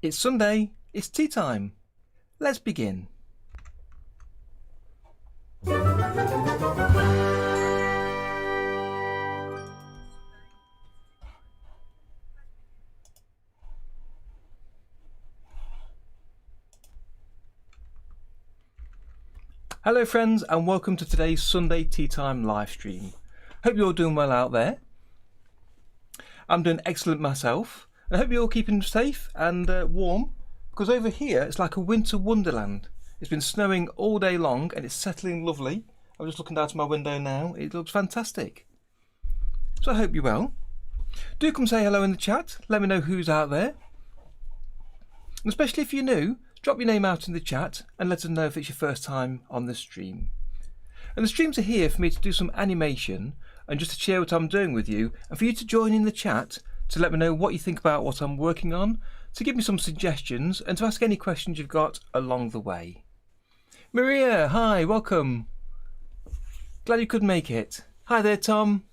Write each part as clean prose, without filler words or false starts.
It's Sunday, it's tea time. Let's begin. Hello friends, and welcome to today's Sunday tea time live stream. Hope you're all doing well out there. I'm doing excellent myself, and I hope you're all keeping safe and warm, because over here it's like a winter wonderland. It's been snowing all day long and it's settling lovely. I'm just looking out of my window now. It looks fantastic. So I hope you're well. Do come say hello in the chat. Let me know who's out there. And especially if you're new, drop your name out in the chat and let us know if it's your first time on the stream. And the streams are here for me to do some animation and just to share what I'm doing with you, and for you to join in the chat to let me know what you think about what I'm working on, to give me some suggestions and to ask any questions you've got along the way. Maria, hi, welcome. Glad you could make it. Hi there, Tom.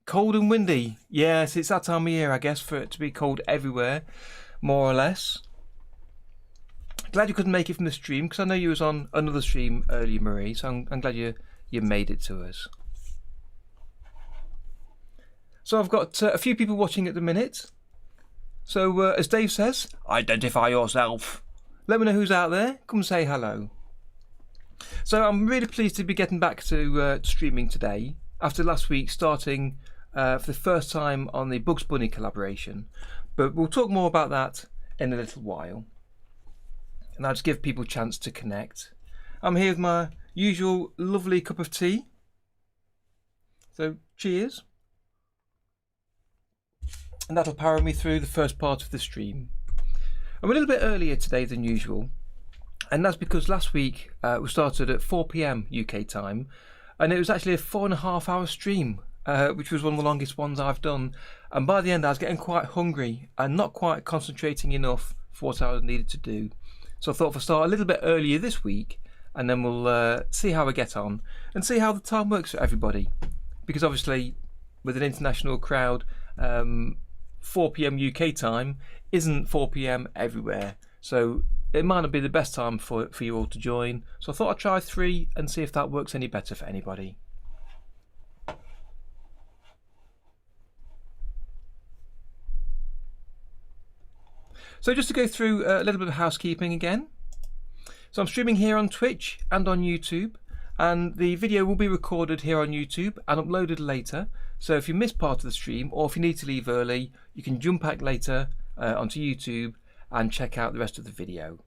Cold and windy. Yes, it's that time of year, I guess, for it to be cold everywhere, more or less. Glad you couldn't make it from the stream, because I know you was on another stream earlier, Marie, so I'm glad you made it to us. So I've got a few people watching at the minute. So as Dave says, identify yourself. Let me know who's out there. Come say hello. So I'm really pleased to be getting back to streaming today, after last week starting for the first time on the Bugs Bunny collaboration. But we'll talk more about that in a little while. And I'll just give people a chance to connect. I'm here with my usual lovely cup of tea. So cheers. And that'll power me through the first part of the stream. I'm a little bit earlier today than usual, and that's because last week we started at 4 PM UK time, and it was actually a 4.5 hour stream, which was one of the longest ones I've done. And by the end I was getting quite hungry and not quite concentrating enough for what I needed to do. So I thought if I start a little bit earlier this week, and then we'll see how we get on and see how the time works for everybody, because obviously with an international crowd, 4 PM UK time isn't 4 PM everywhere, so it might not be the best time for you all to join. So I thought I'd try 3 and see if that works any better for anybody. So just to go through a little bit of housekeeping again. So I'm streaming here on Twitch and on YouTube, and the video will be recorded here on YouTube and uploaded later. So if you miss part of the stream, or if you need to leave early, you can jump back later onto YouTube and check out the rest of the video.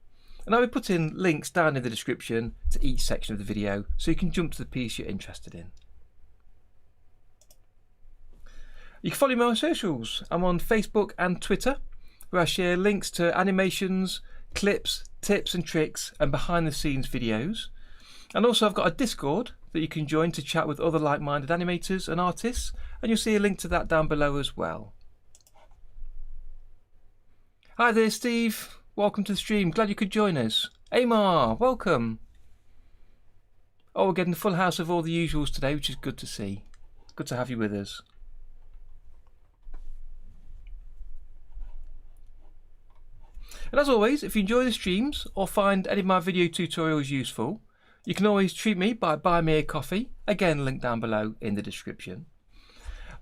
And I will put in links down in the description to each section of the video, so you can jump to the piece you're interested in. You can follow me on socials. I'm on Facebook and Twitter, where I share links to animations, clips, tips and tricks, and behind the scenes videos. And also I've got a Discord that you can join to chat with other like-minded animators and artists, and you'll see a link to that down below as well. Hi there, Steve. Welcome to the stream. Glad you could join us. Amar, welcome. Oh, we're getting a full house of all the usuals today, which is good to see. Good to have you with us. And as always, if you enjoy the streams or find any of my video tutorials useful, you can always treat me by buying me a coffee. Again, link down below in the description.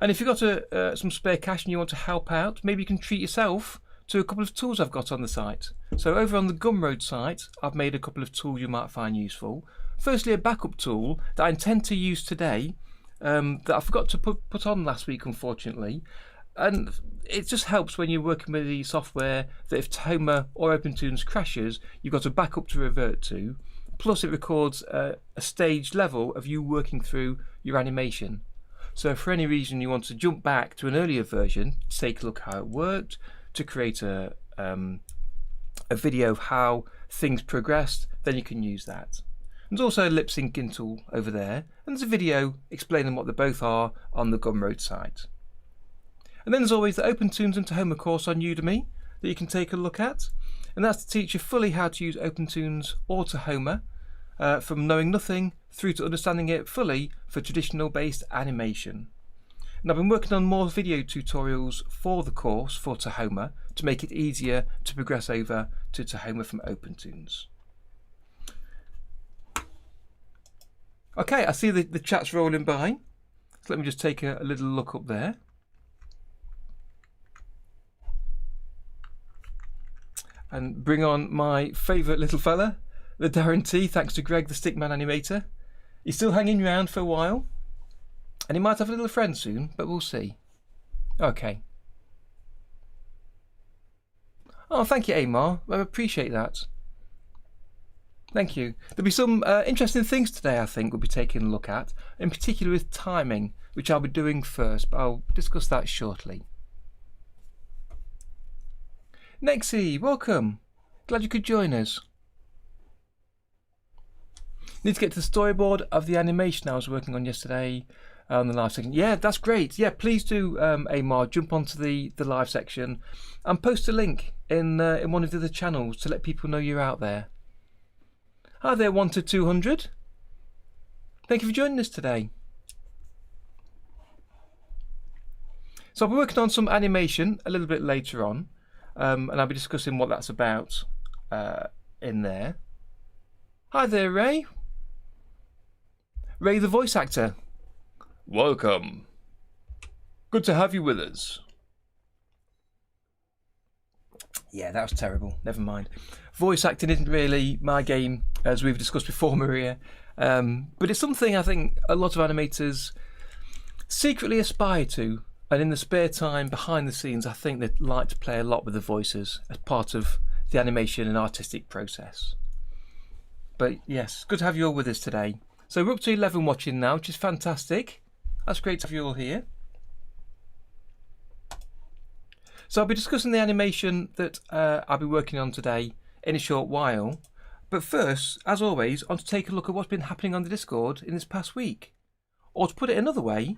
And if you've got some spare cash and you want to help out, maybe you can treat yourself to a couple of tools I've got on the site. So over on the Gumroad site, I've made a couple of tools you might find useful. Firstly, a backup tool that I intend to use today, that I forgot to put on last week, unfortunately. And it just helps when you're working with the software that if Tahoma or OpenToonz crashes, you've got a backup to revert to. Plus it records a staged level of you working through your animation. So if for any reason you want to jump back to an earlier version to take a look how it worked, to create a video of how things progressed, then you can use that. There's also a lip syncing tool over there, and there's a video explaining what they both are on the Gumroad site. And then there's always the OpenToonz and Tahoma course on Udemy that you can take a look at, and that's to teach you fully how to use OpenToonz or Tahoma, from knowing nothing through to understanding it fully for traditional based animation. And I've been working on more video tutorials for the course for Tahoma to make it easier to progress over to Tahoma from OpenTunes. Okay, I see the chat's rolling by. So let me just take a little look up there. And bring on my favourite little fella, the Darren T, thanks to Greg, the Stickman animator. He's still hanging around for a while. And he might have a little friend soon, but we'll see. Okay. Oh, thank you, Amar. I appreciate that. Thank you. There'll be some interesting things today, I think, we'll be taking a look at, in particular with timing, which I'll be doing first, but I'll discuss that shortly. Nexie, welcome. Glad you could join us. Need to get to the storyboard of the animation I was working on yesterday on the live section. Yeah, that's great. Yeah, please do, Amar, jump onto the live section and post a link in one of the other channels to let people know you're out there. Hi there, 1 to 200. Thank you for joining us today. So I'll be working on some animation a little bit later on, and I'll be discussing what that's about in there. Hi there, Ray. Ray, the voice actor. Welcome. Good to have you with us. Yeah, that was terrible. Never mind. Voice acting isn't really my game, as we've discussed before, Maria. But it's something I think a lot of animators secretly aspire to. And in the spare time behind the scenes, I think they'd like to play a lot with the voices as part of the animation and artistic process. But yes, good to have you all with us today. So we're up to 11 watching now, which is fantastic. That's great to have you all here. So I'll be discussing the animation that I'll be working on today in a short while. But first, as always, I want to take a look at what's been happening on the Discord in this past week. Or to put it another way,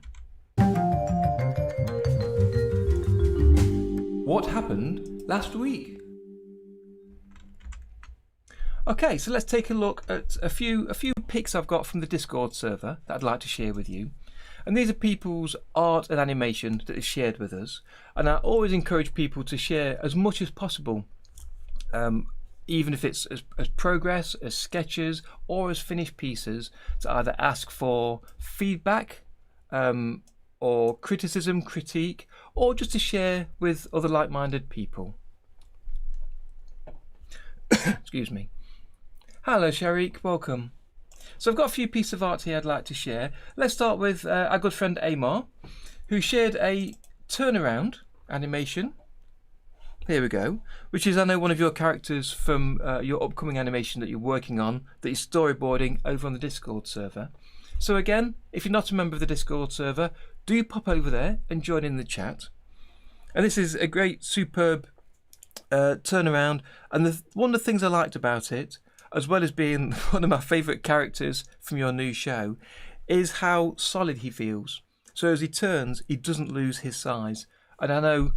what happened last week? Okay, so let's take a look at a few pics I've got from the Discord server that I'd like to share with you. And these are people's art and animation that is shared with us. And I always encourage people to share as much as possible, even if it's as progress, as sketches, or as finished pieces, to either ask for feedback or criticism, critique, or just to share with other like-minded people. Excuse me. Hello, Sharik, welcome. So I've got a few pieces of art here I'd like to share. Let's start with our good friend Amar, who shared a turnaround animation. Here we go, which is, I know, one of your characters from your upcoming animation that you're working on, that you're storyboarding over on the Discord server. So again, if you're not a member of the Discord server, do pop over there and join in the chat. And this is a great, superb turnaround. And one of the things I liked about it, as well as being one of my favourite characters from your new show, is how solid he feels. So as he turns, he doesn't lose his size. And I know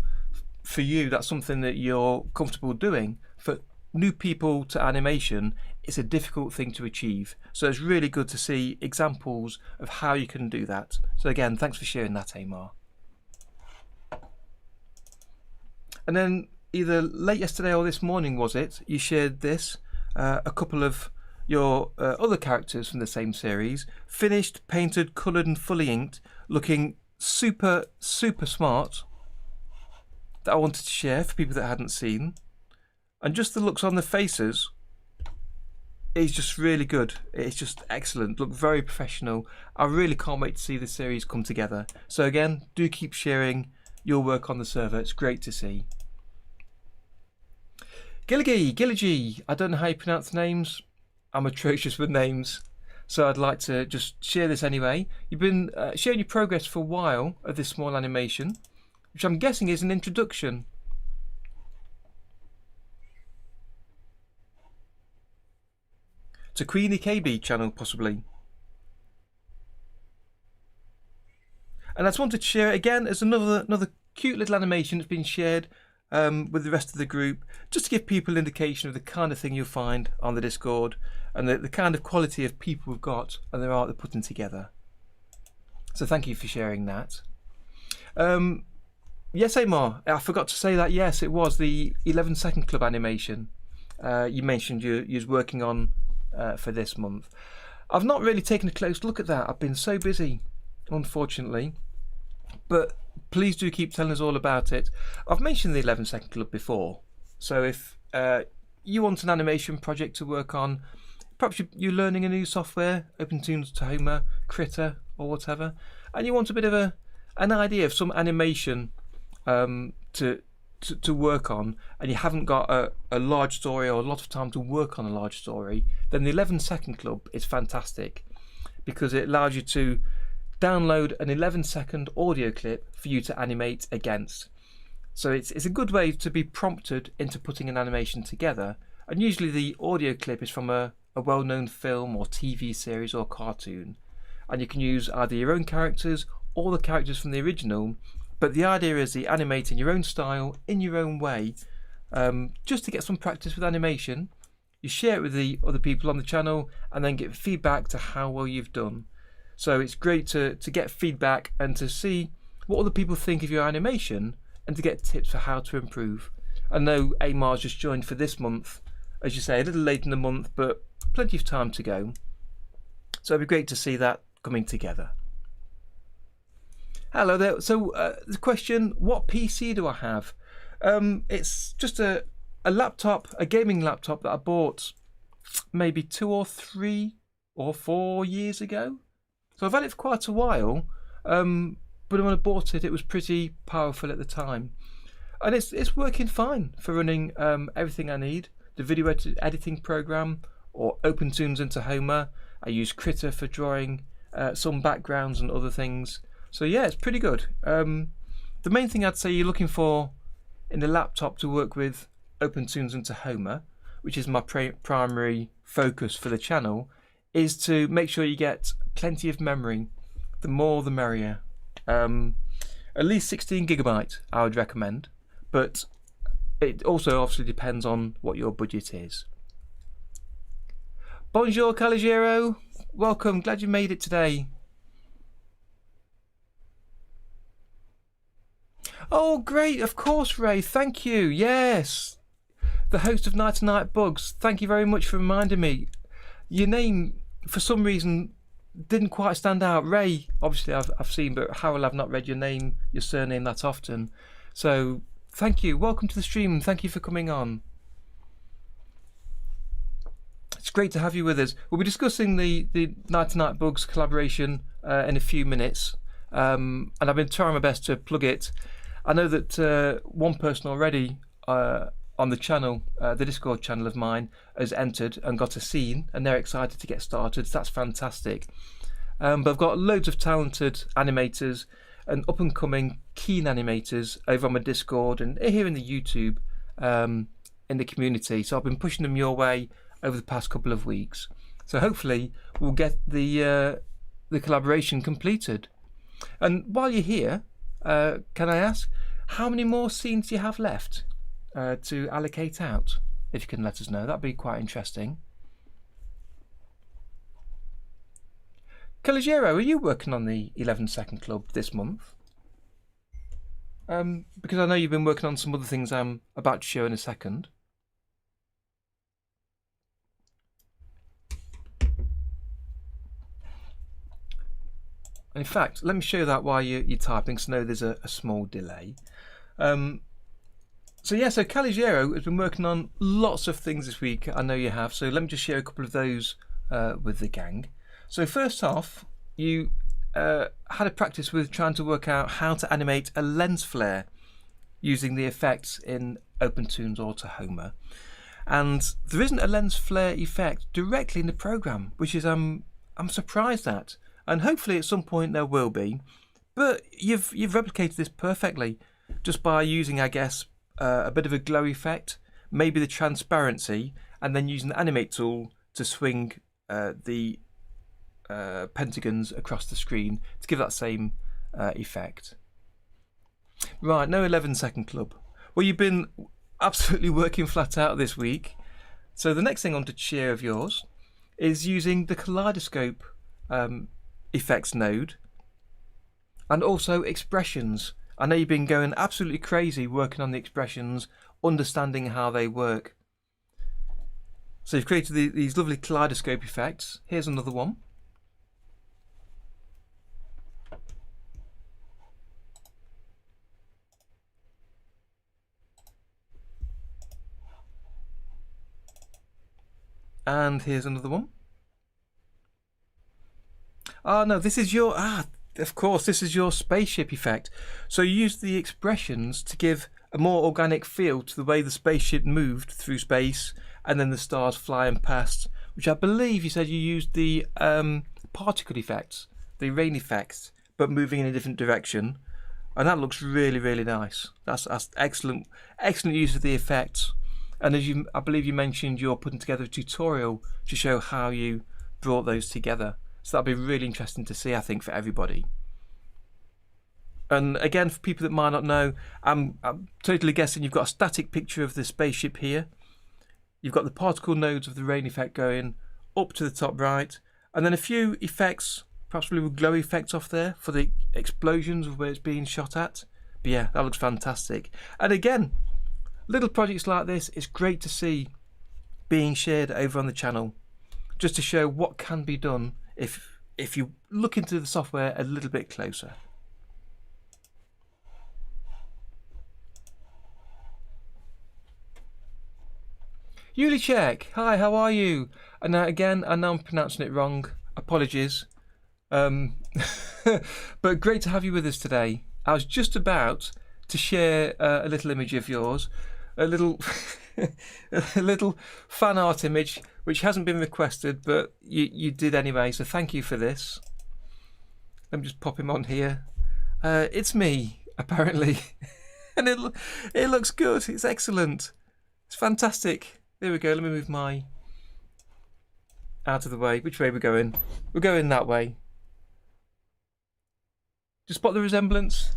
for you, that's something that you're comfortable doing. For new people to animation, it's a difficult thing to achieve. So it's really good to see examples of how you can do that. So again, thanks for sharing that, Amar. And then either late yesterday or this morning, was it, you shared this. A couple of your other characters from the same series, finished, painted, coloured and fully inked, looking super smart, that I wanted to share for people that hadn't seen. And just the looks on the faces is just really good. It's just excellent, look very professional. I really can't wait to see this series come together. So again, do keep sharing your work on the server, it's great to see. Gilligy, I don't know how you pronounce the names. I'm atrocious with names, so I'd like to just share this anyway. You've been sharing your progress for a while of this small animation, which I'm guessing is an introduction. To Queenie KB channel, possibly. And I just wanted to share it again as another cute little animation that's been shared with the rest of the group, just to give people an indication of the kind of thing you'll find on the Discord and the kind of quality of people we've got and their art they're putting together. So thank you for sharing that. Yes, Amar, I forgot to say that. Yes, it was the 11-second club animation you mentioned you was working on for this month. I've not really taken a close look at that. I've been so busy, unfortunately. But please do keep telling us all about it. I've mentioned the 11-second club before. So if you want an animation project to work on, perhaps you're learning a new software, OpenToonz, Tahoma, Critter, or whatever, and you want a bit of an idea of some animation to work on, and you haven't got a large story or a lot of time to work on a large story, then the 11-second club is fantastic because it allows you to download an 11-second audio clip for you to animate against. So it's a good way to be prompted into putting an animation together, and usually the audio clip is from a well-known film or TV series or cartoon, and you can use either your own characters or the characters from the original, but the idea is that you animate in your own style, in your own way, just to get some practice with animation. You share it with the other people on the channel and then get feedback to how well you've done. So it's great to get feedback and to see what other people think of your animation and to get tips for how to improve. I know Amar's just joined for this month, as you say, a little late in the month, but plenty of time to go. So it'd be great to see that coming together. Hello there. So the question, what PC do I have? It's just a laptop, a gaming laptop that I bought maybe 2 or 3 or 4 years ago. So I've had it for quite a while, but when I bought it, it was pretty powerful at the time. And it's working fine for running everything I need. The video editing program, or OpenToonz and Tahoma. I use Critter for drawing some backgrounds and other things. So yeah, it's pretty good. The main thing I'd say you're looking for in the laptop to work with OpenToonz and Tahoma, which is my primary focus for the channel, is to make sure you get plenty of memory. The more the merrier. At least 16 gigabyte I would recommend, but it also obviously depends on what your budget is. Bonjour Caligero, welcome, glad you made it today. Oh great, of course Ray, thank you, yes. The host of Knighty Knight Bugs, thank you very much for reminding me. Your name, for some reason, didn't quite stand out. Ray, obviously I've seen, but Harold, I've not read your name, your surname that often. So thank you, welcome to the stream, thank you for coming on. It's great to have you with us. We'll be discussing the Knighty Knight Bugs collaboration in a few minutes, and I've been trying my best to plug it. I know that one person already on the channel, the Discord channel of mine, has entered and got a scene, and they're excited to get started. So that's fantastic. But I've got loads of talented animators and up-and-coming keen animators over on my Discord and here in the YouTube in the community. So I've been pushing them your way over the past couple of weeks. So hopefully we'll get the collaboration completed. And while you're here, can I ask, how many more scenes do you have left to allocate out? If you can let us know, that'd be quite interesting. Caligero, are you working on the 11-second club this month? Because I know you've been working on some other things I'm about to show in a second. In fact, let me show you that while you're typing, so I know there's a small delay. So yeah, so Caligero has been working on lots of things this week, I know you have, so let me just share a couple of those with the gang. So first off, you had a practice with trying to work out how to animate a lens flare using the effects in OpenToonz or Tahoma. And there isn't a lens flare effect directly in the program, which is I'm surprised at. And hopefully at some point there will be, but you've replicated this perfectly just by using, I guess, a bit of a glow effect, maybe the transparency, and then using the animate tool to swing the pentagons across the screen to give that same effect. Right, no 11-second club. Well, you've been absolutely working flat out this week. So the next thing I want to share of yours is using the kaleidoscope effects node and also expressions. I know you've been going absolutely crazy working on the expressions, understanding how they work. So you've created these lovely kaleidoscope effects. Here's another one. And here's another one. Oh no, this is your, of course, this is your spaceship effect. So you use the expressions to give a more organic feel to the way the spaceship moved through space and then the stars flying past, which I believe you said you used the particle effects, the rain effects, but moving in a different direction. And that looks really, really nice. That's excellent use of the effects. And as I believe you mentioned, you're putting together a tutorial to show how you brought those together. So that'll be really interesting to see, I think, for everybody. And again, for people that might not know, I'm totally guessing you've got a static picture of the spaceship here. You've got the particle nodes of the rain effect going up to the top right, and then a few effects, perhaps with glow effects off there for the explosions of where it's being shot at. But yeah, that looks fantastic. And again, little projects like this, it's great to see being shared over on the channel, just to show what can be done if you look into the software a little bit closer. Yulichek, hi, how are you? And again, I know I'm pronouncing it wrong, apologies. But great to have you with us today. I was just about to share a little image of yours, a little a little fan art image which hasn't been requested, but you did anyway, so thank you for this. Let me just pop him on here. It's me, apparently. And it looks good, it's excellent, it's fantastic. There we go, let me move my out of the way. Which way are we going? We're going that way. Just spot the resemblance.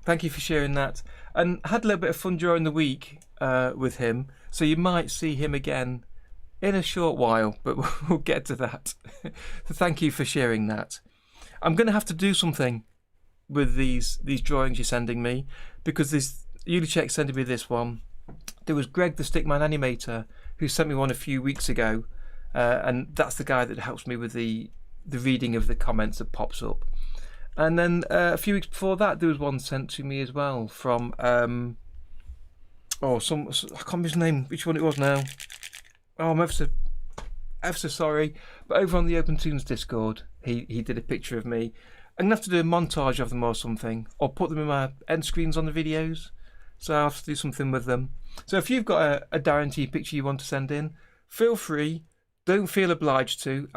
Thank you for sharing that. And I had a little bit of fun during the week with him, so you might see him again in a short while, but we'll get to that. So thank you for sharing that. I'm going to have to do something with these drawings you're sending me, because this Yulichek sending me this one. There was Greg the Stickman animator who sent me one a few weeks ago, and that's the guy that helps me with the reading of the comments that pops up. And then a few weeks before that, there was one sent to me as well from I can't remember his name, which one it was now. Oh, I'm ever so sorry. But over on the Open Tunes Discord, he did a picture of me. I'm gonna have to do a montage of them or something, or put them in my end screens on the videos. So I'll have to do something with them. So if you've got a Darren T picture you want to send in, feel free. Don't feel obliged to.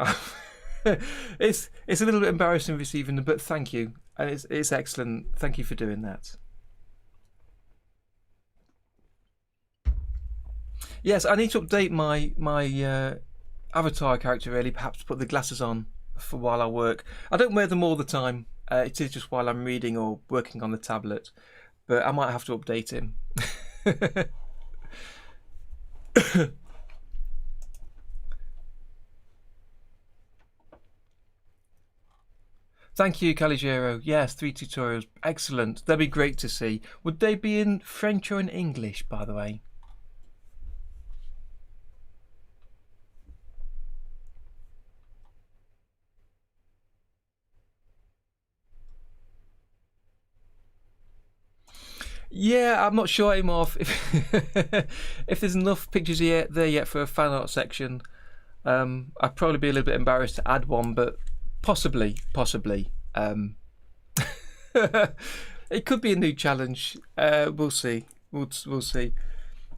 It's a little bit embarrassing receiving them, but thank you, and it's excellent. Thank you for doing that. Yes, I need to update my avatar character really. Perhaps put the glasses on for while I work. I don't wear them all the time. It is just while I'm reading or working on the tablet. But I might have to update him. Thank you, Caligero. Yes, 3 tutorials. Excellent. They'll be great to see. Would they be in French or in English, by the way? Yeah, I'm not sure anymore if there's enough pictures there yet for a fan art section. I'd probably be a little bit embarrassed to add one, but possibly. It could be a new challenge. We'll see. We'll see.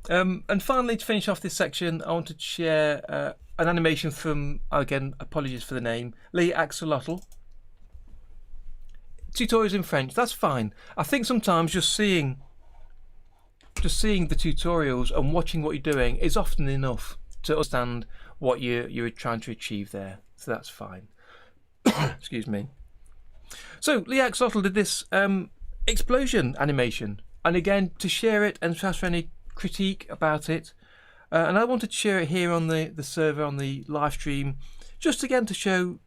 And finally, to finish off this section, I wanted to share an animation from, again, apologies for the name, Lee Axolotl. Tutorials in French, that's fine. I think sometimes just seeing the tutorials and watching what you're doing is often enough to understand what you're trying to achieve there. So that's fine. Excuse me. So Lee Axolotl did this explosion animation, and again, to share it and to ask for any critique about it, and I wanted to share it here on the server, on the live stream, just again to show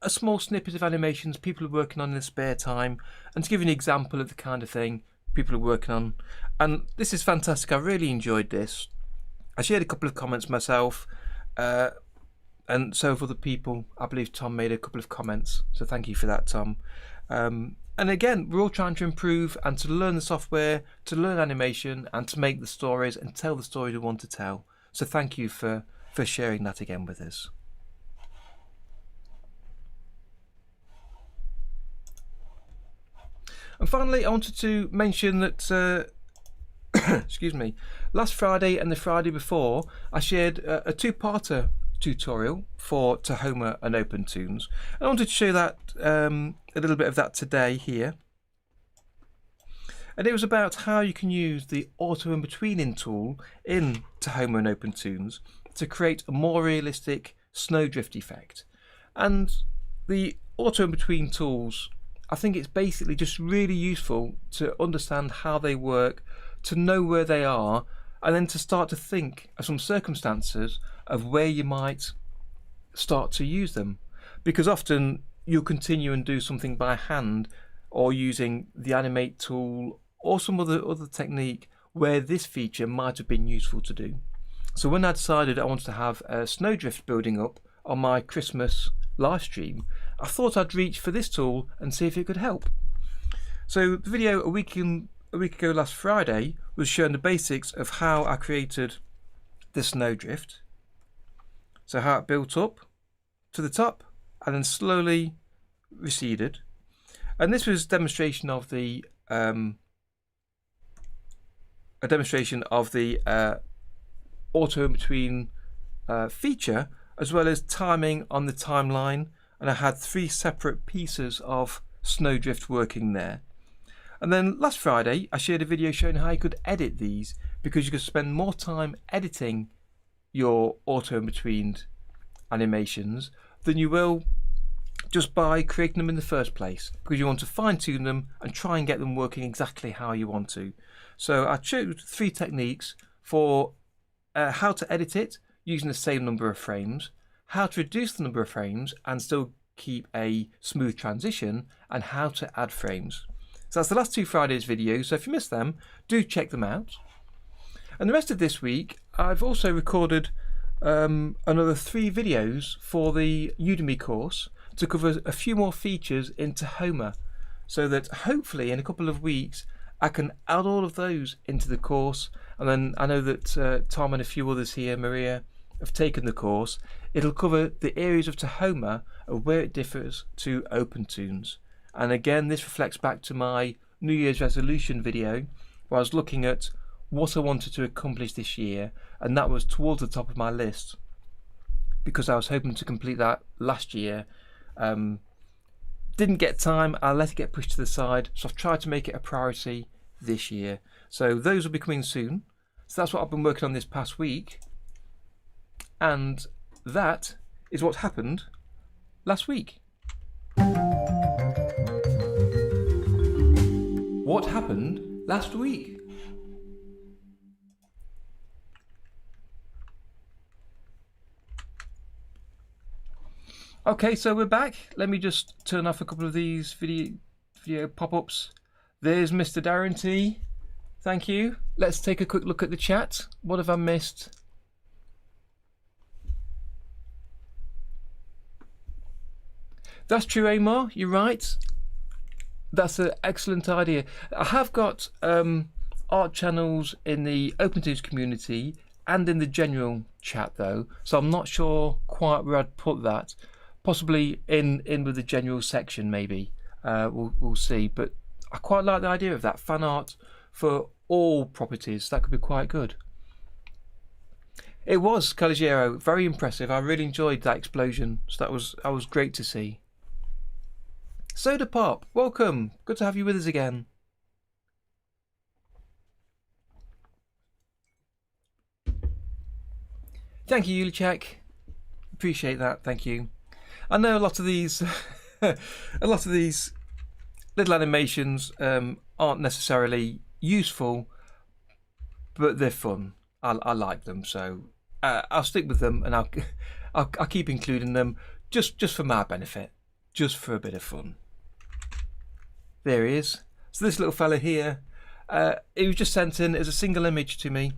a small snippet of animations people are working on in their spare time, and to give you an example of the kind of thing people are working on. And this is fantastic. I really enjoyed this. I shared a couple of comments myself, and so have other people. I believe Tom made a couple of comments, so thank you for that, Tom. And again, we're all trying to improve and to learn the software, to learn animation, and to make the stories and tell the stories we want to tell. So thank you for sharing that again with us. And finally, I wanted to mention that excuse me, last Friday and the Friday before, I shared a two-parter tutorial for Tahoma and OpenToons. I wanted to show that a little bit of that today here. And it was about how you can use the auto in betweening tool in Tahoma and OpenToons to create a more realistic snowdrift effect. And the auto in between tools, I think it's basically just really useful to understand how they work, to know where they are, and then to start to think of some circumstances of where you might start to use them. Because often you'll continue and do something by hand or using the animate tool or some other technique where this feature might have been useful to do. So when I decided I wanted to have a snowdrift building up on my Christmas live stream, I thought I'd reach for this tool and see if it could help. So the video a week ago last Friday was showing the basics of how I created the snowdrift. So how it built up to the top and then slowly receded. And this was a demonstration of the auto in between feature, as well as timing on the timeline. And I had 3 separate pieces of snowdrift working there. And then last Friday I shared a video showing how you could edit these, because you could spend more time editing your auto in between animations than you will just by creating them in the first place, because you want to fine tune them and try and get them working exactly how you want to. So I chose 3 techniques for how to edit it using the same number of frames, how to reduce the number of frames and still keep a smooth transition, and how to add frames. So that's the last 2 Fridays videos, so if you missed them, do check them out. And the rest of this week I've also recorded another 3 videos for the Udemy course to cover a few more features in Tahoma, so that hopefully in a couple of weeks I can add all of those into the course. And then I know that Tom and a few others here, Maria, have taken the course. It'll cover the areas of Tahoma of where it differs to OpenToons. And again, this reflects back to my New Year's resolution video, where I was looking at what I wanted to accomplish this year, and that was towards the top of my list because I was hoping to complete that last year. Didn't get time, I let it get pushed to the side, so I've tried to make it a priority this year. So those will be coming soon. So that's what I've been working on this past week, and that is what happened last week. What happened last week? Okay, so we're back. Let me just turn off a couple of these video pop-ups. There's Mr. Darren T. Thank you. Let's take a quick look at the chat. What have I missed? That's true, Amar. You're right. That's an excellent idea. I have got art channels in the OpenToons community and in the general chat though, so I'm not sure quite where I'd put that. Possibly in with the general section maybe. We'll see. But I quite like the idea of that fan art for all properties. That could be quite good. It was, Caligiero, very impressive. I really enjoyed that explosion. So that was great to see. Soda Pop, welcome. Good to have you with us again. Thank you, Yulichek. Appreciate that. Thank you. I know a lot of these, little animations aren't necessarily useful, but they're fun. I like them, so I'll stick with them, and I'll keep including them just for my benefit. just for a bit of fun. There he is. So this little fella here, it was just sent in as a single image to me.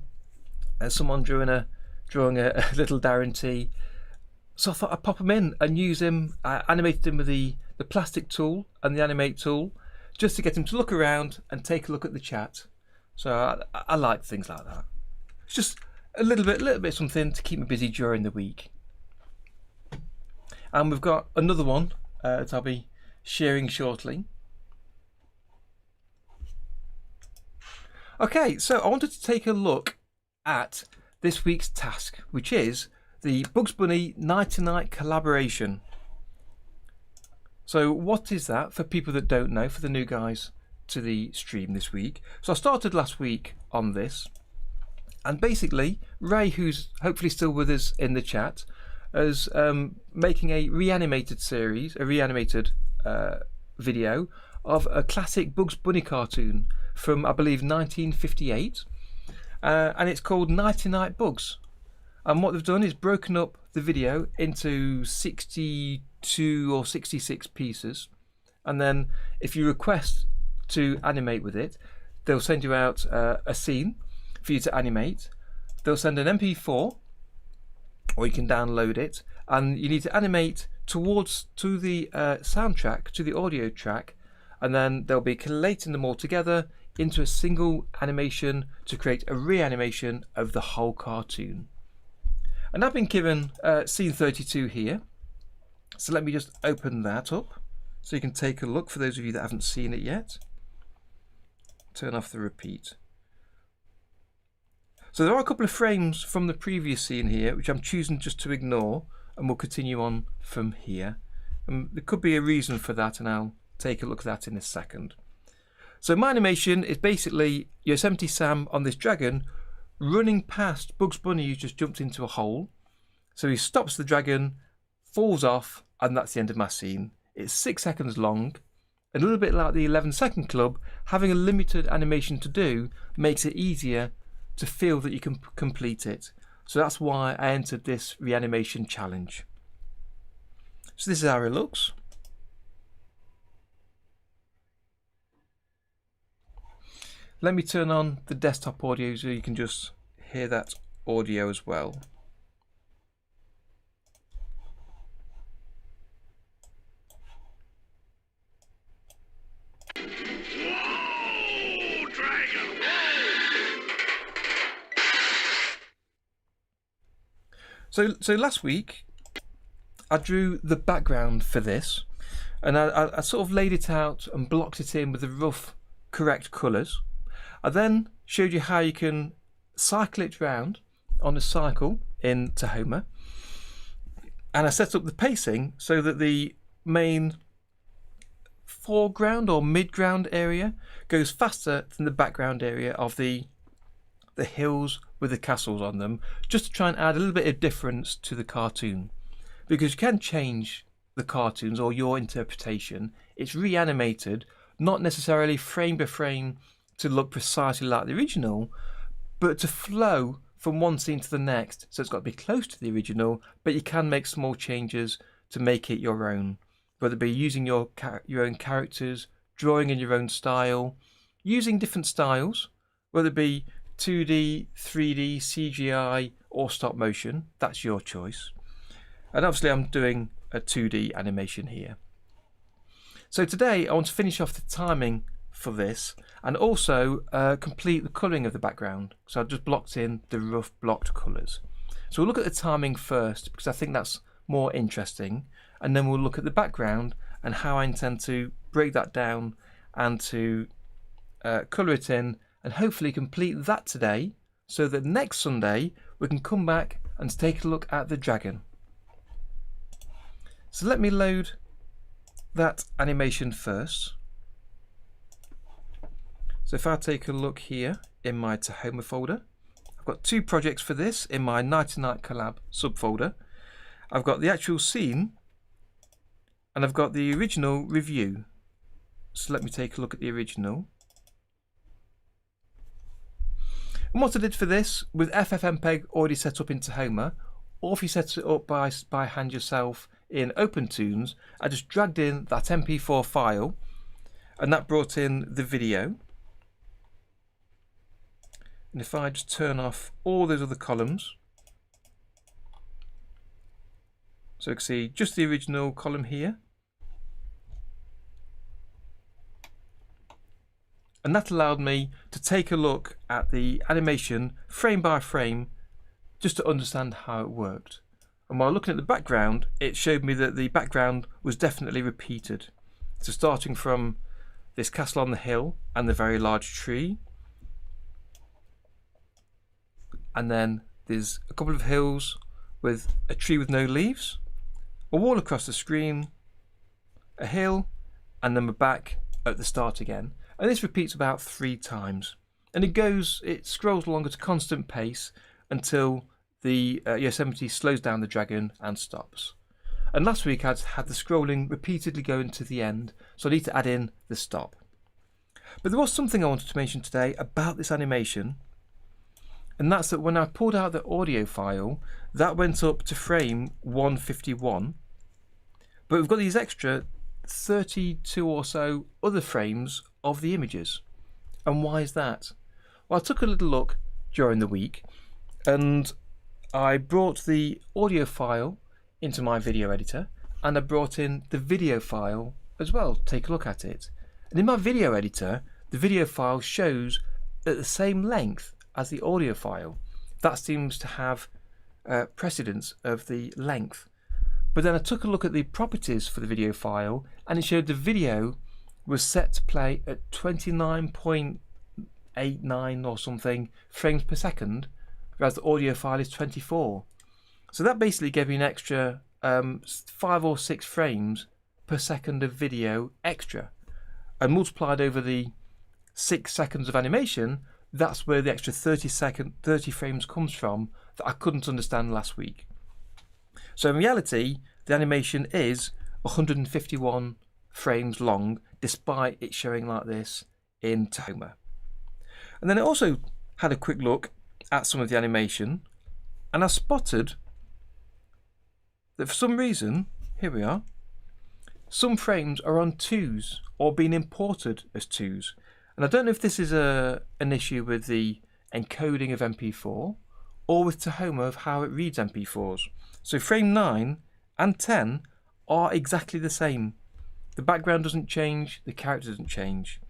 Someone drawing a little Darren T. So I thought I'd pop him in and use him. I animated him with the plastic tool and the animate tool, just to get him to look around and take a look at the chat. So I like things like that. It's just a little bit something to keep me busy during the week. And we've got another one that I'll be sharing shortly. Okay, so I wanted to take a look at this week's task, which is the Bugs Bunny Knighty Knight collaboration. So what is that for people that don't know, for the new guys to the stream this week? So I started last week on this, and basically Ray, who's hopefully still with us in the chat, is making a reanimated series, a reanimated video of a classic Bugs Bunny cartoon from, I believe, 1958, and it's called Knighty Knight Bugs. And what they've done is broken up the video into 62 or 66 pieces, and then if you request to animate with it, they'll send you out a scene for you to animate. They'll send an MP4, or you can download it, and you need to animate to the soundtrack, to the audio track, and then they'll be collating them all together into a single animation to create a reanimation of the whole cartoon. And I've been given scene 32 here, so let me just open that up so you can take a look for those of you that haven't seen it yet. Turn off the repeat. So there are a couple of frames from the previous scene here which I'm choosing just to ignore, and we'll continue on from here. There could be a reason for that, and I'll take a look at that in a second. So my animation is basically Yosemite Sam on this dragon running past Bugs Bunny, who's just jumped into a hole. So he stops the dragon, falls off, and that's the end of my scene. It's 6 seconds long. A little bit like the 11-second club, having a limited animation to do makes it easier to feel that you can complete it. So that's why I entered this reanimation challenge. So this is how it looks. Let me turn on the desktop audio so you can just hear that audio as well. Whoa, dragon! So last week I drew the background for this, and I sort of laid it out and blocked it in with the rough correct colours. I then showed you how you can cycle it round on a cycle in Tahoma, and I set up the pacing so that the main foreground or midground area goes faster than the background area of the hills with the castles on them, just to try and add a little bit of difference to the cartoon, because you can change the cartoons or your interpretation. It's reanimated, not necessarily frame by frame to look precisely like the original, but to flow from one scene to the next. So it's got to be close to the original, but you can make small changes to make it your own, whether it be using your own characters, drawing in your own style, using different styles, whether it be 2D, 3D, CGI or stop motion. That's your choice. And obviously I'm doing a 2D animation here. So today I want to finish off the timing for this, and also complete the colouring of the background. So I've just blocked in the rough blocked colours. So we'll look at the timing first, because I think that's more interesting, and then we'll look at the background and how I intend to break that down and to colour it in, and hopefully complete that today, so that next Sunday we can come back and take a look at the dragon. So let me load that animation first. So if I take a look here in my Tahoma folder, I've got two projects for this in my Knighty Knight collab subfolder. I've got the actual scene, and I've got the original review. So let me take a look at the original. And what I did for this, with FFmpeg already set up in Tahoma, or if you set it up by hand yourself in OpenTunes, I just dragged in that MP4 file, and that brought in the video. And if I just turn off all those other columns, so you can see just the original column here. And that allowed me to take a look at the animation frame by frame just to understand how it worked. And while looking at the background, it showed me that the background was definitely repeated. So starting from this castle on the hill and the very large tree, and then there's a couple of hills with a tree with no leaves, a wall across the screen, a hill, and then we're back at the start again. And this repeats about 3 times. And it scrolls along at a constant pace until the Yosemite slows down the dragon and stops. And last week I had the scrolling repeatedly going to the end, so I need to add in the stop. But there was something I wanted to mention today about this animation, and that's that when I pulled out the audio file, that went up to frame 151, but we've got these extra 32 or so other frames of the images. And why is that? Well, I took a little look during the week, and I brought the audio file into my video editor, and I brought in the video file as well to take a look at it. And in my video editor, the video file shows at the same length as the audio file. That seems to have precedence of the length. But then I took a look at the properties for the video file, and it showed the video was set to play at 29.89 or something frames per second, whereas the audio file is 24. So that basically gave me an extra 5 or 6 frames per second of video extra. And multiplied over the 6 seconds of animation, that's where the extra 30 frames comes from that I couldn't understand last week. So in reality, the animation is 151 frames long, despite it showing like this in Tahoma. And then I also had a quick look at some of the animation, and I spotted that for some reason, here we are, some frames are on 2s or being imported as 2s. And I don't know if this is an issue with the encoding of MP4 or with Tahoma of how it reads MP4s. So frame 9 and 10 are exactly the same. The background doesn't change, the character doesn't change.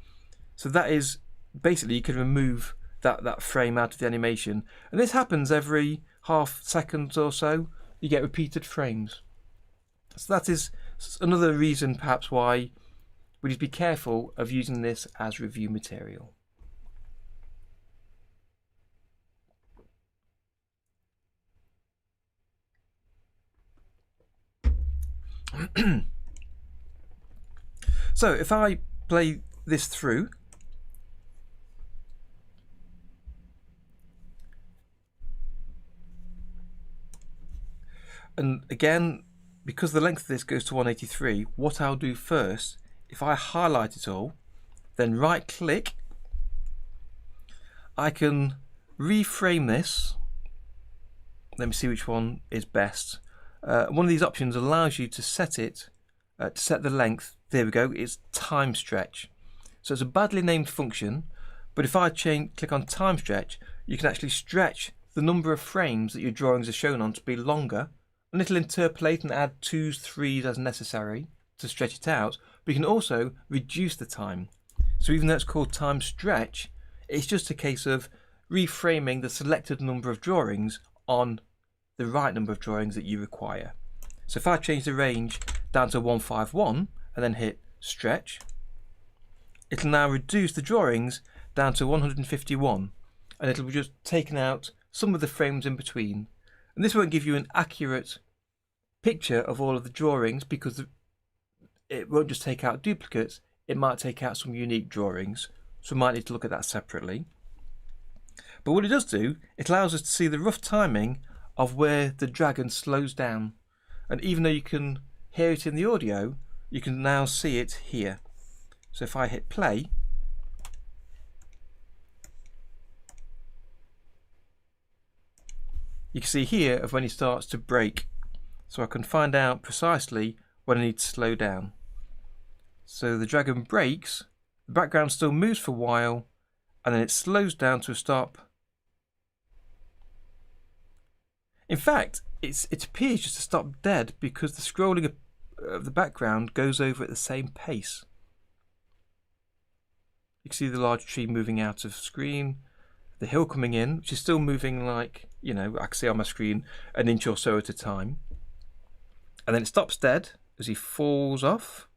So that is basically, you can remove that frame out of the animation. And this happens every half second or so. You get repeated frames. So that is another reason perhaps why we need to be careful of using this as review material. So if I play this through, and again, because the length of this goes to 183, what I'll do first, if I highlight it all, then right click, I can reframe this. Let me see which one is best. One of these options allows you to set it, to set the length. There we go, it's time stretch. So it's a badly named function, but if I click on time stretch, you can actually stretch the number of frames that your drawings are shown on to be longer, and it'll interpolate and add 2s, 3s as necessary to stretch it out, but you can also reduce the time. So even though it's called time stretch, it's just a case of reframing the selected number of drawings on the right number of drawings that you require. So if I change the range down to 151 and then hit stretch, it'll now reduce the drawings down to 151, and it'll be just taken out some of the frames in between. And this won't give you an accurate picture of all of the drawings, because it won't just take out duplicates, it might take out some unique drawings, so we might need to look at that separately. But what it does do, it allows us to see the rough timing of where the dragon slows down. And even though you can hear it in the audio, you can now see it here. So if I hit play, you can see here of when he starts to break. so I can find out precisely when I need to slow down. So the dragon breaks, the background still moves for a while, and then it slows down to a stop. In fact, it appears just to stop dead because the scrolling of the background goes over at the same pace. You can see the large tree moving out of screen, the hill coming in, which is still moving like, you know, I can see on my screen an inch or so at a time. And then it stops dead as he falls off.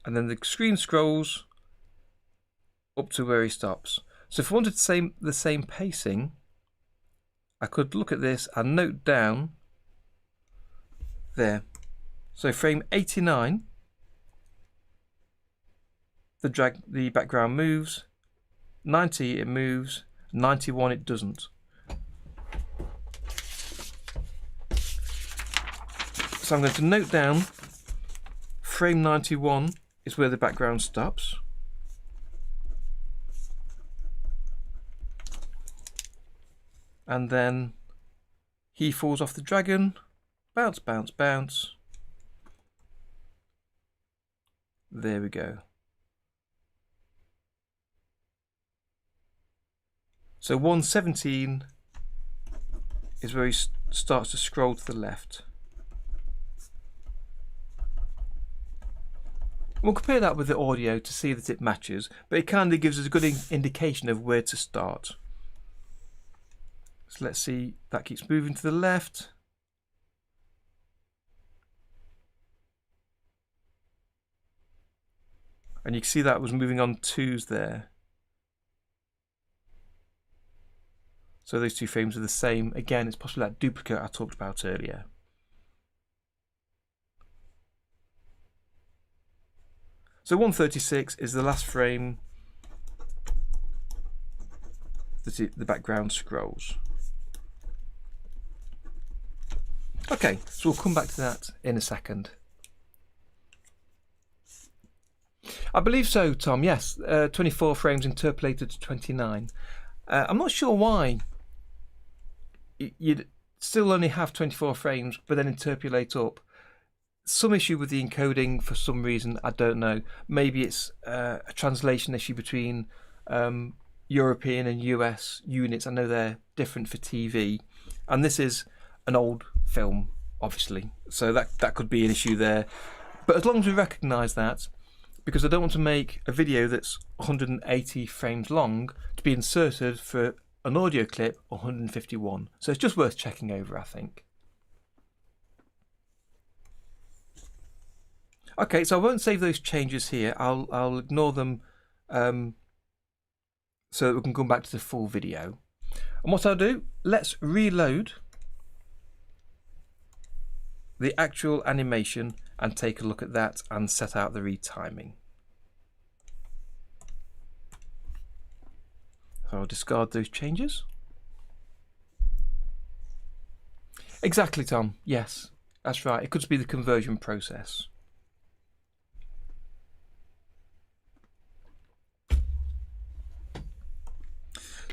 And then the screen scrolls up to where he stops. So if I wanted the same pacing, I could look at this and note down there. So frame 89, the background moves, 90 it moves, 91 it doesn't. So I'm going to note down frame 91 is where the background stops. And then he falls off the dragon, bounce, bounce, bounce. There we go. So 117 is where he starts to scroll to the left. We'll compare that with the audio to see that it matches, but it kind of gives us a good indication of where to start. So let's see, that keeps moving to the left. And you can see that was moving on twos there. So those two frames are the same. Again, it's possibly that duplicate I talked about earlier. So 136 is the last frame that the background scrolls. Okay, so we'll come back to that in a second. I believe so, Tom, yes. 24 frames interpolated to 29. I'm not sure why you'd still only have 24 frames but then interpolate up. Some issue with the encoding for some reason, I don't know. Maybe it's a translation issue between European and US units. I know they're different for TV, and this is an old film, obviously, so that could be an issue there. But as long as we recognise that, because I don't want to make a video that's 180 frames long to be inserted for an audio clip 151. So it's just worth checking over, I think. Okay, so I won't save those changes here. I'll ignore them so that we can come back to the full video. And what I'll do, let's reload the actual animation and take a look at that and set out the retiming. So I'll discard those changes. Exactly, Tom. Yes, that's right. It could be the conversion process.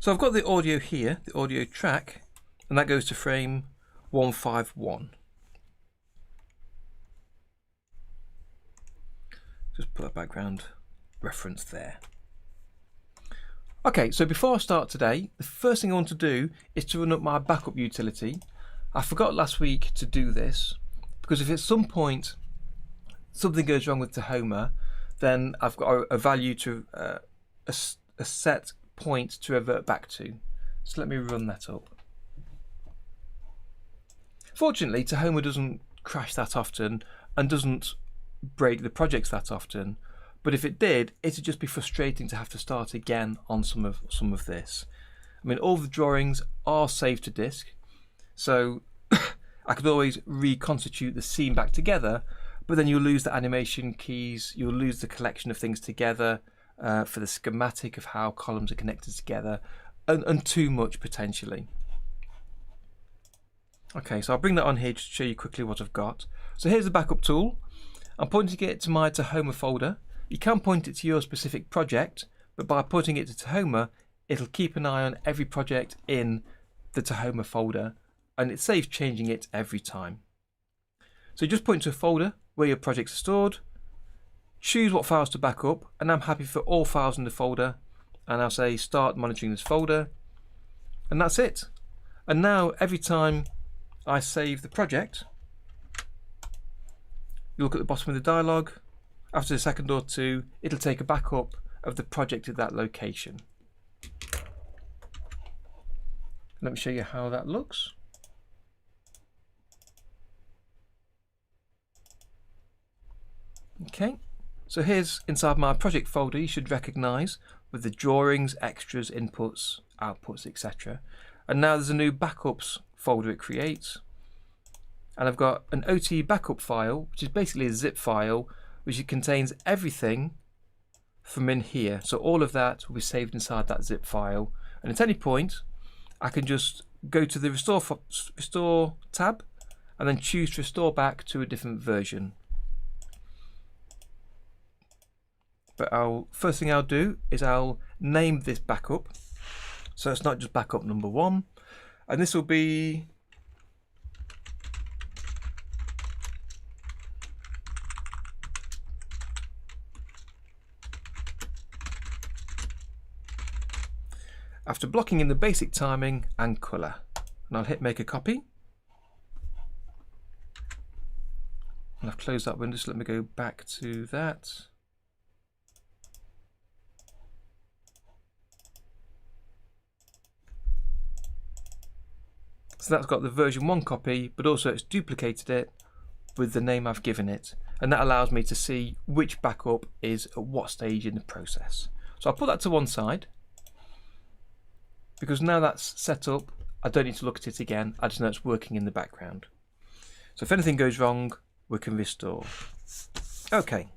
So I've got the audio here, the audio track, and that goes to frame 151. Just put a background reference there. Okay, so before I start today, the first thing I want to do is to run up my backup utility. I forgot last week to do this, because if at some point something goes wrong with Tahoma, then I've got a value to a set point to revert back to. So let me run that up. Fortunately, Tahoma doesn't crash that often and doesn't break the projects that often, but if it did, it'd just be frustrating to have to start again on some of this. I mean, all the drawings are saved to disk, so I could always reconstitute the scene back together, but then you'll lose the animation keys, you'll lose the collection of things together for the schematic of how columns are connected together, and too much potentially. Okay, so I'll bring that on here to show you quickly what I've got. So here's the backup tool. I'm pointing it to my Tahoma folder. You can point it to your specific project, but by pointing it to Tahoma, it'll keep an eye on every project in the Tahoma folder and it saves changing it every time. So just point to a folder where your projects are stored, choose what files to back up, and I'm happy for all files in the folder, and I'll say start monitoring this folder, and that's it. And now every time I save the project, you look at the bottom of the dialog, after a second or two it'll take a backup of the project at that location. Let me show you how that looks. Okay, so here's inside my project folder, you should recognize, with the drawings, extras, inputs, outputs, etc. And now there's a new backups folder it creates. And I've got an OT backup file, which is basically a zip file, which contains everything from in here. So all of that will be saved inside that zip file. And at any point, I can just go to the restore tab and then choose to restore back to a different version. But first thing I'll do is I'll name this backup. So it's not just backup number 1. And this will be after blocking in the basic timing and colour. And I'll hit make a copy. And I've closed that window, so let me go back to that. So that's got the version 1 copy, but also it's duplicated it with the name I've given it. And that allows me to see which backup is at what stage in the process. So I'll put that to one side, because now that's set up, I don't need to look at it again. I just know it's working in the background. So if anything goes wrong, we can restore. Okay.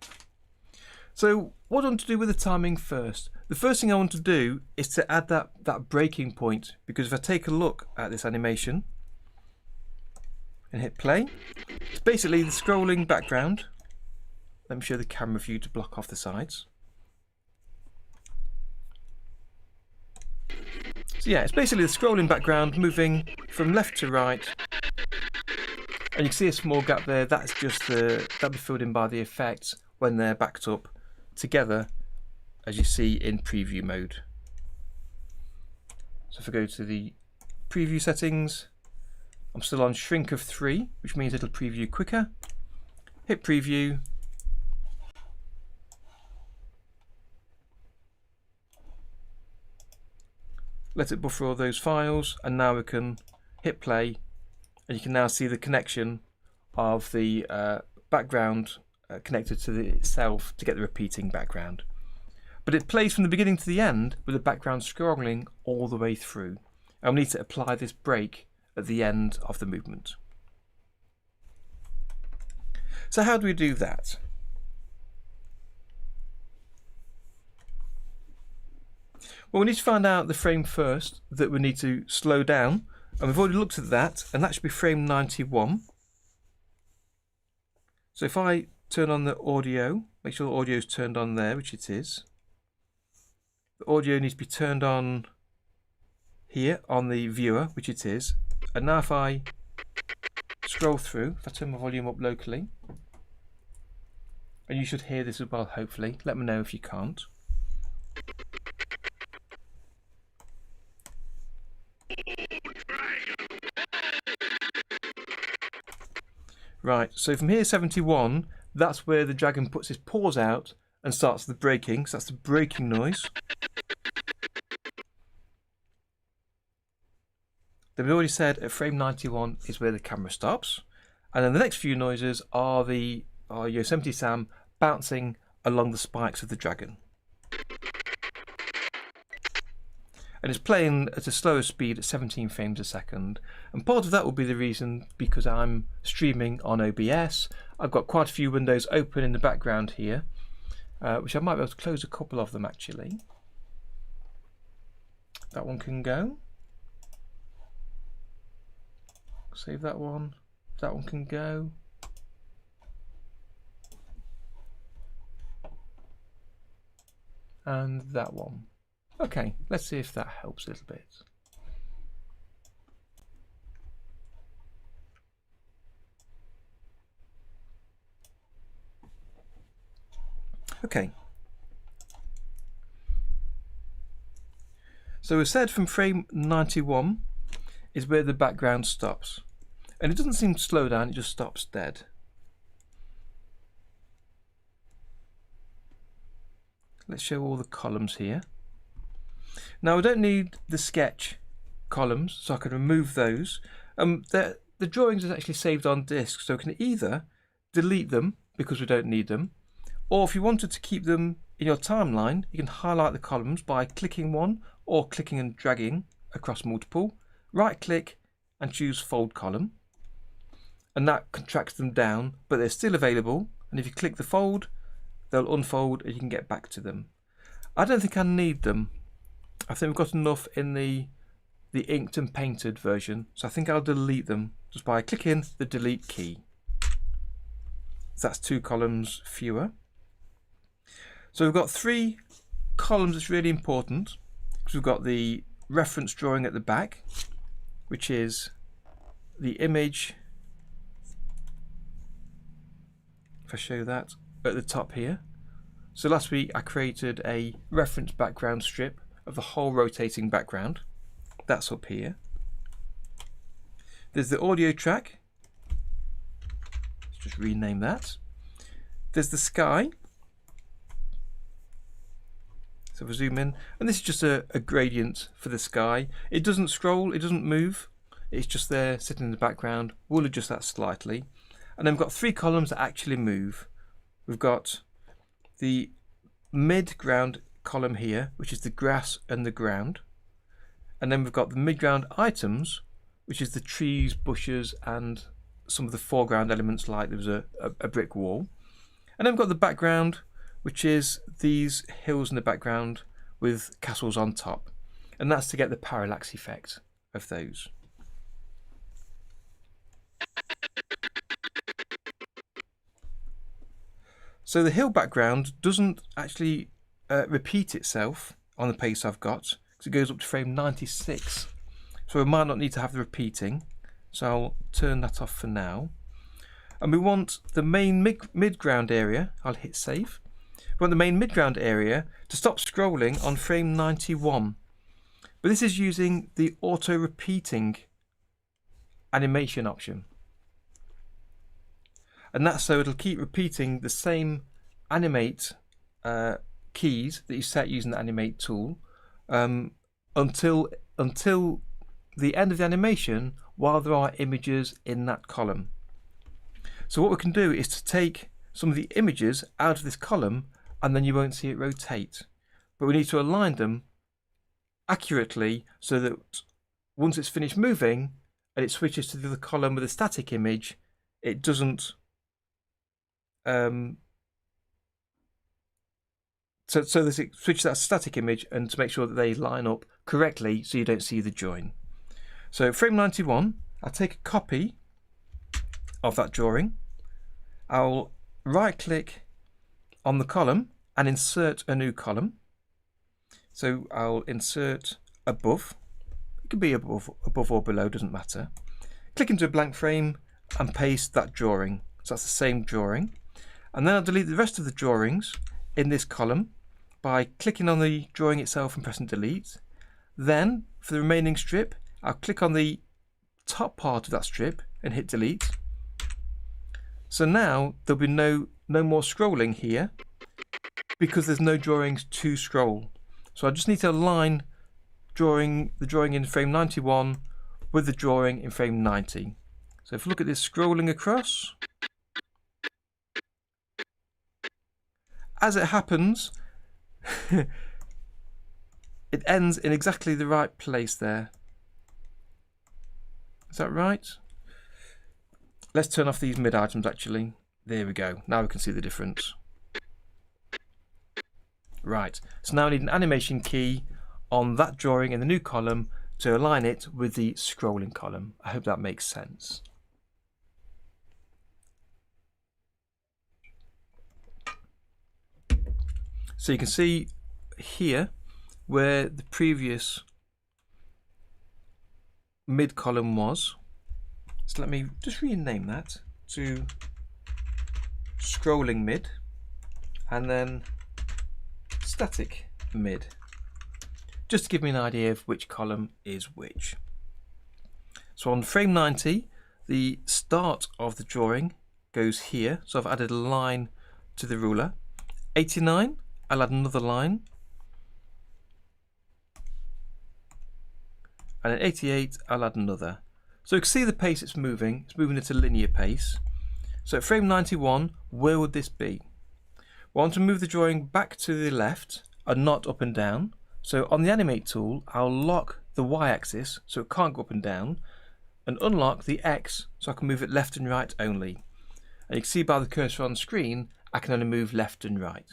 So what I want to do with the timing first? The first thing I want to do is to add that breaking point, because if I take a look at this animation and hit play, it's basically the scrolling background. Let me show the camera view to block off the sides. So yeah, it's basically the scrolling background moving from left to right. And you can see a small gap there. That's just that'll be filled in by the effects when they're backed up together, as you see in preview mode. So if I go to the preview settings, I'm still on shrink of 3, which means it'll preview quicker. Hit preview. Let it buffer all those files, and now we can hit play, and you can now see the connection of the background connected to itself to get the repeating background. But it plays from the beginning to the end with the background scrolling all the way through. And we need to apply this break at the end of the movement. So how do we do that? Well, we need to find out the frame first that we need to slow down, and we've already looked at that, and that should be frame 91. So if I turn on the audio, make sure the audio is turned on there, which it is. The audio needs to be turned on here on the viewer, which it is. And now if I scroll through, if I turn my volume up locally, and you should hear this as well, hopefully. Let me know if you can't. Right, so from here 71, that's where the dragon puts his paws out and starts the breaking. So that's the breaking noise. Then we already said at frame 91 is where the camera stops. And then the next few noises are Yosemite Sam bouncing along the spikes of the dragon. And it's playing at a slower speed at 17 frames a second. And part of that will be the reason because I'm streaming on OBS. I've got quite a few windows open in the background here, which I might be able to close a couple of them actually. That one can go. Save that one. That one can go. And that one. Okay, let's see if that helps a little bit. Okay. So we said from frame 91 is where the background stops. And it doesn't seem to slow down, it just stops dead. Let's show all the columns here. Now we don't need the sketch columns, so I can remove those. The drawings is actually saved on disk, so we can either delete them because we don't need them, or if you wanted to keep them in your timeline, you can highlight the columns by clicking one or clicking and dragging across multiple, right click and choose fold column, and that contracts them down, but they're still available, and if you click the fold they'll unfold and you can get back to them. I don't think I need them. I think we've got enough in the inked and painted version, so I think I'll delete them just by clicking the delete key. So that's 2 columns fewer. So we've got 3 columns that's really important, because we've got the reference drawing at the back, which is the image, if I show that, at the top here. So last week I created a reference background strip of the whole rotating background. That's up here. There's the audio track. Let's just rename that. There's the sky. So if we zoom in, and this is just a gradient for the sky. It doesn't scroll, it doesn't move. It's just there sitting in the background. We'll adjust that slightly. And then we've got 3 columns that actually move. We've got the midground column here, which is the grass and the ground. And then we've got the midground items, which is the trees, bushes, and some of the foreground elements, like there was a brick wall. And then we've got the background, which is these hills in the background with castles on top. And that's to get the parallax effect of those. So the hill background doesn't actually repeat itself on the pace I've got, because it goes up to frame 96. So we might not need to have the repeating. So I'll turn that off for now. And we want the main midground area, I'll hit save. We want the main midground area to stop scrolling on frame 91. But this is using the auto repeating animation option. And that's so it'll keep repeating the same animate keys that you set using the animate tool until the end of the animation while there are images in that column. So what we can do is to take some of the images out of this column, and then you won't see it rotate. But we need to align them accurately so that once it's finished moving and it switches to the column with a static image, it doesn't so that it switches that static image, and to make sure that they line up correctly so you don't see the join. So frame 91, I'll take a copy of that drawing. I'll right click on the column and insert a new column. So I'll insert above. It can be above or below, doesn't matter. Click into a blank frame and paste that drawing. So that's the same drawing. And then I'll delete the rest of the drawings in this column by clicking on the drawing itself and pressing delete. Then for the remaining strip, I'll click on the top part of that strip and hit delete. So now there'll be no more scrolling here because there's no drawings to scroll. So I just need to align the drawing in frame 91 with the drawing in frame 90. So if you look at this scrolling across, as it happens, it ends in exactly the right place there. Is that right? Let's turn off these mid items actually. There we go. Now we can see the difference. Right, so now I need an animation key on that drawing in the new column to align it with the scrolling column. I hope that makes sense. So you can see here where the previous mid column was. So let me just rename that to scrolling mid, and then static mid, just to give me an idea of which column is which. So on frame 90, the start of the drawing goes here, so I've added a line to the ruler. 89, I'll add another line, and at 88 I'll add another. So you can see the pace it's moving at a linear pace. So at frame 91, where would this be? Well, I want to move the drawing back to the left and not up and down. So on the animate tool, I'll lock the y-axis so it can't go up and down, and unlock the x so I can move it left and right only. And you can see by the cursor on screen, I can only move left and right.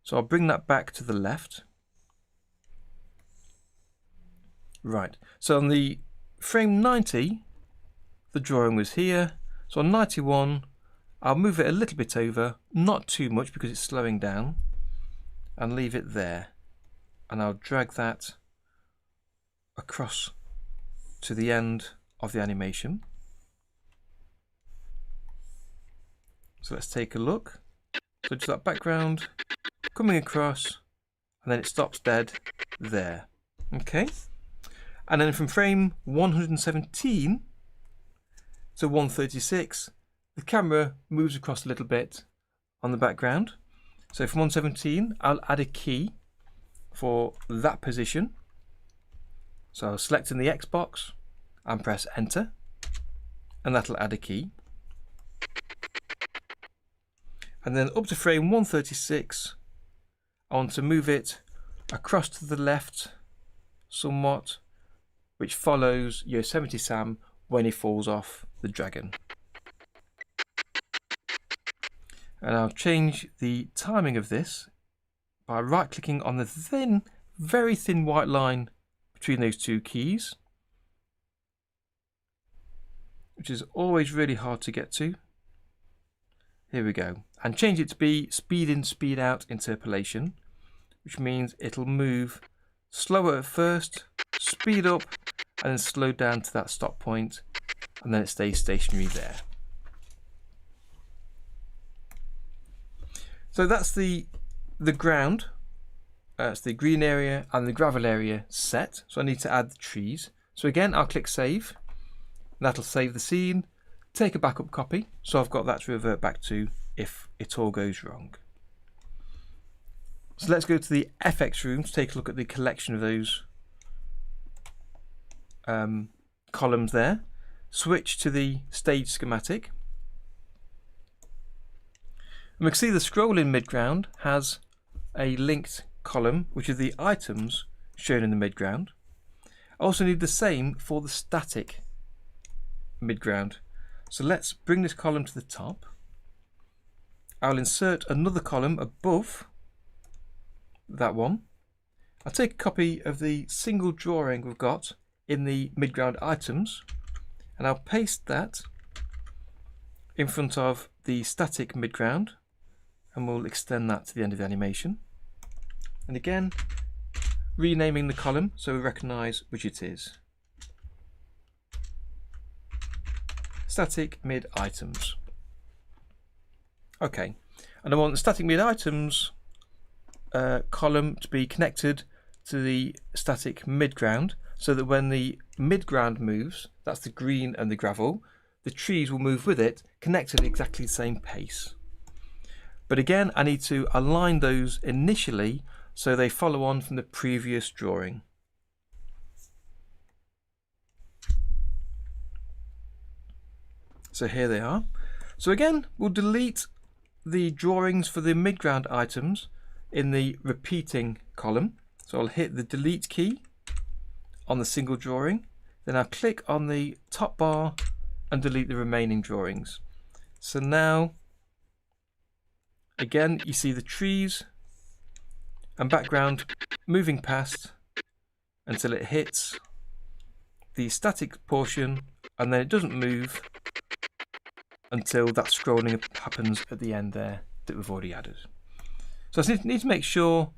So I'll bring that back to the left. Right, so on the frame 90, the drawing was here. So on 91, I'll move it a little bit over, not too much because it's slowing down, and leave it there. And I'll drag that across to the end of the animation. So let's take a look. So just that background coming across, and then it stops dead there. Okay. And then from frame 117 to 136, the camera moves across a little bit on the background. So from 117, I'll add a key for that position. So I'll select in the X box and press enter, and that'll add a key. And then up to frame 136, I want to move it across to the left somewhat, which follows Yosemite Sam when he falls off the dragon. And I'll change the timing of this by right clicking on the thin, very thin white line between those two keys, which is always really hard to get to. Here we go. And change it to be speed in, speed out interpolation, which means it'll move slower at first, speed up, and then slow down to that stop point, and then it stays stationary there. So that's the ground. It's the green area and the gravel area set. So I need to add the trees. So again, I'll click save. That'll save the scene. Take a backup copy, so I've got that to revert back to if it all goes wrong. So let's go to the FX room to take a look at the collection of those columns there. Switch to the stage schematic. And we can see the scroll in midground has a linked column, which are the items shown in the midground. I also need the same for the static midground. So let's bring this column to the top. I'll insert another column above that one. I'll take a copy of the single drawing we've got in the midground items, and I'll paste that in front of the static midground, and we'll extend that to the end of the animation. And again, renaming the column so we recognise which it is. Static mid items. Okay, and I want the static mid items column to be connected to the static midground, so that when the midground moves, that's the green and the gravel, the trees will move with it, connected at exactly the same pace. But again, I need to align those initially so they follow on from the previous drawing. So here they are. So again, we'll delete the drawings for the midground items in the repeating column. So I'll hit the delete key on the single drawing, then I'll click on the top bar and delete the remaining drawings. So now, again, you see the trees and background moving past until it hits the static portion, and then it doesn't move until that scrolling happens at the end there that we've already added. So I need to make sure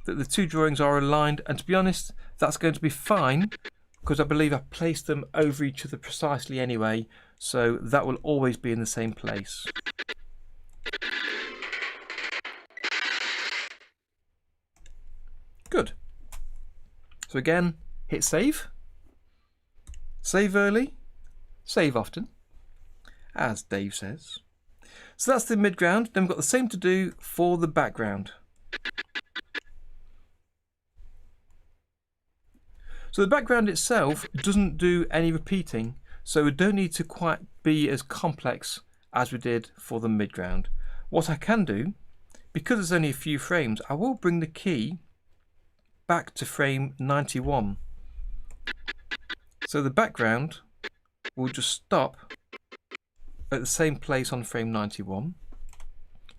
that the two drawings are aligned, and to be honest, that's going to be fine because I believe I've placed them over each other precisely anyway, so that will always be in the same place. Good. So again, hit save. Save early, save often, as Dave says. So that's the midground. Then we've got the same to do for the background. So the background itself doesn't do any repeating, so we don't need to quite be as complex as we did for the midground. What I can do, because there's only a few frames, I will bring the key back to frame 91. So the background will just stop at the same place on frame 91.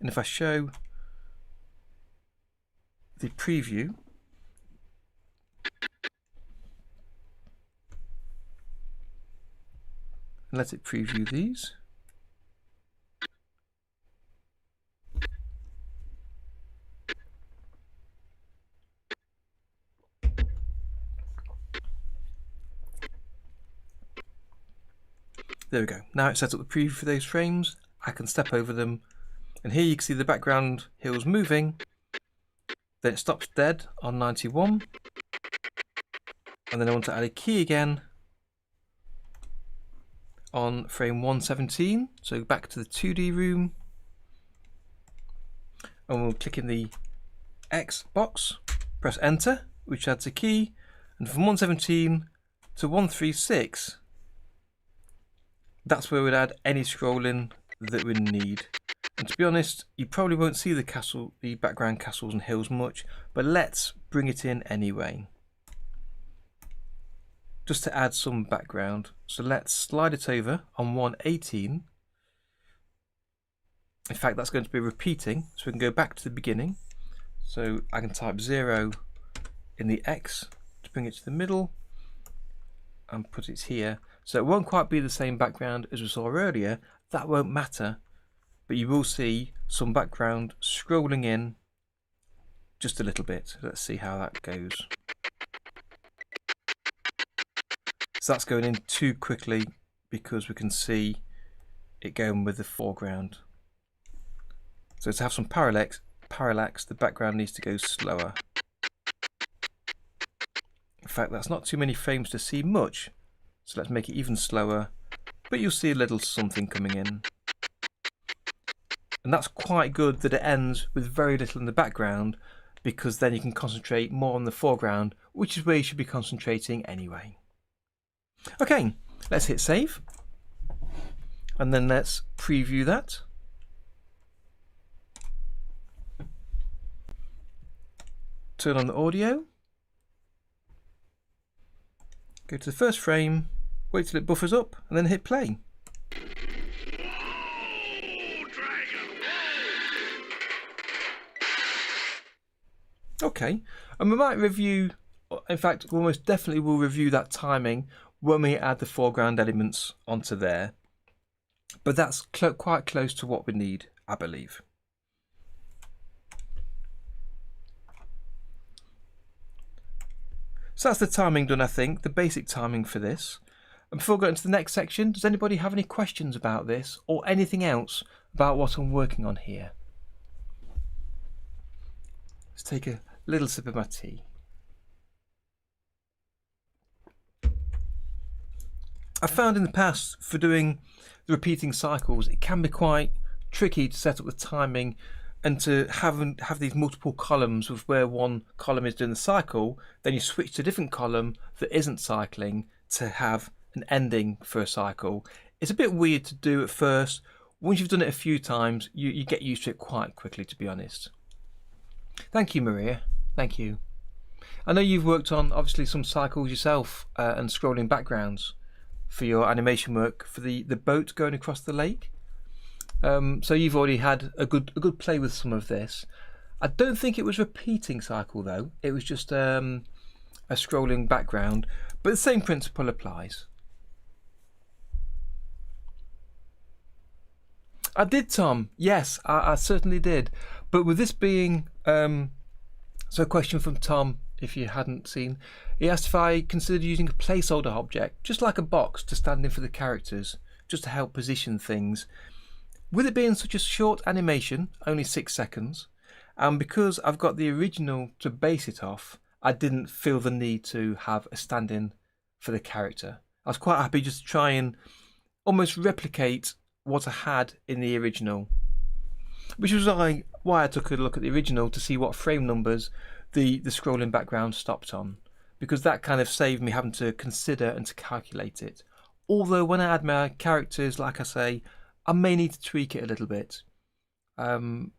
And if I show the preview, and let it preview these. There we go. Now it sets up the preview for those frames. I can step over them, and here you can see the background hills moving. Then it stops dead on 91, and then I want to add a key again on frame 117. So back to the 2D room, and we'll click in the X box, press enter, which adds a key, and from 117 to 136. That's where we'd add any scrolling that we need. And to be honest, you probably won't see the background castles and hills much, but let's bring it in anyway. Just to add some background. So let's slide it over on 118. In fact, that's going to be repeating, so we can go back to the beginning. So I can type 0 in the X to bring it to the middle and put it here. So it won't quite be the same background as we saw earlier. That won't matter, but you will see some background scrolling in just a little bit. Let's see how that goes. So that's going in too quickly because we can see it going with the foreground. So to have some parallax, the background needs to go slower. In fact, that's not too many frames to see much. So let's make it even slower, but you'll see a little something coming in. And that's quite good that it ends with very little in the background, because then you can concentrate more on the foreground, which is where you should be concentrating anyway. Okay, let's hit save. And then let's preview that. Turn on the audio. Go to the first frame. Wait till it buffers up and then hit play. Okay, and we might review, in fact we almost definitely will review that timing when we add the foreground elements onto there. But that's quite close to what we need, I believe. So that's the timing done, I think, the basic timing for this. And before going to the next section, does anybody have any questions about this or anything else about what I'm working on here? Let's take a little sip of my tea. I found in the past for doing the repeating cycles, it can be quite tricky to set up the timing and to have these multiple columns with where one column is doing the cycle, then you switch to a different column that isn't cycling to have an ending for a cycle. It's a bit weird to do at first. Once you've done it a few times, you get used to it quite quickly, to be honest. Thank you, Maria. Thank you. I know you've worked on obviously some cycles yourself and scrolling backgrounds for your animation work for the boat going across the lake. So you've already had a good play with some of this. I don't think it was repeating cycle though. It was just a scrolling background, but the same principle applies. I did, Tom. Yes, I certainly did. But with this being so a question from Tom, if you hadn't seen, he asked if I considered using a placeholder object, just like a box to stand in for the characters, just to help position things. With it being such a short animation, only 6 seconds, And because I've got the original to base it off, I didn't feel the need to have a stand-in for the character. I was quite happy just to try and almost replicate what I had in the original, which was why I took a look at the original to see what frame numbers the scrolling background stopped on, because that kind of saved me having to consider and to calculate it. Although when I add my characters, like I say, I may need to tweak it a little bit,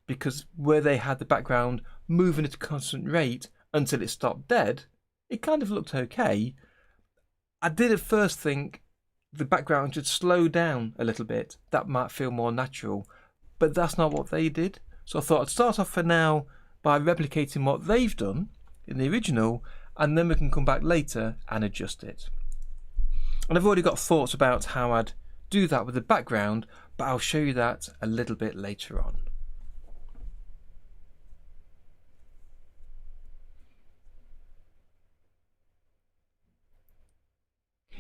because where they had the background moving at a constant rate until it stopped dead, it kind of looked okay. I did at first think the background should slow down a little bit. That might feel more natural, but that's not what they did. So I thought I'd start off for now by replicating what they've done in the original, and then we can come back later and adjust it. And I've already got thoughts about how I'd do that with the background, but I'll show you that a little bit later on.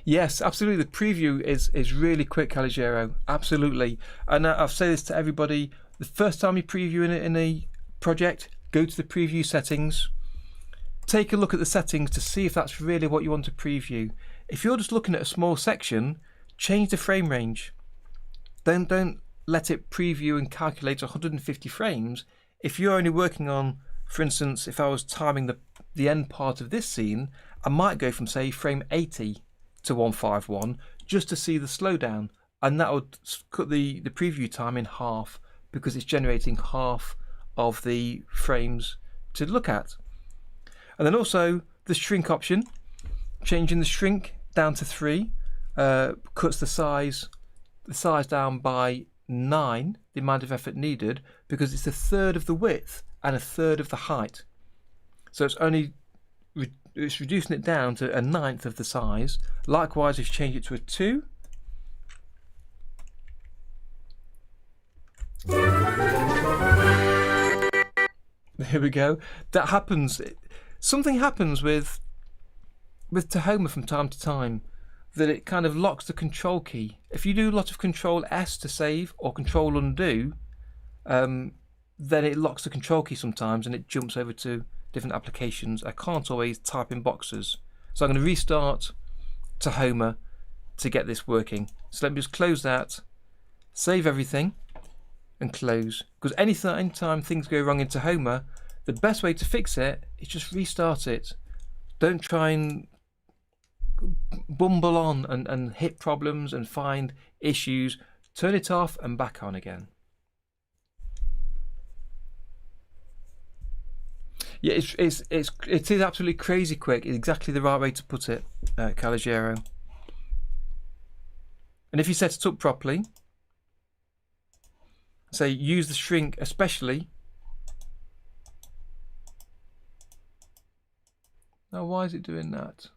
Yes, absolutely. The preview is really quick, Caligero. Absolutely. And I've said this to everybody. The first time you preview in a project, go to the preview settings. Take a look at the settings to see if that's really what you want to preview. If you're just looking at a small section, change the frame range. Don't let it preview and calculate 150 frames. If you're only working on, for instance, if I was timing the end part of this scene, I might go from, say, frame 80 to 151 just to see the slowdown, and that would cut the preview time in half, because it's generating half of the frames to look at. And then also the shrink option, changing the shrink down to 3 cuts the size down by 9, the amount of effort needed, because it's a third of the width and a third of the height. So it's reducing it down to a 1/9 of the size. Likewise, if you change it to a 2, there we go. That happens. Something happens with Tahoma from time to time, that it kind of locks the control key. If you do a lot of Control S to save or Control undo, then it locks the control key sometimes and it jumps over to different applications. I can't always type in boxes. So I'm going to restart Tahoma to get this working. So let me just close that, save everything and close. Because anytime things go wrong in Tahoma, the best way to fix it is just restart it. Don't try and bumble on and hit problems and find issues. Turn it off and back on again. Yeah, it is absolutely crazy quick. It's exactly the right way to put it, Caligero. And if you set it up properly, say use the shrink especially. Now why is it doing that?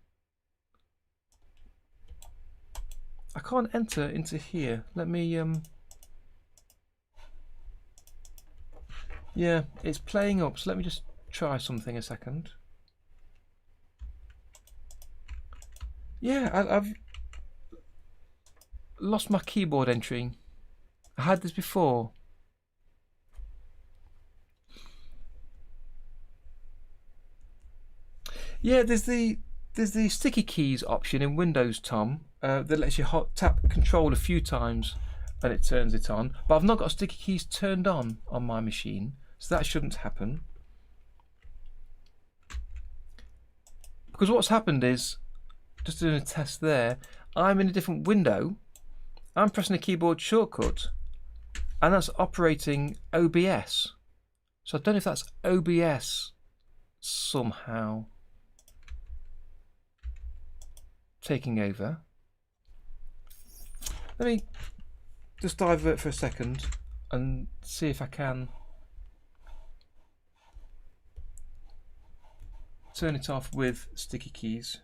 I can't enter into here. Let me yeah, it's playing up, so let me just try something a second. Yeah, I've lost my keyboard entry. I had this before. Yeah, there's the sticky keys option in Windows, Tom, that lets you tap Control a few times and it turns it on. But I've not got sticky keys turned on my machine, so that shouldn't happen. Because what's happened is, just doing a test there, I'm in a different window, I'm pressing a keyboard shortcut, and that's operating OBS. So I don't know if that's OBS somehow taking over. Let me just divert for a second and see if I can turn it off with sticky keys.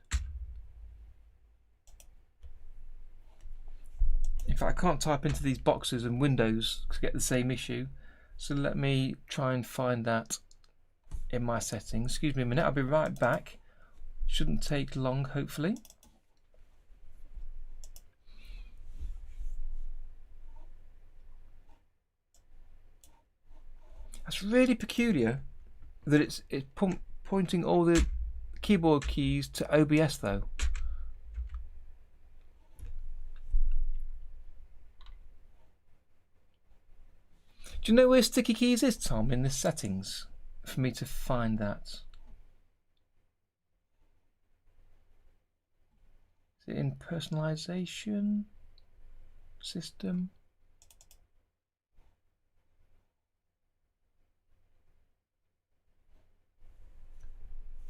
In fact, I can't type into these boxes and windows to get the same issue. So let me try and find that in my settings. Excuse me a minute, I'll be right back. Shouldn't take long, hopefully. That's really peculiar that it's pointing all the keyboard keys to OBS though. Do you know where sticky keys is, Tom, in the settings? For me to find that. Is it in personalization? System?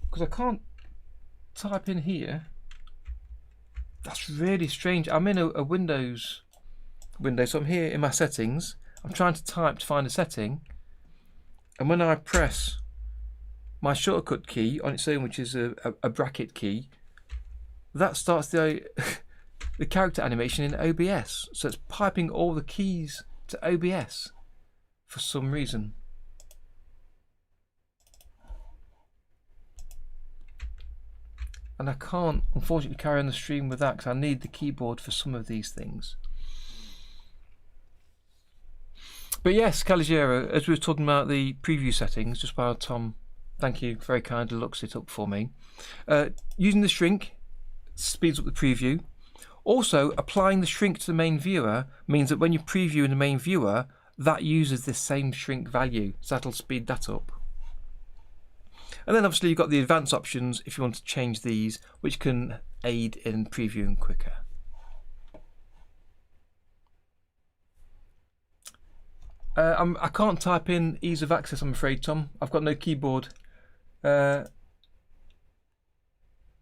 Because I can't type in here. That's really strange. I'm in a Windows window, so I'm here in my settings. I'm trying to type to find a setting, and when I press my shortcut key on its own, which is a bracket key, that starts the the character animation in OBS. So it's piping all the keys to OBS for some reason. And I can't, unfortunately, carry on the stream with that because I need the keyboard for some of these things. But yes, Caligero, as we were talking about the preview settings, just while Tom, thank you, very kindly looks it up for me. Using the shrink speeds up the preview. Also, applying the shrink to the main viewer means that when you preview in the main viewer, that uses this same shrink value, so that'll speed that up. And then obviously you've got the advanced options if you want to change these, which can aid in previewing quicker. I can't type in ease of access, I'm afraid, Tom. I've got no keyboard.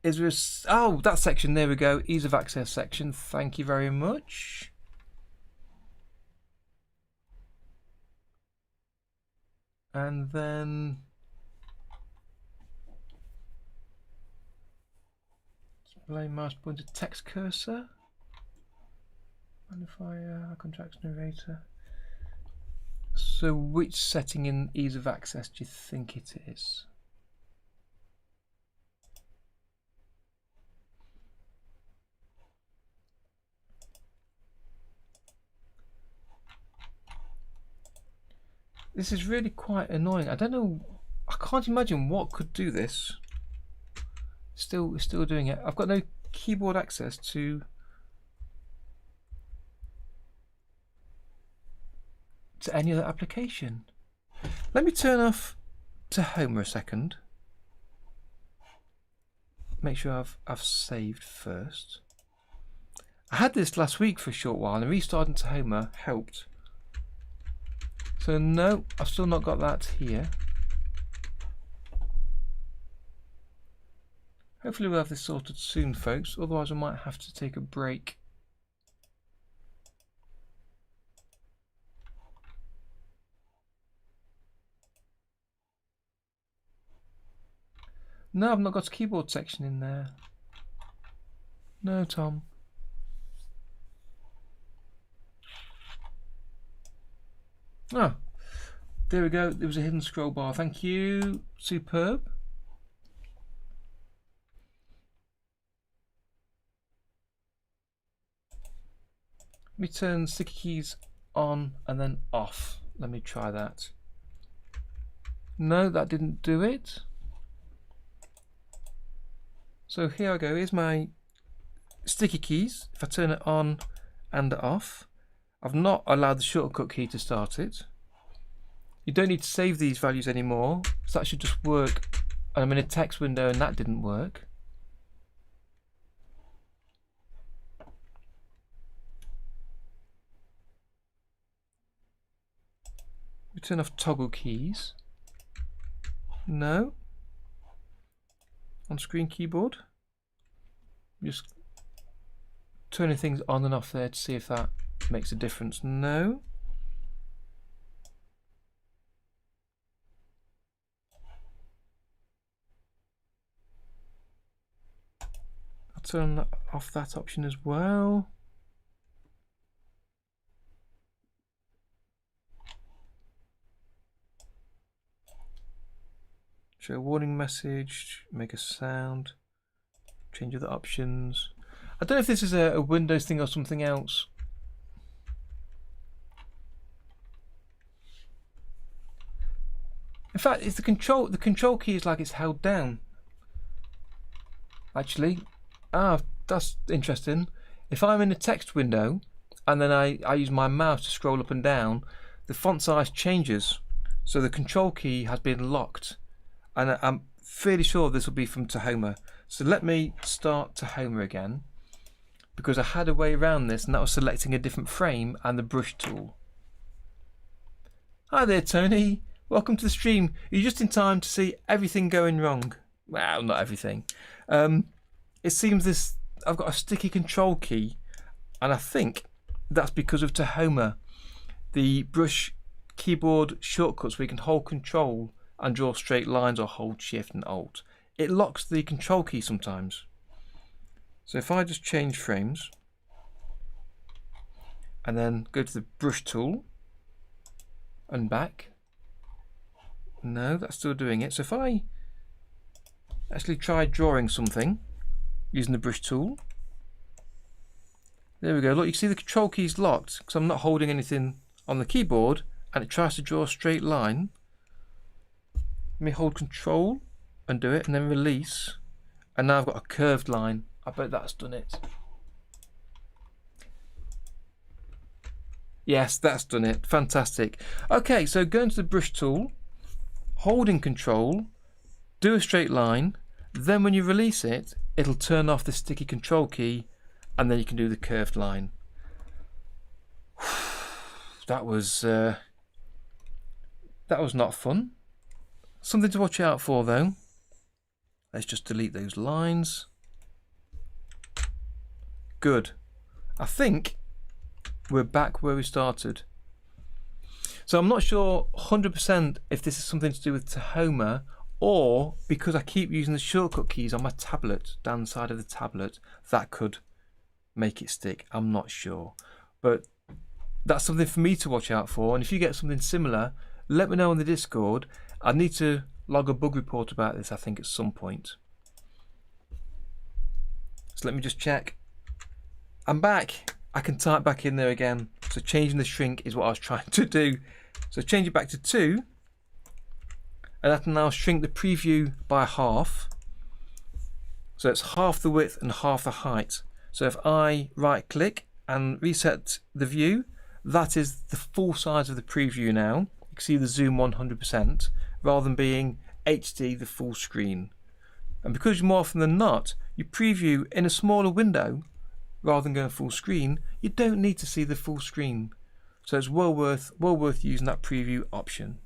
Is there oh, that section, there we go, ease of access section. Thank you very much. And then display mouse pointer text cursor. Magnifier, contracts narrator. So which setting in ease of access do you think it is? This is really quite annoying. I don't know, I can't imagine what could do this. Still doing it. I've got no keyboard access to any other application. Let me turn off Tahoma a second. Make sure I've saved first. I had this last week for a short while, and restarting Tahoma helped. So no, I've still not got that here. Hopefully we'll have this sorted soon, folks. Otherwise I might have to take a break. No, I've not got a keyboard section in there. No, Tom. Ah, there we go. There was a hidden scroll bar. Thank you. Superb. Let me turn sticky keys on and then off. Let me try that. No, that didn't do it. So here I go. Here's my sticky keys. If I turn it on and off, I've not allowed the shortcut key to start it. You don't need to save these values anymore, so that should just work. And I'm in a text window and that didn't work. We turn off toggle keys. No. On screen keyboard. Just turning things on and off there to see if that makes a difference. No. I'll turn off that option as well. Show a warning message, make a sound, change other options. I don't know if this is a Windows thing or something else. In fact, it's the control key is like it's held down. Actually, that's interesting. If I'm in a text window and then I use my mouse to scroll up and down, the font size changes. So the control key has been locked, and I'm fairly sure this will be from Tahoma. So let me start Tahoma again, because I had a way around this, and that was selecting a different frame and the brush tool. Hi there, Tony. Welcome to the stream. You're just in time to see everything going wrong. Well, not everything. It seems I've got a sticky control key, and I think that's because of Tahoma. The brush keyboard shortcuts where you can hold control and draw straight lines, or hold shift and alt. It locks the control key sometimes. So if I just change frames and then go to the brush tool and back, no, that's still doing it. So if I actually try drawing something using the brush tool, there we go. Look, you can see the control key is locked because I'm not holding anything on the keyboard, and it tries to draw a straight line. Let me hold control and do it, and then release, and now I've got a curved line. I bet that's done it. Yes, that's done it. Fantastic. Okay, so go into the brush tool, holding control, do a straight line, then when you release it, it'll turn off the sticky control key, and then you can do the curved line. That was not fun. Something to watch out for though. Let's just delete those lines. Good. I think we're back where we started. So I'm not sure 100% if this is something to do with Tahoma, or because I keep using the shortcut keys on my tablet, down the side of the tablet, that could make it stick. I'm not sure. But that's something for me to watch out for, and if you get something similar, let me know on the Discord. I need to log a bug report about this, I think, at some point. So let me just check. I'm back. I can type back in there again. So changing the shrink is what I was trying to do. So change it back to 2, and that can now shrink the preview by half. So it's half the width and half the height. So if I right click and reset the view, that is the full size of the preview now. You can see the zoom 100% rather than being HD, the full screen. And because more often than not you preview in a smaller window rather than going full screen, you don't need to see the full screen. So it's well worth using that preview option.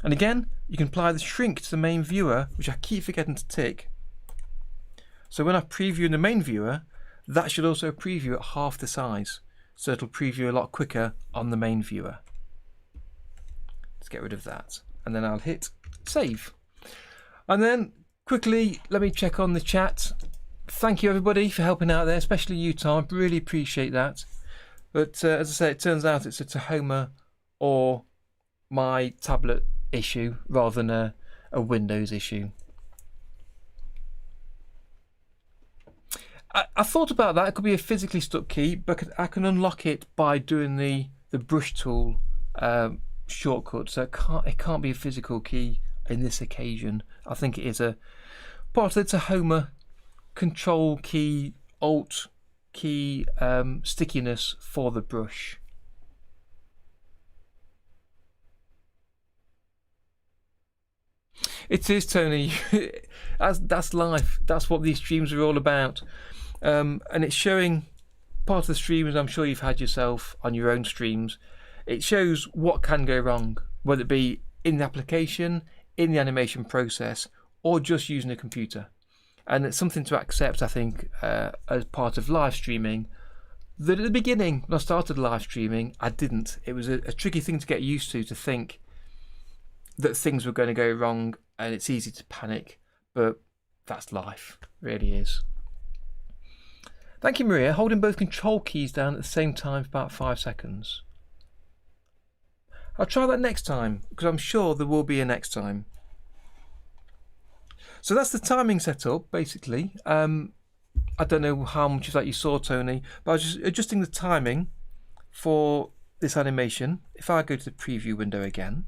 And again, you can apply the shrink to the main viewer, which I keep forgetting to tick. So when I preview in the main viewer, that should also preview at half the size. So it'll preview a lot quicker on the main viewer. Let's get rid of that. And then I'll hit save. And then quickly, let me check on the chat. Thank you everybody for helping out there, especially you, Tom. I really appreciate that. But as I say, it turns out it's a Tahoma or my tablet issue rather than a Windows issue. I thought about that. It could be a physically stuck key, but I can unlock it by doing the brush tool shortcut. So it can't be a physical key in this occasion. I think it is a part of the Tahoma control key, alt key stickiness for the brush. It is, Tony. That's life. That's what these streams are all about. And it's showing part of the streams I'm sure you've had yourself on your own streams. It shows what can go wrong, whether it be in the application, in the animation process, or just using a computer. And it's something to accept, I think, as part of live streaming. That at the beginning, when I started live streaming, I didn't. It was a tricky thing to get used to think that things were going to go wrong, and it's easy to panic, but that's life, it really is. Thank you, Maria. Holding both control keys down at the same time for about 5 seconds. I'll try that next time, because I'm sure there will be a next time. So that's the timing setup, basically. I don't know how much of that you saw, Tony, but I was just adjusting the timing for this animation. If I go to the preview window again,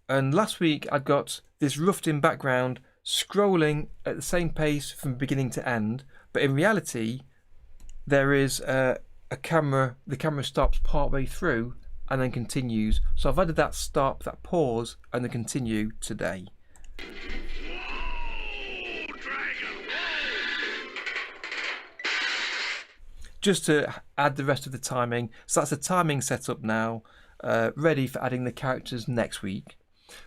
And last week I got this roughed in background scrolling at the same pace from beginning to end, but in reality there is the camera stops partway through and then continues. So I've added that stop, that pause, and the continue today. Just to add the rest of the timing. So that's the timing set up now, ready for adding the characters next week.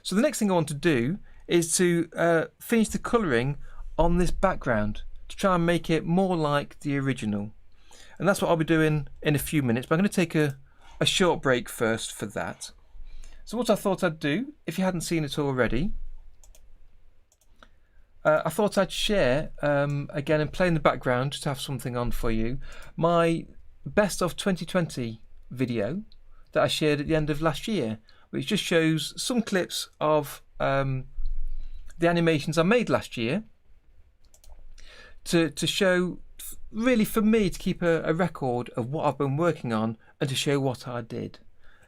So the next thing I want to do is to finish the colouring on this background to try and make it more like the original. And that's what I'll be doing in a few minutes, but I'm going to take a short break first for that. So what I thought I'd do, if you hadn't seen it already, I thought I'd share, again, and play in the background just to have something on for you, my best of 2020 video that I shared at the end of last year, which just shows some clips of the animations I made last year to show, really for me, to keep a record of what I've been working on and to show what I did.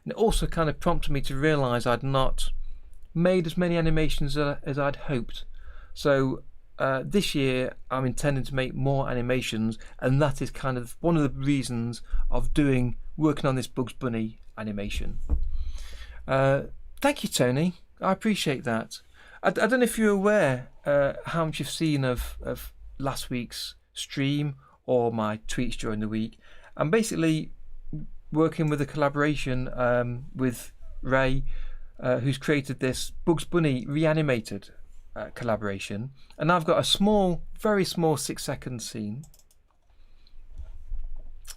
And it also kind of prompted me to realise I'd not made as many animations as I'd hoped. So this year I'm intending to make more animations, and that is kind of one of the reasons of working on this Bugs Bunny animation. Thank you, Tony. I appreciate that. I don't know if you're aware how much you've seen of last week's stream or my tweets during the week. I'm basically working with a collaboration with Ray, who's created this Bugs Bunny reanimated collaboration, and I've got a small, very small 6-second scene,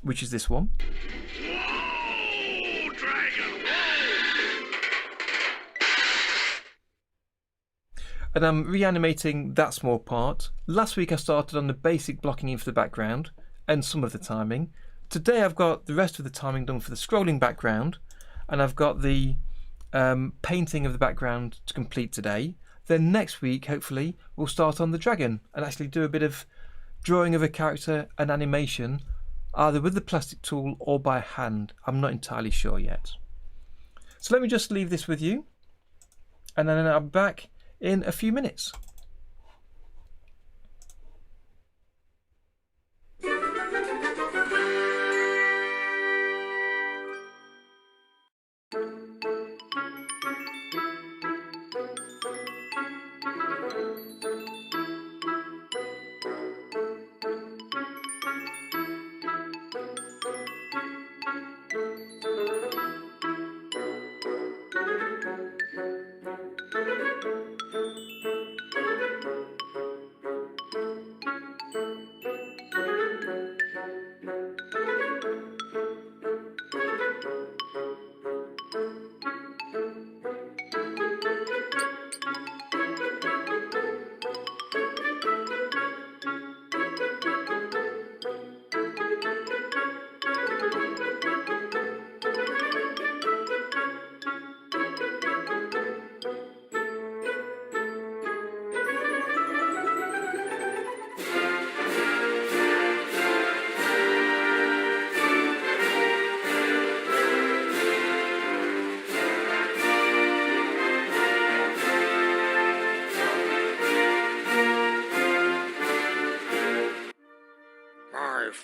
which is this one. Whoa, dragon. And I'm reanimating that small part. Last week I started on the basic blocking in for the background and some of the timing. Today I've got the rest of the timing done for the scrolling background, and I've got the painting of the background to complete today. Then next week, hopefully, we'll start on the dragon and actually do a bit of drawing of a character and animation, either with the plastic tool or by hand. I'm not entirely sure yet. So let me just leave this with you, and then I'll be back in a few minutes.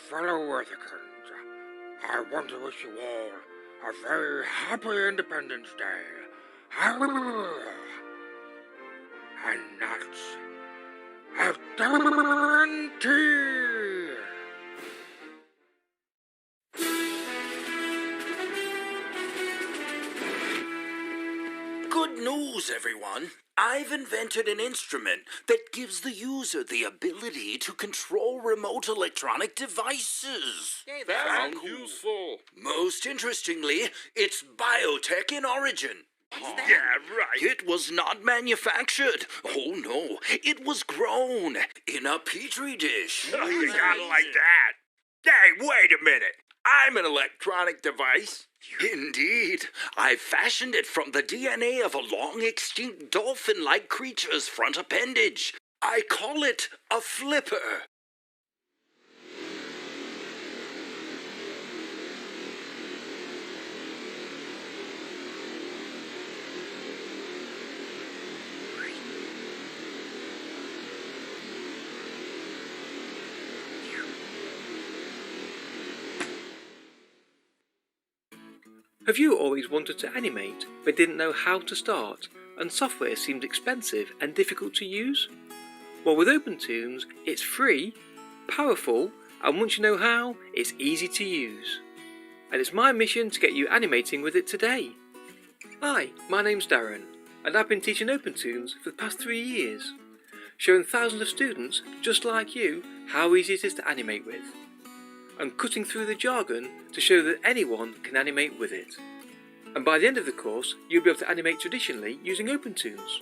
Fellow Earthicans, I want to wish you all a very happy Independence Day. And that's a guarantee. Good news, everyone. I've invented an instrument that gives the user the ability to control remote electronic devices. Hey, that's cool. Useful. Most interestingly, it's biotech in origin. Yeah, right. It was not manufactured. Oh, no. It was grown in a petri dish. Oh, you gotta like that. Hey, wait a minute. I'm an electronic device. Indeed. I fashioned it from the DNA of a long-extinct dolphin-like creature's front appendage. I call it a flipper. Have you always wanted to animate but didn't know how to start and software seemed expensive and difficult to use? Well, with OpenToons, it's free, powerful, and once you know how, it's easy to use. And it's my mission to get you animating with it today. Hi, my name's Darren, and I've been teaching OpenToons for the past 3 years, showing thousands of students just like you how easy it is to animate with. I'm cutting through the jargon to show that anyone can animate with it. And by the end of the course, you'll be able to animate traditionally using OpenToons.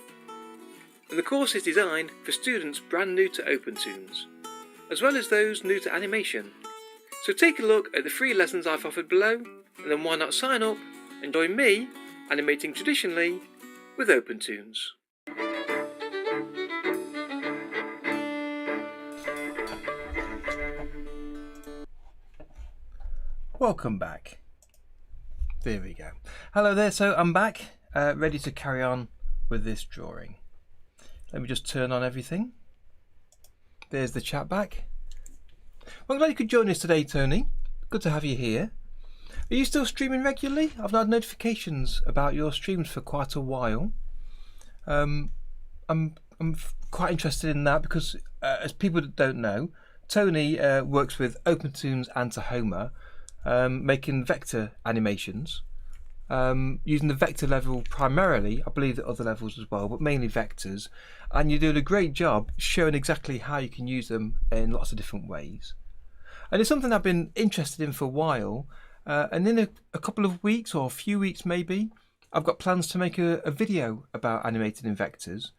And the course is designed for students brand new to OpenToons, as well as those new to animation. So take a look at the free lessons I've offered below, and then why not sign up and join me animating traditionally with OpenToons. Welcome back. There we go. Hello there, so I'm back, ready to carry on with this drawing. Let me just turn on everything. There's the chat back. Well, I'm glad you could join us today, Tony. Good to have you here. Are you still streaming regularly? I've not had notifications about your streams for quite a while. I'm quite interested in that because, as people that don't know, Tony works with OpenToons and Tahoma, making vector animations, using the vector level primarily. I believe that other levels as well, but mainly vectors. And you're doing a great job showing exactly how you can use them in lots of different ways. And it's something I've been interested in for a while. And in a couple of weeks, or a few weeks maybe, I've got plans to make a video about animating in vectors,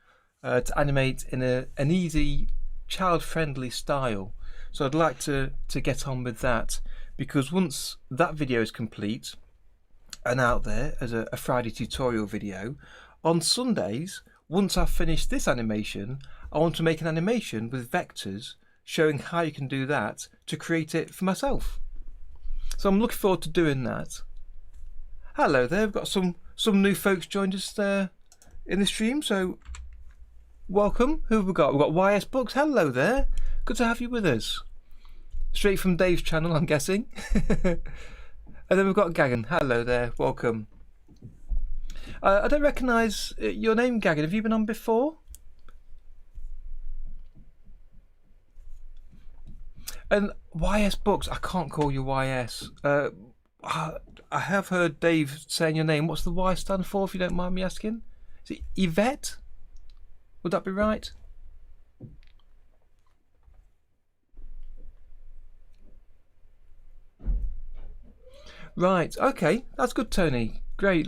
to animate in an easy, child-friendly style. So I'd like to get on with that, because once that video is complete and out there as a Friday tutorial video, on Sundays, once I've finished this animation, I want to make an animation with vectors showing how you can do that to create it for myself. So I'm looking forward to doing that. Hello there, we've got some new folks joined us there in the stream, so welcome. Who have we got? We've got YS Bugs. Hello there, good to have you with us. Straight from Dave's channel, I'm guessing. And then we've got Gagan. Hello there, welcome. I don't recognise your name, Gagan. Have you been on before? And YS Books, I can't call you YS. I have heard Dave saying your name. What's the Y stand for, if you don't mind me asking? Is it Yvette? Would that be right? Right, okay, that's good, Tony. Great.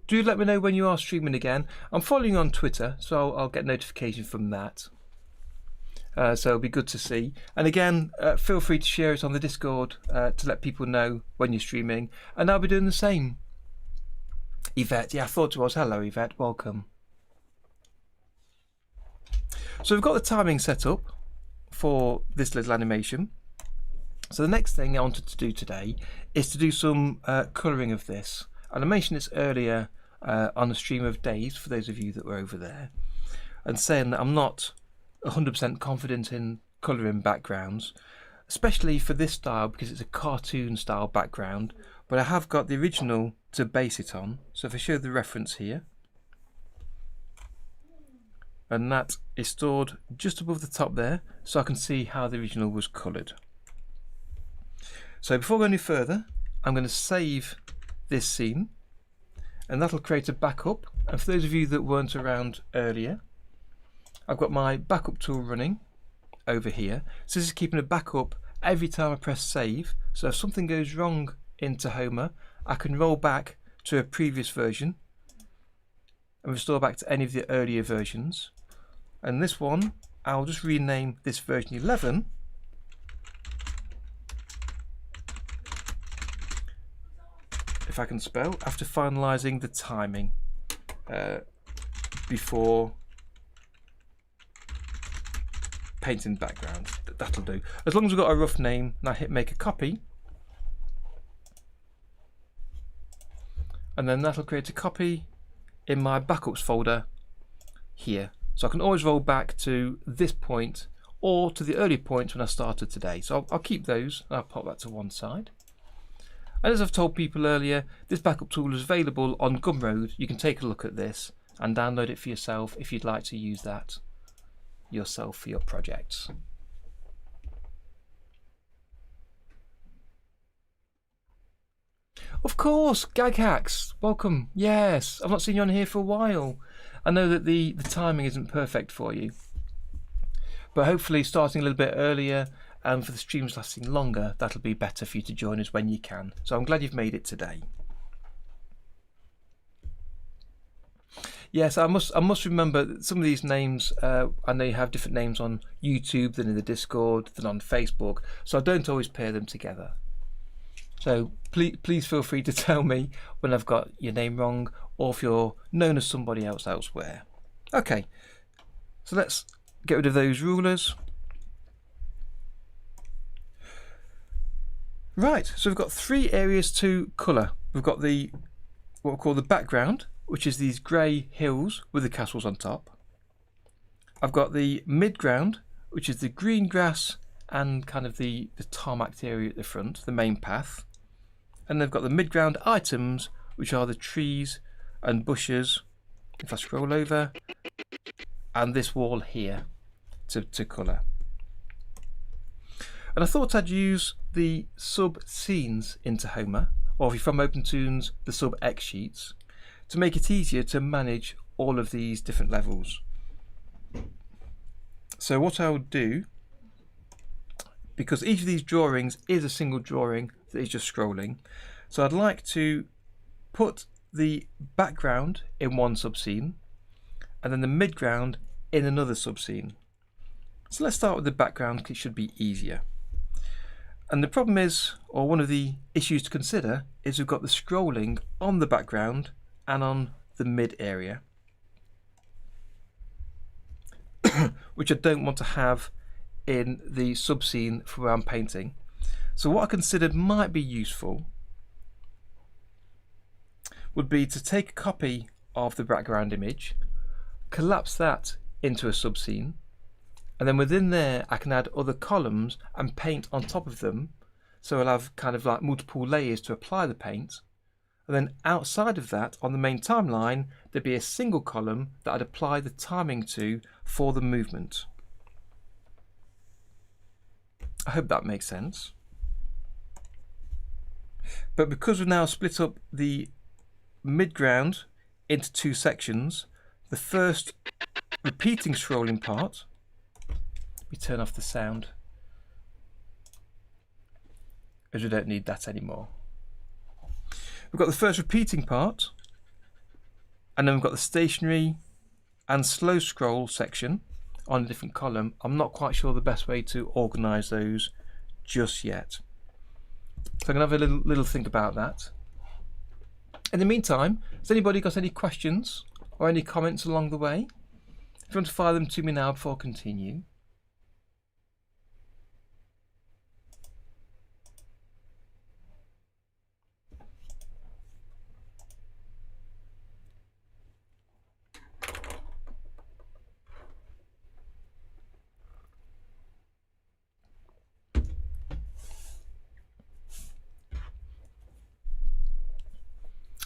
Do let me know when you are streaming again. I'm following you on Twitter, so I'll get notification from that. So it'll be good to see. And again, feel free to share it on the Discord to let people know when you're streaming. And I'll be doing the same. Yvette, yeah, I thought it was. Hello, Yvette, welcome. So we've got the timing set up for this little animation. So the next thing I wanted to do today is to do some colouring of this. And I mentioned this earlier on the stream of Days, for those of you that were over there, and saying that I'm not 100% confident in colouring backgrounds, especially for this style because it's a cartoon style background, but I have got the original to base it on. So if I show the reference here, and that is stored just above the top there, so I can see how the original was coloured. So before going any further, I'm going to save this scene, and that'll create a backup. And for those of you that weren't around earlier, I've got my backup tool running over here. So this is keeping a backup every time I press save. So if something goes wrong in Tahoma, I can roll back to a previous version and restore back to any of the earlier versions. And this one, I'll just rename this version 11. If I can spell, after finalising the timing before painting background. That'll do. As long as we've got a rough name, and I hit make a copy, and then that'll create a copy in my backups folder here. So I can always roll back to this point or to the earlier points when I started today. So I'll keep those and I'll pop that to one side. And as I've told people earlier, this backup tool is available on Gumroad. You can take a look at this and download it for yourself if you'd like to use that yourself for your projects. Of course, Gag Hacks, welcome. Yes, I've not seen you on here for a while. I know that the timing isn't perfect for you, but hopefully starting a little bit earlier and for the streams lasting longer, that'll be better for you to join us when you can. So I'm glad you've made it today. Yes, I must remember that some of these names, I know you have different names on YouTube than in the Discord, than on Facebook, so I don't always pair them together. So please feel free to tell me when I've got your name wrong or if you're known as somebody else elsewhere. Okay, so let's get rid of those rulers. Right, so we've got 3 areas to colour. We've got the what we call the background, which is these grey hills with the castles on top. I've got the midground, which is the green grass and kind of the tarmac area at the front, the main path. And they've got the midground items, which are the trees and bushes, if I scroll over, and this wall here to colour. And I thought I'd use the sub scenes in Tahoma, or if you're from OpenToonz, the sub X sheets, to make it easier to manage all of these different levels. So what I would do, because each of these drawings is a single drawing that is just scrolling, so I'd like to put the background in one subscene and then the midground in another subscene. So let's start with the background because it should be easier. And the problem is, or one of the issues to consider, is we've got the scrolling on the background and on the mid area, which I don't want to have in the subscene for where I'm painting. So what I considered might be useful would be to take a copy of the background image, collapse that into a subscene, and then within there I can add other columns and paint on top of them, so I'll have kind of like multiple layers to apply the paint. And then outside of that, on the main timeline, there'd be a single column that I'd apply the timing to for the movement. I hope that makes sense. But because we've now split up the midground into 2 sections, the first repeating scrolling part, let me turn off the sound, as we don't need that anymore. We've got the first repeating part, and then we've got the stationary and slow scroll section on a different column. I'm not quite sure the best way to organise those just yet. So I'm going to have a little think about that. In the meantime, has anybody got any questions or any comments along the way? If you want to fire them to me now before I continue.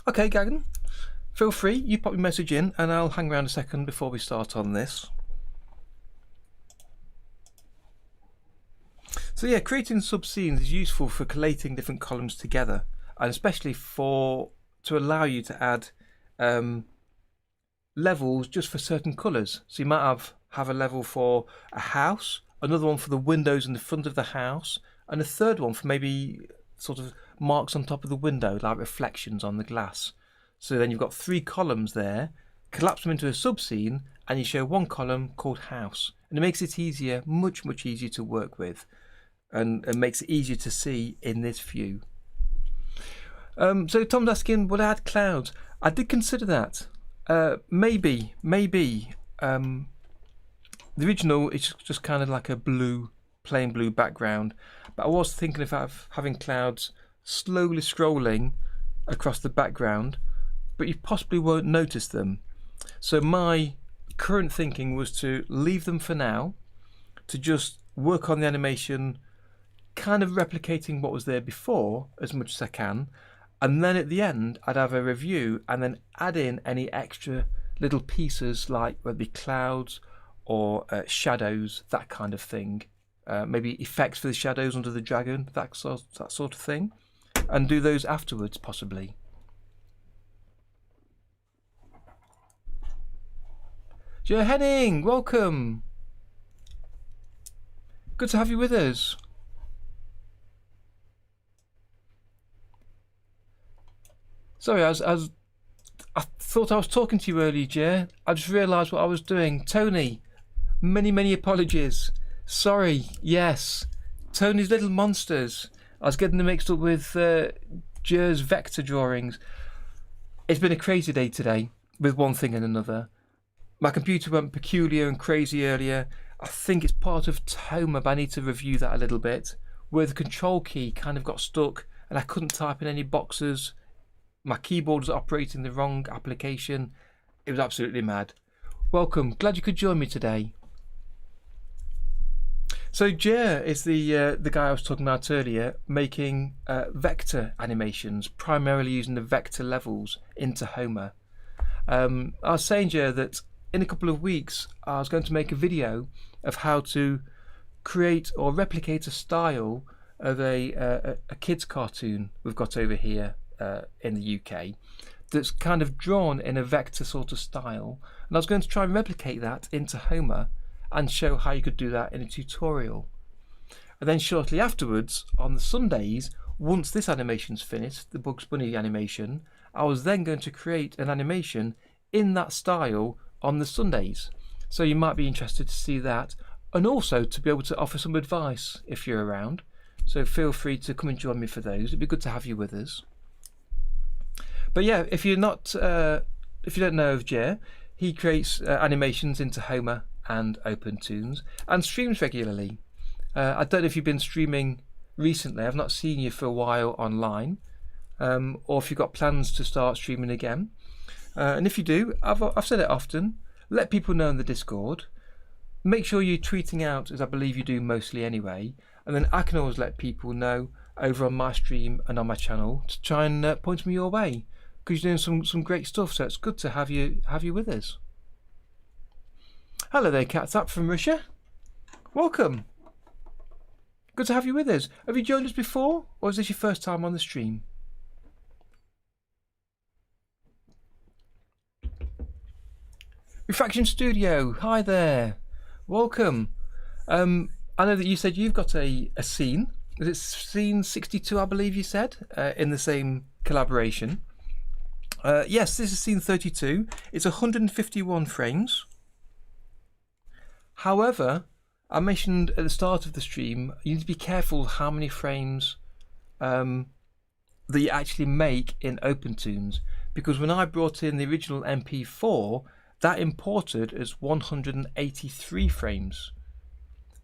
Okay, Gagan, feel free, you pop your message in and I'll hang around a second before we start on this. So yeah, creating subscenes is useful for collating different columns together, and especially to allow you to add levels just for certain colours. So you might have a level for a house, another one for the windows in the front of the house, and a third one for maybe sort of marks on top of the window, like reflections on the glass. So then you've got 3 columns there, collapse them into a subscene, and you show one column called house. And it makes it easier, much easier to work with, and makes it easier to see in this view. So Tom's asking, would I add clouds? I did consider that. Maybe. The original is just kind of like a plain blue background, but I was thinking of having clouds slowly scrolling across the background, but you possibly won't notice them. So my current thinking was to leave them for now, to just work on the animation kind of replicating what was there before as much as I can, and then at the end I'd have a review and then add in any extra little pieces, like whether it be clouds or shadows, that kind of thing, maybe effects for the shadows under the dragon, that sort of thing, and do those afterwards possibly. Joe Henning, welcome. Good to have you with us. Sorry, I thought I was talking to you earlier, Jay. I just realised what I was doing. Tony, many apologies. Sorry, yes. Tony's Little Monsters. I was getting them mixed up with Jay's vector drawings. It's been a crazy day today with one thing and another. My computer went peculiar and crazy earlier. I think it's part of Tahoma, but I need to review that a little bit, where the control key kind of got stuck and I couldn't type in any boxes. My keyboard was operating the wrong application. It was absolutely mad. Welcome, glad you could join me today. So Jer is the guy I was talking about earlier, making vector animations, primarily using the vector levels in Tahoma. I was saying, Jer, that in a couple of weeks I was going to make a video of how to create or replicate a style of a kids cartoon we've got over here in the UK that's kind of drawn in a vector sort of style, and I was going to try and replicate that into Tahoma and show how you could do that in a tutorial. And then shortly afterwards, on the Sundays, once this animation's finished, the Bugs Bunny animation, I was then going to create an animation in that style on the Sundays. So you might be interested to see that, and also to be able to offer some advice if you're around. So feel free to come and join me for those. It'd be good to have you with us. But yeah, if you're not, if you don't know of Jer, he creates animations into Tahoma and OpenToons and streams regularly. I don't know if you've been streaming recently. I've not seen you for a while online, or if you've got plans to start streaming again. And if you do, I've said it often, let people know in the Discord. Make sure you're tweeting out, as I believe you do mostly anyway, and then I can always let people know over on my stream and on my channel to try and point me your way, because you're doing some great stuff. So it's good to have you with us. Hello there, Cat's from Russia. Welcome. Good to have you with us. Have you joined us before, or is this your first time on the stream? Refraction Studio, hi there. Welcome. I know that you said you've got a scene. Is it scene 62, I believe you said, in the same collaboration? Yes, this is scene 32. It's 151 frames. However, I mentioned at the start of the stream, you need to be careful how many frames that you actually make in OpenToons, because when I brought in the original MP4, that imported as 183 frames.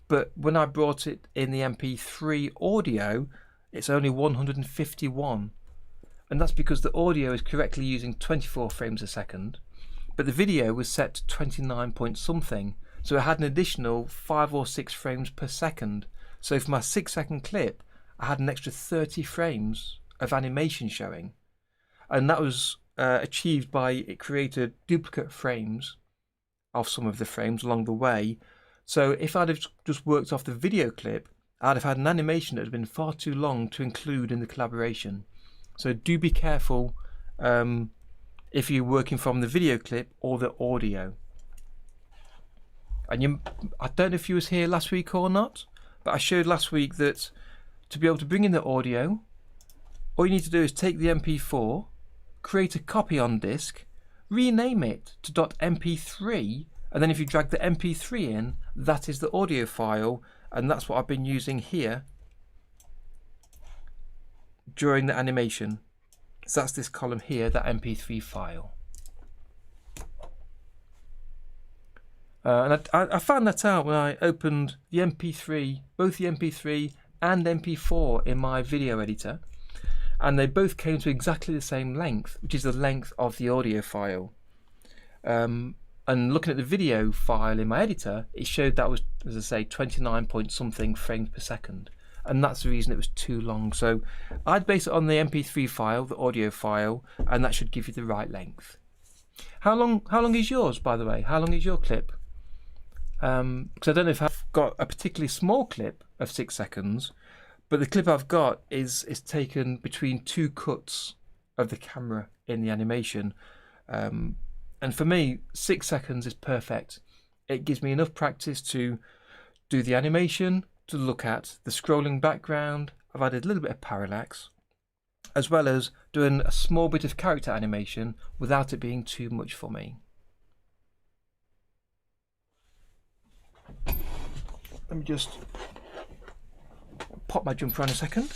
But when I brought it in the MP3 audio, it's only 151. And that's because the audio is correctly using 24 frames a second, but the video was set to 29 point something. So it had an additional 5 or 6 frames per second. So for my 6-second clip, I had an extra 30 frames of animation showing. And that was achieved by it created duplicate frames of some of the frames along the way. So if I'd have just worked off the video clip, I'd have had an animation that had been far too long to include in the collaboration. So do be careful if you're working from the video clip or the audio. And I don't know if you was here last week or not, but I showed last week that to be able to bring in the audio, all you need to do is take the MP4, create a copy on disk, rename it to .mp3, and then if you drag the MP3 in, that is the audio file, and that's what I've been using here during the animation. So that's this column here, that MP3 file. And I found that out when I opened the MP3, both the MP3 and MP4 in my video editor, and they both came to exactly the same length, which is the length of the audio file. And looking at the video file in my editor, it showed that was, as I say, 29 point something frames per second. and that's the reason it was too long. So I'd base it on the MP3 file, the audio file, and that should give you the right length. How long is yours, by the way? How long is your clip? Because I don't know if I've got a particularly small clip of 6 seconds, but the clip I've got is taken between 2 cuts of the camera in the animation. And for me, 6 seconds is perfect. It gives me enough practice to do the animation, to look at the scrolling background. I've added a little bit of parallax, as well as doing a small bit of character animation without it being too much for me. Let me just pop my jumper on a second.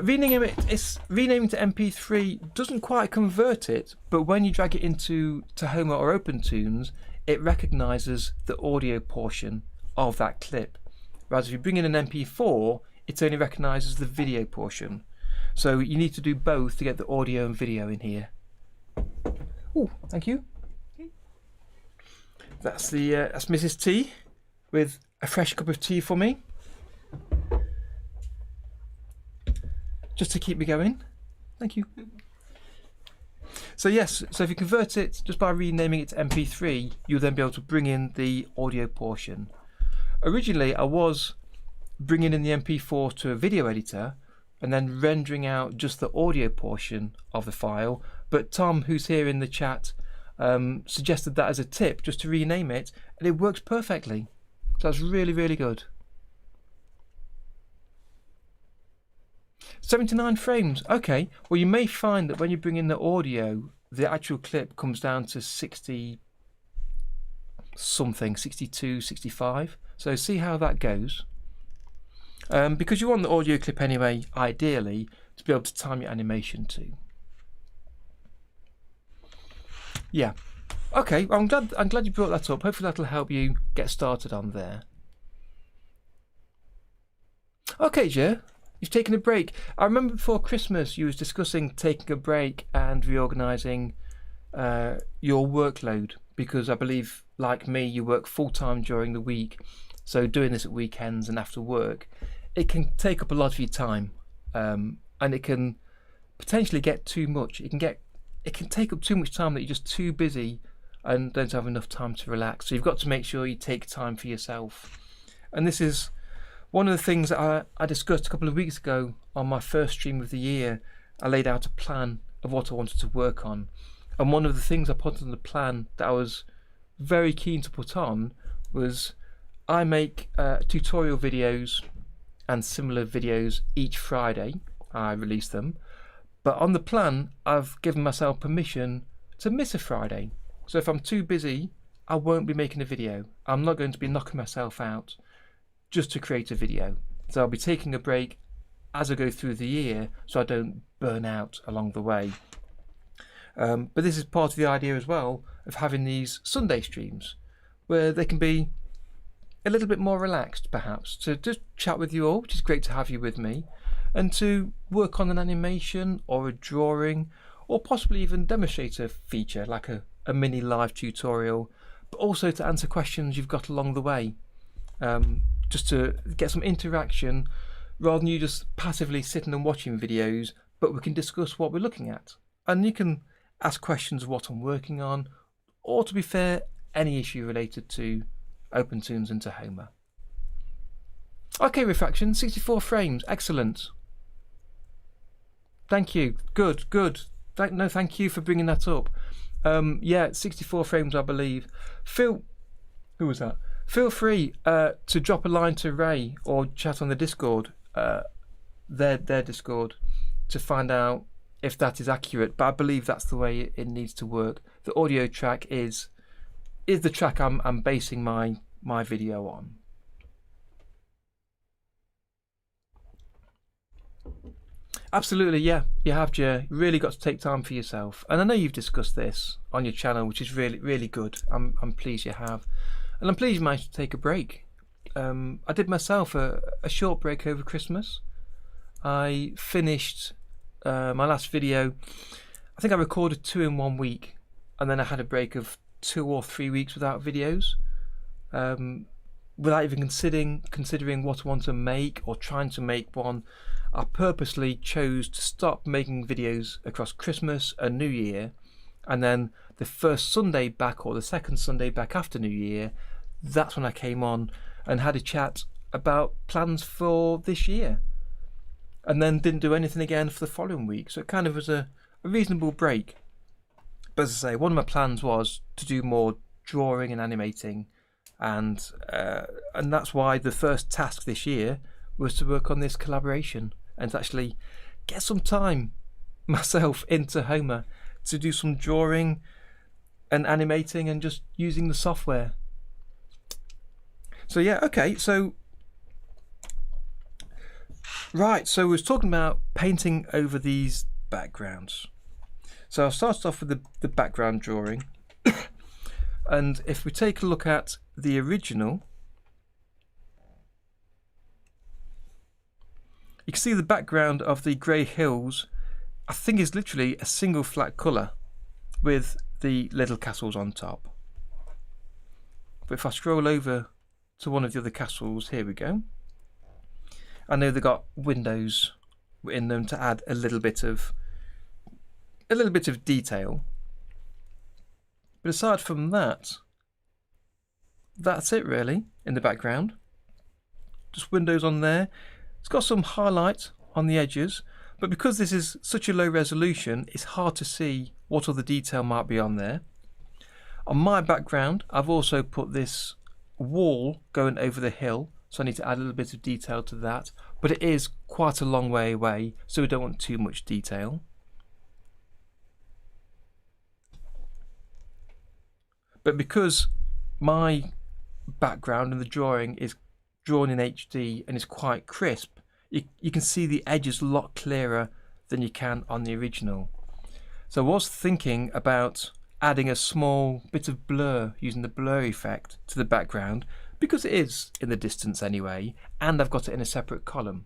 Renaming to MP3 doesn't quite convert it, but when you drag it into Tahoma or OpenTunes, it recognises the audio portion of that clip. Whereas if you bring in an MP4, it only recognises the video portion. So you need to do both to get the audio and video in here. Oh, thank you. That's Mrs. T with a fresh cup of tea for me, just to keep me going. Thank you. So yes, so if you convert it just by renaming it to MP3, you'll then be able to bring in the audio portion. Originally, I was bringing in the MP4 to a video editor and then rendering out just the audio portion of the file, but Tom, who's here in the chat, suggested that as a tip, just to rename it, and it works perfectly. So that's really, really good. 79 frames. Okay, well, you may find that when you bring in the audio, the actual clip comes down to 60 something, 62, 65. So see how that goes. Because you want the audio clip anyway, ideally, to be able to time your animation to. Yeah. Okay, well, I'm glad you brought that up. Hopefully that'll help you get started on there. Okay, Jer, you've taken a break. I remember before Christmas you was discussing taking a break and reorganising your workload, because I believe, like me, you work full-time during the week. So doing this at weekends and after work, it can take up a lot of your time, and it can potentially get too much. It can take up too much time that you're just too busy and don't have enough time to relax. So you've got to make sure you take time for yourself. And this is one of the things that I discussed a couple of weeks ago on my first stream of the year. I laid out a plan of what I wanted to work on. And one of the things I put on the plan that I was very keen to put on was I make tutorial videos and similar videos each Friday. I release them. But on the plan, I've given myself permission to miss a Friday. So if I'm too busy, I won't be making a video. I'm not going to be knocking myself out just to create a video. So I'll be taking a break as I go through the year so I don't burn out along the way. But this is part of the idea as well of having these Sunday streams where they can be a little bit more relaxed, perhaps, to just chat with you all, which is great to have you with me, and to work on an animation or a drawing, or possibly even demonstrate a feature like a mini live tutorial, but also to answer questions you've got along the way, just to get some interaction rather than you just passively sitting and watching videos, but we can discuss what we're looking at. And you can ask questions of what I'm working on, or to be fair, any issue related to OpenTunes and Tahoma. Okay, Refraction, 64 frames, excellent. Thank you, good. Thank you for bringing that up. Yeah, 64 frames, I believe. Who was that? Feel free to drop a line to Ray or chat on the Discord, their Discord, to find out if that is accurate. But I believe that's the way it needs to work. The audio track is the track I'm basing my video on. Absolutely, yeah, you have, Jay. You really got to take time for yourself. And I know you've discussed this on your channel, which is really, really good. I'm pleased you have. And I'm pleased you managed to take a break. I did myself a short break over Christmas. I finished my last video. I think I recorded 2 in 1 week. and then I had a break of 2 or 3 weeks without videos, without even considering what I want to make or trying to make one. I purposely chose to stop making videos across Christmas and New Year, and then the first Sunday back or the second Sunday back after New Year, that's when I came on and had a chat about plans for this year, and then didn't do anything again for the following week. So it kind of was a reasonable break. But as I say, one of my plans was to do more drawing and animating, and that's why the first task this year was to work on this collaboration and to actually get some time myself into Tahoma to do some drawing and animating and just using the software. So yeah, okay, so right, so we was talking about painting over these backgrounds. So I'll start off with the background drawing. And if we take a look at the original, you can see the background of the grey hills, I think, is literally a single flat colour with the little castles on top. But if I scroll over to one of the other castles, here we go. I know they've got windows in them to add a little bit of detail. But aside from that, that's it really in the background. Just windows on there. It's got some highlight on the edges, but because this is such a low resolution, it's hard to see what other detail might be on there. On my background, I've also put this wall going over the hill, so I need to add a little bit of detail to that, but it is quite a long way away, so we don't want too much detail. But because my background and the drawing is drawn in HD and is quite crisp, you can see the edges a lot clearer than you can on the original. So I was thinking about adding a small bit of blur using the blur effect to the background, because it is in the distance anyway, and I've got it in a separate column,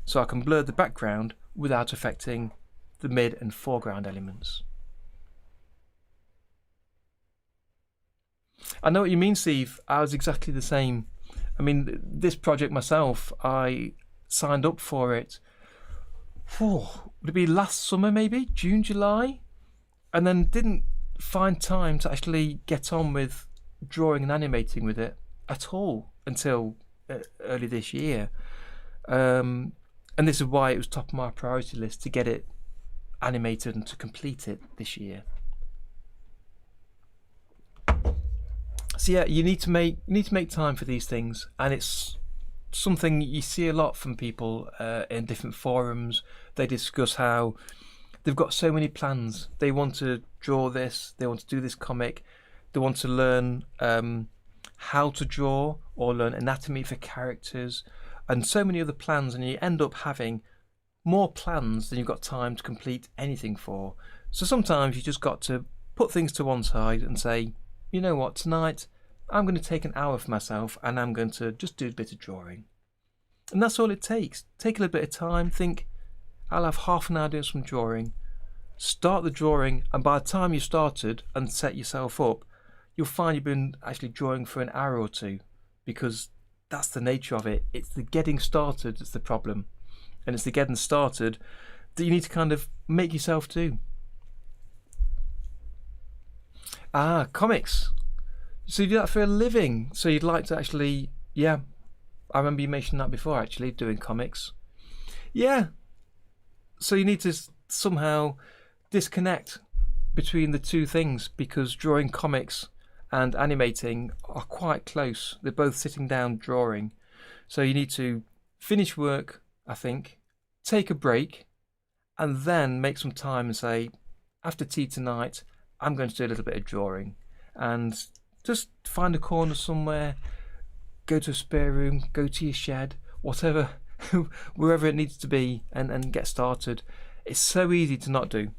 so I can blur the background without affecting the mid and foreground elements. I know what you mean, Steve. I was exactly the same. I mean, this project myself, I signed up for it, would it be last summer maybe, June, July, and then didn't find time to actually get on with drawing and animating with it at all until early this year. And this is why it was top of my priority list to get it animated and to complete it this year. So yeah, you need to make time for these things, and it's something you see a lot from people in different forums. They discuss how they've got so many plans. They want to draw this, they want to do this comic, they want to learn how to draw or learn anatomy for characters, and so many other plans, and you end up having more plans than you've got time to complete anything for. So sometimes you just got to put things to one side and say, you know what, tonight I'm going to take an hour for myself and I'm going to just do a bit of drawing. And that's all it takes. Take a little bit of time, think, I'll have half an hour doing some drawing, start the drawing, and by the time you've started and set yourself up, you'll find you've been actually drawing for an hour or two, because that's the nature of it. It's the getting started that's the problem, and it's the getting started that you need to kind of make yourself do. Ah, comics. So you do that for a living. So you'd like to actually, yeah, I remember you mentioned that before, actually, doing comics. Yeah. So you need to somehow disconnect between the two things, because drawing comics and animating are quite close. They're both sitting down drawing. So you need to finish work, I think, take a break, and then make some time and say, after tea tonight, I'm going to do a little bit of drawing, and just find a corner somewhere, go to a spare room, go to your shed, whatever, wherever it needs to be, and get started. It's so easy to not do.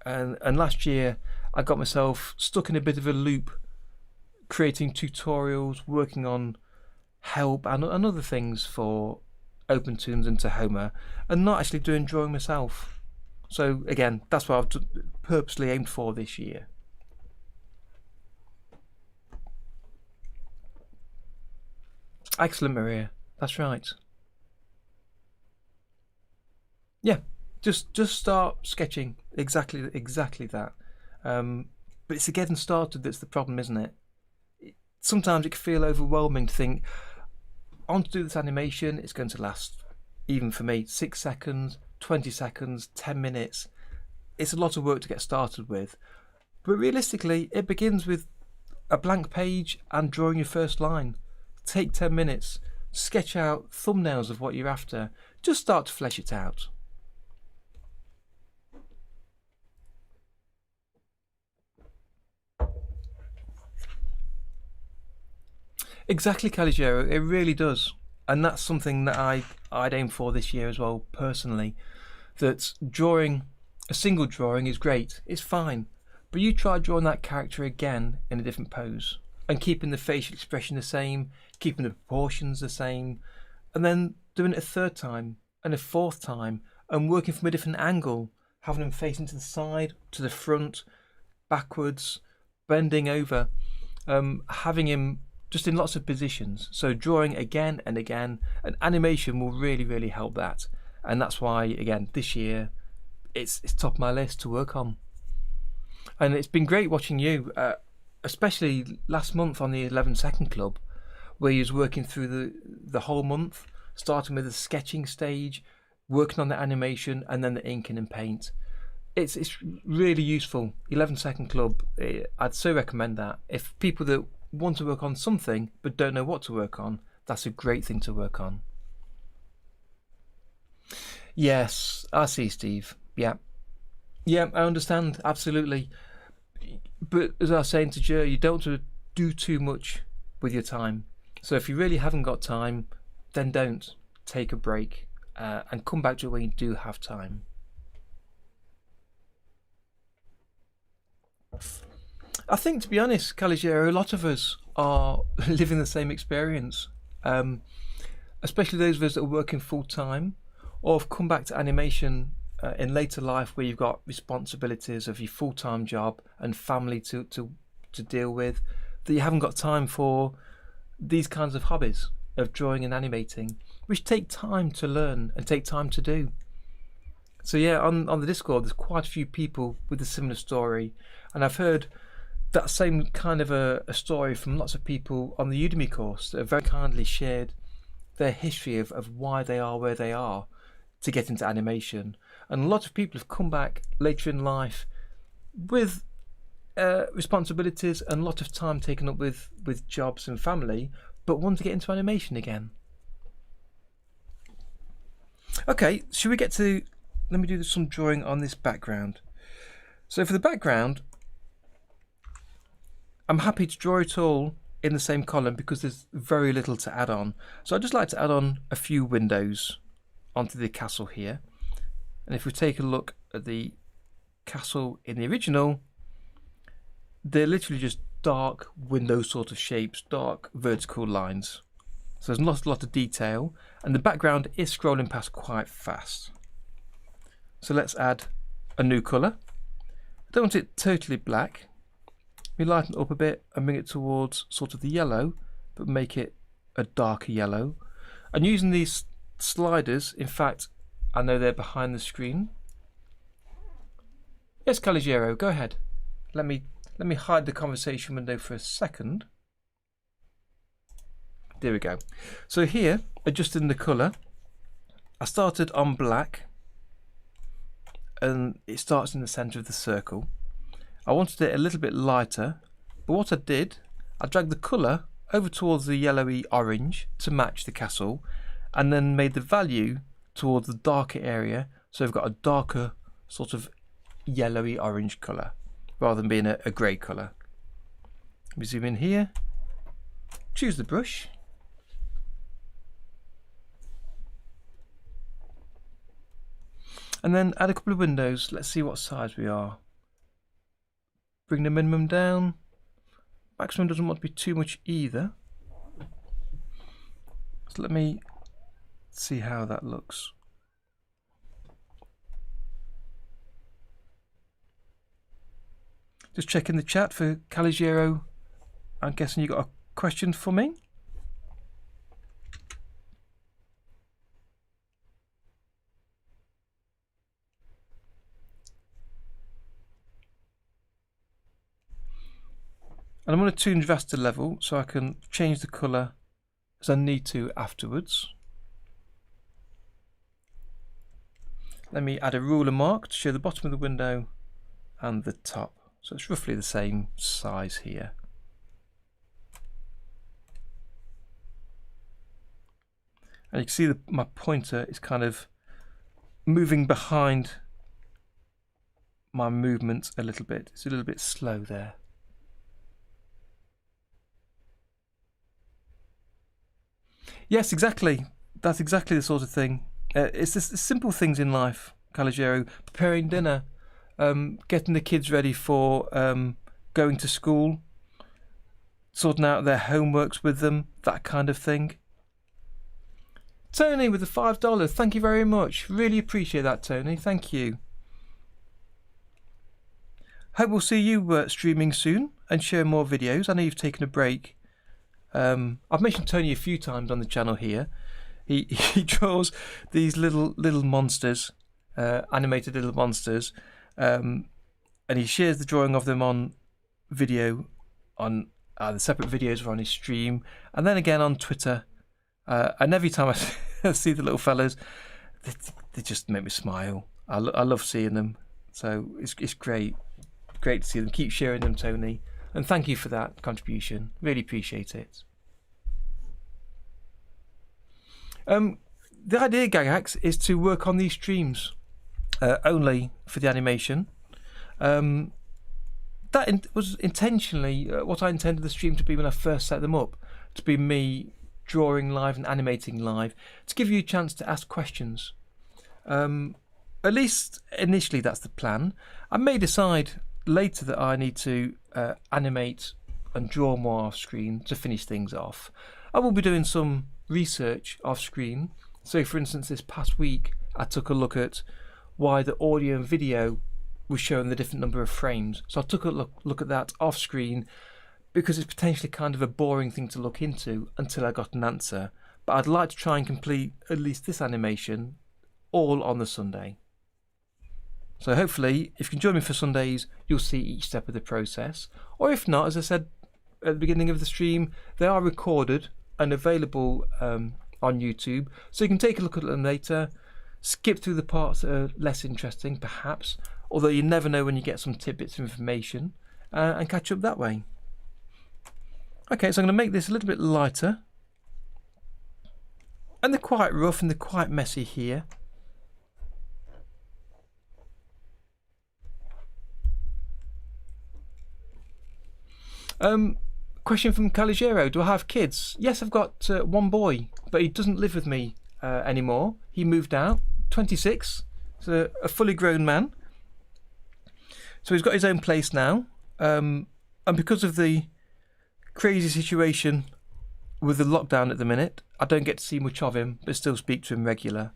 And last year I got myself stuck in a bit of a loop, creating tutorials, working on help and other things for OpenToons and Tahoma, and not actually doing drawing myself. So again, that's what I've purposely aimed for this year. Excellent, Maria. That's right. Yeah, just start sketching. Exactly that. But it's the getting started that's the problem, isn't it? Sometimes it can feel overwhelming to think, I want to do this animation, it's going to last, even for me, 6 seconds, 20 seconds, 10 minutes. It's a lot of work to get started with. But realistically, it begins with a blank page and drawing your first line. Take 10 minutes, sketch out thumbnails of what you're after, just start to flesh it out. Exactly, Caligero, it really does. And that's something that I'd aim for this year as well, personally. That drawing, a single drawing is great, it's fine. But you try drawing that character again in a different pose. And keeping the facial expression the same, keeping the proportions the same. And then doing it a third time, and a fourth time, and working from a different angle. Having him facing to the side, to the front, backwards, bending over. Having him just in lots of positions. So drawing again and again, and animation will really, really help that. And that's why, again, this year, it's top of my list to work on. And it's been great watching you, especially last month on the 11-second club, where you was working through the whole month, starting with the sketching stage, working on the animation, and then the inking and paint. It's really useful. 11-second club, I'd so recommend that. If people that want to work on something but don't know what to work on, that's a great thing to work on. Yes, I see, Steve. Yeah, I understand, absolutely. But as I was saying to Joe, you don't want to do too much with your time. So if you really haven't got time, then don't. Take a break and come back to it when you do have time. I think, to be honest, Caligero, a lot of us are living the same experience, especially those of us that are working full time or have come back to animation in later life where you've got responsibilities of your full-time job and family to deal with, that you haven't got time for these kinds of hobbies of drawing and animating, which take time to learn and take time to do. So yeah, on the Discord, there's quite a few people with a similar story, and I've heard that same kind of a story from lots of people on the Udemy course that have very kindly shared their history of why they are where they are to get into animation. And a lot of people have come back later in life with responsibilities and a lot of time taken up with jobs and family, but want to get into animation again. Okay, should we get to, let me do some drawing on this background. So for the background, I'm happy to draw it all in the same column because there's very little to add on. So I'd just like to add on a few windows onto the castle here. And if we take a look at the castle in the original, they're literally just dark window sort of shapes, dark vertical lines. So there's not a lot of detail, and the background is scrolling past quite fast. So let's add a new colour. I don't want it totally black. We lighten it up a bit and bring it towards sort of the yellow, but make it a darker yellow. And using these sliders, in fact, I know they're behind the screen. Yes, Caligero, go ahead. Let me hide the conversation window for a second. There we go. So here, adjusting the colour, I started on black, and it starts in the centre of the circle. I wanted it a little bit lighter, but what I did, I dragged the colour over towards the yellowy orange to match the castle, and then made the value towards the darker area, so we've got a darker sort of yellowy orange colour rather than being a grey colour. Let me zoom in here, choose the brush, and then add a couple of windows. Let's see what size we are. Bring the minimum down. Maximum doesn't want to be too much either. So let me see how that looks. Just checking the chat for Caligero. I'm guessing you got a question for me? And I'm going to tune raster level so I can change the colour as I need to afterwards. Let me add a ruler mark to show the bottom of the window and the top. So it's roughly the same size here. And you can see my pointer is kind of moving behind my movement a little bit. It's a little bit slow there. Yes, exactly. That's exactly the sort of thing. It's the simple things in life, Calogero. Preparing dinner, getting the kids ready for going to school, sorting out their homeworks with them, that kind of thing. Tony with the $5, thank you very much. Really appreciate that, Tony. Thank you. Hope we'll see you streaming soon and share more videos. I know you've taken a break. I've mentioned Tony a few times on the channel here. He draws these little monsters, animated little monsters, and he shares the drawing of them on video, on the separate videos or on his stream, and then again on Twitter. And every time I see the little fellas, they just make me smile. I love seeing them. So it's great to see them. Keep sharing them, Tony. And thank you for that contribution. Really appreciate it. The idea, Gagax, is to work on these streams only for the animation. That was intentionally what I intended the stream to be when I first set them up. To be me drawing live and animating live, to give you a chance to ask questions. At least initially that's the plan. I may decide later that I need to animate and draw more off screen to finish things off. I will be doing some research off screen. So for instance, this past week I took a look at why the audio and video was showing the different number of frames. So I took a look at that off screen, because it's potentially kind of a boring thing to look into until I got an answer. But I'd like to try and complete at least this animation all on the Sunday. So hopefully, if you can join me for Sundays, you'll see each step of the process. Or if not, as I said at the beginning of the stream, they are recorded and available on YouTube. So you can take a look at them later, skip through the parts that are less interesting, perhaps, although you never know when you get some tidbits of information, and catch up that way. Okay, so I'm going to make this a little bit lighter. And they're quite rough and they're quite messy here. Question from Calogero, do I have kids? Yes, I've got one boy, but he doesn't live with me anymore. He moved out, 26, so a fully grown man. So he's got his own place now. And because of the crazy situation with the lockdown at the minute, I don't get to see much of him, but still speak to him regular.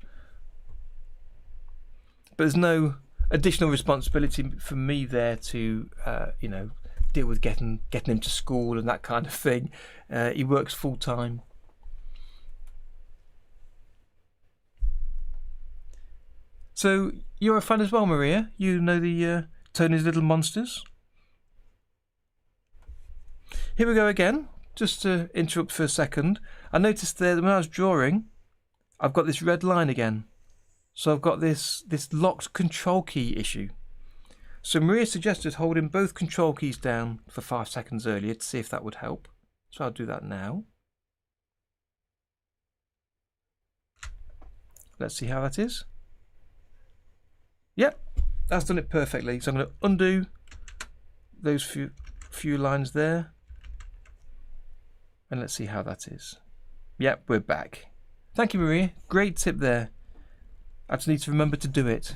But there's no additional responsibility for me there to, deal with getting him to school and that kind of thing. He works full time. So you're a fan as well, Maria? You know the Tony's Little Monsters? Here we go again, just to interrupt for a second. I noticed there that when I was drawing, I've got this red line again. So I've got this locked control key issue. So Maria suggested holding both control keys down for 5 seconds earlier to see if that would help. So I'll do that now. Let's see how that is. Yep, that's done it perfectly. So I'm going to undo those few lines there. And let's see how that is. Yep, we're back. Thank you, Maria. Great tip there. I just need to remember to do it.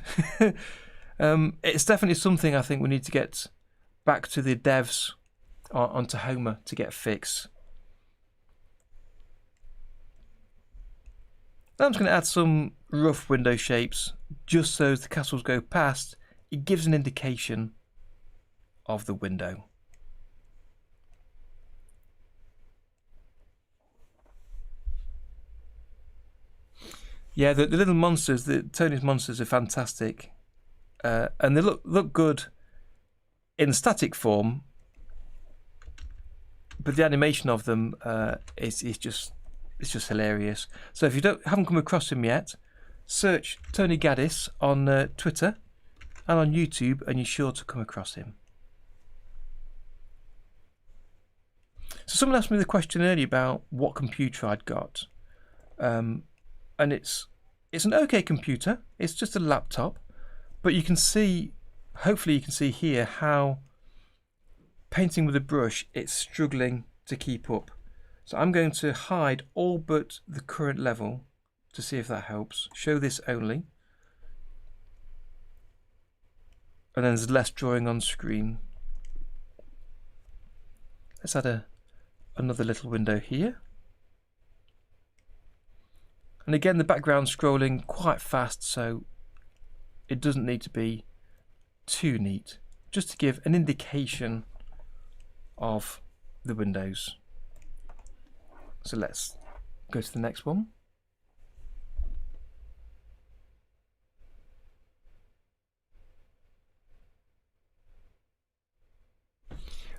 It's definitely something I think we need to get back to the devs on Tahoma to get fixed. Now I'm just going to add some rough window shapes just so as the castles go past. It gives an indication of the window. Yeah, the little monsters, the Tony's monsters are fantastic, and they look good in static form. but the animation of them is just hilarious. So if you haven't come across him yet, search Tony Gaddis on Twitter and on YouTube, and you're sure to come across him. So someone asked me the question earlier about what computer I'd got, and it's an okay computer. It's just a laptop, but you can see, hopefully you can see here, how painting with a brush, it's struggling to keep up. So I'm going to hide all but the current level to see if that helps. Show this only. And then there's less drawing on screen. Let's add another little window here. And again, the background's scrolling quite fast, so it doesn't need to be too neat. Just to give an indication of the windows. So let's go to the next one.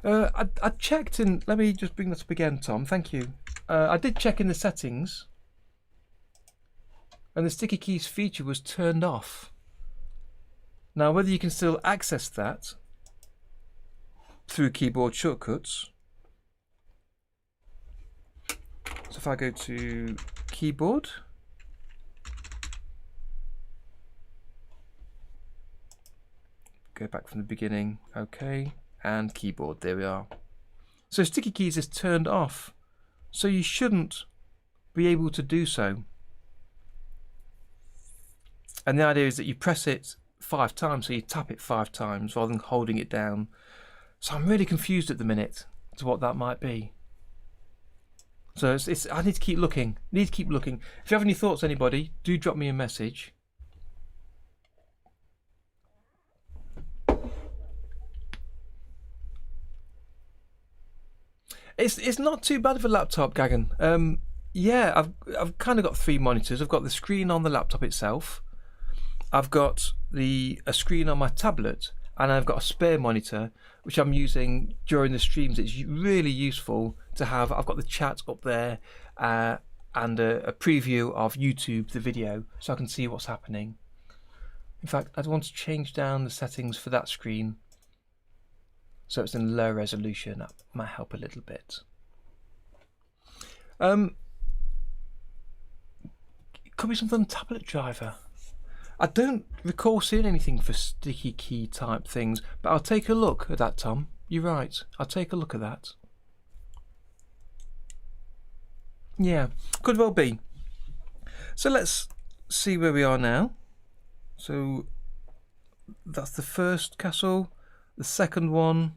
I checked in, let me just bring that up again, Tom, thank you. I did check in the settings, and the sticky keys feature was turned off. Now whether you can still access that through keyboard shortcuts. So if I go to keyboard, go back from the beginning, okay, and keyboard, there we are. So sticky keys is turned off, so you shouldn't be able to do so. And the idea is that you press it 5 times, so you tap it 5 times rather than holding it down. So I'm really confused at the minute to what that might be. So I need to keep looking. If you have any thoughts, anybody, do drop me a message. It's not too bad of a laptop, Gagan. Yeah, I've kind of got 3 monitors. I've got the screen on the laptop itself. I've got a screen on my tablet, and I've got a spare monitor which I'm using during the streams. It's really useful to have. I've got the chat up there and a preview of YouTube, the video, so I can see what's happening. In fact, I'd want to change down the settings for that screen so it's in low resolution. That might help a little bit. It could be something on tablet driver. I don't recall seeing anything for sticky key type things, but I'll take a look at that, Tom. You're right, I'll take a look at that. Yeah, could well be. So let's see where we are now. So that's the first castle, the second one,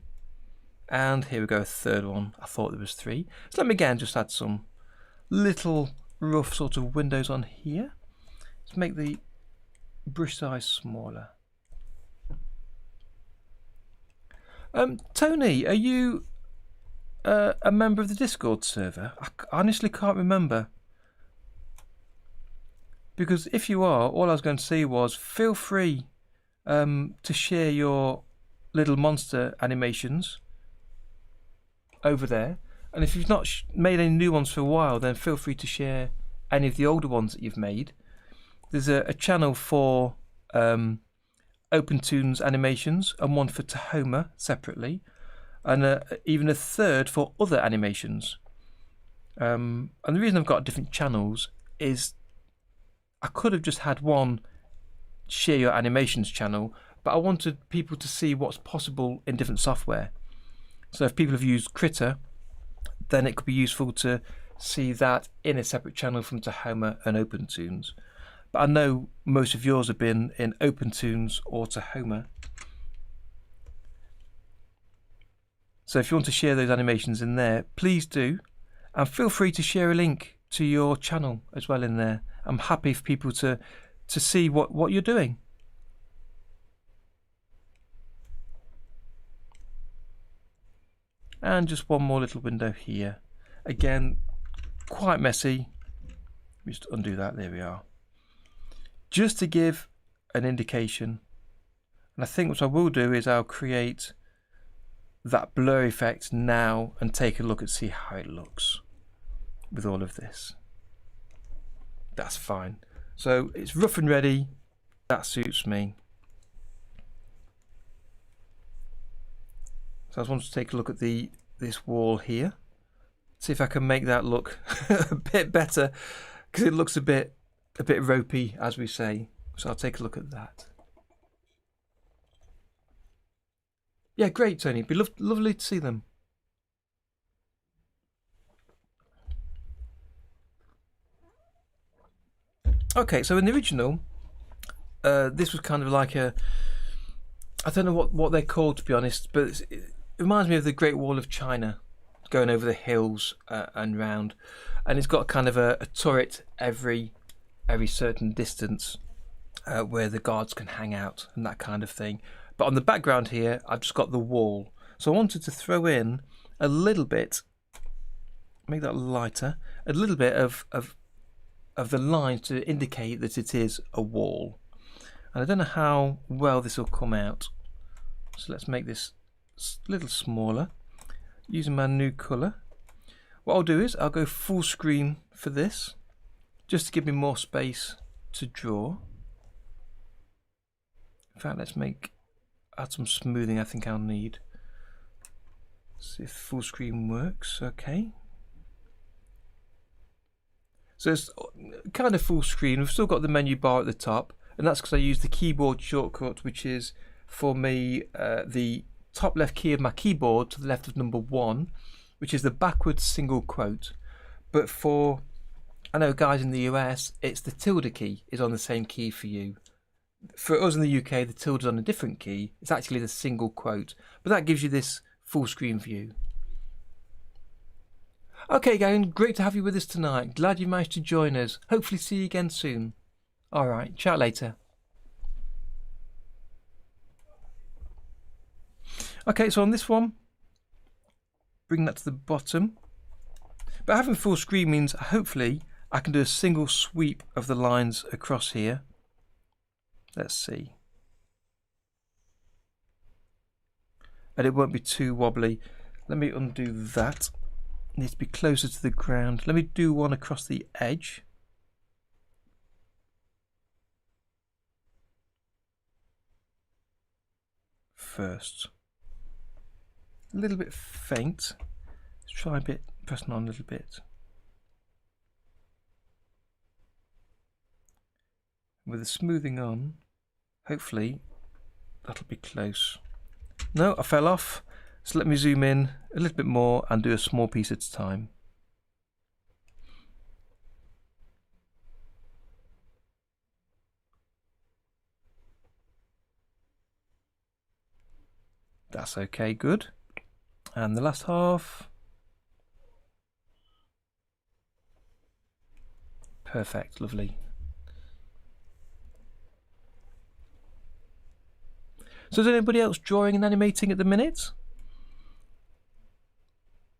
and here we go, a third one. I thought there was 3. So let me again just add some little rough sort of windows on here. Let's make the brush size smaller. Tony, are you a member of the Discord server? I honestly can't remember. Because if you are, all I was going to say was feel free to share your little monster animations over there. And if you've not made any new ones for a while, then feel free to share any of the older ones that you've made. There's a channel for OpenToon's animations and one for Tahoma separately, and even a third for other animations. And the reason I've got different channels is I could have just had one share your animations channel, but I wanted people to see what's possible in different software. So if people have used Critter, then it could be useful to see that in a separate channel from Tahoma and OpenToons. But I know most of yours have been in OpenToons or Tahoma. So if you want to share those animations in there, please do. And feel free to share a link to your channel as well in there. I'm happy for people to see what you're doing. And just one more little window here. Again, quite messy. Let me just undo that, there we are. Just to give an indication. And I think what I will do is I'll create that blur effect now and take a look and see how it looks with all of this. That's fine. So it's rough and ready. That suits me. So I just want to take a look at this wall here. See if I can make that look a bit better, because it looks a bit ropey, as we say. So I'll take a look at that. Yeah, great, Tony. It'd be lovely to see them. Okay, so in the original, this was kind of like a, I don't know what they're called, to be honest, but it reminds me of the Great Wall of China, going over the hills and round, and it's got kind of a turret every certain distance where the guards can hang out and that kind of thing. But on the background here, I've just got the wall, so I wanted to throw in a little bit, make that lighter, a little bit of the line to indicate that it is a wall. And I don't know how well this will come out, so let's make this a little smaller using my new colour. What I'll do is I'll go full screen for this, just to give me more space to draw. In fact, let's add some smoothing. I think I'll need. See if full screen works. Okay. So it's kind of full screen. We've still got the menu bar at the top, and that's because I use the keyboard shortcut, which is for me the top left key of my keyboard to the left of number 1, which is the backwards single quote. But for, I know guys in the US, it's the tilde key is on the same key for you. For us in the UK, the tilde is on a different key. It's actually the single quote, but that gives you this full screen view. Okay, gang, great to have you with us tonight. Glad you managed to join us. Hopefully see you again soon. Alright, chat later. Okay, so on this one, bring that to the bottom. But having full screen means hopefully I can do a single sweep of the lines across here. Let's see. And it won't be too wobbly. Let me undo that. It needs to be closer to the ground. Let me do one across the edge. First. A little bit faint. Let's try pressing on a little bit. With the smoothing on, hopefully that'll be close. No, I fell off. So let me zoom in a little bit more and do a small piece at a time. That's okay, good. And the last half. Perfect, lovely. So is anybody else drawing and animating at the minute?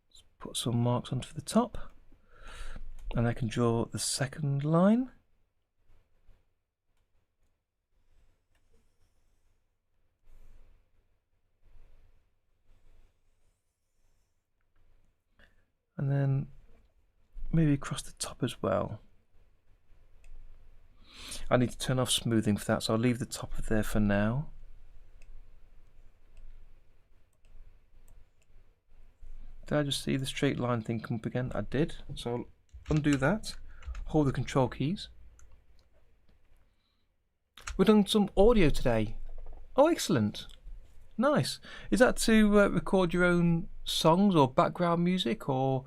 Let's put some marks onto the top. And I can draw the second line. And then maybe across the top as well. I need to turn off smoothing for that, so I'll leave the top of there for now. Did I just see the straight line thing come up again? I did, so I'll undo that, hold the control keys. We've done some audio today. Oh, excellent. Nice. Is that to record your own songs or background music, or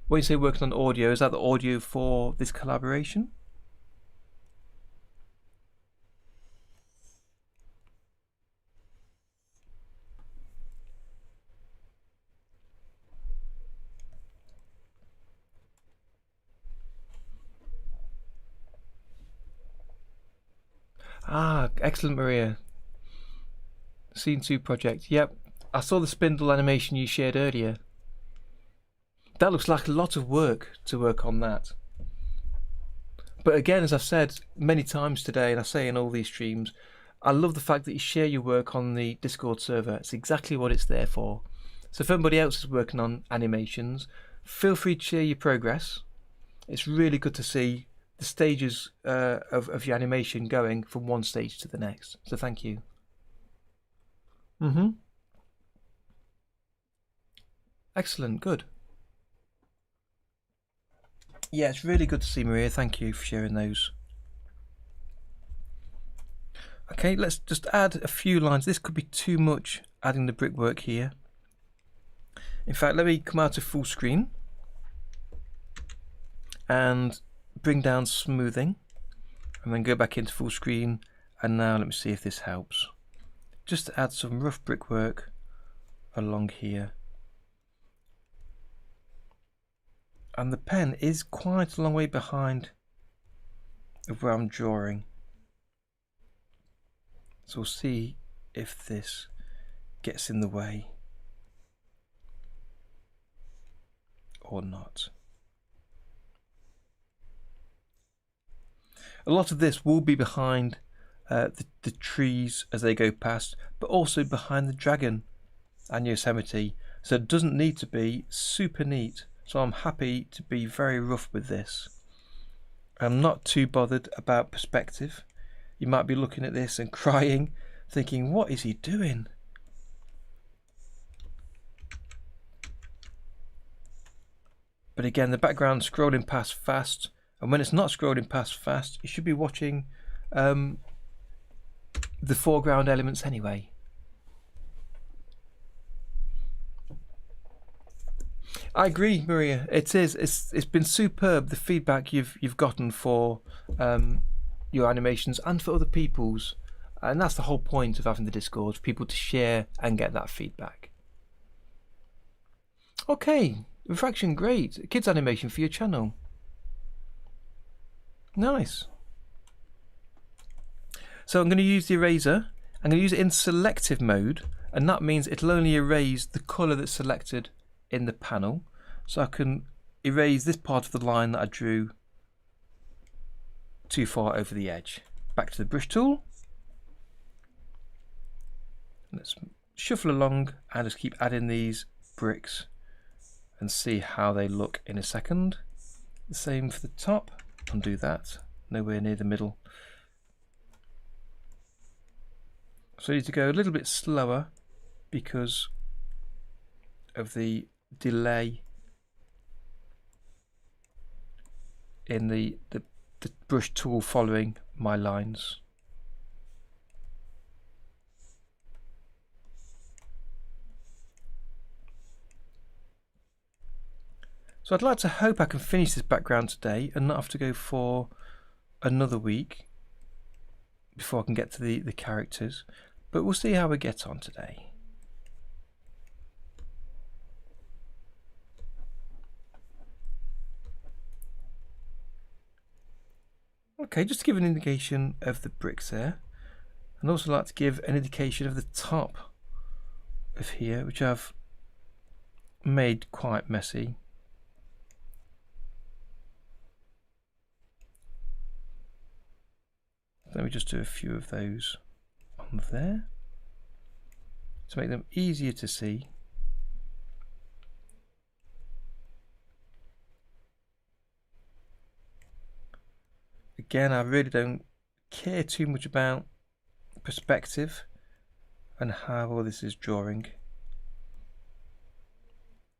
when you say working on audio, is that the audio for this collaboration? Ah, excellent, Maria. Scene 2 project. Yep, I saw the spindle animation you shared earlier. That looks like a lot of work to work on that. But again, as I've said many times today, and I say in all these streams, I love the fact that you share your work on the Discord server. It's exactly what it's there for. So if anybody else is working on animations, feel free to share your progress. It's really good to see the stages of your animation going from one stage to the next. So thank you. Excellent, good. Yeah, it's really good to see, Maria. Thank you for sharing those. Okay, let's just add a few lines. This could be too much, adding the brickwork here. In fact, let me come out of full screen and bring down smoothing, and then go back into full screen. And now let me see if this helps. Just to add some rough brickwork along here. And the pen is quite a long way behind of where I'm drawing. So we'll see if this gets in the way or not. A lot of this will be behind the trees as they go past, but also behind the dragon and Yosemite. So it doesn't need to be super neat. So I'm happy to be very rough with this. I'm not too bothered about perspective. You might be looking at this and crying, thinking, what is he doing? But again, the background's scrolling past fast, and when it's not scrolling past fast, you should be watching the foreground elements anyway. I agree, Maria. It is. It's been superb, the feedback you've gotten for your animations and for other people's, and that's the whole point of having the Discord, for people to share and get that feedback. Okay, refraction, great. Kids animation for your channel. Nice. So I'm going to use the eraser. I'm going to use it in selective mode, and that means it'll only erase the colour that's selected in the panel. So I can erase this part of the line that I drew too far over the edge. Back to the brush tool. Let's shuffle along and just keep adding these bricks and see how they look in a second. The same for the top. Undo that. Nowhere near the middle. So I need to go a little bit slower because of the delay in the brush tool following my lines. So I'd like to hope I can finish this background today and not have to go for another week before I can get to the characters, but we'll see how we get on today. Okay, just to give an indication of the bricks there, and also like to give an indication of the top of here, which I've made quite messy. Let me just do a few of those on there to make them easier to see. Again, I really don't care too much about perspective and how all this is drawing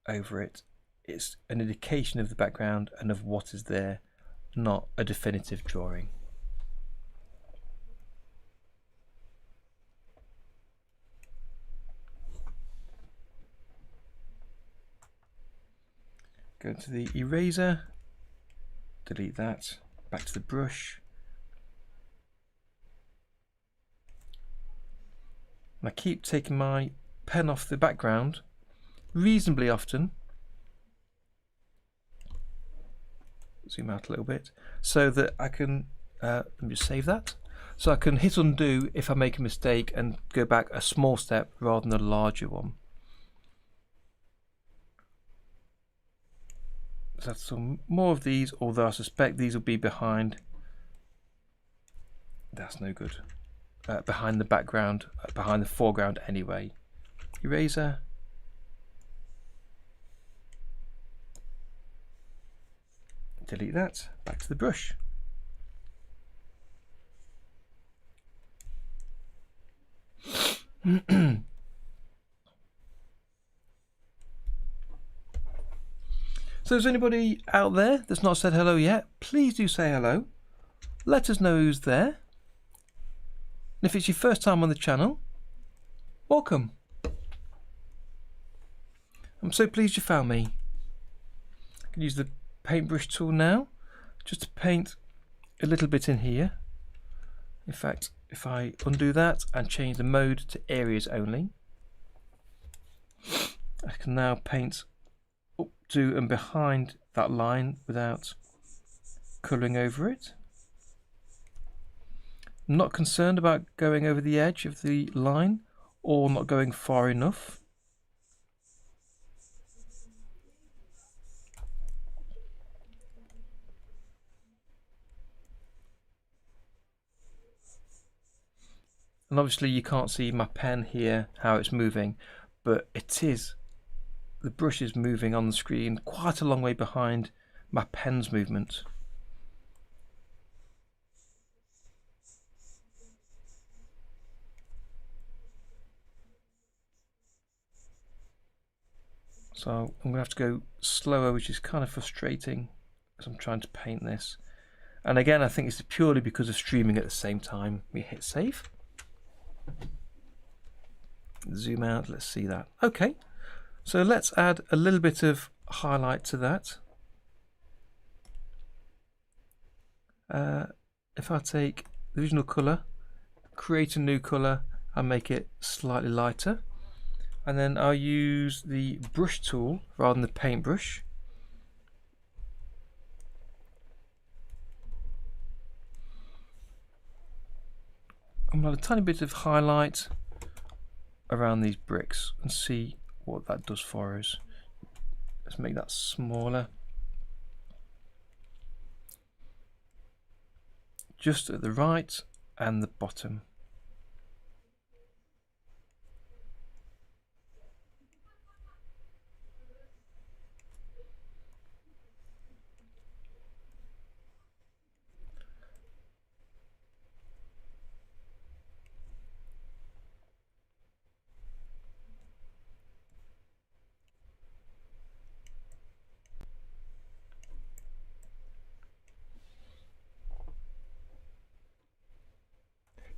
over it. It's an indication of the background and of what is there, not a definitive drawing. Go to the eraser, delete that, back to the brush. And I keep taking my pen off the background reasonably often. Zoom out a little bit so that I can, let me just save that. So I can hit undo if I make a mistake and go back a small step rather than a larger one. Let's add some more of these, although I suspect these will be behind. That's no good. Behind the background, behind the foreground anyway. Eraser. delete that, back to the brush. So is anybody out there that's not said hello yet? Please do say hello. Let us know who's there. And if it's your first time on the channel, welcome. I'm so pleased you found me. I can use the paintbrush tool now just to paint a little bit in here. In fact, if I undo that and change the mode to areas only, I can now paint up to and behind that line without colouring over it. I'm not concerned about going over the edge of the line or not going far enough. And obviously you can't see my pen here, how it's moving, but it is, the brush is moving on the screen quite a long way behind my pen's movement. So I'm going to have to go slower, which is kind of frustrating as I'm trying to paint this. And again, I think it's purely because of streaming at the same time. We hit save. Zoom out, let's see that. Okay, so let's add a little bit of highlight to that. If I take the original colour, create a new colour and make it slightly lighter, and then I'll use the brush tool rather than the paintbrush. I'm going to add a tiny bit of highlight around these bricks and see what that does for us. Let's make that smaller. Just at the right and the bottom.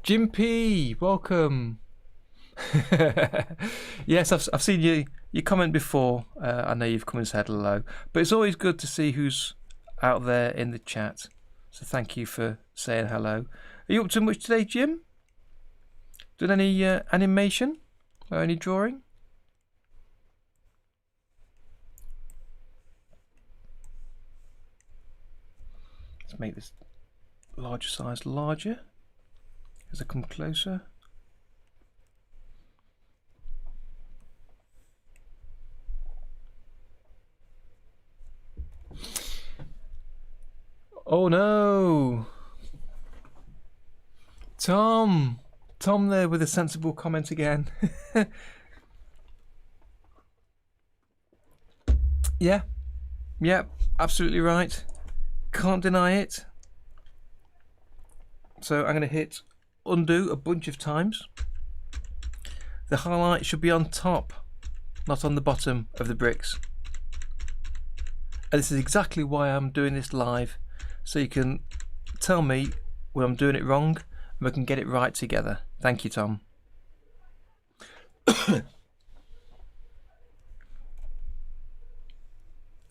Jim P, welcome. Yes, I've seen you comment before. I know you've come and said hello, but it's always good to see who's out there in the chat. So thank you for saying hello. Are you up to much today, Jim? Done any animation or any drawing? Let's make this larger size larger. As I come closer. Oh no! Tom there with a sensible comment again. Yeah, absolutely right. Can't deny it. So I'm going to hit undo a bunch of times. The highlight should be on top, not on the bottom of the bricks. And this is exactly why I'm doing this live, so you can tell me when I'm doing it wrong and we can get it right together. Thank you, Tom.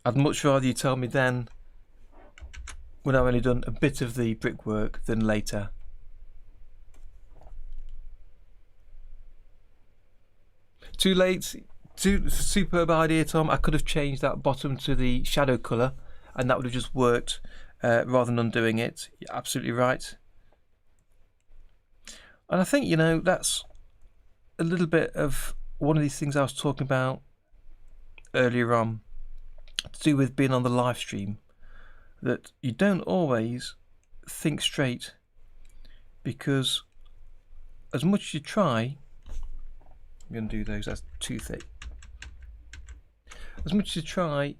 I'd much rather you tell me then when I've only done a bit of the brickwork than later. Too late. Superb idea, Tom. I could have changed that bottom to the shadow colour and that would have just worked rather than undoing it. You're absolutely right. And I think, you know, that's a little bit of one of these things I was talking about earlier on to do with being on the live stream, that you don't always think straight, because as much as you try, I'm going to do those, that's too thick. As much as you try,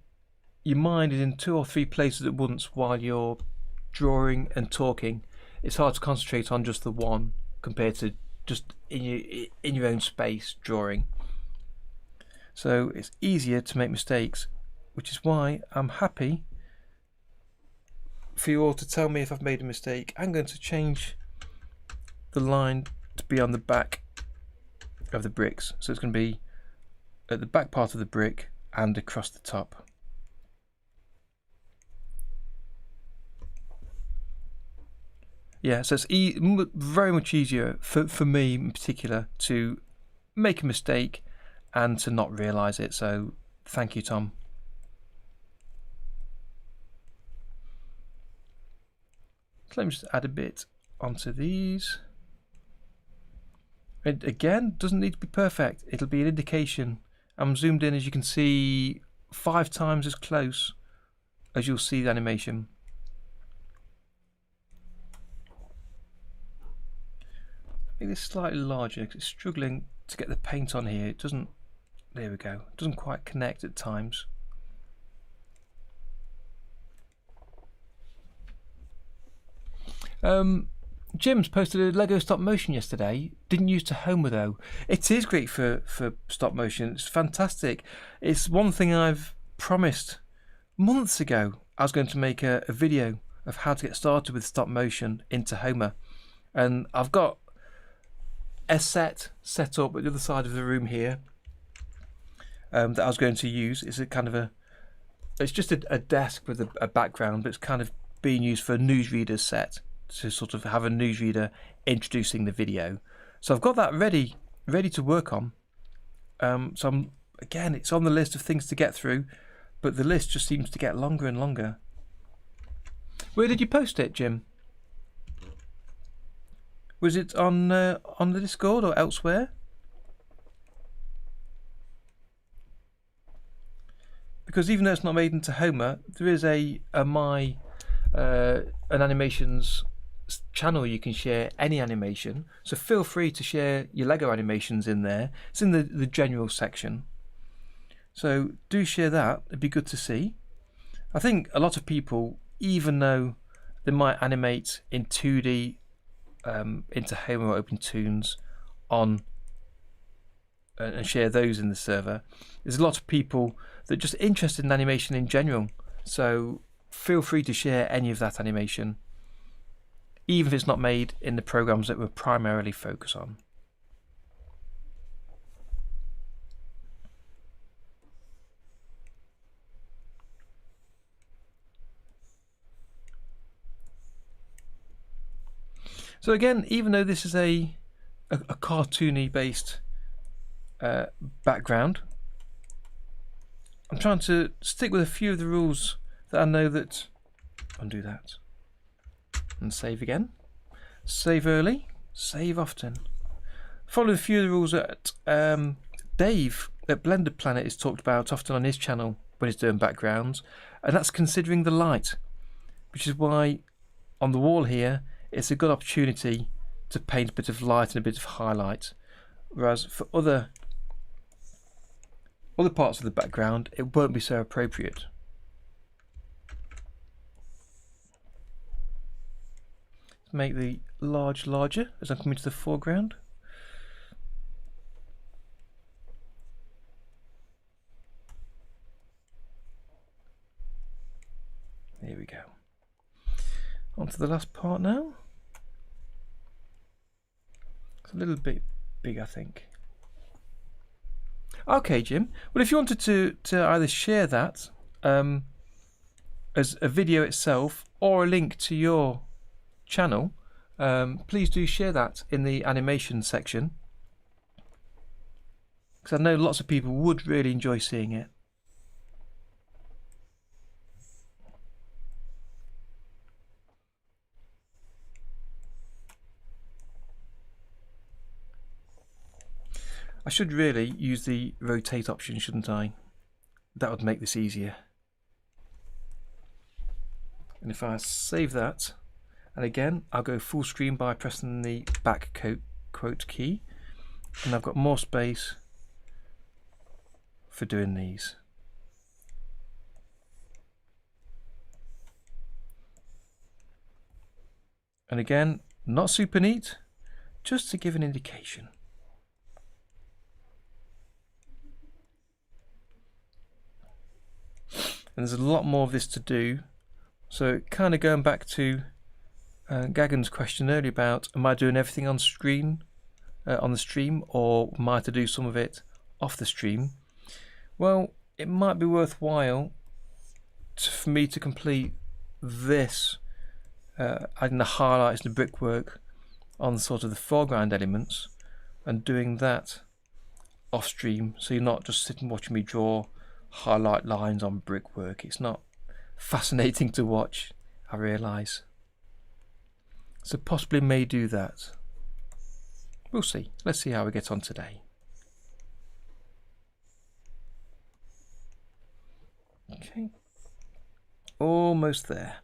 your mind is in 2 or 3 places at once while you're drawing and talking, it's hard to concentrate on just the one compared to just in your own space drawing. So it's easier to make mistakes, which is why I'm happy for you all to tell me if I've made a mistake. I'm going to change the line to be on the back of the bricks, so it's going to be at the back part of the brick and across the top. Yeah, so it's very much easier for me in particular to make a mistake and to not realise it, so thank you, Tom. So let me just add a bit onto these. It again doesn't need to be perfect, it'll be an indication. I'm zoomed in, as you can see, 5 times as close as you'll see the animation. Make this slightly larger because it's struggling to get the paint on here. It doesn't, there we go, it doesn't quite connect at times. Jim's posted a Lego stop motion yesterday. Didn't use Tahoma though. It is great for stop motion. It's fantastic. It's one thing I've promised months ago. I was going to make a video of how to get started with stop motion in Tahoma, and I've got a set up at the other side of the room here that I was going to use. It's a kind of it's just a desk with a background, but it's kind of being used for a newsreader set, to sort of have a newsreader introducing the video. So I've got that ready to work on. So again, it's on the list of things to get through, but the list just seems to get longer and longer. Where did you post it, Jim? Was it on the Discord or elsewhere? Because even though it's not made in Tahoma, there is an animations channel you can share any animation, so feel free to share your Lego animations in there. It's in the general section, so do share that. It'd be good to see. I think a lot of people, even though they might animate in 2D into Tahoma or OpenToons on and share those in the server, there's a lot of people that are just interested in animation in general, so feel free to share any of that animation, even if it's not made in the programs that we're primarily focused on. So again, even though this is a cartoony based background, I'm trying to stick with a few of the rules that I know that. Undo that and save again. Save early, save often. Follow a few of the rules that Dave at Blended Planet is talked about often on his channel when he's doing backgrounds, and that's considering the light, which is why on the wall here it's a good opportunity to paint a bit of light and a bit of highlight, whereas for other parts of the background it won't be so appropriate. Make the larger as I'm coming to the foreground. There we go. On to the last part now. It's a little bit big, I think. Okay, Jim. Well, if you wanted to either share that as a video itself or a link to your channel, please do share that in the animation section, because I know lots of people would really enjoy seeing it. I should really use the rotate option, shouldn't I? That would make this easier. And if I save that, and again I'll go full screen by pressing the back quote key, and I've got more space for doing these. And again, not super neat, just to give an indication. And there's a lot more of this to do. So kind of going back to Gagan's question earlier about, am I doing everything on screen, on the stream, or am I to do some of it off the stream? Well, it might be worthwhile for me to complete this, adding the highlights and the brickwork on sort of the foreground elements, and doing that off stream, so you're not just sitting watching me draw highlight lines on brickwork. It's not fascinating to watch, I realise. So possibly may do that. We'll see. Let's see how we get on today. Okay, almost there.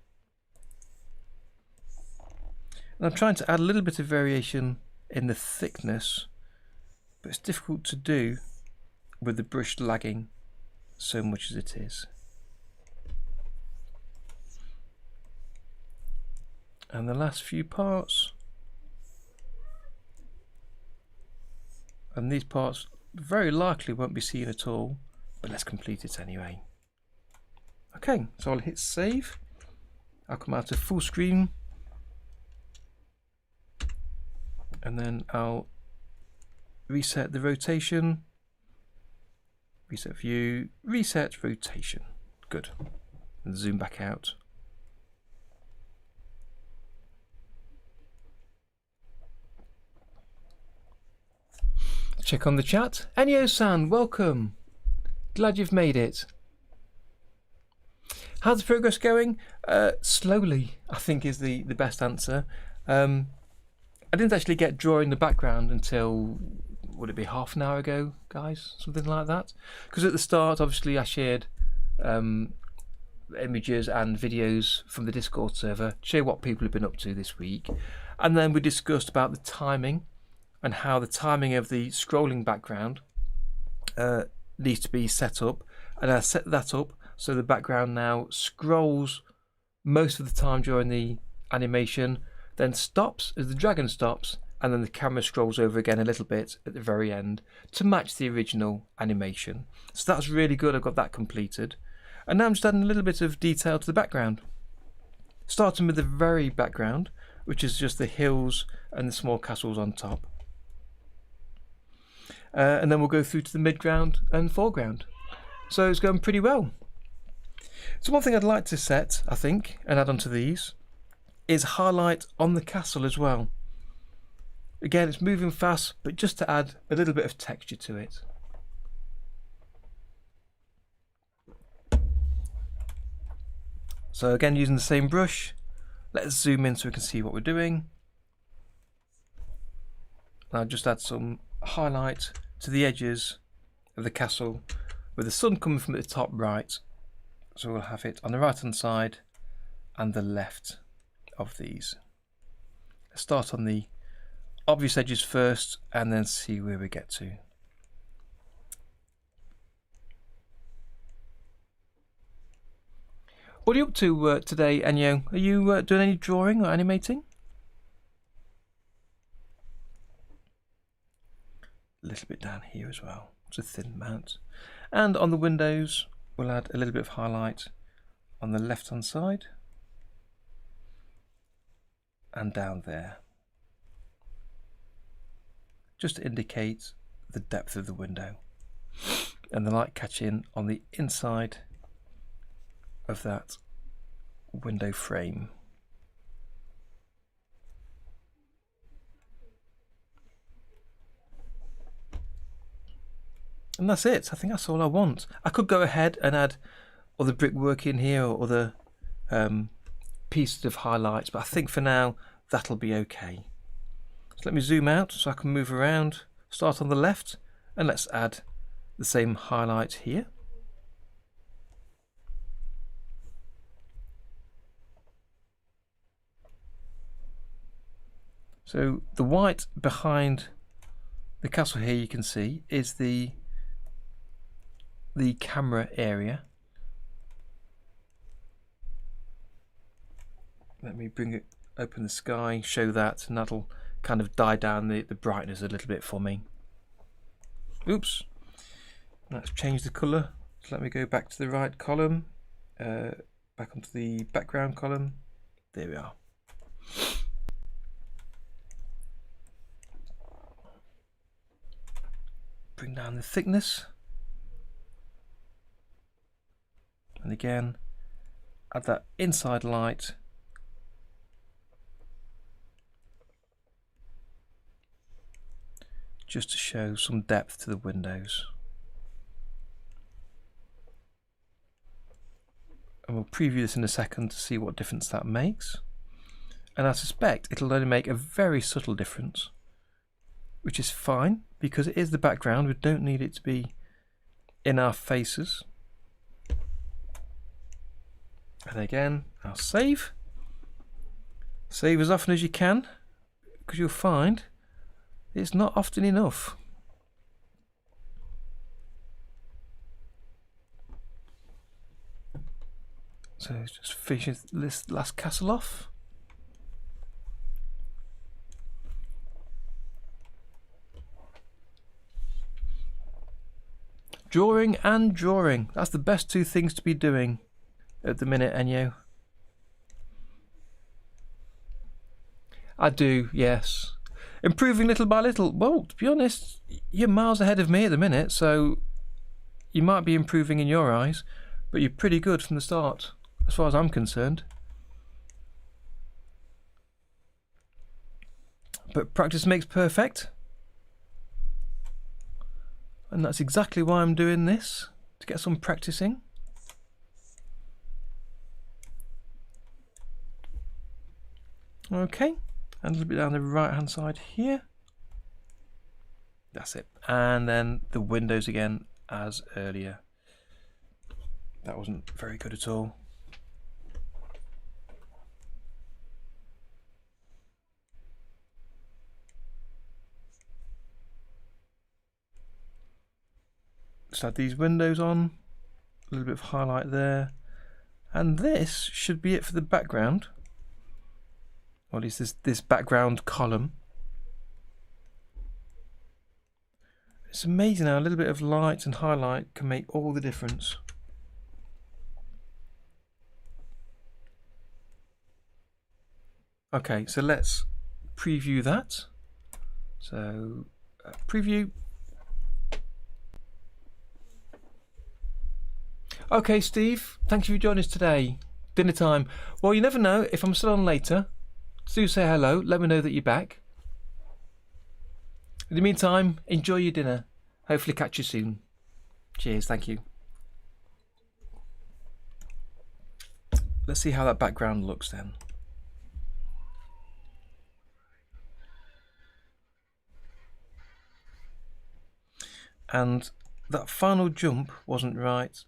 And I'm trying to add a little bit of variation in the thickness, but it's difficult to do with the brush lagging so much as it is. And the last few parts, and these parts very likely won't be seen at all, but let's complete it anyway. Okay, so I'll hit save. I'll come out to full screen, and then I'll reset the rotation, reset view, reset rotation. Good. And zoom back out. Check on the chat. Enyo-san, welcome. Glad you've made it. How's the progress going? Slowly, I think, is the best answer. I didn't actually get drawing in the background until, would it be half an hour ago, guys? Something like that. Because at the start, obviously, I shared images and videos from the Discord server, share what people have been up to this week. And then we discussed about the timing and how the timing of the scrolling background needs to be set up. And I set that up so the background now scrolls most of the time during the animation, then stops as the dragon stops, and then the camera scrolls over again a little bit at the very end to match the original animation. So that's really good. I've got that completed. And now I'm just adding a little bit of detail to the background. Starting with the very background, which is just the hills and the small castles on top. And then we'll go through to the midground and foreground. So it's going pretty well. So one thing I'd like to set, I think, and add onto these, is highlight on the castle as well. Again, it's moving fast, but just to add a little bit of texture to it. So again, using the same brush, let's zoom in so we can see what we're doing. I'll just add some highlight to the edges of the castle with the sun coming from the top right. So we'll have it on the right hand side and the left of these. Let's start on the obvious edges first and then see where we get to. What are you up to today, Enyo? Are you doing any drawing or animating? A little bit down here as well. It's a thin mount. And on the windows, we'll add a little bit of highlight on the left hand side and down there, just to indicate the depth of the window, and the light catching on the inside of that window frame. And that's it. I think that's all I want. I could go ahead and add other brickwork in here or other pieces of highlights, but I think for now that'll be okay. So let me zoom out so I can move around. Start on the left and let's add the same highlight here. So the white behind the castle here, you can see, is the camera area. Let me bring it open the sky, show that, and that'll kind of die down the brightness a little bit for me. Oops. Let's change the colour. So let me go back to the right column, back onto the background column. There we are. Bring down the thickness. And again, add that inside light. Just to show some depth to the windows. And we'll preview this in a second to see what difference that makes. And I suspect it'll only make a very subtle difference, which is fine because it is the background. We don't need it to be in our faces. And again, I'll save. Save as often as you can, because you'll find it's not often enough. So just finish this last castle off. Drawing and drawing. That's the best two things to be doing at the minute, Enyo. I do, yes. Improving little by little. Well, to be honest, you're miles ahead of me at the minute, so you might be improving in your eyes, but you're pretty good from the start, as far as I'm concerned. But practice makes perfect. And that's exactly why I'm doing this, to get some practicing. Okay, and a little bit down the right hand side here. That's it. And then the windows again as earlier. That wasn't very good at all. Just add these windows on, a little bit of highlight there, and this should be it for the background. Or at least this background column. It's amazing how a little bit of light and highlight can make all the difference. Okay, so let's preview that. So preview. Okay, Steve, thank you for joining us today. Dinner time. Well, you never know if I'm still on later. Do say hello, let me know that you're back. In the meantime, enjoy your dinner. Hopefully catch you soon. Cheers, thank you. Let's see how that background looks then. And that final jump wasn't right.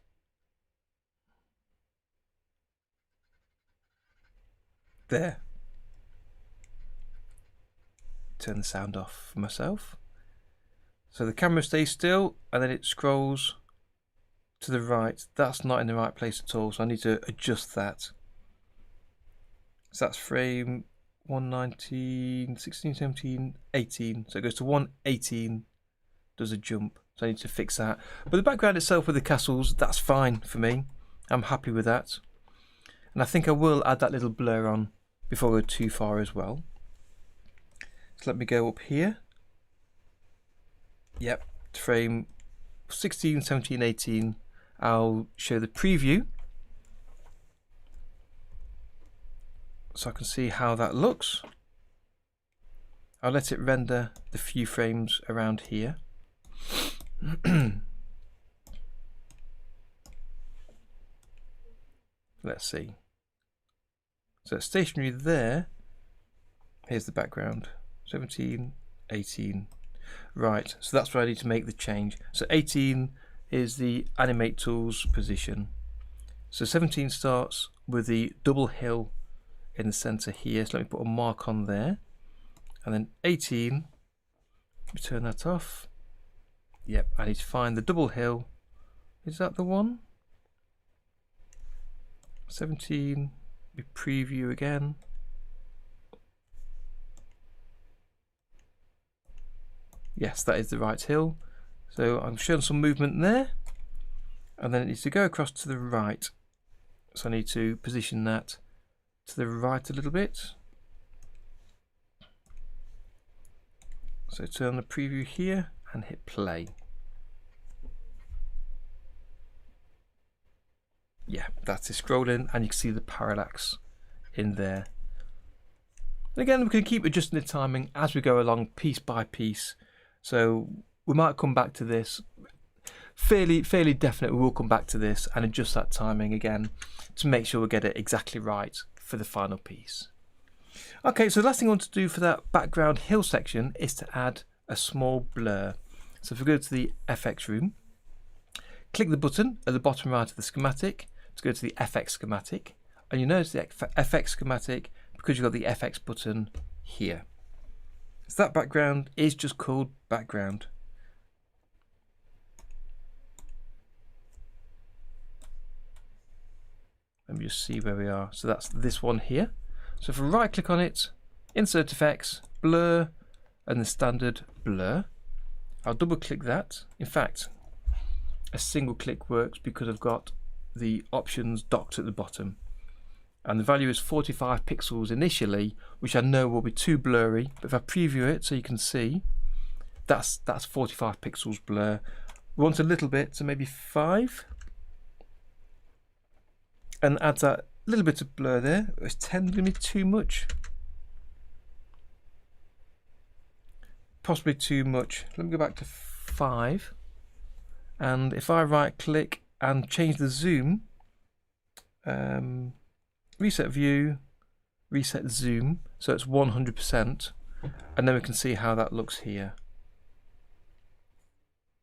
There. Turn the sound off for myself. So the camera stays still and then it scrolls to the right. That's not in the right place at all, so I need to adjust that. So that's frame 119, 16, 17, 18. So it goes to 118, does a jump. So I need to fix that. But the background itself with the castles, that's fine for me. I'm happy with that. And I think I will add that little blur on before I go too far as well. So let me go up here. Yep, frame 16, 17, 18. I'll show the preview so I can see how that looks. I'll let it render the few frames around here. Let's see. So it's stationary there. Here's the background. 17, 18. Right, so that's where I need to make the change. So 18 is the animate tools position. So 17 starts with the double hill in the center here. So let me put a mark on there. And then 18, let me turn that off. Yep, I need to find the double hill. Is that the one? 17, we preview again. Yes, that is the right hill. So I'm showing some movement there, and then it needs to go across to the right. So I need to position that to the right a little bit. So turn the preview here and hit play. Yeah, that's it, scrolling, and you can see the parallax in there. And again, we can keep adjusting the timing as we go along, piece by piece. So we might come back to this. Fairly definite we will come back to this and adjust that timing again to make sure we get it exactly right for the final piece. Okay, so the last thing I want to do for that background hill section is to add a small blur. So if we go to the FX room, click the button at the bottom right of the schematic to go to the FX schematic, and you notice the FX schematic because you've got the FX button here. So that background is just called background. Let me just see where we are. So that's this one here. So if I right click on it, insert effects, blur, and the standard blur, I'll double click that. In fact, a single click works because I've got the options docked at the bottom. And the value is 45 pixels initially, which I know will be too blurry. But if I preview it so you can see, that's 45 pixels blur. We want a little bit, so maybe 5. And add that little bit of blur there. Is 10 going to be too much? Possibly too much. Let me go back to 5. And if I right click and change the zoom, reset view, reset zoom, so it's 100%, and then we can see how that looks here.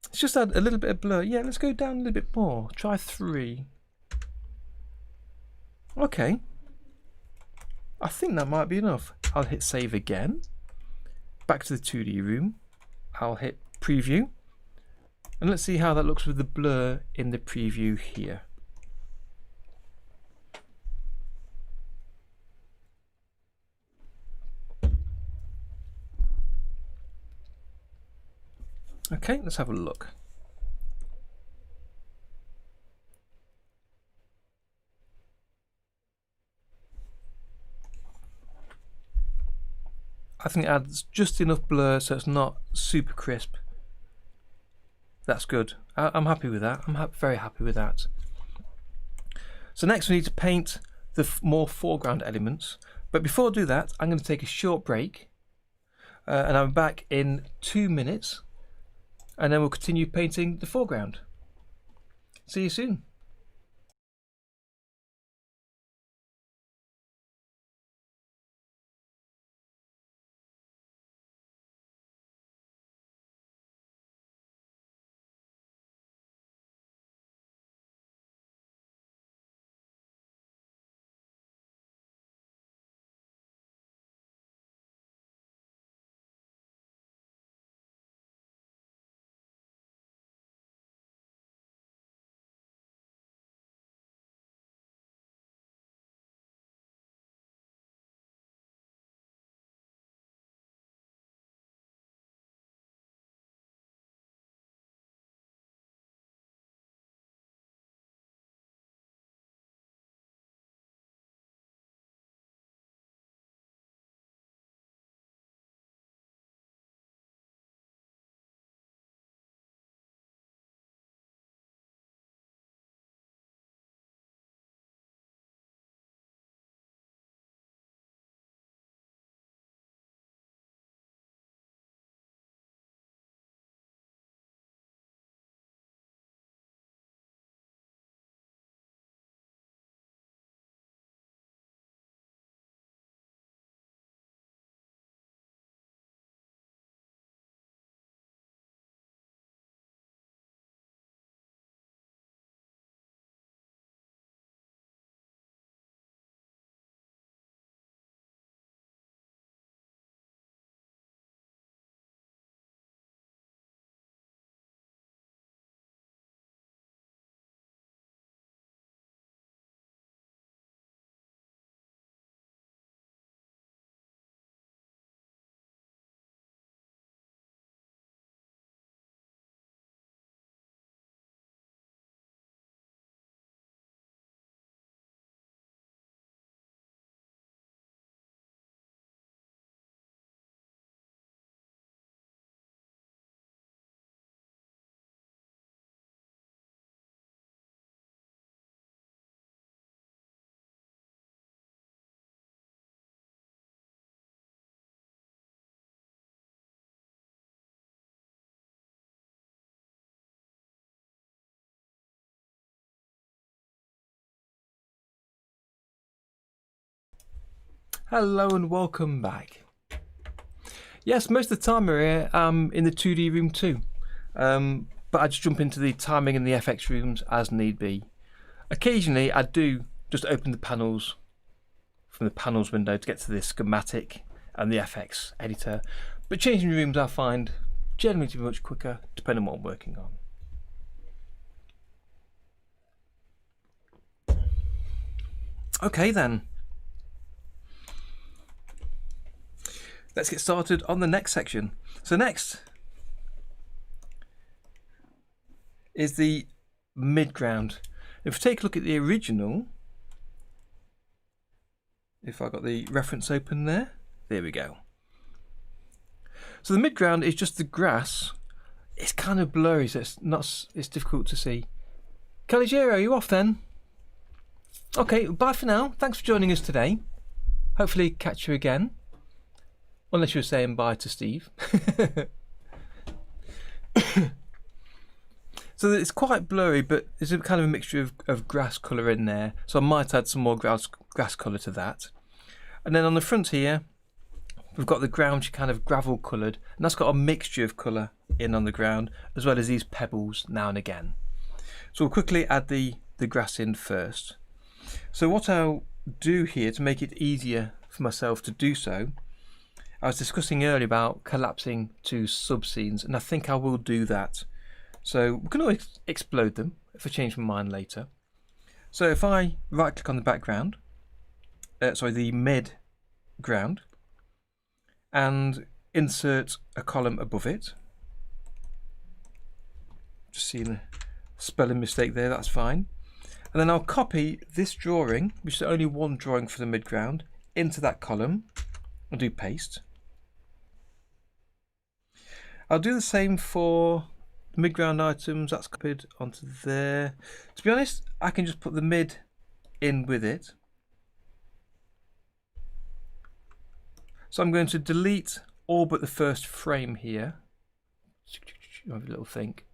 Let's just add a little bit of blur. Yeah, let's go down a little bit more. Try 3. Okay, I think that might be enough. I'll hit save again. Back to the 2D room. I'll hit preview. And let's see how that looks with the blur in the preview here. Okay, let's have a look. I think it adds just enough blur so it's not super crisp. That's good. I'm happy with that. I'm very happy with that. So next we need to paint the more foreground elements. But before I do that, I'm going to take a short break. And I'm back in 2 minutes. And then we'll continue painting the foreground. See you soon. Hello and welcome back. Yes, most of the time we're here in the 2D room too, but I just jump into the timing and the FX rooms as need be. Occasionally I do just open the panels from the panels window to get to the schematic and the FX editor, but changing rooms I find generally to be much quicker depending on what I'm working on. Okay then. Let's get started on the next section. So next is the midground. If we take a look at the original, if I got the reference open there we go. So the midground is just the grass. It's kind of blurry, so it's difficult to see. Caligero, are you off then? Okay, bye for now. Thanks for joining us today. Hopefully catch you again. Unless you're saying bye to Steve. So it's quite blurry, but there's a kind of a mixture of grass colour in there. So I might add some more grass colour to that. And then on the front here, we've got the ground kind of gravel coloured, and that's got a mixture of colour in on the ground, as well as these pebbles now and again. So we'll quickly add the grass in first. So what I'll do here to make it easier for myself to do so, I was discussing earlier about collapsing to sub-scenes, and I think I will do that. So we can always explode them if I change my mind later. So if I right click on the background, the mid-ground, and insert a column above it. Just seeing a spelling mistake there, that's fine. And then I'll copy this drawing, which is only one drawing for the midground, into that column and do paste. I'll do the same for midground items, that's copied onto there. To be honest, I can just put the mid in with it. So I'm going to delete all but the first frame here. Have a little think.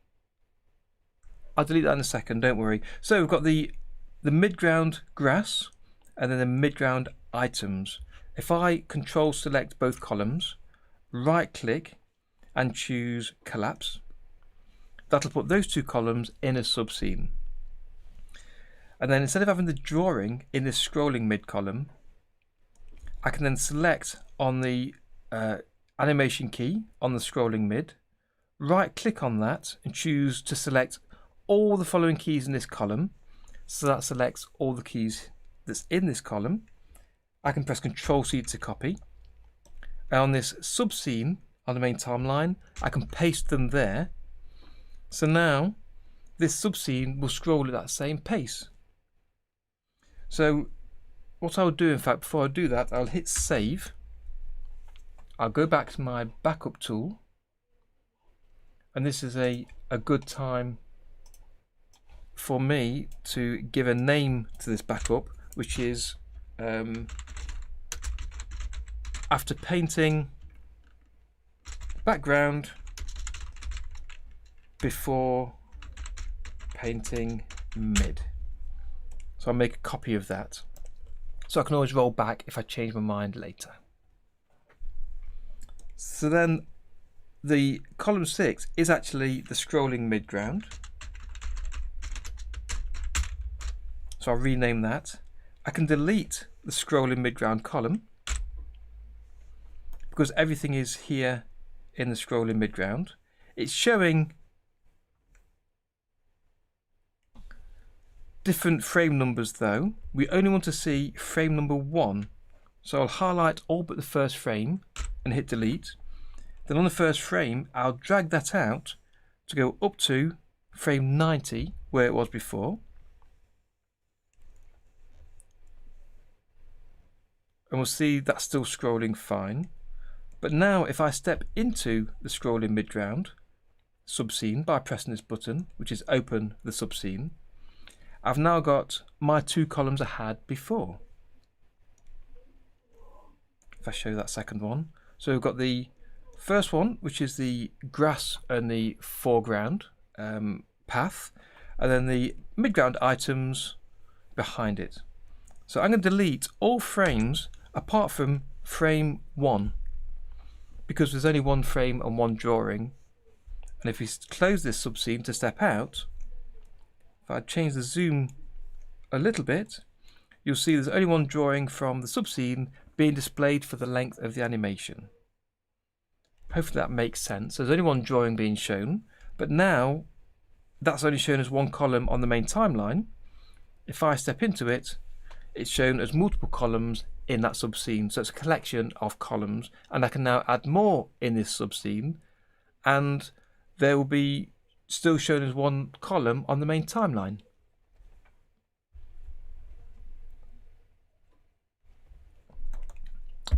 I'll delete that in a second, don't worry. So we've got the midground grass and then the midground items. If I control select both columns, right click and choose collapse, that'll put those two columns in a sub-scene. And then instead of having the drawing in this scrolling mid column, I can then select on the animation key on the scrolling mid, right click on that and choose to select all the following keys in this column. So that selects all the keys that's in this column. I can press Ctrl C to copy. And on this sub-scene on the main timeline, I can paste them there. So now this sub-scene will scroll at that same pace. So what I'll do, in fact, before I do that, I'll hit save. I'll go back to my backup tool. And this is a good time for me to give a name to this backup, which is after painting background before painting mid. So I'll make a copy of that. So I can always roll back if I change my mind later. So then the column 6 is actually the scrolling midground. So I'll rename that. I can delete the scrolling midground column because everything is here in the scrolling midground. It's showing different frame numbers though. We only want to see frame number 1. So I'll highlight all but the first frame and hit delete. Then on the first frame, I'll drag that out to go up to frame 90 where it was before. And we'll see that's still scrolling fine. But now if I step into the scrolling midground subscene by pressing this button, which is open the subscene, I've now got my two columns I had before. If I show that second one. So we've got the first one, which is the grass and the foreground path, and then the midground items behind it. So I'm going to delete all frames apart from frame 1, because there's only one frame and one drawing. And if we close this subscene to step out, if I change the zoom a little bit, you'll see there's only one drawing from the subscene being displayed for the length of the animation. Hopefully that makes sense. There's only one drawing being shown, but now that's only shown as one column on the main timeline. If I step into it, it's shown as multiple columns in that subscene. So it's a collection of columns, and I can now add more in this subscene, and there will be still shown as one column on the main timeline.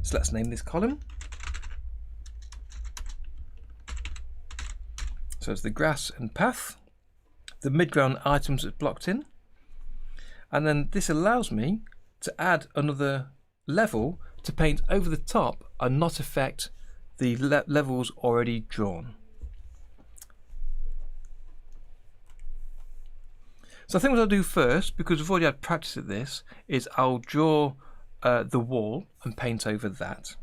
So let's name this column. So it's the grass and path, the midground items that's blocked in, and then this allows me to add another level to paint over the top and not affect the levels already drawn. So I think what I'll do first, because we've already had practice at this, is I'll draw the wall and paint over that.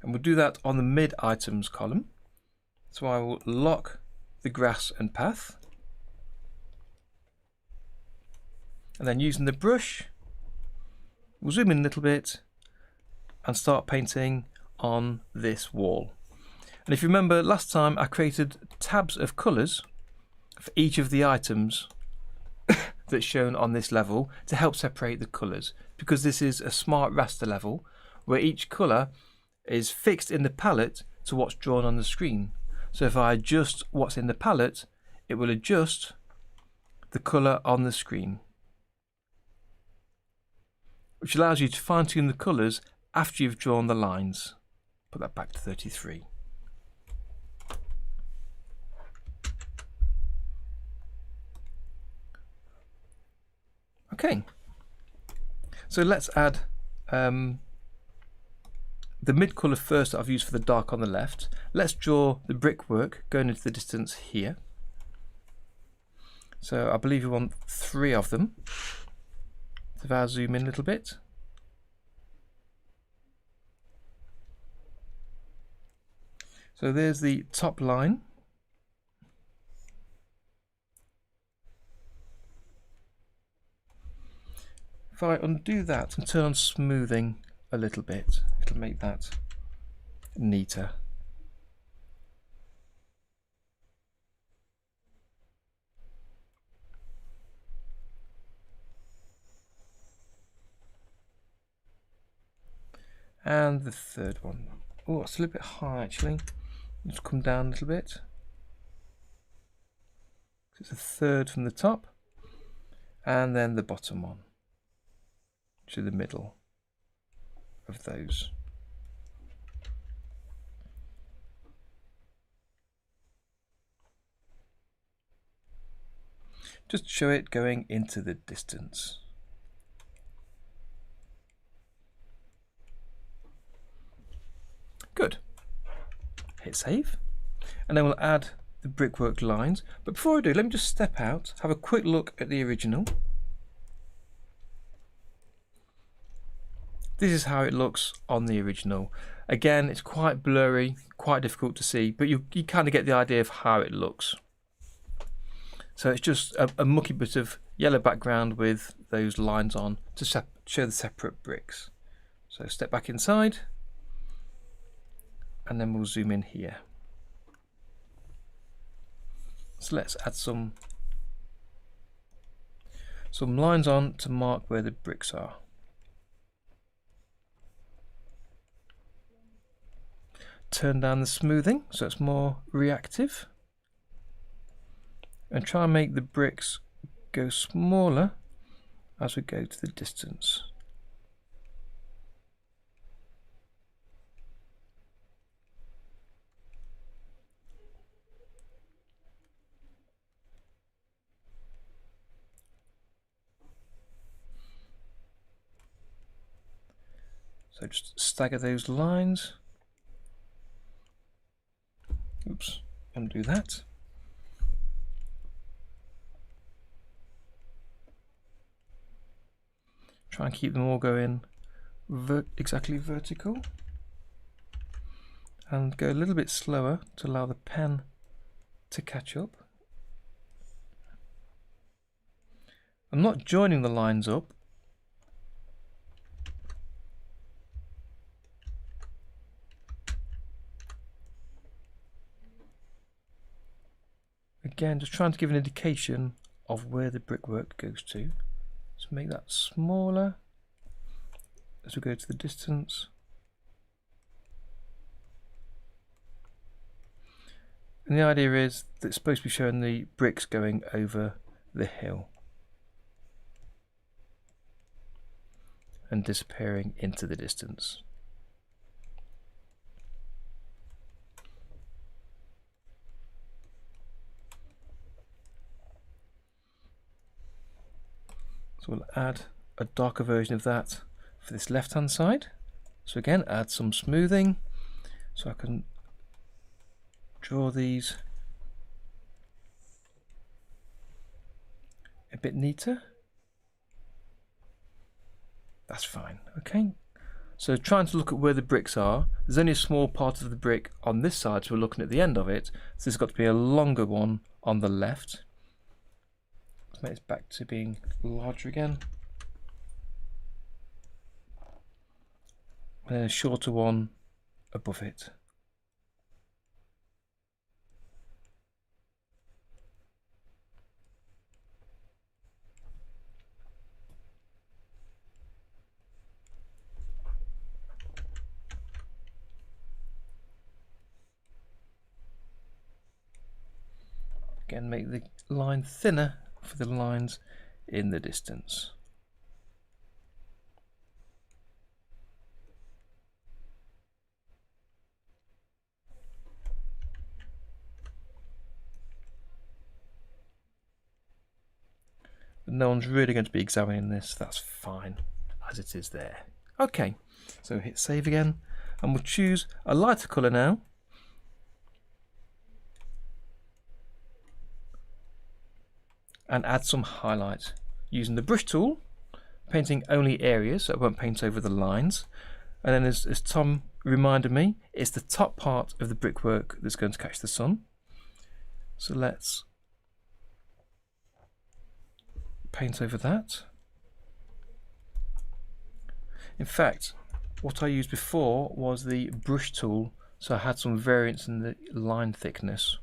And we'll do that on the mid items column. So I will lock the grass and path. And then using the brush, we'll zoom in a little bit and start painting on this wall. And if you remember last time, I created tabs of colours for each of the items that's shown on this level to help separate the colours, because this is a smart raster level where each colour is fixed in the palette to what's drawn on the screen. So if I adjust what's in the palette, it will adjust the colour on the screen, which allows you to fine tune the colours after you've drawn the lines. Put that back to 33. Okay, so let's add the mid colour first that I've used for the dark on the left. Let's draw the brickwork going into the distance here. So I believe we want 3 of them. So if I zoom in a little bit. So there's the top line. If I undo that and turn on smoothing a little bit, it'll make that neater. And the third one. Oh, it's a little bit high actually. Let's come down a little bit. It's a third from the top, and then the bottom one to the middle of those. Just show it going into the distance. Good. Hit save, and then we'll add the brickwork lines. But before I do, let me just step out, have a quick look at the original. This is how it looks on the original. Again, it's quite blurry, quite difficult to see, but you kind of get the idea of how it looks. So it's just a mucky bit of yellow background with those lines on to show the separate bricks. So step back inside, and then we'll zoom in here. So let's add some lines on to mark where the bricks are. Turn down the smoothing so it's more reactive, and try and make the bricks go smaller as we go to the distance. So just stagger those lines. Oops, undo that. Try and keep them all going exactly vertical, and go a little bit slower to allow the pen to catch up. I'm not joining the lines up. Again, just trying to give an indication of where the brickwork goes to. So make that smaller as we go to the distance. And the idea is that it's supposed to be showing the bricks going over the hill and disappearing into the distance. So we'll add a darker version of that for this left hand side. So again, add some smoothing so I can draw these a bit neater. That's fine. Okay, so trying to look at where the bricks are. There's only a small part of the brick on this side, so we're looking at the end of it. So there's got to be a longer one on the left. Let's make this back to being larger again, and then a shorter one above it. Again, make the line thinner for the lines in the distance. But no one's really going to be examining this, that's fine as it is there. Okay, so hit save again, and we'll choose a lighter colour now. And add some highlight using the brush tool, painting only areas so I won't paint over the lines. And then as Tom reminded me, it's the top part of the brickwork that's going to catch the sun. So let's paint over that. In fact, what I used before was the brush tool, so I had some variance in the line thickness.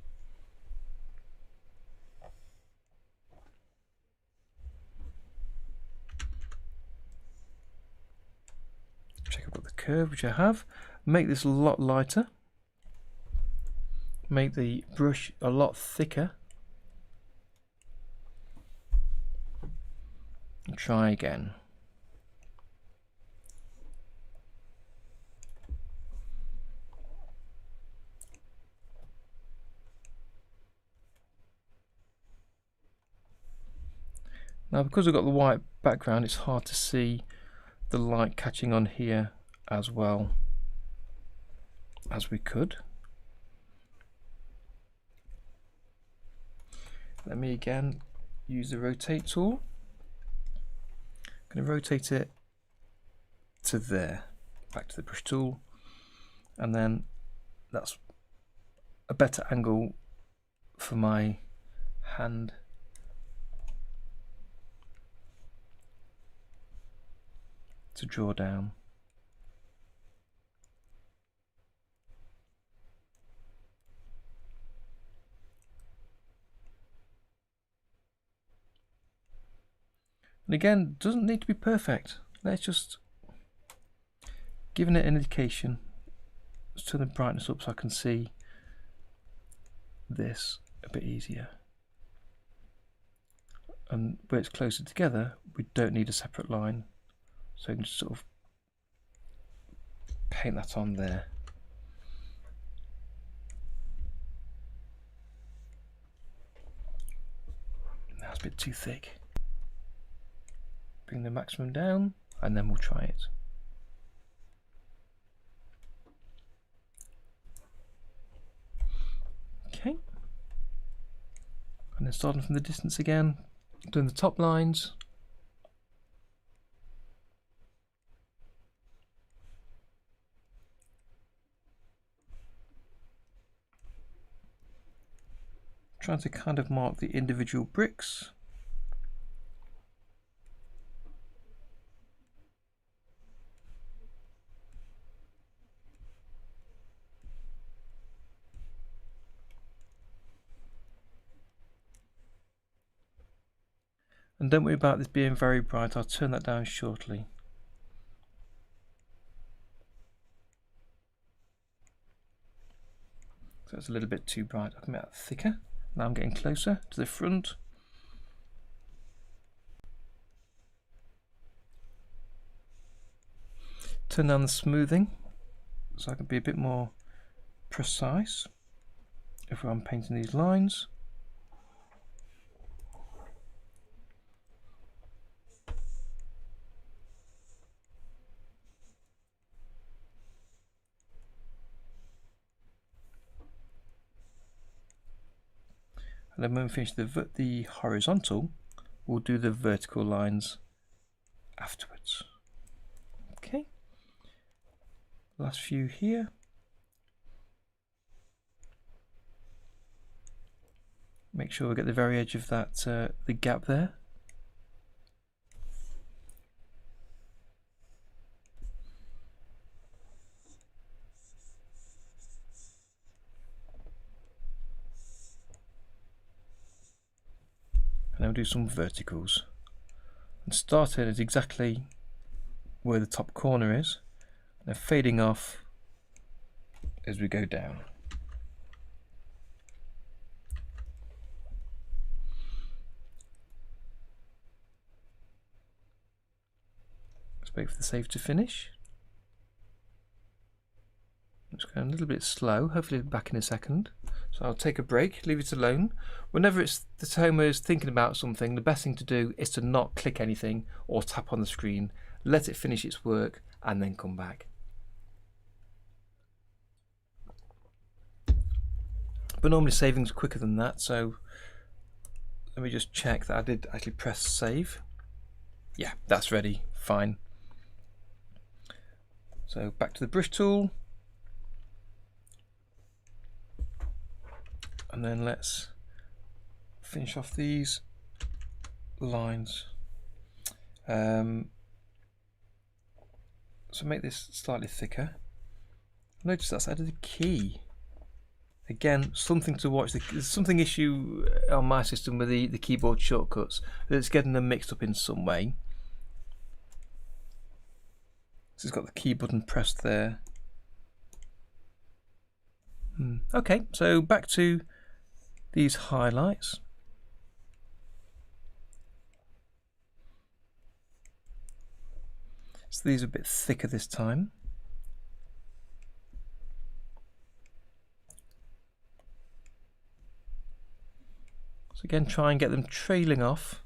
Check I've got the curve, which I have. Make this a lot lighter. Make the brush a lot thicker. And try again. Now, because I've got the white background, it's hard to see the light catching on here as well as we could. Let me again use the rotate tool. I'm going to rotate it to there, back to the brush tool, and then that's a better angle for my hand to draw down. And again, doesn't need to be perfect. Let's just giving it an indication. Let's turn the brightness up so I can see this a bit easier. And where it's closer together, we don't need a separate line. So I can just sort of paint that on there. That's a bit too thick. Bring the maximum down and then we'll try it. Okay. And then starting from the distance again, doing the top lines. Trying to kind of mark the individual bricks. And don't worry about this being very bright, I'll turn that down shortly. So it's a little bit too bright, I can make that thicker. Now I'm getting closer to the front. Turn down the smoothing so I can be a bit more precise if I'm painting these lines. And then when we finish the horizontal, we'll do the vertical lines afterwards. Okay, last few here. Make sure we get the very edge of that, the gap there. And then we'll do some verticals. And starting at exactly where the top corner is, and fading off as we go down. Let's wait for the save to finish. It's going a little bit slow, hopefully it'll be back in a second. So I'll take a break, leave it alone. Whenever the Tahoma is thinking about something, the best thing to do is to not click anything or tap on the screen, let it finish its work and then come back. But normally saving's quicker than that, so let me just check that I did actually press save. Yeah, that's ready, fine. So back to the brush tool. And then let's finish off these lines. So make this slightly thicker. Notice that's added a key. Again, something to watch. There's something issue on my system with the keyboard shortcuts. It's getting them mixed up in some way. So it's got the key button pressed there. Okay, so back to these highlights. So these are a bit thicker this time. So again, try and get them trailing off.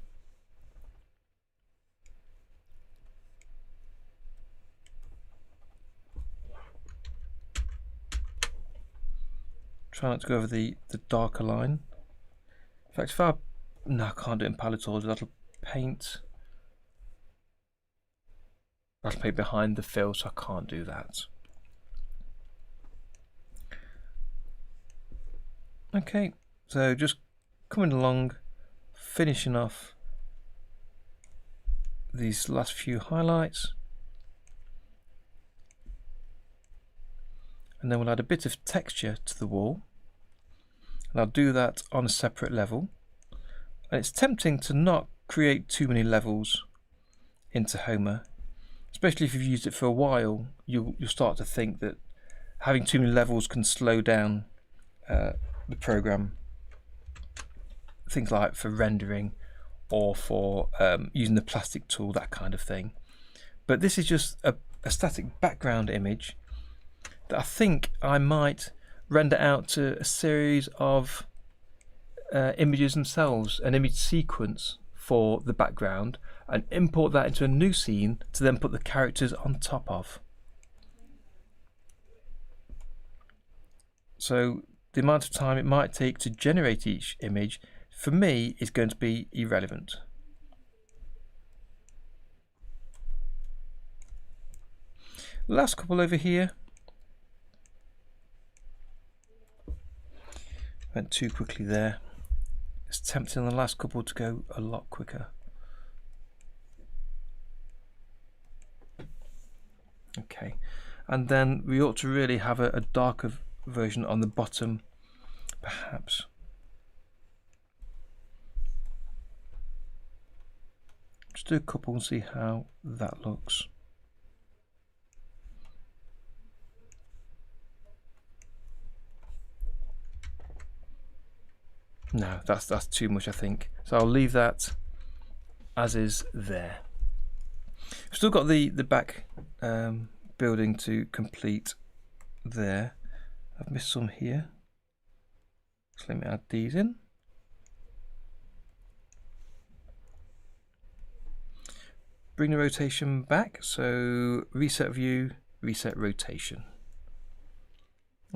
Try not to go over the darker line. In fact, if no, I can't do it in palette order. That'll paint behind the fill, so I can't do that. Okay, so just coming along, finishing off these last few highlights. And then we'll add a bit of texture to the wall. And I'll do that on a separate level. And it's tempting to not create too many levels in Tahoma, especially if you've used it for a while. You'll start to think that having too many levels can slow down the program. Things like for rendering or for using the plastic tool, that kind of thing. But this is just a static background image that I think I might render out to a series of images themselves, an image sequence for the background, and import that into a new scene to then put the characters on top of. So the amount of time it might take to generate each image for me is going to be irrelevant. Last couple over here. Went too quickly there. It's tempting the last couple to go a lot quicker. Okay, and then we ought to really have a darker version on the bottom, perhaps. Just do a couple and see how that looks. No, that's too much, I think. So I'll leave that as is there. We've still got the back building to complete there. I've missed some here. So let me add these in. Bring the rotation back. So reset view, reset rotation.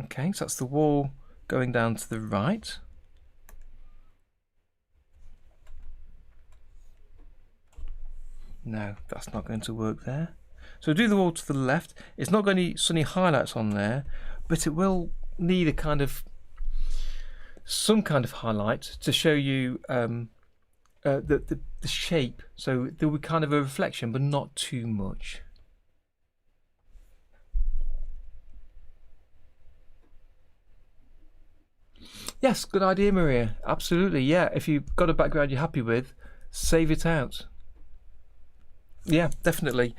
Okay, so that's the wall going down to the right. No, that's not going to work there. So do the wall to the left. It's not going to need any highlights on there, but it will need a kind of some kind of highlight to show you the shape. So there will be kind of a reflection, but not too much. Yes, good idea, Maria. Absolutely, yeah. If you've got a background you're happy with, save it out. Yeah, definitely.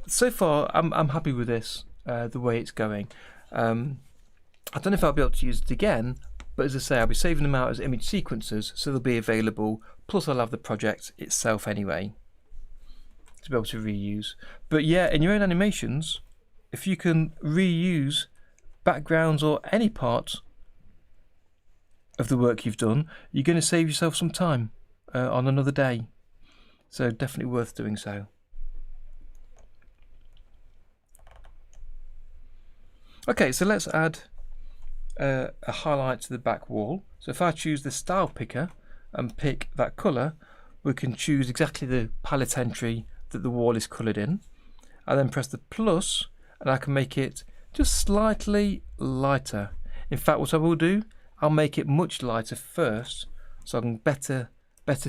So far, I'm happy with this, the way it's going. I don't know if I'll be able to use it again, but as I say, I'll be saving them out as image sequences, so they'll be available. Plus, I'll have the project itself anyway to be able to reuse. But yeah, in your own animations, if you can reuse backgrounds or any part of the work you've done, you're going to save yourself some time on another day. So definitely worth doing so. Okay, so let's add a highlight to the back wall. So if I choose the style picker and pick that colour, we can choose exactly the palette entry that the wall is coloured in. I then press the plus and I can make it just slightly lighter. In fact, what I will do, I'll make it much lighter first so I can better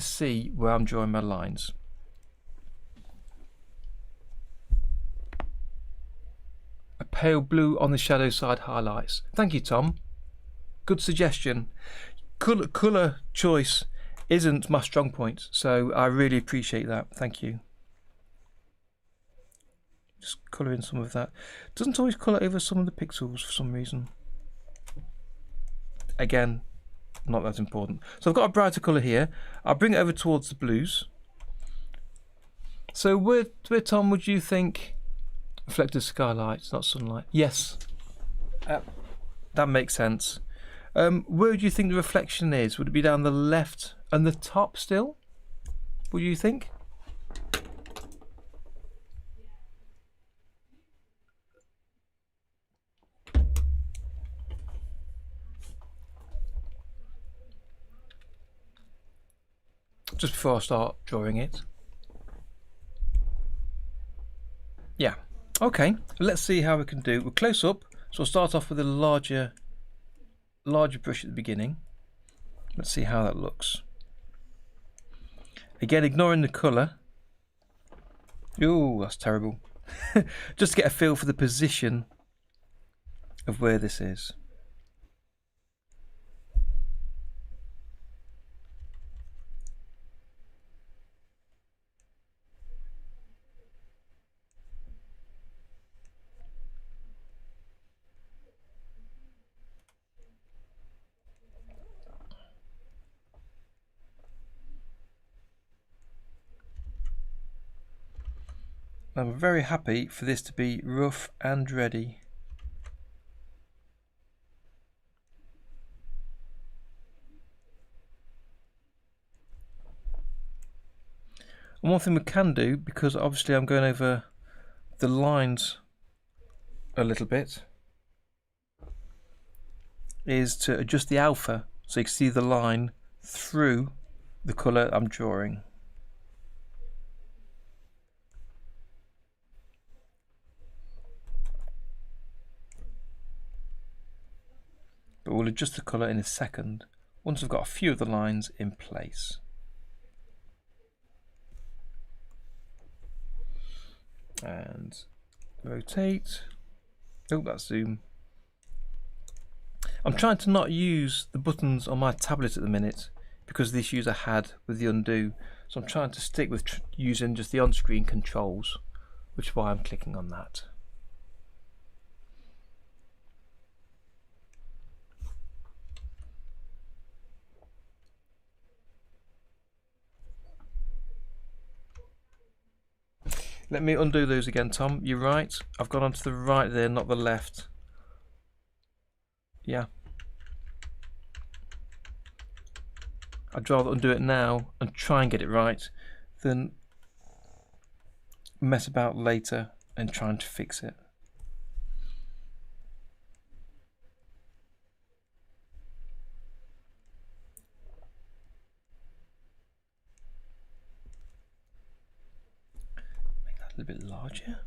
see where I'm drawing my lines. A pale blue on the shadow side highlights. Thank you, Tom. Good suggestion. Colour choice isn't my strong point, so I really appreciate that. Thank you. Just colour in some of that. Doesn't always colour over some of the pixels for some reason. Again, not that important. So I've got a brighter colour here. I'll bring it over towards the blues. So where Tom, would you think reflected skylights, not sunlight? Yes, that makes sense. Where do you think the reflection is? Would it be down the left and the top still? What do you think? Just before I start drawing it. Yeah. Okay, let's see how we can do. We're close up, so I'll start off with a larger brush at the beginning. Let's see how that looks. Again, ignoring the colour. Ooh, that's terrible. Just to get a feel for the position of where this is. I'm very happy for this to be rough and ready. And one thing we can do, because obviously I'm going over the lines a little bit, is to adjust the alpha so you can see the line through the colour I'm drawing. But we'll adjust the colour in a second. once I've got a few of the lines in place. And rotate. Oh, that's zoom. I'm trying to not use the buttons on my tablet at the minute because of the issues I had with the undo. So I'm trying to stick with using just the on-screen controls, which is why I'm clicking on that. Let me undo those again, Tom. You're right. I've gone onto the right there, not the left. Yeah. I'd rather undo it now and try and get it right than mess about later and trying to fix it. Make that a little bit larger.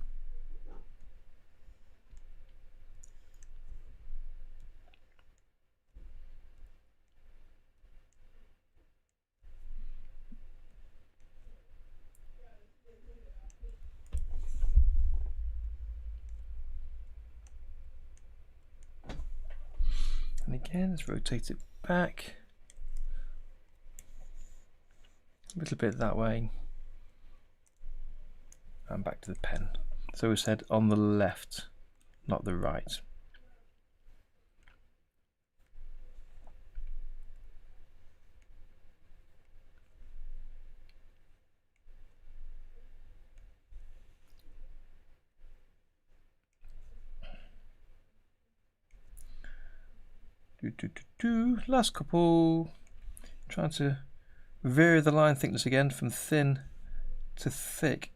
And again, let's rotate it back a little bit that way and back to the pen. So we said on the left, not the right. Last couple. Trying to vary the line thickness again from thin to thick.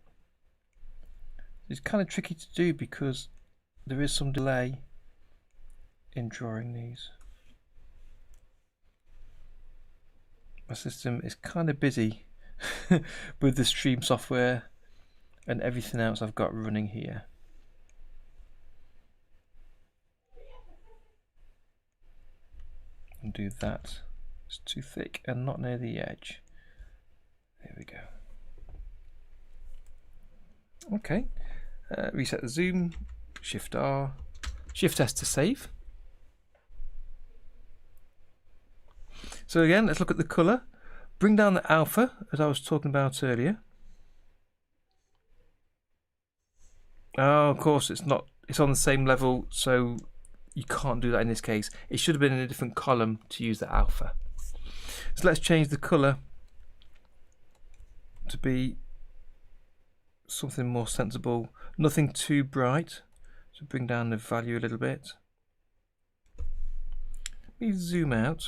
It's kind of tricky to do because there is some delay in drawing these. My system is kind of busy with the stream software and everything else I've got running here. And do that. It's too thick and not near the edge. There we go. Okay. Reset the zoom. Shift R. Shift S to save. So again, let's look at the colour. Bring down the alpha, as I was talking about earlier. Oh, of course, it's not. It's on the same level, so you can't do that in this case. It should have been in a different column to use the alpha. So let's change the colour to be something more sensible. Nothing too bright. So bring down the value a little bit. Let me zoom out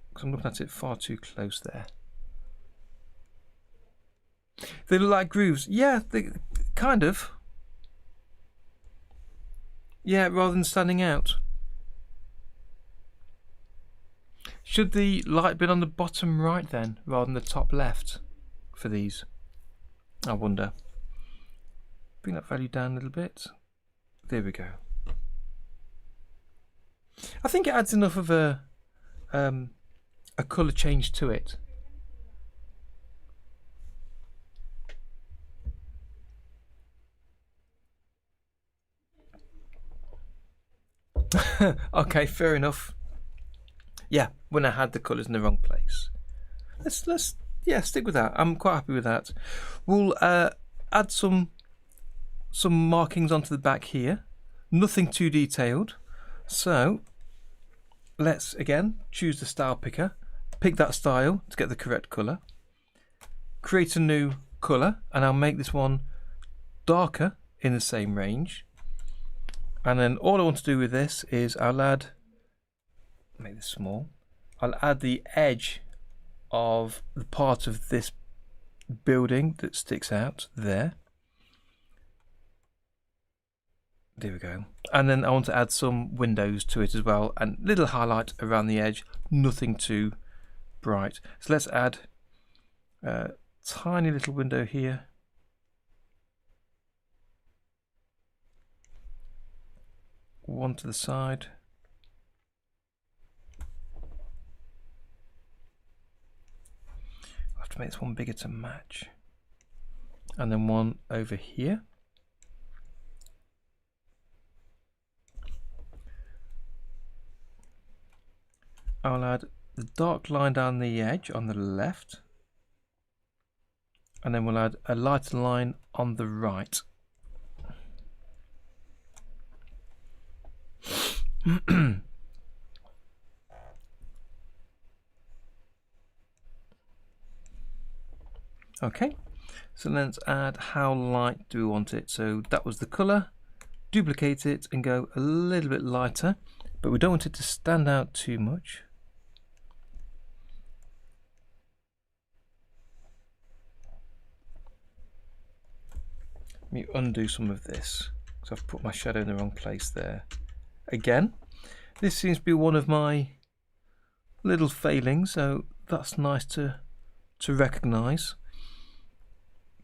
because I'm looking at it far too close there. They look like grooves. Yeah, they kind of. Yeah, rather than standing out. Should the light be on the bottom right then, rather than the top left for these? I wonder. Bring that value down a little bit. There we go. I think it adds enough of a colour change to it. Okay, fair enough. Yeah, when I had the colours in the wrong place. Let's stick with that. I'm quite happy with that. We'll add some markings onto the back here. Nothing too detailed. So let's again choose the style picker. Pick that style to get the correct colour. Create a new colour, and I'll make this one darker in the same range. And then all I want to do with this is make this small. I'll add the edge of the part of this building that sticks out there. There we go. And then I want to add some windows to it as well, and little highlight around the edge, nothing too bright. So let's add a tiny little window here. One to the side. to make this one bigger to match. And then one over here. I'll add the dark line down the edge on the left. And then we'll add a lighter line on the right. Okay, so let's add how light do we want it. So that was the colour. Duplicate it and go a little bit lighter, but we don't want it to stand out too much. Let me undo some of this, because I've put my shadow in the wrong place there. Again, this seems to be one of my little failings, so that's nice to recognise.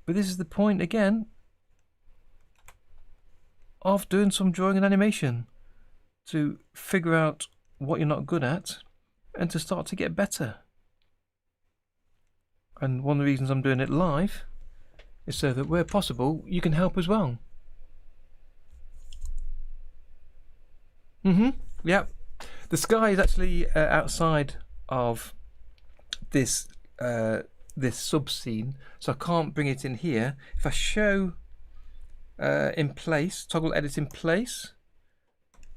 But this is the point again of doing some drawing and animation, to figure out what you're not good at and to start to get better. And one of the reasons I'm doing it live is so that where possible you can help as well. Yeah, the sky is actually outside of this this sub scene, so I can't bring it in here. If I show in place, toggle edit in place,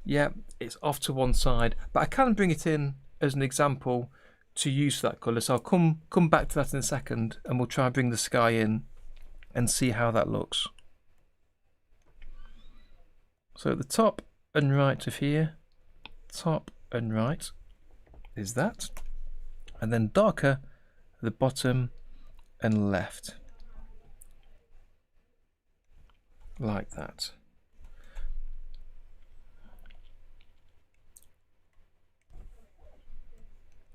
yeah, it's off to one side, but I can bring it in as an example to use that colour. So I'll come back to that in a second, and we'll try and bring the sky in and see how that looks. So at the top and right of here, top and right is that, and then darker at the bottom and left, like that.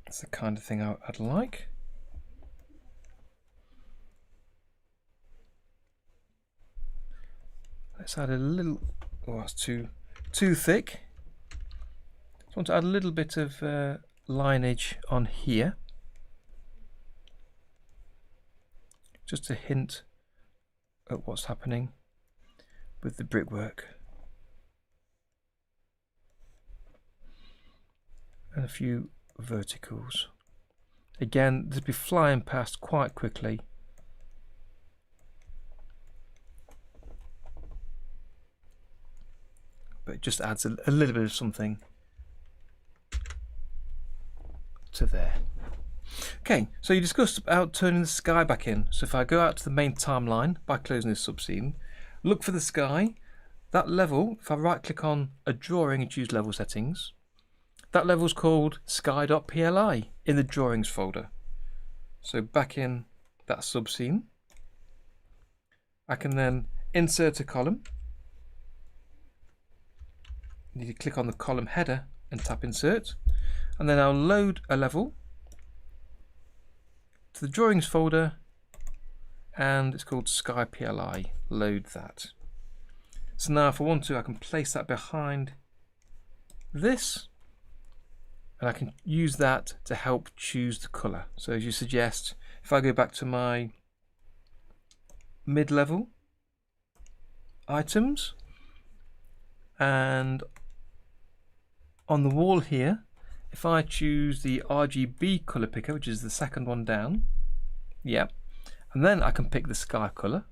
That's the kind of thing I'd like. Let's add a little, oh, that's too thick. I want to add a little bit of lineage on here, just a hint at what's happening with the brickwork. And a few verticals. Again, they'd be flying past quite quickly. But it just adds a little bit of something to there. Okay, so you discussed about turning the sky back in. So if I go out to the main timeline by closing this subscene, look for the sky, that level, if I right click on a drawing and choose level settings, that level is called sky.pli in the drawings folder. So back in that subscene, I can then insert a column. You need to click on the column header and tap insert, and then I'll load a level to the drawings folder, and it's called sky PLI. Load that. So now if I want to, I can place that behind this, and I can use that to help choose the colour. So as you suggest, if I go back to my mid-level items, and on the wall here, if I choose the RGB colour picker, which is the second one down, yeah, and then I can pick the sky colour,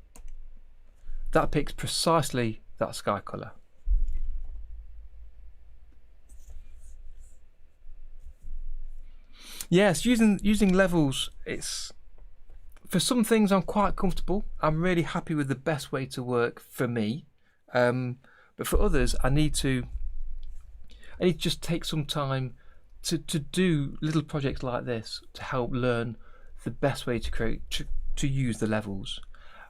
that picks precisely that sky colour. Yes, using levels, it's, for some things I'm quite comfortable. I'm really happy with the best way to work for me, but for others I need to just take some time to do little projects like this to help learn the best way to use the levels.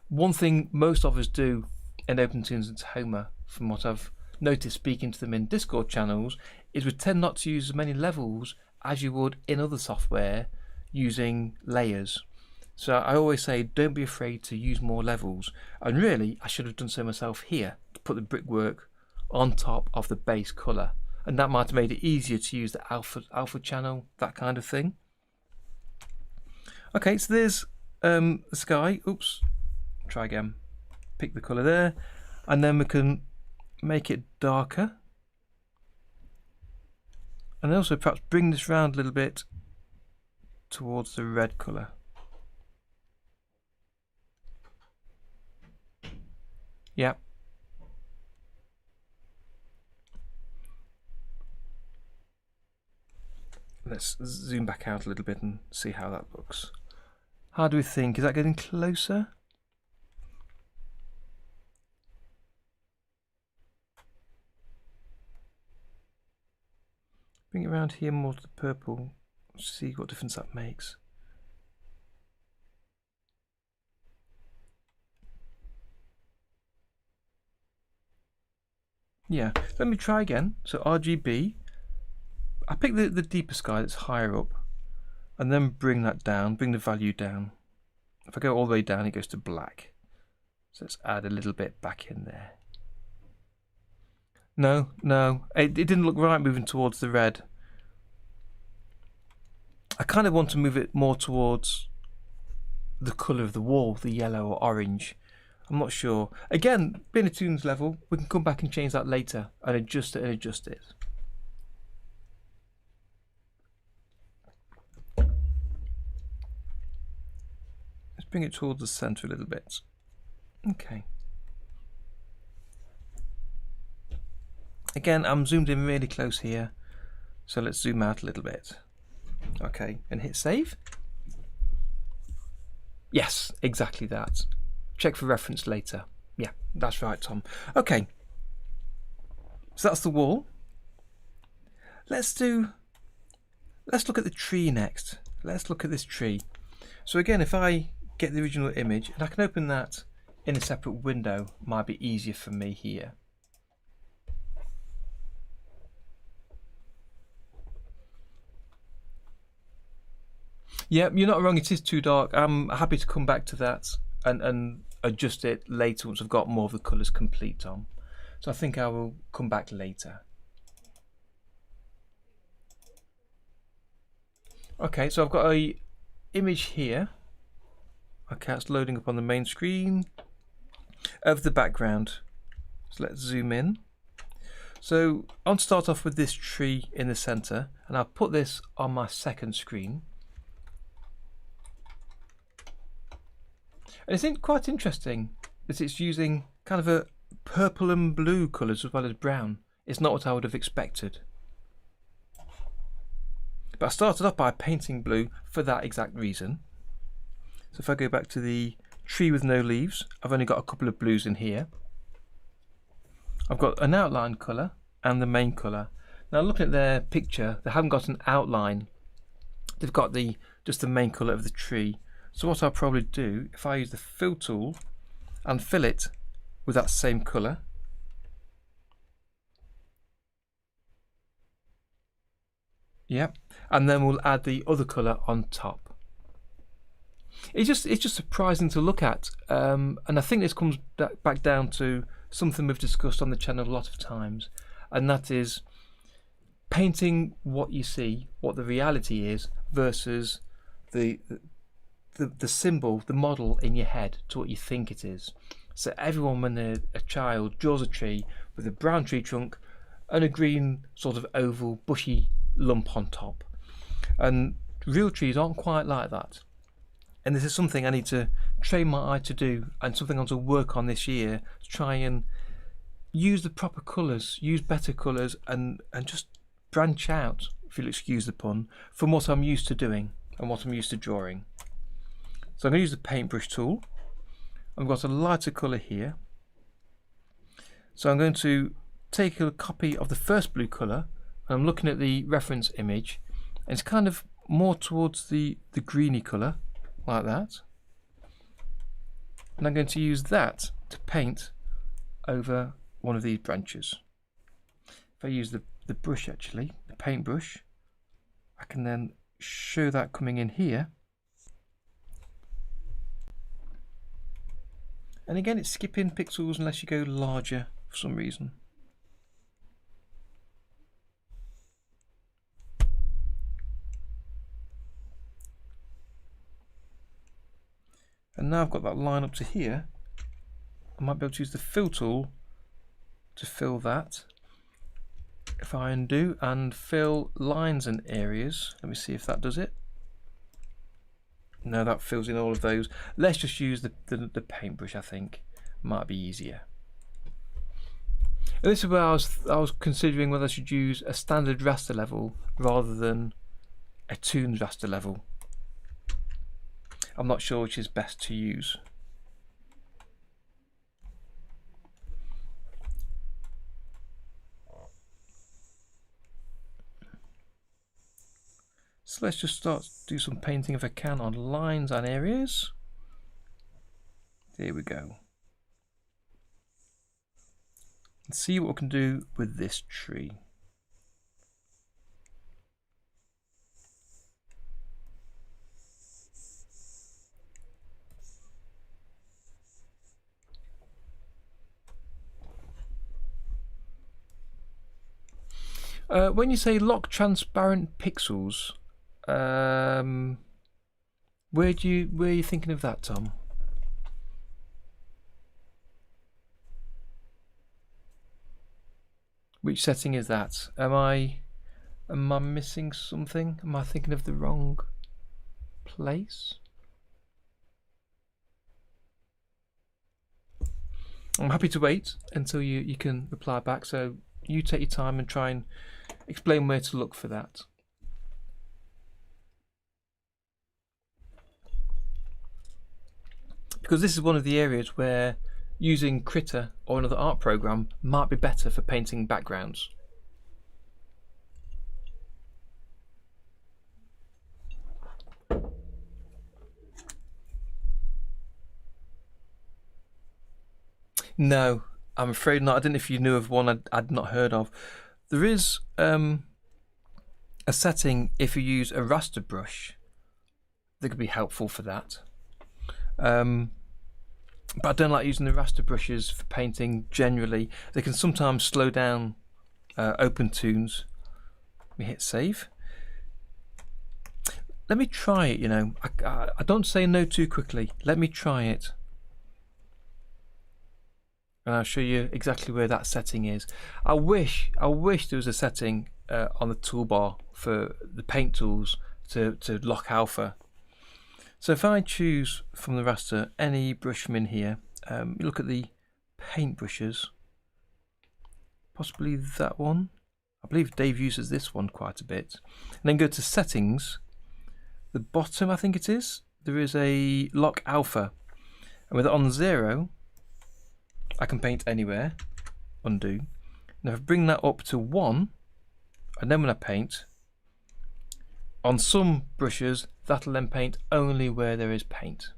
One thing most of us do in OpenToons and Tahoma, from what I've noticed speaking to them in Discord channels, is we tend not to use as many levels as you would in other software using layers. So I always say, don't be afraid to use more levels. And really, I should have done so myself here, to put the brickwork on top of the base colour. And that might have made it easier to use the alpha channel, that kind of thing. Okay, so there's the sky. Oops. Try again. Pick the colour there. And then we can make it darker. And also perhaps bring this round a little bit towards the red colour. Yeah. Let's zoom back out a little bit and see how that looks. How do we think? Is that getting closer? Bring it around here more to the purple. See what difference that makes. Yeah, let me try again. So RGB. I pick the deeper sky that's higher up and then bring that down, bring the value down. If I go all the way down, it goes to black. So let's add a little bit back in there. No, it didn't look right moving towards the red. I kind of want to move it more towards the colour of the wall, the yellow or orange. I'm not sure. Again, being a tunes level, we can come back and change that later and adjust it and adjust it. Let's bring it towards the centre a little bit. Okay. Again, I'm zoomed in really close here, so let's zoom out a little bit. Okay, and hit save. Yes, exactly that. Check for reference later. Yeah, that's right, Tom. Okay, so that's the wall. Let's look at the tree next. Let's look at this tree. So again, if I get the original image, and I can open that in a separate window, might be easier for me here. Yeah, you're not wrong, it is too dark. I'm happy to come back to that and adjust it later once I've got more of the colours complete, Tom. So I think I will come back later. Okay, so I've got a image here. Okay, it's loading up on the main screen of the background. So let's zoom in. So I'll start off with this tree in the centre, and I'll put this on my second screen. And it's quite interesting that it's using kind of a purple and blue colours as well as brown. It's not what I would have expected. But I started off by painting blue for that exact reason. So if I go back to the tree with no leaves, I've only got a couple of blues in here. I've got an outline colour and the main colour. Now looking at their picture, they haven't got an outline. They've got just the main colour of the tree. So what I'll probably do, if I use the fill tool and fill it with that same colour. Yep, and then we'll add the other colour on top. It's just surprising to look at, and I think this comes back down to something we've discussed on the channel a lot of times, and that is painting what you see, what the reality is, versus the symbol, the model in your head to what you think it is. So everyone, when they're a child, draws a tree with a brown tree trunk and a green sort of oval bushy lump on top. And real trees aren't quite like that. And this is something I need to train my eye to do, and something I want to work on this year, to try and use the proper colours, use better colours, and just branch out, if you'll excuse the pun, from what I'm used to doing and what I'm used to drawing. So I'm going to use the paintbrush tool. I've got a lighter colour here. So I'm going to take a copy of the first blue colour, and I'm looking at the reference image, and it's kind of more towards the greeny colour, like that. And I'm going to use that to paint over one of these branches. If I use the brush, actually, the paintbrush, I can then show that coming in here. And again, it's skipping pixels unless you go larger for some reason. And now I've got that line up to here, I might be able to use the fill tool to fill that. If I undo and fill lines and areas, let me see if that does it. No, that fills in all of those. Let's just use the paintbrush, I think. Might be easier. And this is where I was considering whether I should use a standard raster level rather than a toons raster level. I'm not sure which is best to use. So let's just do some painting if I can on lines and areas. There we go. Let's see what we can do with this tree. When you say lock transparent pixels, where are you thinking of that, Tom? Which setting is that? Am I missing something? Am I thinking of the wrong place? I'm happy to wait until you can reply back, so you take your time and try and explain where to look for that. Because this is one of the areas where using Critter or another art program might be better for painting backgrounds. No, I'm afraid not. I don't know if you knew of one I'd not heard of. There is a setting if you use a raster brush that could be helpful for that. But I don't like using the raster brushes for painting generally. They can sometimes slow down open toons. Let me hit save. Let me try it, you know. I don't say no too quickly. Let me try it. And I'll show you exactly where that setting is. I wish there was a setting on the toolbar for the paint tools to lock alpha. So if I choose from the raster any brush from in here, you look at the paint brushes, possibly that one. I believe Dave uses this one quite a bit. And then go to settings. The bottom, I think it is, there is a lock alpha. And with it on 0, I can paint anywhere, undo. Now if I bring that up to 1, and then when I paint, on some brushes, that'll then paint only where there is paint.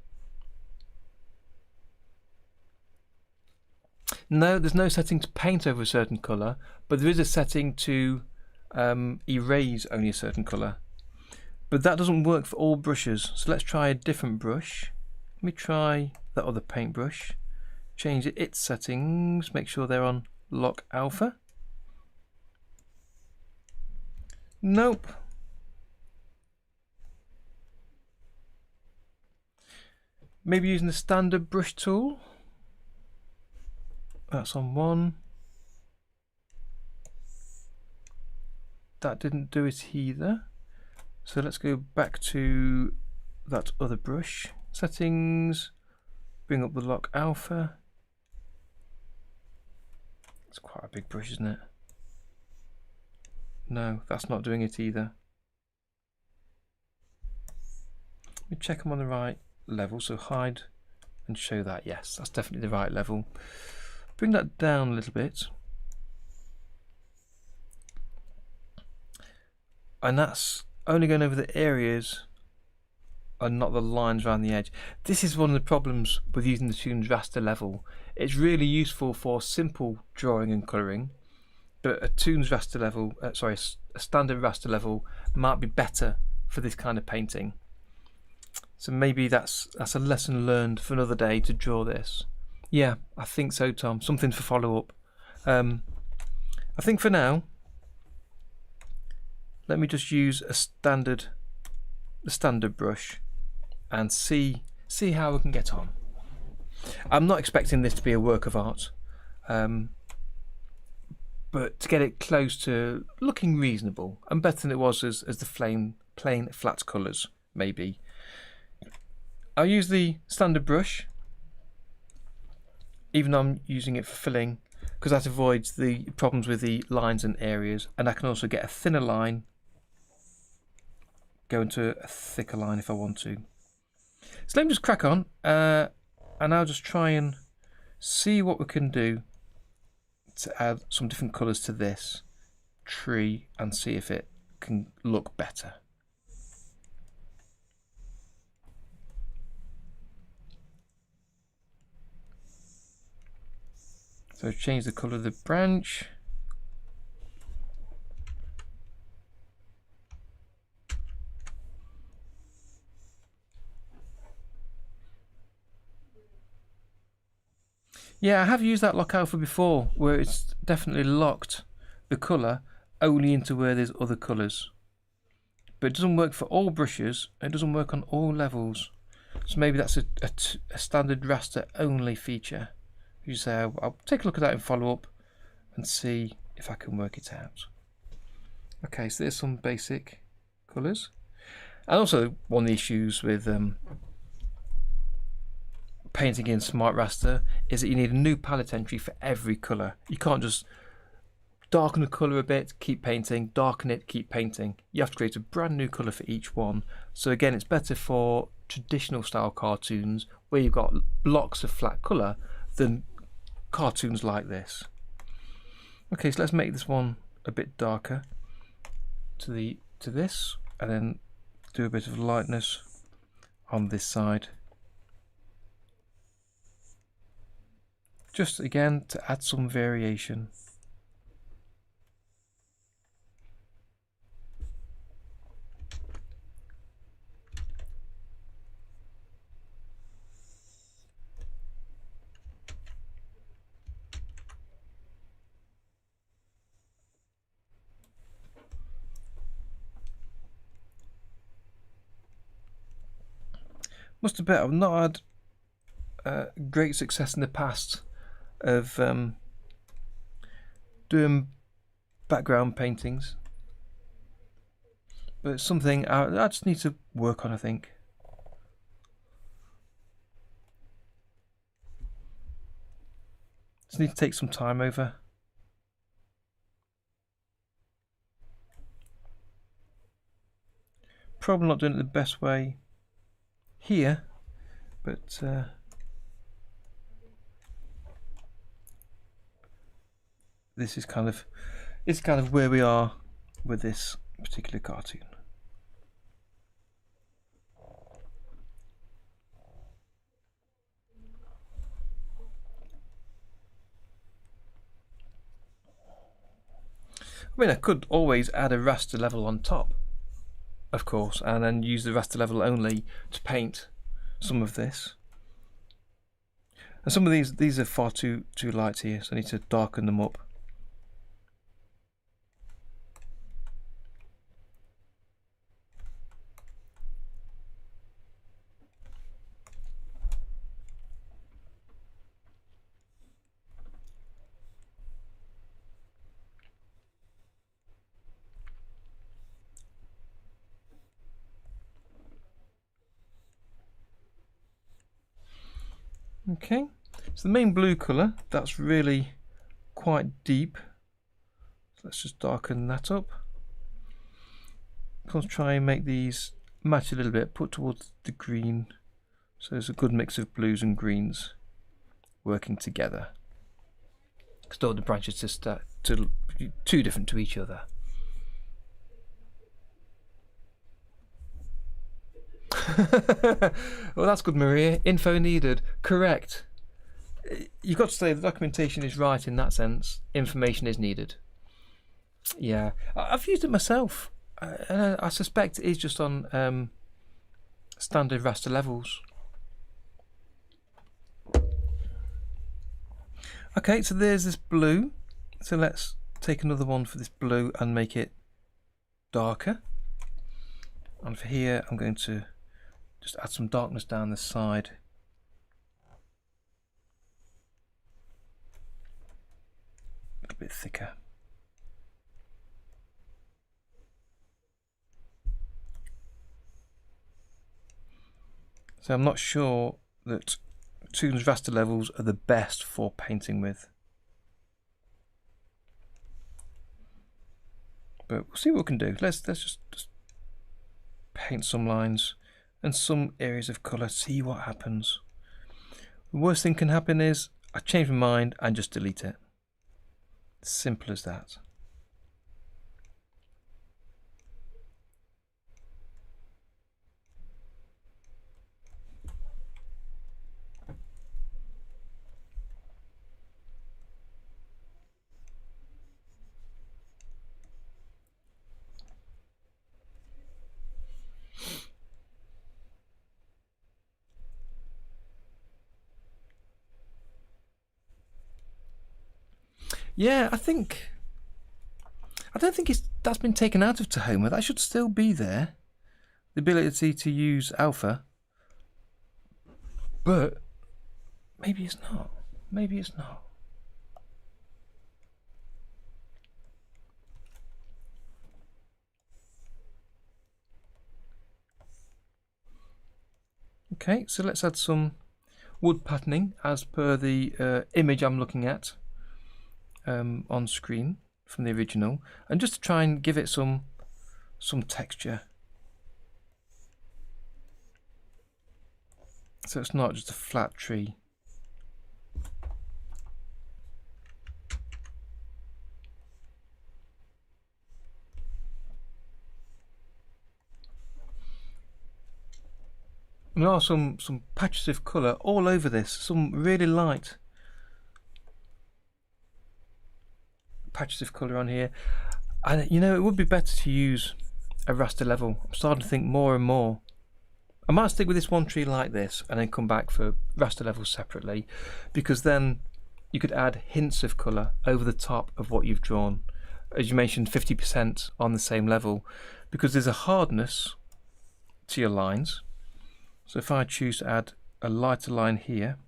No, there's no setting to paint over a certain colour, but there is a setting to erase only a certain colour. But that doesn't work for all brushes, so let's try a different brush. Let me try that other paintbrush. Change its settings, make sure they're on lock alpha. Nope. Maybe using the standard brush tool. That's on 1. That didn't do it either. So let's go back to that other brush. Settings, bring up the lock alpha. It's quite a big brush, isn't it? No, that's not doing it either. Let me check I'm on the right level, so hide and show that. Yes, that's definitely the right level. Bring that down a little bit, and that's only going over the areas and not the lines around the edge. This is one of the problems with using the toons raster level. It's really useful for simple drawing and colouring, but a toons raster level, a standard raster level might be better for this kind of painting. So maybe that's a lesson learned for another day to draw this. Yeah, I think so, Tom. Something for follow up. I think for now, let me just use the standard brush and see see how we can get on. I'm not expecting this to be a work of art, but to get it close to looking reasonable and better than it was as the plain flat colours, maybe. I'll use the standard brush, even though I'm using it for filling, because that avoids the problems with the lines and areas, and I can also get a thinner line, go into a thicker line if I want to. So let me just crack on, and I'll just try and see what we can do to add some different colours to this tree and see if it can look better. So change the colour of the branch. Yeah, I have used that lock alpha before, where it's definitely locked the colour only into where there's other colours. But it doesn't work for all brushes, it doesn't work on all levels. So maybe that's a standard raster only feature. You say, I'll take a look at that and follow up and see if I can work it out. Okay, so there's some basic colours. And also one of the issues with painting in Smart Raster is that you need a new palette entry for every colour. You can't just darken the colour a bit, keep painting, darken it, keep painting. You have to create a brand new colour for each one. So again, it's better for traditional style cartoons where you've got blocks of flat colour than cartoons like this. Okay, so let's make this one a bit darker to this, and then do a bit of lightness on this side. Just again to add some variation. Must admit, I've not had great success in the past of doing background paintings, but it's something I just need to work on, I think. Just need to take some time over. Probably not doing it the best way here, but this is kind of where we are with this particular cartoon. I mean, I could always add a raster level on top, of course, and then use the raster level only to paint some of this. And some of these are far too light here, so I need to darken them up. Okay, so the main blue colour, that's really quite deep. So let's just darken that up. Let's try and make these match a little bit, put towards the green. So there's a good mix of blues and greens working together. Because don't want the branches to be too different to each other. Well, that's good, Maria. Info needed. Correct. You've got to say the documentation is right in that sense. Information is needed. Yeah, I've used it myself. I suspect it is just on standard raster levels. Okay, so there's this blue. So let's take another one for this blue and make it darker. And for here, I'm going to just add some darkness down the side. A little bit thicker. So I'm not sure that Toon's raster levels are the best for painting with. But we'll see what we can do. Let's just paint some lines and some areas of colour, see what happens. The worst thing can happen is I change my mind and just delete it. Simple as that. Yeah, I don't think that's been taken out of Tahoma. That should still be there. The ability to use alpha. But maybe it's not. Maybe it's not. Okay, so let's add some wood patterning as per the image I'm looking at on screen from the original, and just to try and give it some texture, so it's not just a flat tree. And there are some patches of colour all over this, some really light patches of colour on here, and you know, it would be better to use a raster level. I'm starting to think more and more I might stick with this one tree like this and then come back for raster levels separately, because then you could add hints of colour over the top of what you've drawn, as you mentioned, 50% on the same level, because there's a hardness to your lines. So if I choose to add a lighter line here,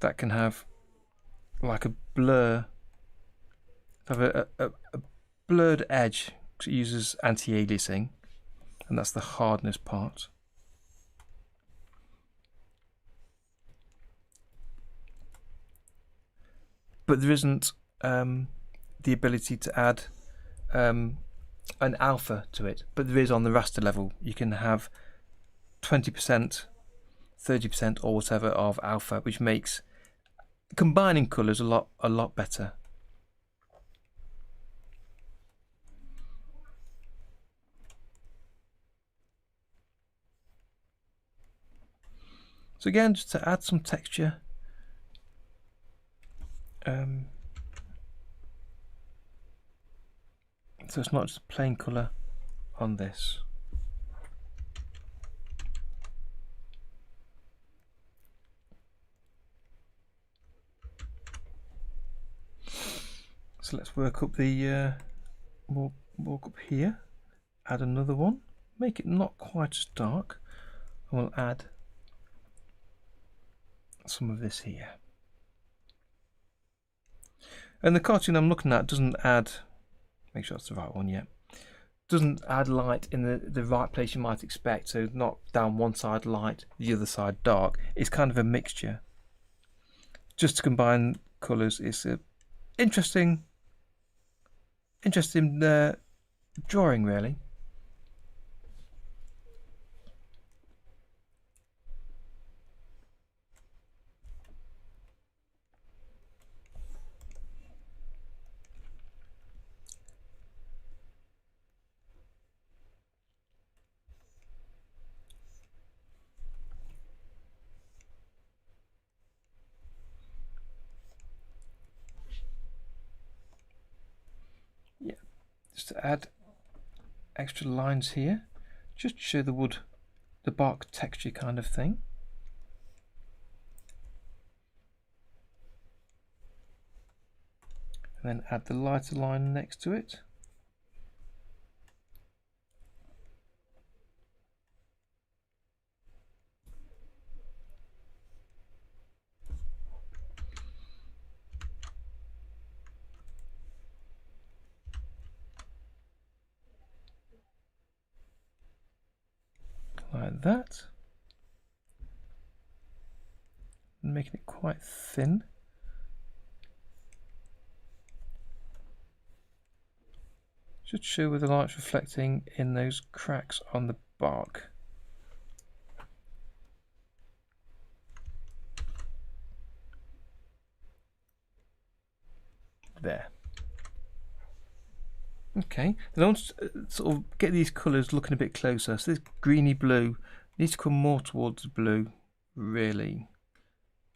that can have like a blur, have a blurred edge, because it uses anti-aliasing, and that's the hardness part. But there isn't the ability to add an alpha to it, but there is on the raster level. You can have 20%, 30% or whatever of alpha, which makes combining colours a lot better. So again, just to add some texture, so it's not just plain colour on this. So let's work up the walk up here, add another one, make it not quite as dark, and we'll add some of this here. And the cartoon I'm looking at doesn't add, make sure that's the right one, yeah, doesn't add light in the right place you might expect, so not down one side light, the other side dark. It's kind of a mixture, just to combine colours. It's a interesting drawing, really. Yeah, just to add extra lines here, just to show the bark texture kind of thing. And then add the lighter line next to it. like that. And making it quite thin. Should show where the light's reflecting in those cracks on the bark. There. Okay, then I want to sort of get these colours looking a bit closer. So this greeny blue needs to come more towards the blue, really.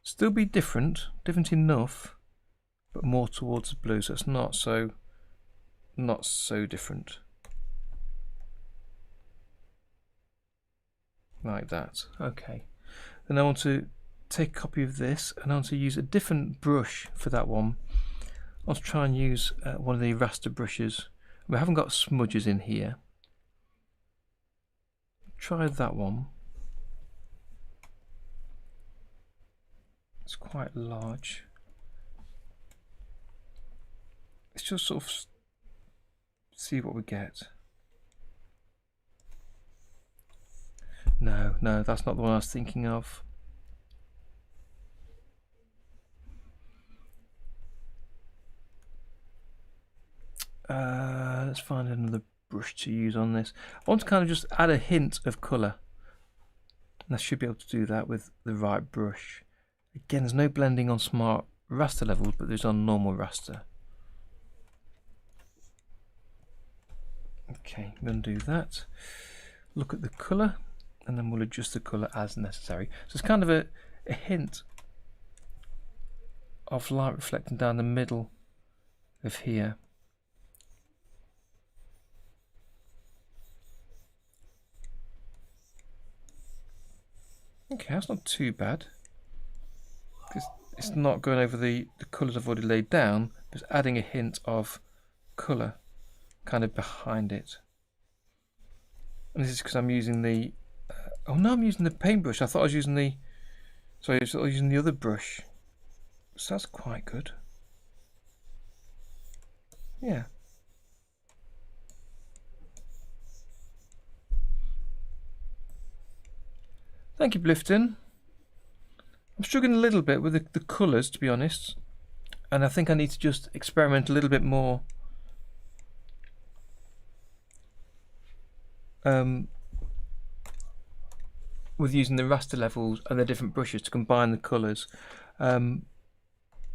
Still be different enough, but more towards the blue, so it's not so different. Like that. Okay. Then I want to take a copy of this, and I want to use a different brush for that one. I want to try and use one of the raster brushes. We haven't got smudges in here. Try that one. It's quite large. Let's just sort of see what we get. No, that's not the one I was thinking of. Let's find another brush to use on this. I want to kind of just add a hint of colour. And I should be able to do that with the right brush. Again, there's no blending on smart raster levels, but there's on normal raster. Okay, I'm going to do that. Look at the colour, and then we'll adjust the colour as necessary. So it's kind of a hint of light reflecting down the middle of here. Okay, that's not too bad. It's not going over the colours I've already laid down, but it's adding a hint of colour kind of behind it. And this is because I'm using the... oh no, I'm using the paintbrush. I thought I was using the... sorry, I was using the other brush. So that's quite good. Yeah. Thank you, Blifton. I'm struggling a little bit with the colours, to be honest, and I think I need to just experiment a little bit more. With using the raster levels and the different brushes to combine the colours. But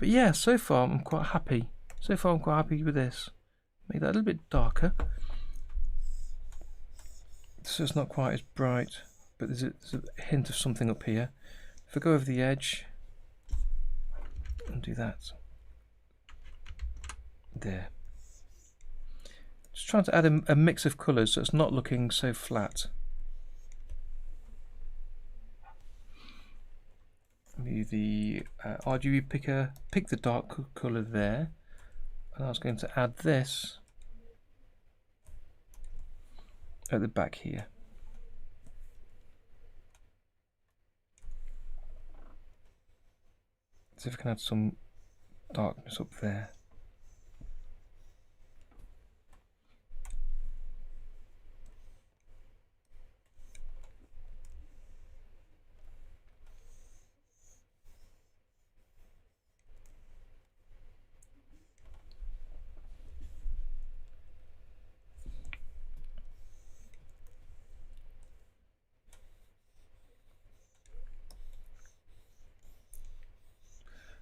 yeah, so far I'm quite happy. With this. Make that a little bit darker, so it's not quite as bright. But there's a hint of something up here. If I go over the edge and do that, there. Just trying to add a mix of colours so it's not looking so flat. Use the RGB picker, pick the dark colour there, and I was going to add this at the back here. See if I can add some darkness up there.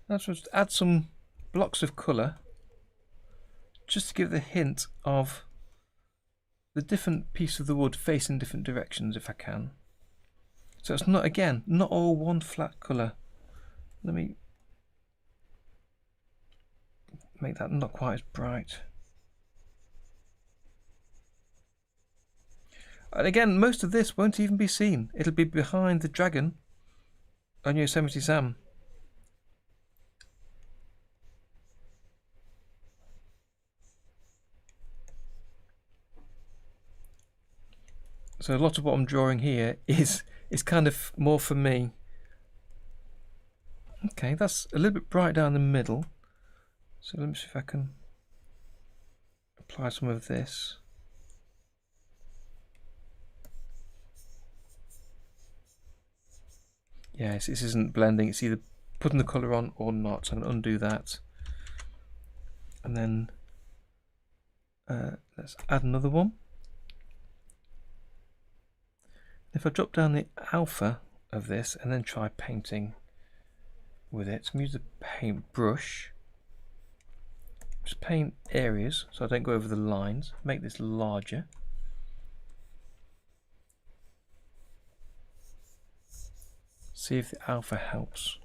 Now just add some blocks of colour just to give the hint of the different piece of the wood facing different directions if I can. So it's not, again, not all one flat colour. Let me make that not quite as bright. And again, most of this won't even be seen. It'll be behind the dragon on Yosemite Sam. So a lot of what I'm drawing here is kind of more for me. Okay, that's a little bit bright down the middle. So let me see if I can apply some of this. Yes, this isn't blending. It's either putting the colour on or not. So I'm going to undo that. And then let's add another one. If I drop down the alpha of this and then try painting with it, so I'm use the paint brush. Just paint areas so I don't go over the lines. Make this larger. See if the alpha helps.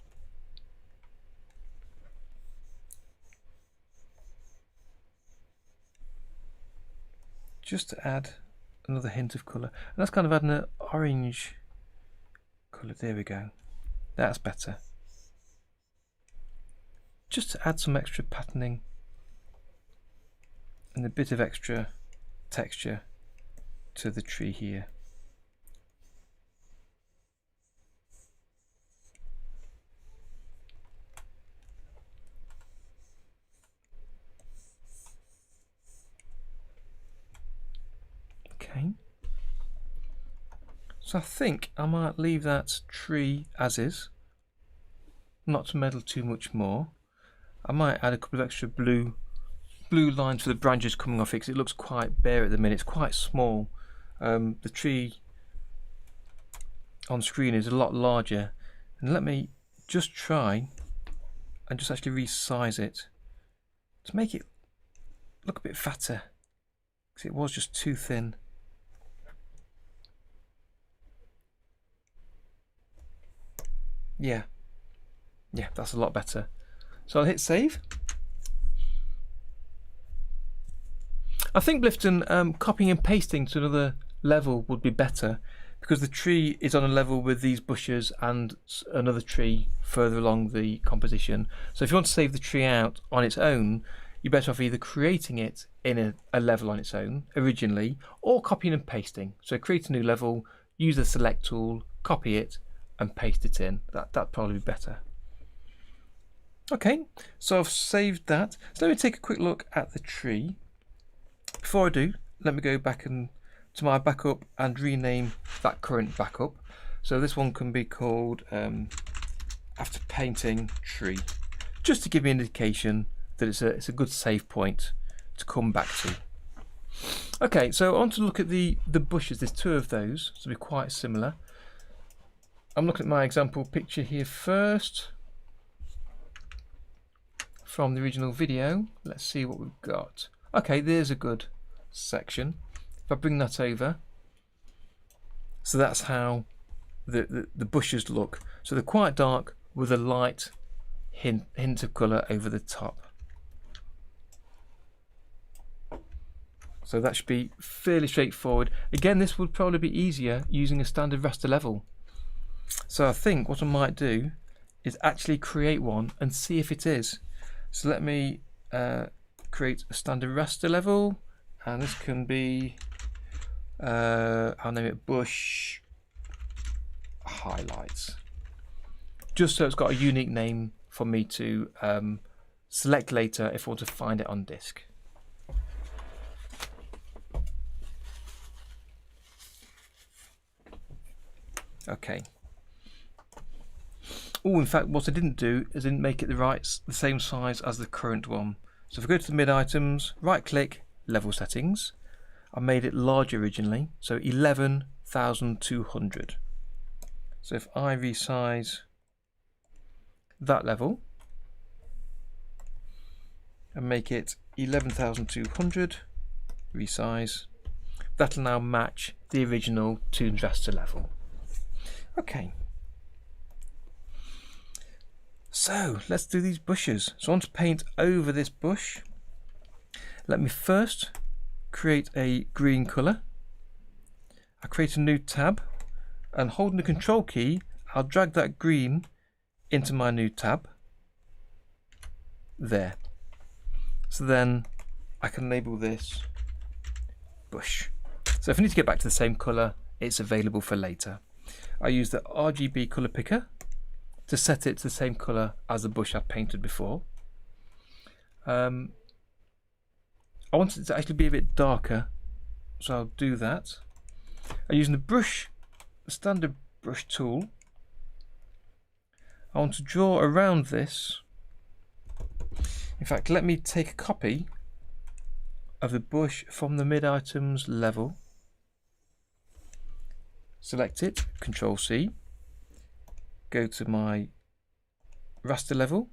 Just to add another hint of colour. And that's kind of adding an orange colour. There we go. That's better. Just to add some extra patterning and a bit of extra texture to the tree here. Okay, so I think I might leave that tree as is, not to meddle too much more. I might add a couple of extra blue lines for the branches coming off it, because it looks quite bare at the minute. It's quite small. The tree on screen is a lot larger, and let me just try and just actually resize it to make it look a bit fatter, because it was just too thin. Yeah, that's a lot better. So I'll hit save. I think Blifton, copying and pasting to another level would be better, because the tree is on a level with these bushes and another tree further along the composition. So if you want to save the tree out on its own, you're better off either creating it in a level on its own originally, or copying and pasting. So create a new level, use the select tool, copy it and paste it in. That'd probably be better. Okay, so I've saved that. So let me take a quick look at the tree. Before I do, let me go back to my backup and rename that current backup. So this one can be called after painting tree, just to give me an indication that it's a good save point to come back to. Okay, so I want to look at the bushes. There's two of those, so they'll be quite similar. I'm looking at my example picture here first from the original video. Let's see what we've got. Okay, there's a good section. If I bring that over, so that's how the bushes look. So they're quite dark with a light hint of colour over the top. So that should be fairly straightforward. Again, this would probably be easier using a standard raster level. So I think what I might do is actually create one and see if it is. So let me create a standard raster level, and this can be, I'll name it bush highlights, just so it's got a unique name for me to select later if I want to find it on disk. Okay. Oh, in fact, what I didn't do is I didn't make it the same size as the current one. So if I go to the mid items, right click, level settings, I made it larger originally, so 11,200. So if I resize that level and make it 11,200, resize, that'll now match the original Toons raster level. Okay. So let's do these bushes. So I want to paint over this bush. Let me first create a green colour. I create a new tab, and holding the control key, I'll drag that green into my new tab. There. So then I can label this bush. So if I need to get back to the same colour, it's available for later. I use the RGB colour picker to set it to the same colour as the bush I painted before. I want it to actually be a bit darker, so I'll do that. I'm using the standard brush tool. I want to draw around this. In fact, let me take a copy of the brush from the mid items level. Select it, Control C, go to my raster level,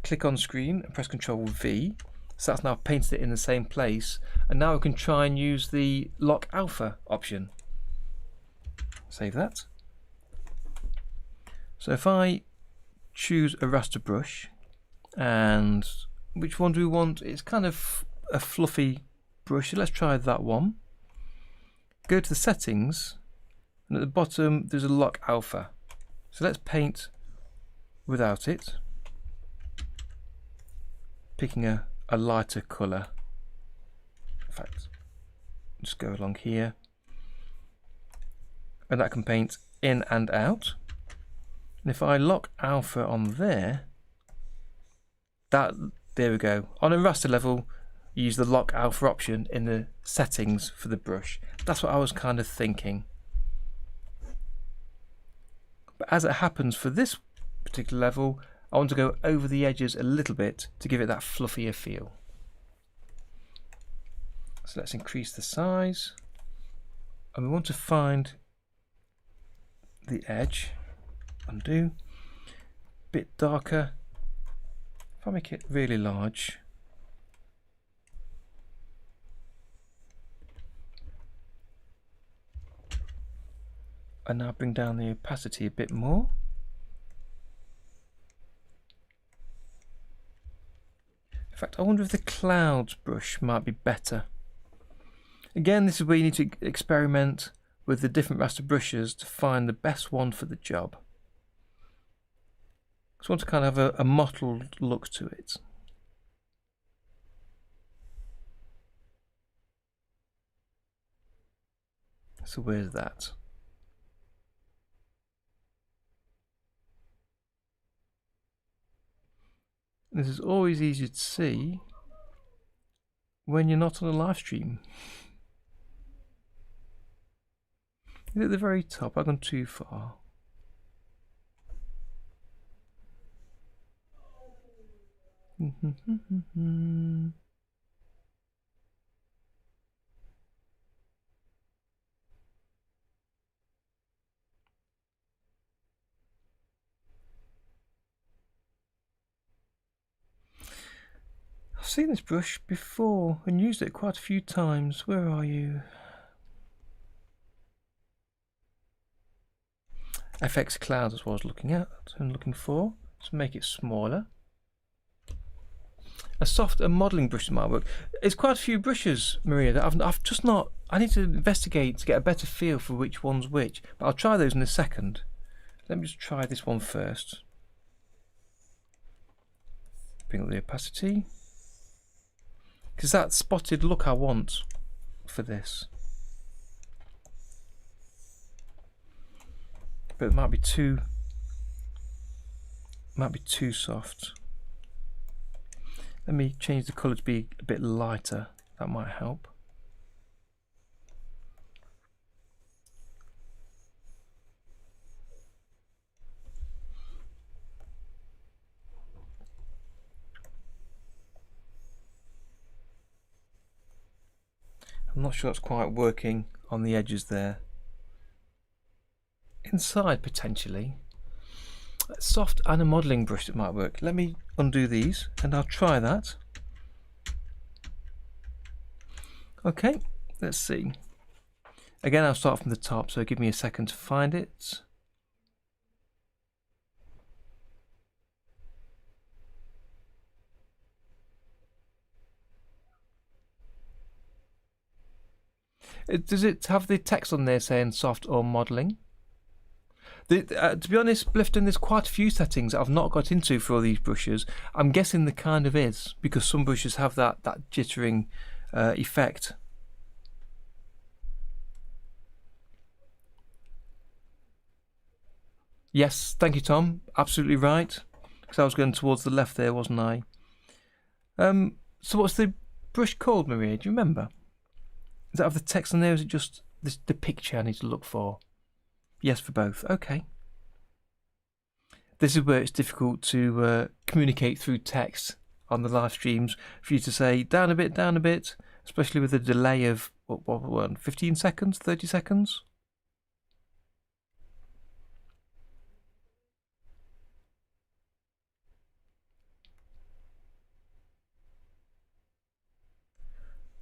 click on screen and press Control V. So that's now painted it in the same place, and now I can try and use the lock alpha option. Save that. So if I choose a raster brush, and which one do we want? It's kind of a fluffy brush, so let's try that one. Go to the settings, and at the bottom there's a lock alpha. So let's paint without it, picking a lighter colour. In fact, just go along here, and that can paint in and out. And if I lock alpha on there, there we go. On a raster level, you use the lock alpha option in the settings for the brush. That's what I was kind of thinking. But as it happens for this particular level, I want to go over the edges a little bit to give it that fluffier feel. So let's increase the size, and we want to find the edge. Undo, bit darker. If I make it really large, and now bring down the opacity a bit more. In fact, I wonder if the clouds brush might be better. Again, this is where you need to experiment with the different raster brushes to find the best one for the job. So I want to kind of have a mottled look to it. So where's that? This is always easier to see when you're not on a live stream. Is it at the very top? I've gone too far. I've seen this brush before and used it quite a few times. Where are you? FX Clouds is what I was looking at and looking for. Let's make it smaller. A softer modelling brush might work. It's quite a few brushes, Maria, that I've just not. I need to investigate to get a better feel for which one's which. But I'll try those in a second. Let me just try this one first. Bring up the opacity. Because that spotted look I want for this. But it might be too soft. Let me change the colour to be a bit lighter. That might help. I'm not sure it's quite working on the edges there. Inside potentially. A soft and a modelling brush that might work. Let me undo these and I'll try that. Okay, let's see. Again, I'll start from the top, so give me a second to find it. Does it have the text on there saying soft or modelling? To be honest, Blifton, there's quite a few settings that I've not got into for all these brushes. I'm guessing there kind of is, because some brushes have that jittering effect. Yes, thank you, Tom. Absolutely right. Because I was going towards the left there, wasn't I? So what's the brush called, Maria? Do you remember? Does that have the text on there, or is it just the picture I need to look for? Yes, for both. Okay. This is where it's difficult to communicate through text on the live streams, for you to say down a bit, especially with a delay of 15 seconds, 30 seconds.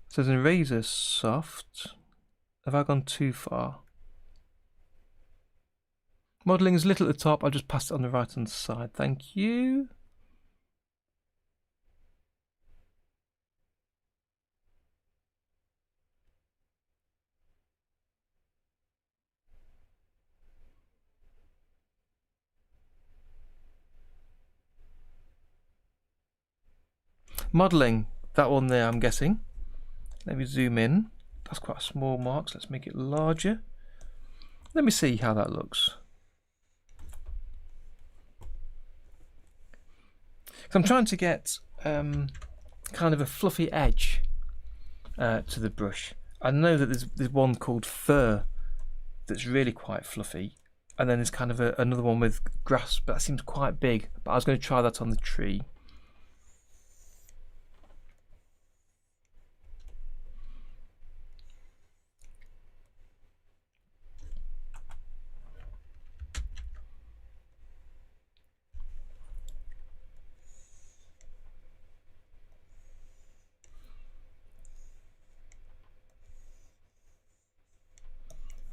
So the eraser soft. Have I gone too far? Modelling is little at the top. I'll just pass it on the right hand side. Thank you. Modelling, that one there, I'm guessing. Let me zoom in. That's quite a small mark, so let's make it larger. Let me see how that looks. So I'm trying to get kind of a fluffy edge to the brush. I know that there's one called fur that's really quite fluffy, and then there's kind of another one with grass, but that seems quite big. But I was going to try that on the tree.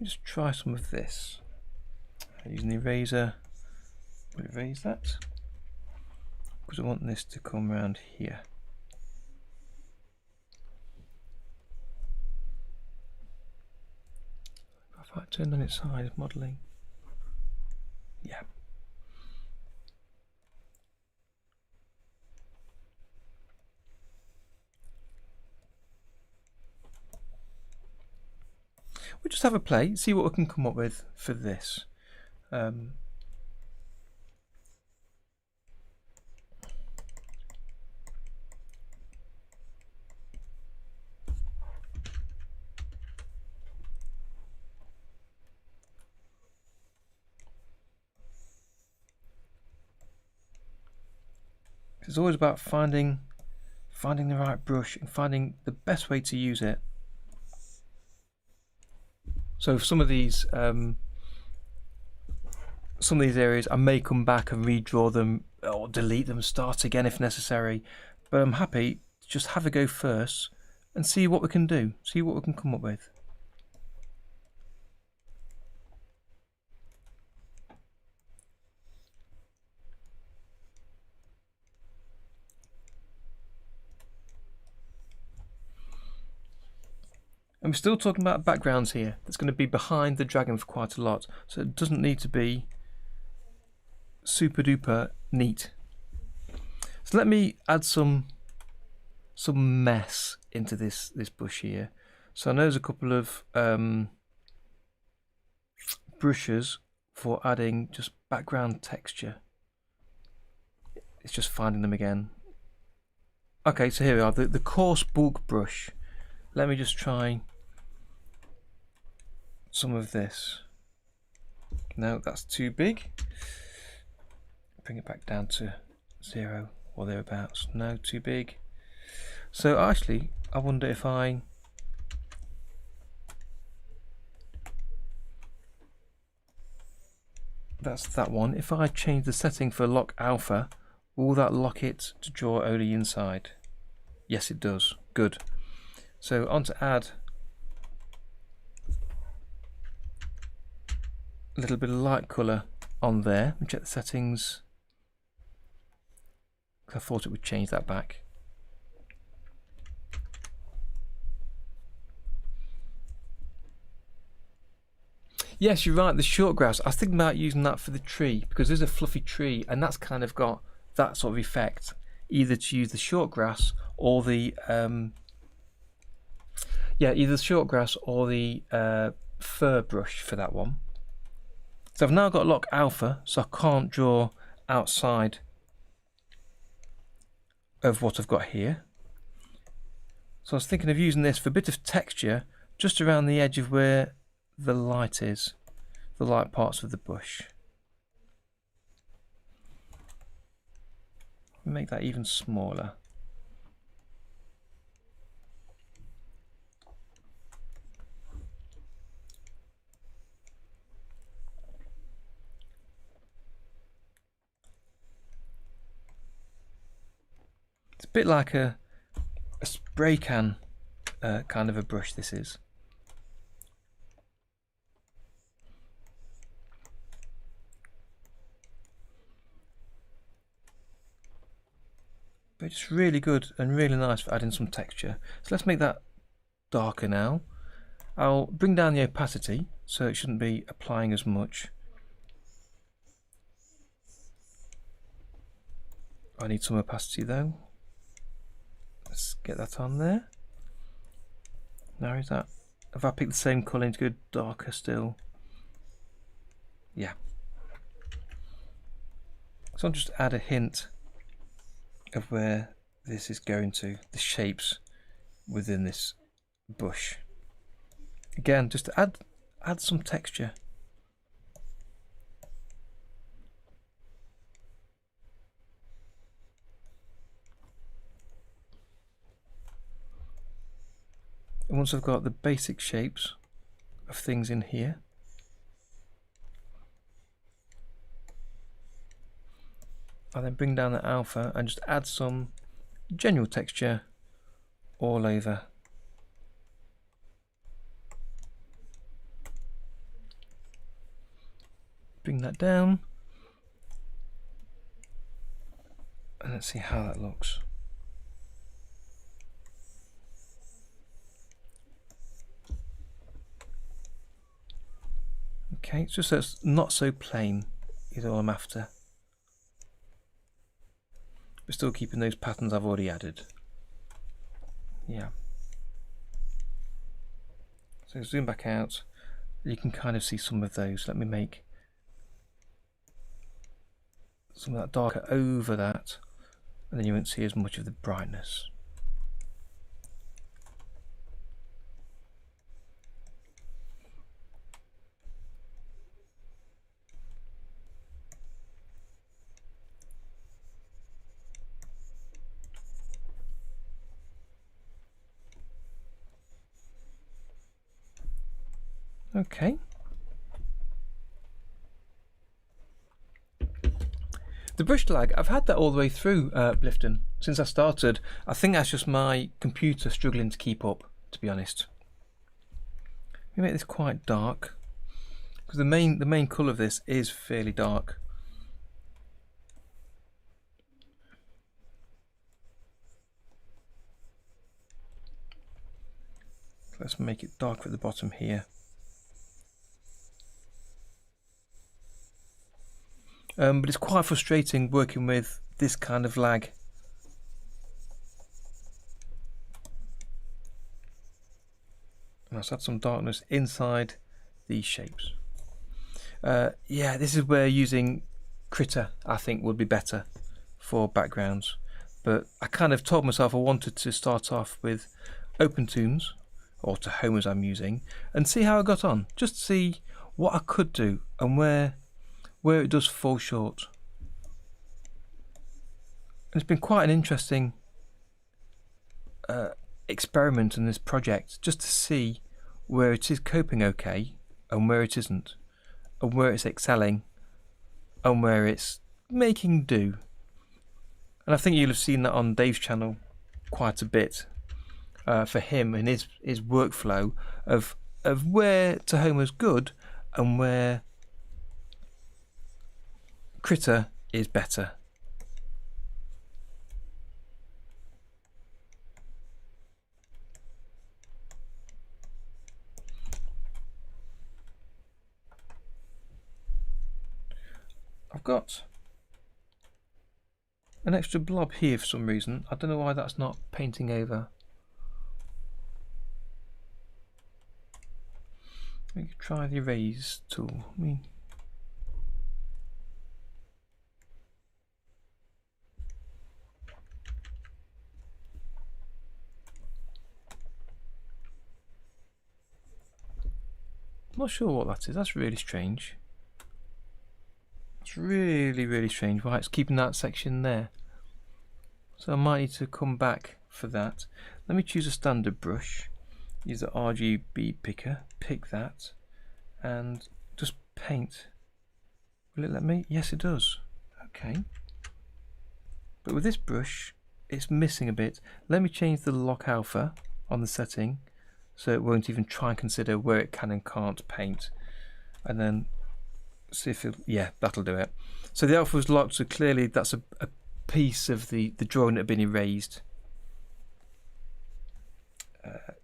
Just try some of this. Using the eraser, we'll erase that because I want this to come around here. If I turn on its side, modelling, yeah. We'll just have a play, see what we can come up with for this. It's always about finding the right brush and finding the best way to use it. So for some of these areas, I may come back and redraw them or delete them, start again if necessary. But I'm happy to just have a go first and see what we can do, see what we can come up with. And we're still talking about backgrounds here. That's going to be behind the dragon for quite a lot. So it doesn't need to be super duper neat. So let me add some mess into this bush here. So I know there's a couple of brushes for adding just background texture. It's just finding them again. Okay, so here we are, the coarse bulk brush. Let me just try some of this. No, that's too big. Bring it back down to 0 or thereabouts. No, too big. So actually, I wonder if that's that one. If I change the setting for lock alpha, will that lock it to draw only inside? Yes, it does. Good. So on to add a little bit of light colour on there and check the settings. I thought it would change that back. Yes, you're right, the short grass. I was thinking about using that for the tree because there's a fluffy tree and that's kind of got that sort of effect. Either to use the short grass or the either the short grass or the fur brush for that one. So I've now got lock alpha, so I can't draw outside of what I've got here. So I was thinking of using this for a bit of texture just around the edge of where the light is, the light parts of the bush. Make that even smaller. It's a bit like a spray can kind of a brush, this is. But it's really good and really nice for adding some texture. So let's make that darker now. I'll bring down the opacity so it shouldn't be applying as much. I need some opacity though. Let's get that on there. Now is that, if I pick the same colour and go darker still? Yeah. So I'll just add a hint of where this is going to, the shapes within this bush. Again, just to add some texture. And once I've got the basic shapes of things in here, I'll then bring down the alpha and just add some general texture all over. Bring that down and let's see how that looks. Okay, it's just so it's not so plain is all I'm after. But still keeping those patterns I've already added. Yeah. So zoom back out, you can kind of see some of those. Let me make some of that darker over that, and then you won't see as much of the brightness. Okay. The brush lag, I've had that all the way through Blifton since I started. I think that's just my computer struggling to keep up, to be honest. Let me make this quite dark because the main colour of this is fairly dark. Let's make it darker at the bottom here. But it's quite frustrating working with this kind of lag. Let's add some darkness inside these shapes. Yeah, this is where using Critter I think would be better for backgrounds. But I kind of told myself I wanted to start off with open tombs, or Tahomas I'm using, and see how I got on. Just see what I could do and where it does fall short. And it's been quite an interesting experiment in this project, just to see where it is coping okay and where it isn't, and where it's excelling and where it's making do. And I think you'll have seen that on Dave's channel quite a bit for him and his workflow of where Tahoma's good and where Critter is better. I've got an extra blob here for some reason. I don't know why that's not painting over. We could try the erase tool. I'm not sure what that is. That's really strange. It's really, really strange why it's keeping that section there. So I might need to come back for that. Let me choose a standard brush, use the RGB picker, pick that, and just paint. Will it let me? Yes, it does. Okay. But with this brush, it's missing a bit. Let me change the lock alpha on the setting so it won't even try and consider where it can and can't paint. And then see if it, yeah, that'll do it. So the alpha was locked, so clearly that's a piece of the drawing that had been erased.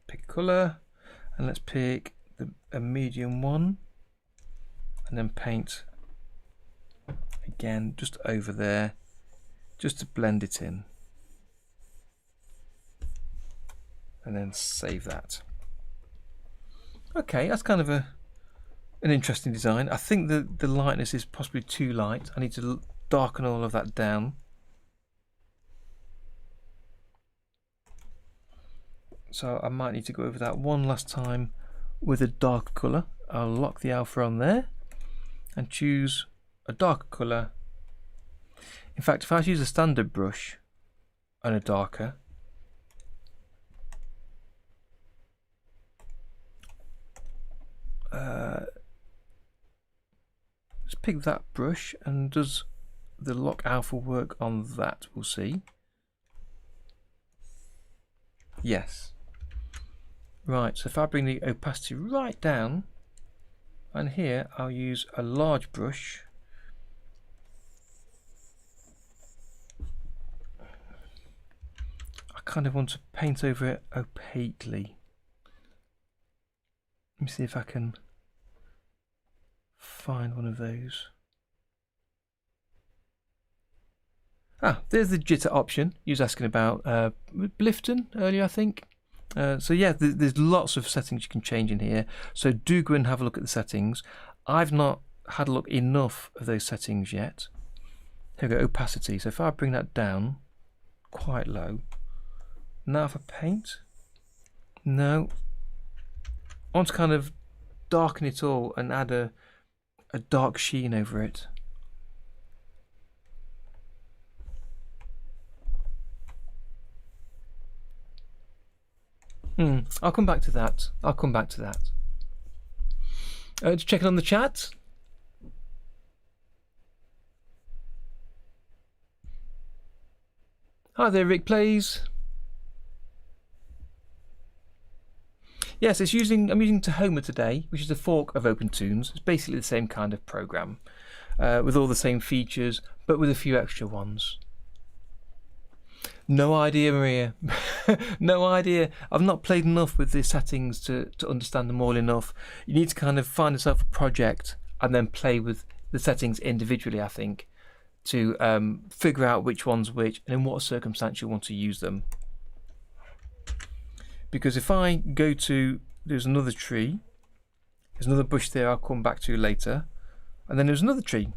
Pick a colour, and let's pick a medium one, and then paint again just over there, just to blend it in, and then save that. Okay, that's kind of an interesting design. I think the lightness is possibly too light. I need to darken all of that down. So I might need to go over that one last time with a dark colour. I'll lock the alpha on there and choose a darker colour. In fact, if I use a standard brush and a darker, let's pick that brush, and does the lock alpha work on that? We'll see. Yes. Right, so if I bring the opacity right down, and here I'll use a large brush. I kind of want to paint over it opaquely. Let me see if I can find one of those. Ah, there's the jitter option you was asking about. Blifton earlier, I think. So yeah, there's lots of settings you can change in here. So do go and have a look at the settings. I've not had a look enough of those settings yet. Here we go, opacity. So if I bring that down quite low. Now if I paint, no. I want to kind of darken it all and add a dark sheen over it. I'll come back to that. I'll come back to that. Just checking on the chat. Hi there, Rick Plays. Yes, I'm using Tahoma today, which is a fork of OpenToonz. It's basically the same kind of program, with all the same features, but with a few extra ones. No idea, Maria. No idea. I've not played enough with the settings to understand them all enough. You need to kind of find yourself a project and then play with the settings individually, I think, to figure out which one's which and in what circumstance you want to use them. Because if I go to, there's another tree, there's another bush there I'll come back to later, and then there's another tree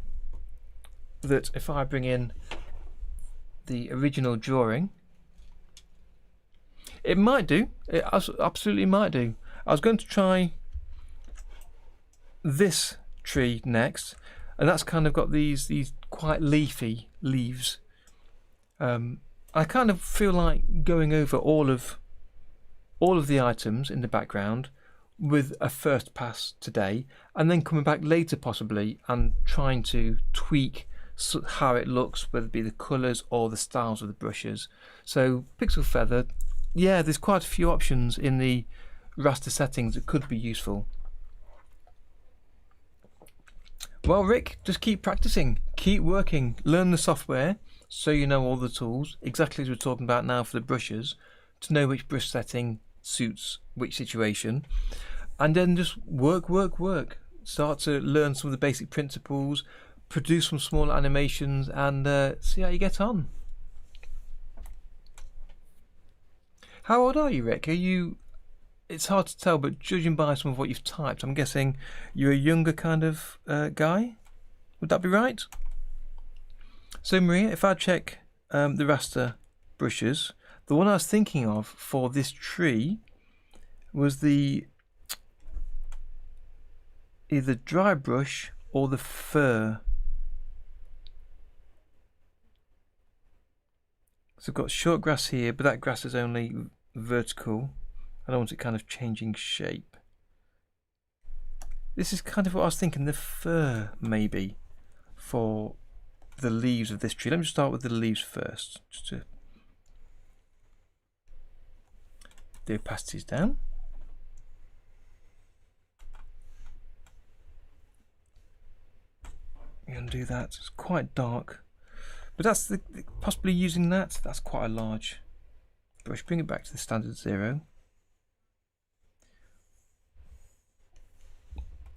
that if I bring in the original drawing, it might do. It absolutely might do. I was going to try this tree next, and that's kind of got these quite leafy leaves. I kind of feel like going over all of the items in the background with a first pass today, and then coming back later possibly and trying to tweak how it looks, whether it be the colours or the styles of the brushes. So Pixel Feather, yeah, there's quite a few options in the raster settings that could be useful. Well, Rick, just keep practicing, keep working, learn the software so you know all the tools, exactly as we're talking about now for the brushes, to know which brush setting suits which situation, and then just work. Start to learn some of the basic principles, produce some small animations, and see how you get on. How old are you, Rick? Are you? It's hard to tell, but judging by some of what you've typed, I'm guessing you're a younger kind of guy. Would that be right? So Maria, if I check the raster brushes, the one I was thinking of for this tree was the either dry brush or the fur. So I've got short grass here, but that grass is only vertical. I don't want it kind of changing shape. This is kind of what I was thinking, the fur maybe for the leaves of this tree. Let me just start with the leaves first, just to the opacities down. I'm going to do that. It's quite dark, but that's possibly using that. That's quite a large brush. Bring it back to the standard 0.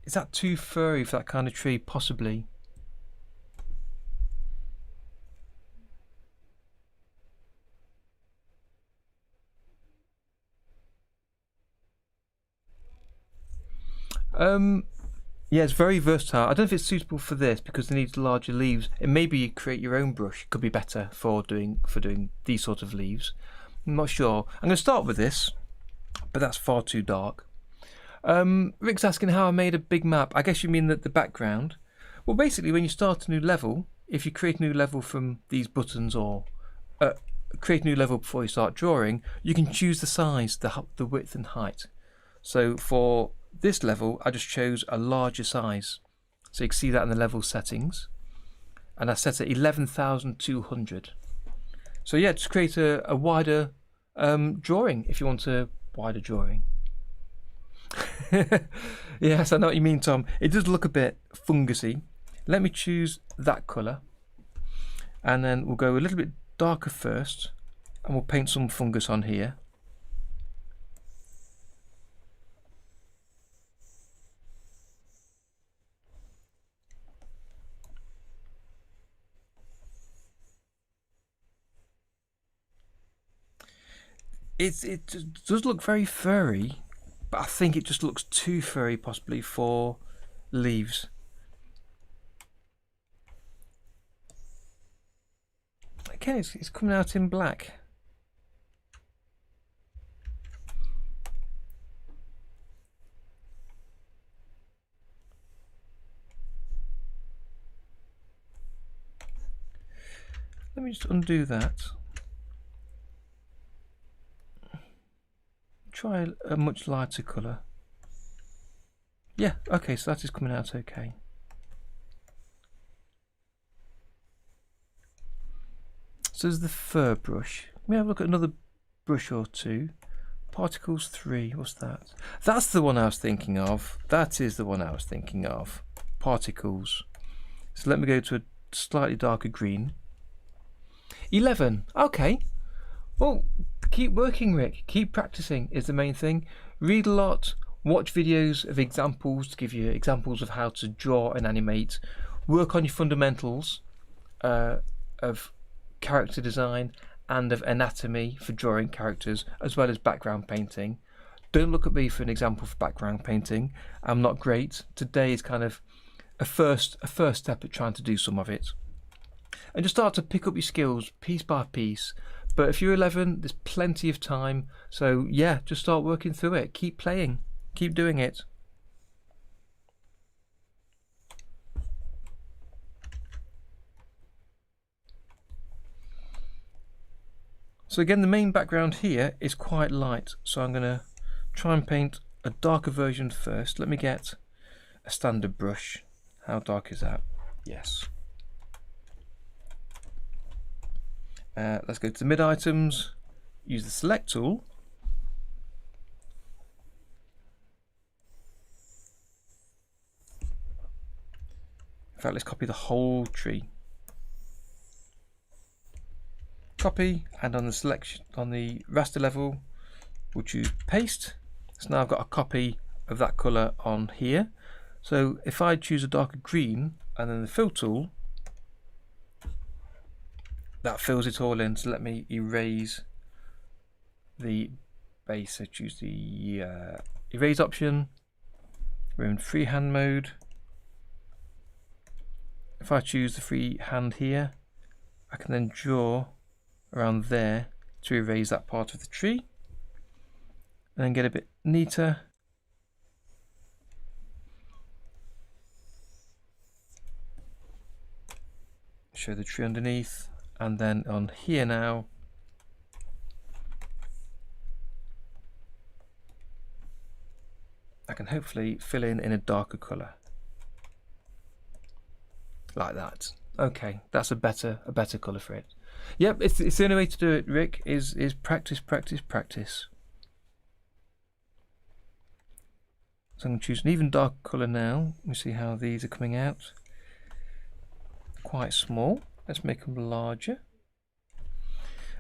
Is that too furry for that kind of tree? Possibly. Yeah, it's very versatile. I don't know if it's suitable for this because it needs larger leaves. And maybe you create your own brush. Could be better for doing these sort of leaves. I'm not sure. I'm going to start with this, but that's far too dark. Rick's asking how I made a big map. I guess you mean that the background. Well, basically, when you start a new level, if you create a new level from these buttons or create a new level before you start drawing, you can choose the size, the width and height. So for this level, I just chose a larger size. So you can see that in the level settings. And I set it 11,200. So yeah, just create a wider drawing if you want a wider drawing. Yes, I know what you mean, Tom. It does look a bit fungusy. Let me choose that colour. And then we'll go a little bit darker first. And we'll paint some fungus on here. It does look very furry, but I think it just looks too furry possibly for leaves. Again, it's coming out in black. Let me just undo that. Try a much lighter colour. Yeah, okay, so that is coming out okay. So there's the fur brush. Let me have a look at another brush or two. Particles 3, what's that? That's the one I was thinking of. That is the one I was thinking of. Particles. So let me go to a slightly darker green. 11, okay. Well, keep working, Rick. Keep practicing is the main thing. Read a lot, watch videos of examples to give you examples of how to draw and animate. Work on your fundamentals of character design and of anatomy for drawing characters, as well as background painting. Don't look at me for an example for background painting. I'm not great. Today is kind of a first step at trying to do some of it. And just start to pick up your skills piece by piece. But if you're 11, there's plenty of time. So yeah, just start working through it. Keep playing. Keep doing it. So again, the main background here is quite light. So I'm going to try and paint a darker version first. Let me get a standard brush. How dark is that? Yes. Let's go to the mid items, use the select tool. In fact, let's copy the whole tree. Copy, and on the selection, on the raster level, we'll choose paste. So now I've got a copy of that colour on here. So if I choose a darker green and then the fill tool, that fills it all in. So let me erase the base. So choose the erase option. We're in freehand mode. If I choose the freehand here, I can then draw around there to erase that part of the tree and then get a bit neater. Show the tree underneath. And then on here now, I can hopefully fill in a darker colour. Like that. Okay, that's a better colour for it. Yep, it's the only way to do it, Rick, is practice, practice, practice. So I'm going to choose an even darker colour now. Let me see how these are coming out. Quite small. Let's make them larger.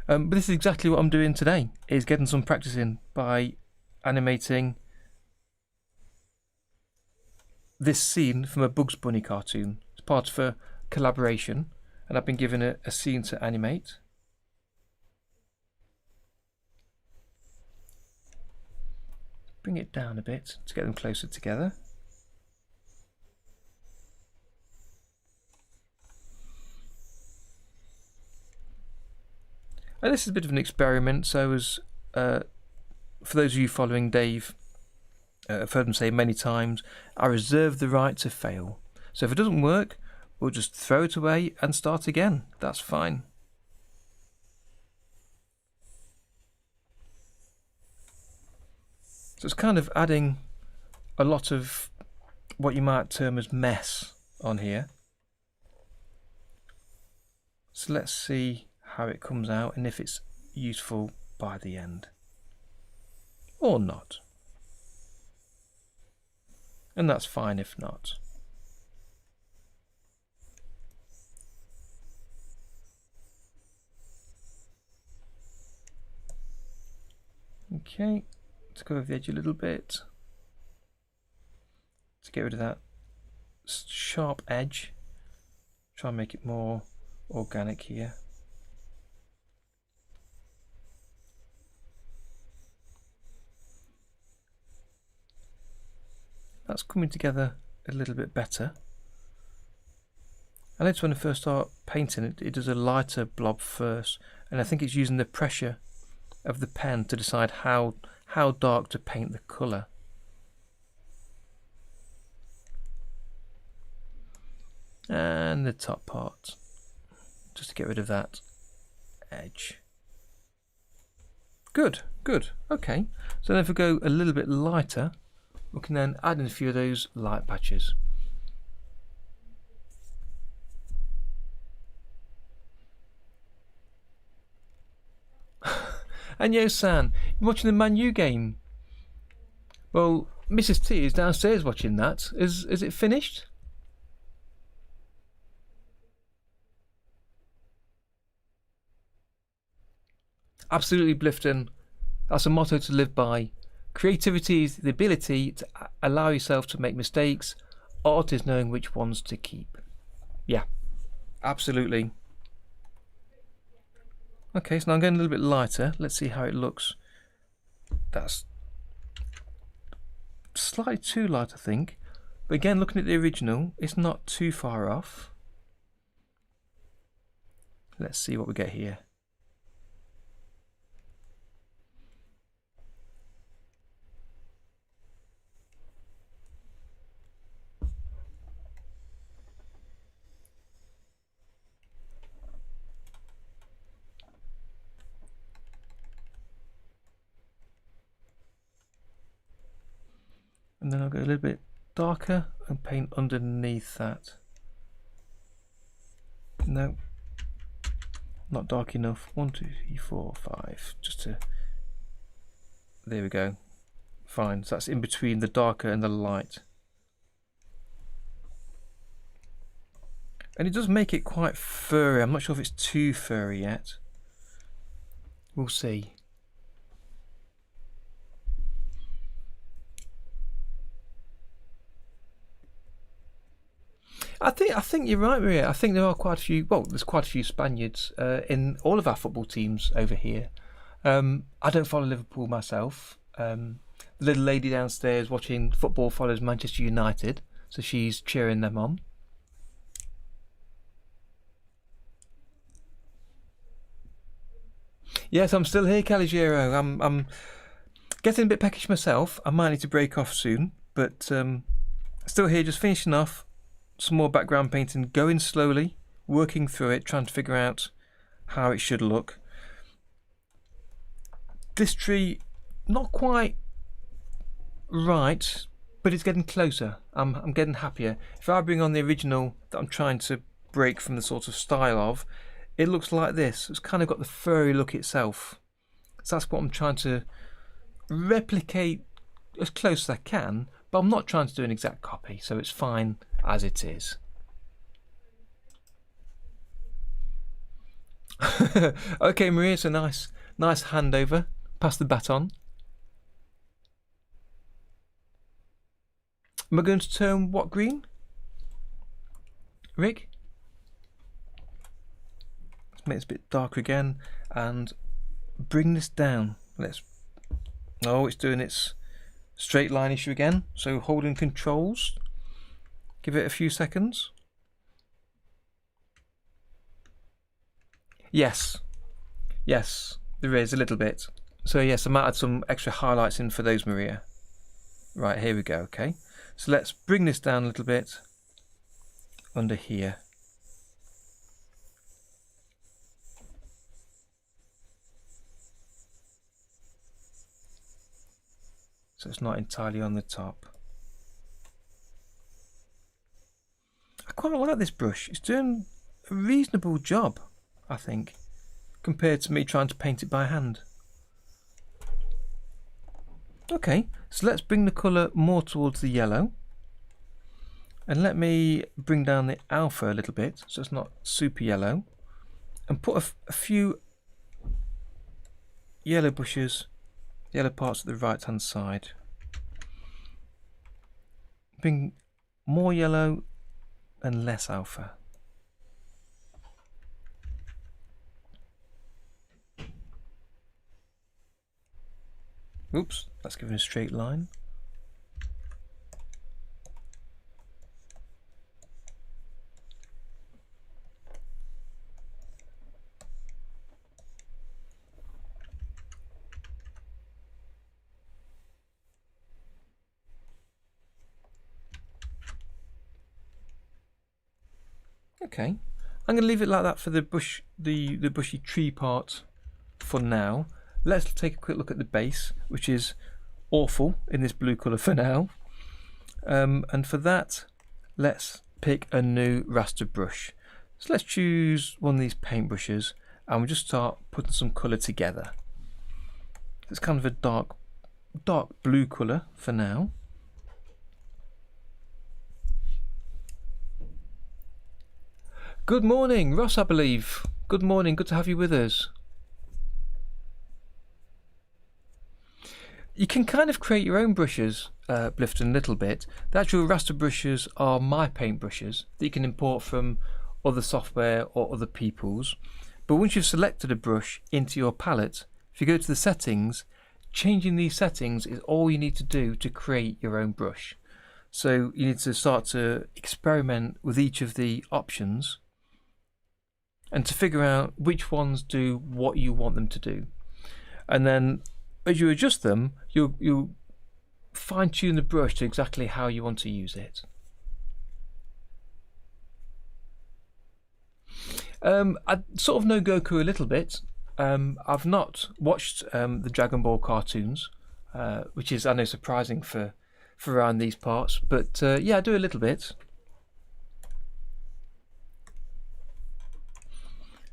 But this is exactly what I'm doing today, is getting some practice in by animating this scene from a Bugs Bunny cartoon. It's part of a collaboration, and I've been given a scene to animate. Bring it down a bit to get them closer together. And this is a bit of an experiment, so as for those of you following Dave, I've heard him say many times, I reserve the right to fail. So if it doesn't work, we'll just throw it away and start again. That's fine. So it's kind of adding a lot of what you might term as mess on here. So let's see how it comes out and if it's useful by the end. Or not. And that's fine if not. Okay, let's go over the edge a little bit to get rid of that sharp edge. Try and make it more organic here. That's coming together a little bit better. I notice when I first start painting it does a lighter blob first, and I think it's using the pressure of the pen to decide how dark to paint the colour. And the top part, just to get rid of that edge. Good, good, okay. So then if we go a little bit lighter, we can then add in a few of those light patches. And Yo-san, you're watching the Man U game. Well, Mrs. T is downstairs watching that. Is it finished? Absolutely, Blifton. That's a motto to live by. Creativity is the ability to allow yourself to make mistakes. Art is knowing which ones to keep. Yeah, absolutely. Okay, so now I'm going a little bit lighter. Let's see how it looks. That's slightly too light, I think. But again, looking at the original, it's not too far off. Let's see what we get here. And then I'll go a little bit darker and paint underneath that. No, not dark enough. 1, 2, 3, 4, 5. Just to. There we go. Fine. So that's in between the darker and the light. And it does make it quite furry. I'm not sure if it's too furry yet. We'll see. I think you're right, Maria. I think there are quite a few. Well, there's quite a few Spaniards in all of our football teams over here. I don't follow Liverpool myself. The little lady downstairs watching football follows Manchester United, so she's cheering them on. Yes, I'm still here, Caligero. I'm getting a bit peckish myself. I might need to break off soon, but still here, just finishing off. Some more background painting, going slowly, working through it, trying to figure out how it should look. This tree, not quite right, but it's getting closer. I'm getting happier. If I bring on the original that I'm trying to break from the sort of style of, it looks like this. It's kind of got the furry look itself. So that's what I'm trying to replicate as close as I can, but I'm not trying to do an exact copy, so it's fine as it is. Okay, Maria, it's a nice handover. Pass the baton. Am I going to turn what green? Rick? Let's make this a bit darker again and bring this down. Oh, it's doing its straight line issue again. So holding controls. Give it a few seconds. Yes, there is a little bit. So yes, I might add some extra highlights in for those, Maria. Right, here we go, okay. So let's bring this down a little bit under here. So it's not entirely on the top. I quite like this brush. It's doing a reasonable job, I think, compared to me trying to paint it by hand. Okay, so let's bring the colour more towards the yellow. And let me bring down the alpha a little bit, so it's not super yellow. And put a few yellow bushes, yellow parts at the right hand side. Bring more yellow and less alpha. Oops, that's giving a straight line. Okay, I'm going to leave it like that for the bush, the bushy tree part for now. Let's take a quick look at the base, which is awful in this blue colour for now. And for that, let's pick a new raster brush. So let's choose one of these paint brushes and we'll just start putting some colour together. It's kind of a dark blue colour for now. Good morning, Ross, I believe. Good morning, good to have you with us. You can kind of create your own brushes, Blifton, a little bit. The actual raster brushes are my paint brushes that you can import from other software or other people's. But once you've selected a brush into your palette, if you go to the settings, changing these settings is all you need to do to create your own brush. So you need to start to experiment with each of the options and to figure out which ones do what you want them to do. And then as you adjust them, you'll fine-tune the brush to exactly how you want to use it. I sort of know Goku a little bit. I've not watched the Dragon Ball cartoons, which is, I know, surprising for around these parts, but yeah, I do a little bit.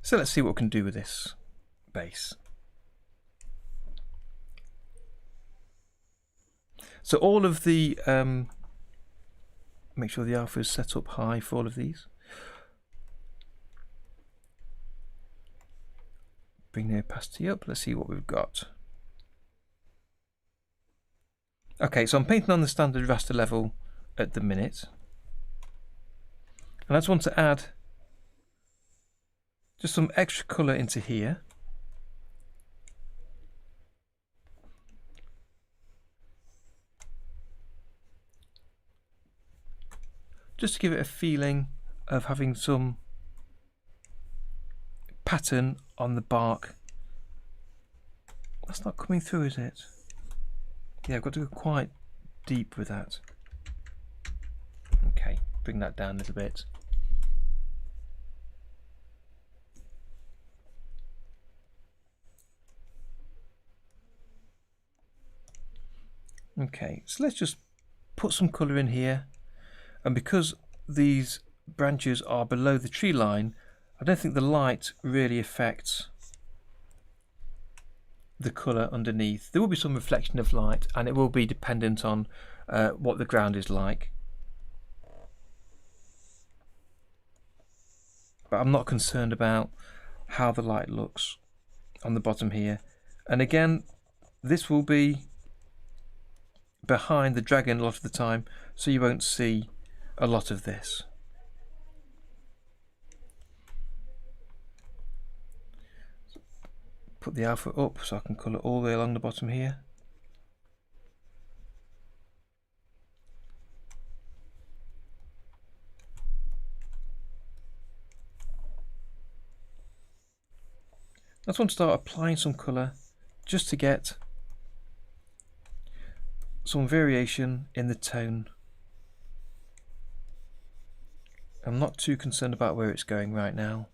So let's see what we can do with this base. So all of the, make sure the alpha is set up high for all of these. Bring the opacity up, let's see what we've got. Okay, so I'm painting on the standard raster level at the minute. And I just want to add just some extra colour into here. Just to give it a feeling of having some pattern on the bark. That's not coming through, is it? Yeah, I've got to go quite deep with that. Okay, bring that down a little bit. Okay, so let's just put some colour in here, and because these branches are below the tree line, I don't think the light really affects the colour underneath. There will be some reflection of light, and it will be dependent on what the ground is like. But I'm not concerned about how the light looks on the bottom here. And again, this will be behind the dragon a lot of the time, so you won't see a lot of this. Put the alpha up so I can colour all the way along the bottom here. I just want to start applying some colour just to get some variation in the tone. I'm not too concerned about where it's going right now.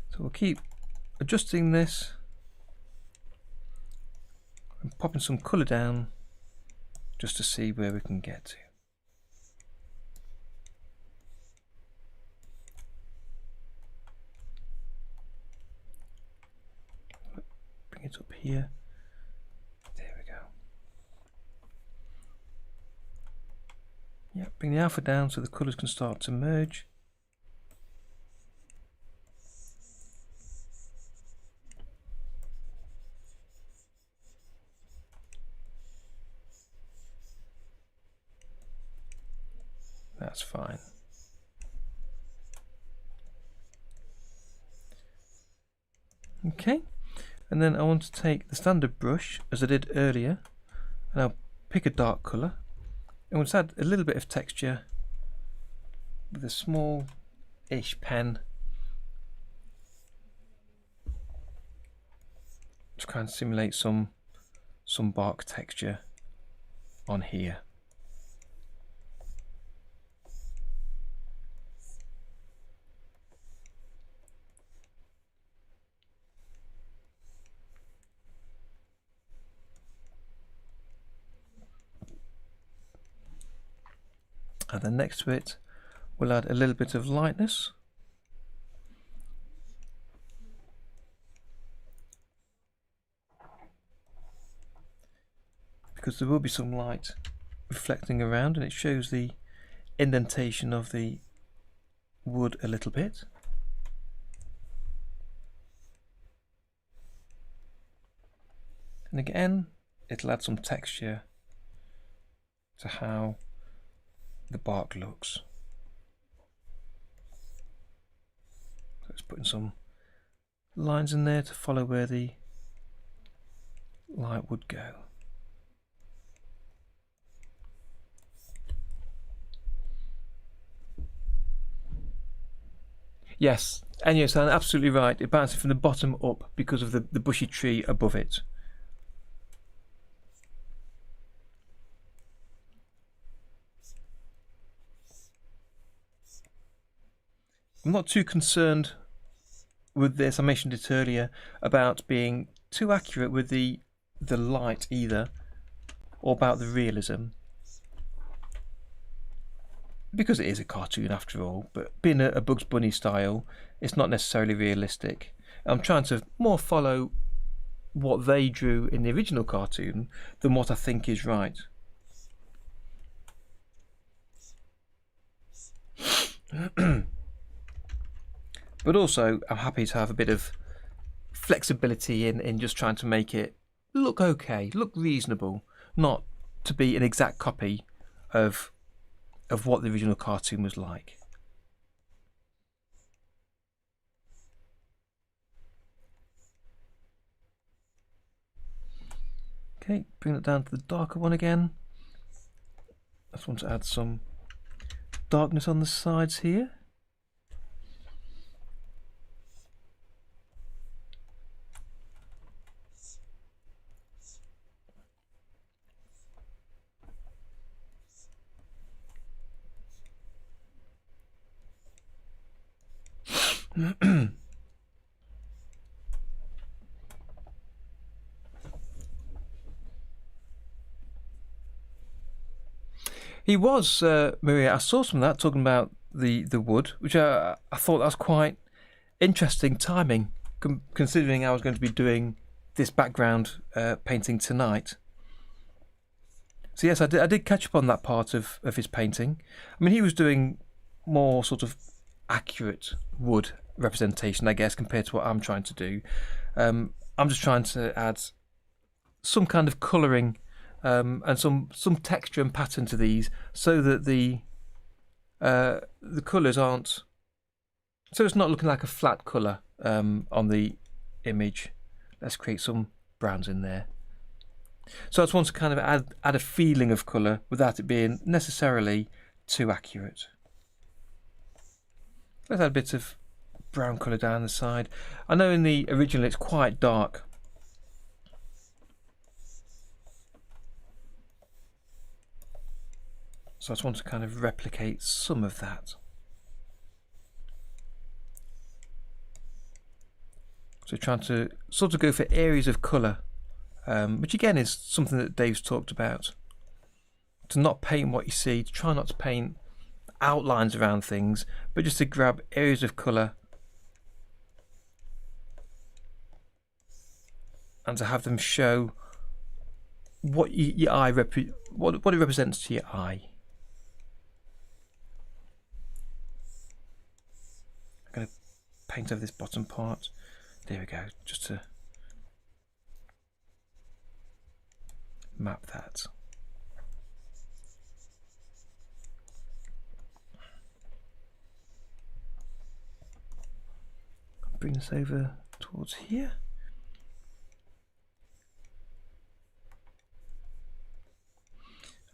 So we'll keep adjusting this and popping some colour down just to see where we can get to. Bring it up here. There we go. Yeah, bring the alpha down so the colours can start to merge. That's fine. Okay, and then I want to take the standard brush as I did earlier, and I'll pick a dark colour and we'll add a little bit of texture with a small-ish pen to kind of simulate some bark texture on here. And then next to it, we'll add a little bit of lightness. Because there will be some light reflecting around, and it shows the indentation of the wood a little bit. And again, it'll add some texture to how the bark looks. So it's putting some lines in there to follow where the light would go. Yes, and yes, I'm absolutely right. It bounces from the bottom up because of the bushy tree above it. I'm not too concerned with this, I mentioned it earlier, about being too accurate with the light either, or about the realism. Because it is a cartoon after all, but being a Bugs Bunny style, it's not necessarily realistic. I'm trying to more follow what they drew in the original cartoon than what I think is right. But also, I'm happy to have a bit of flexibility in just trying to make it look okay, look reasonable, not to be an exact copy of what the original cartoon was like. Okay, bring it down to the darker one again. I just want to add some darkness on the sides here. He was, Maria, I saw some of that talking about the wood, which I thought that was quite interesting timing, considering I was going to be doing this background painting tonight. So yes, I did catch up on that part of his painting. I mean, he was doing more sort of accurate wood representation, I guess, compared to what I'm trying to do. I'm just trying to add some kind of colouring and some texture and pattern to these, so that the colours aren't, so it's not looking like a flat colour on the image. Let's create some browns in there. So I just want to kind of add a feeling of colour without it being necessarily too accurate. Let's add a bit of brown colour down the side. I know in the original it's quite dark. So I just want to kind of replicate some of that. So trying to sort of go for areas of colour, which again is something that Dave's talked about. To not paint what you see, to try not to paint outlines around things, but just to grab areas of colour and to have them show what your eye what it represents to your eye. I'm going to paint over this bottom part. There we go, just to map that. Bring this over towards here.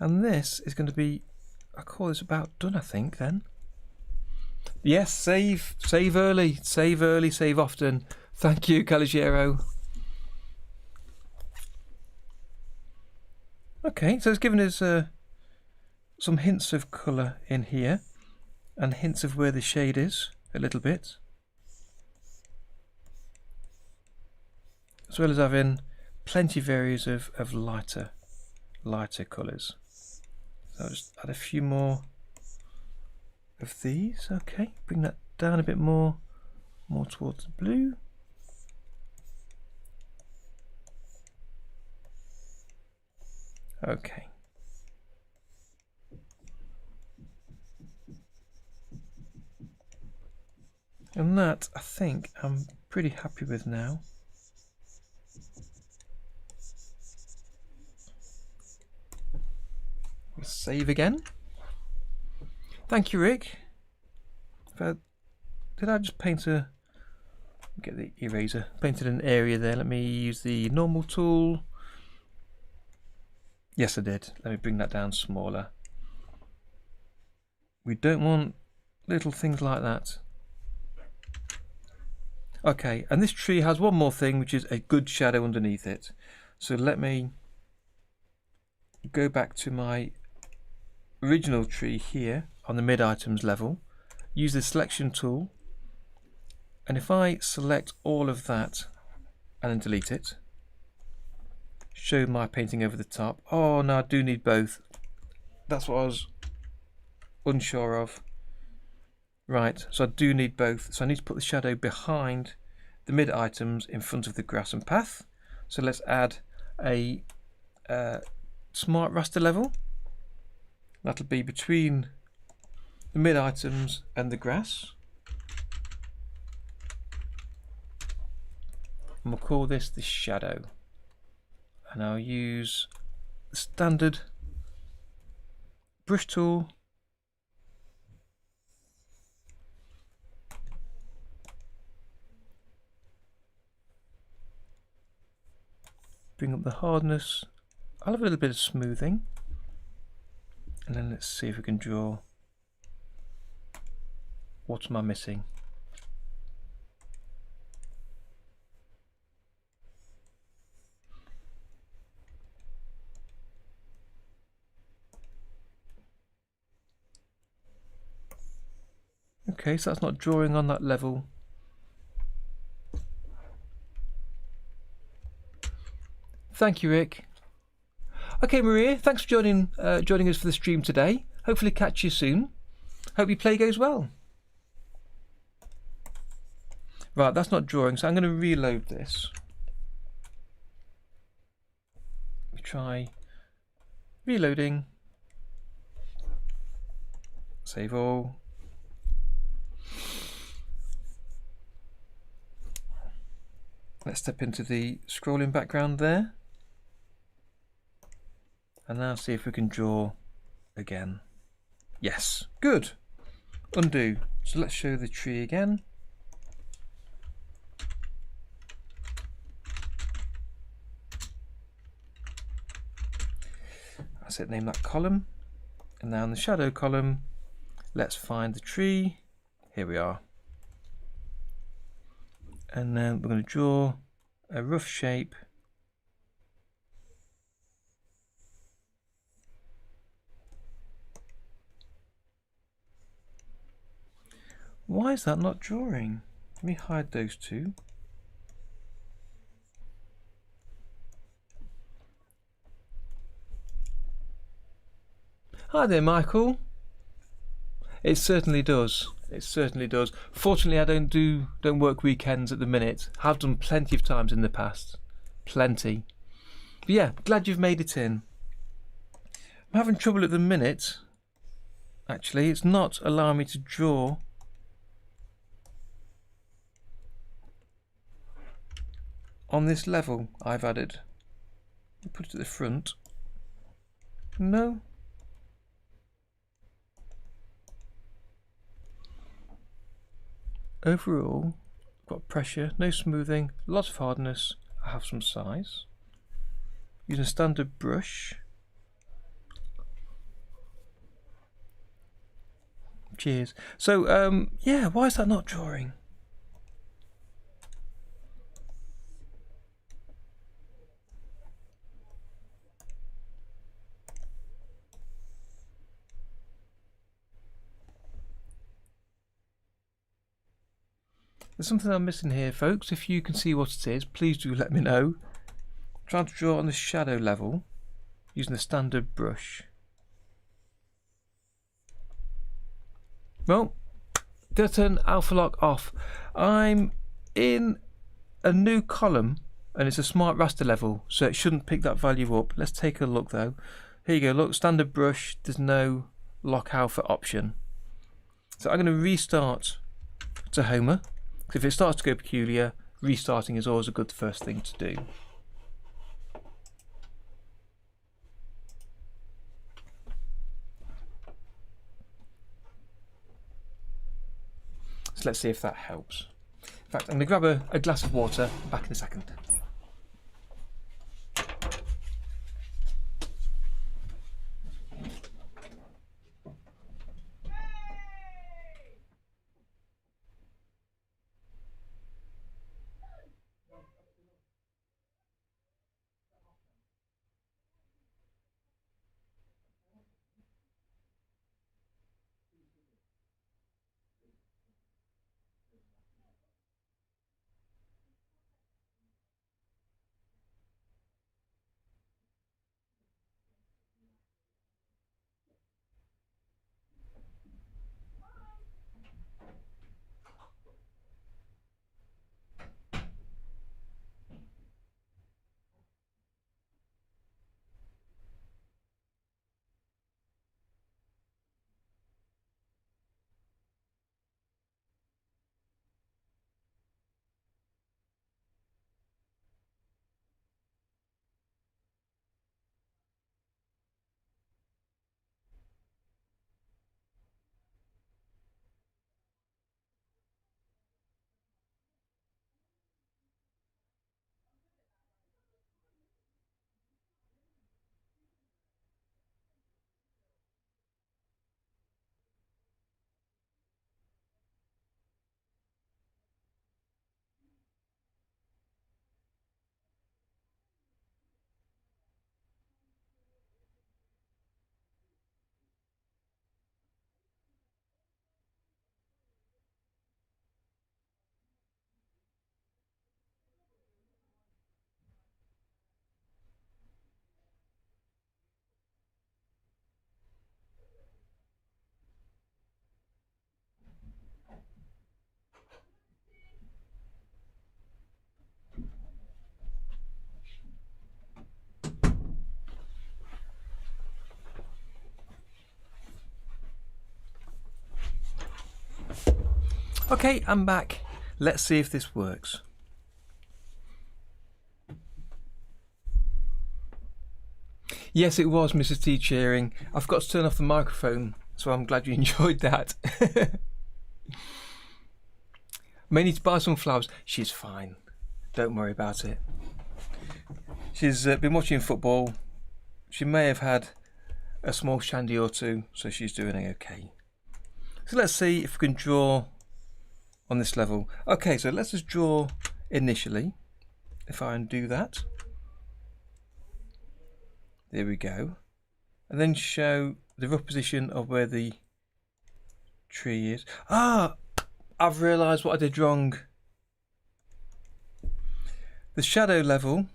And this is going to be, I call this about done, I think, then. Yes, save early, save often. Thank you, Caligiero. Okay, so it's given us some hints of colour in here, and hints of where the shade is, a little bit. As well as having plenty of areas of lighter colours. So I'll just add a few more of these. Okay, bring that down a bit more towards the blue. Okay. And that, I think, I'm pretty happy with now. We'll save again. Thank you, Rick. Did I just paint get the eraser, painted an area there. Let me use the normal tool. Yes, I did. Let me bring that down smaller. We don't want little things like that. Okay, and this tree has one more thing, which is a good shadow underneath it. So let me go back to my original tree here on the mid items level, use the selection tool, and if I select all of that and then delete it, show my painting over the top. Oh no, I do need both. That's what I was unsure of. Right, so I do need both. So I need to put the shadow behind the mid items in front of the grass and path. So let's add a smart raster level. That'll be between the mid items and the grass. And we'll call this the shadow. And I'll use the standard brush tool. Bring up the hardness. I'll have a little bit of smoothing. And then let's see if we can draw What am I missing? Okay, so that's not drawing on that level. Thank you, Rick. Okay, Maria, thanks for joining us for the stream today. Hopefully catch you soon. Hope your play goes well. Right, that's not drawing, so I'm going to reload this. Let me try reloading. Save all. Let's step into the scrolling background there. And now see if we can draw again. Yes, good. Undo. So let's show the tree again. That's it, name that column. And now in the shadow column, let's find the tree. Here we are. And then we're going to draw a rough shape. Why is that not drawing? Let me hide those two. Hi there, Michael. It certainly does. It certainly does. Fortunately, I don't work weekends at the minute. Have done plenty of times in the past. Plenty. But yeah, glad you've made it in. I'm having trouble at the minute. Actually, it's not allowing me to draw on this level I've added. Put it at the front. No. Overall, got pressure, no smoothing, lots of hardness. I have some size. Using a standard brush. Cheers. So, yeah, why is that not drawing? There's something I'm missing here, folks. If you can see what it is, please do let me know. I'm trying to draw on the shadow level using a standard brush. Well, did I turn alpha lock off? I'm in a new column and it's a smart raster level, so it shouldn't pick that value up. Let's take a look though. Here you go, look, standard brush, there's no lock alpha option. So I'm going to restart Tahoma. If it starts to go peculiar, restarting is always a good first thing to do. So let's see if that helps. In fact, I'm going to grab a glass of water, back in a second. Okay, I'm back. Let's see if this works. Yes, it was Mrs. T cheering. I forgot to turn off the microphone, so I'm glad you enjoyed that. May need to buy some flowers. She's fine. Don't worry about it. She's been watching football. She may have had a small shandy or two, so she's doing okay. So let's see if we can draw on this level. Okay, so let's just draw initially. If I undo that. There we go. And then show the rough position of where the tree is. Ah! I've realised what I did wrong. The shadow level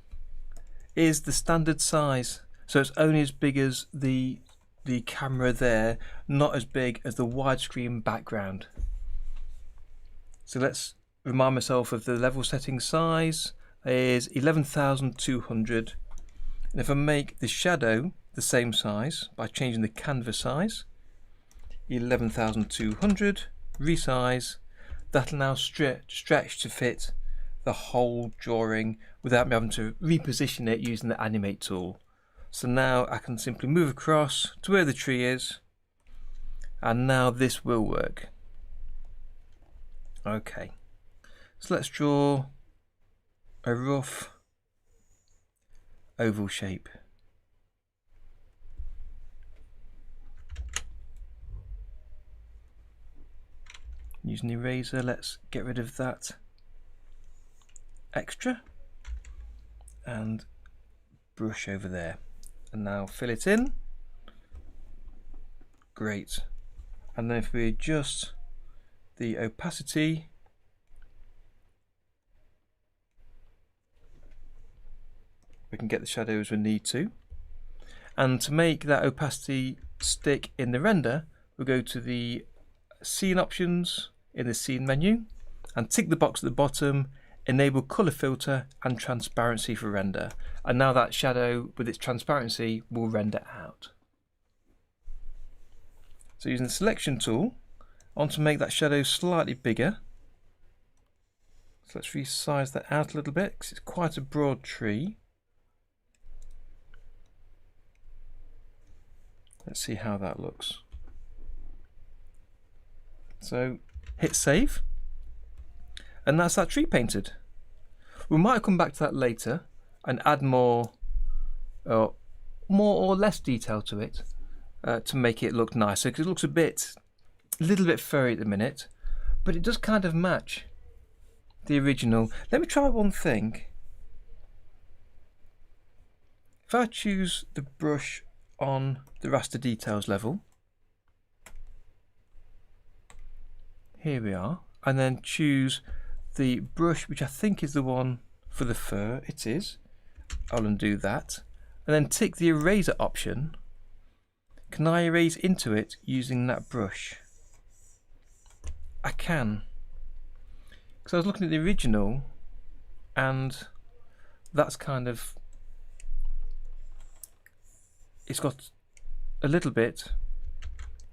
is the standard size. So it's only as big as the camera there, not as big as the widescreen background. So let's remind myself of the level setting size is 11,200. And if I make the shadow the same size by changing the canvas size, 11,200, resize, that'll now stretch to fit the whole drawing without me having to reposition it using the animate tool. So now I can simply move across to where the tree is, and now this will work. Okay, so let's draw a rough oval shape. Using the eraser, let's get rid of that extra and brush over there. And now fill it in. Great. And then if we adjust the opacity, we can get the shadows we need to. And to make that opacity stick in the render, we'll go to the scene options in the scene menu and tick the box at the bottom, enable color filter and transparency for render. And now that shadow with its transparency will render out. So using the selection tool, I want to make that shadow slightly bigger. So let's resize that out a little bit because it's quite a broad tree. Let's see how that looks. So hit save, and that's that tree painted. We might come back to that later and add more or less detail to it to make it look nicer, because it looks a little bit furry at the minute, but it does kind of match the original. Let me try one thing. If I choose the brush on the raster details level, here we are, and then choose the brush which I think is the one for the fur. It is. I'll undo that and then tick the eraser option. Can I erase into it using that brush? I can, because I was looking at the original and that's kind of, it's got a little bit,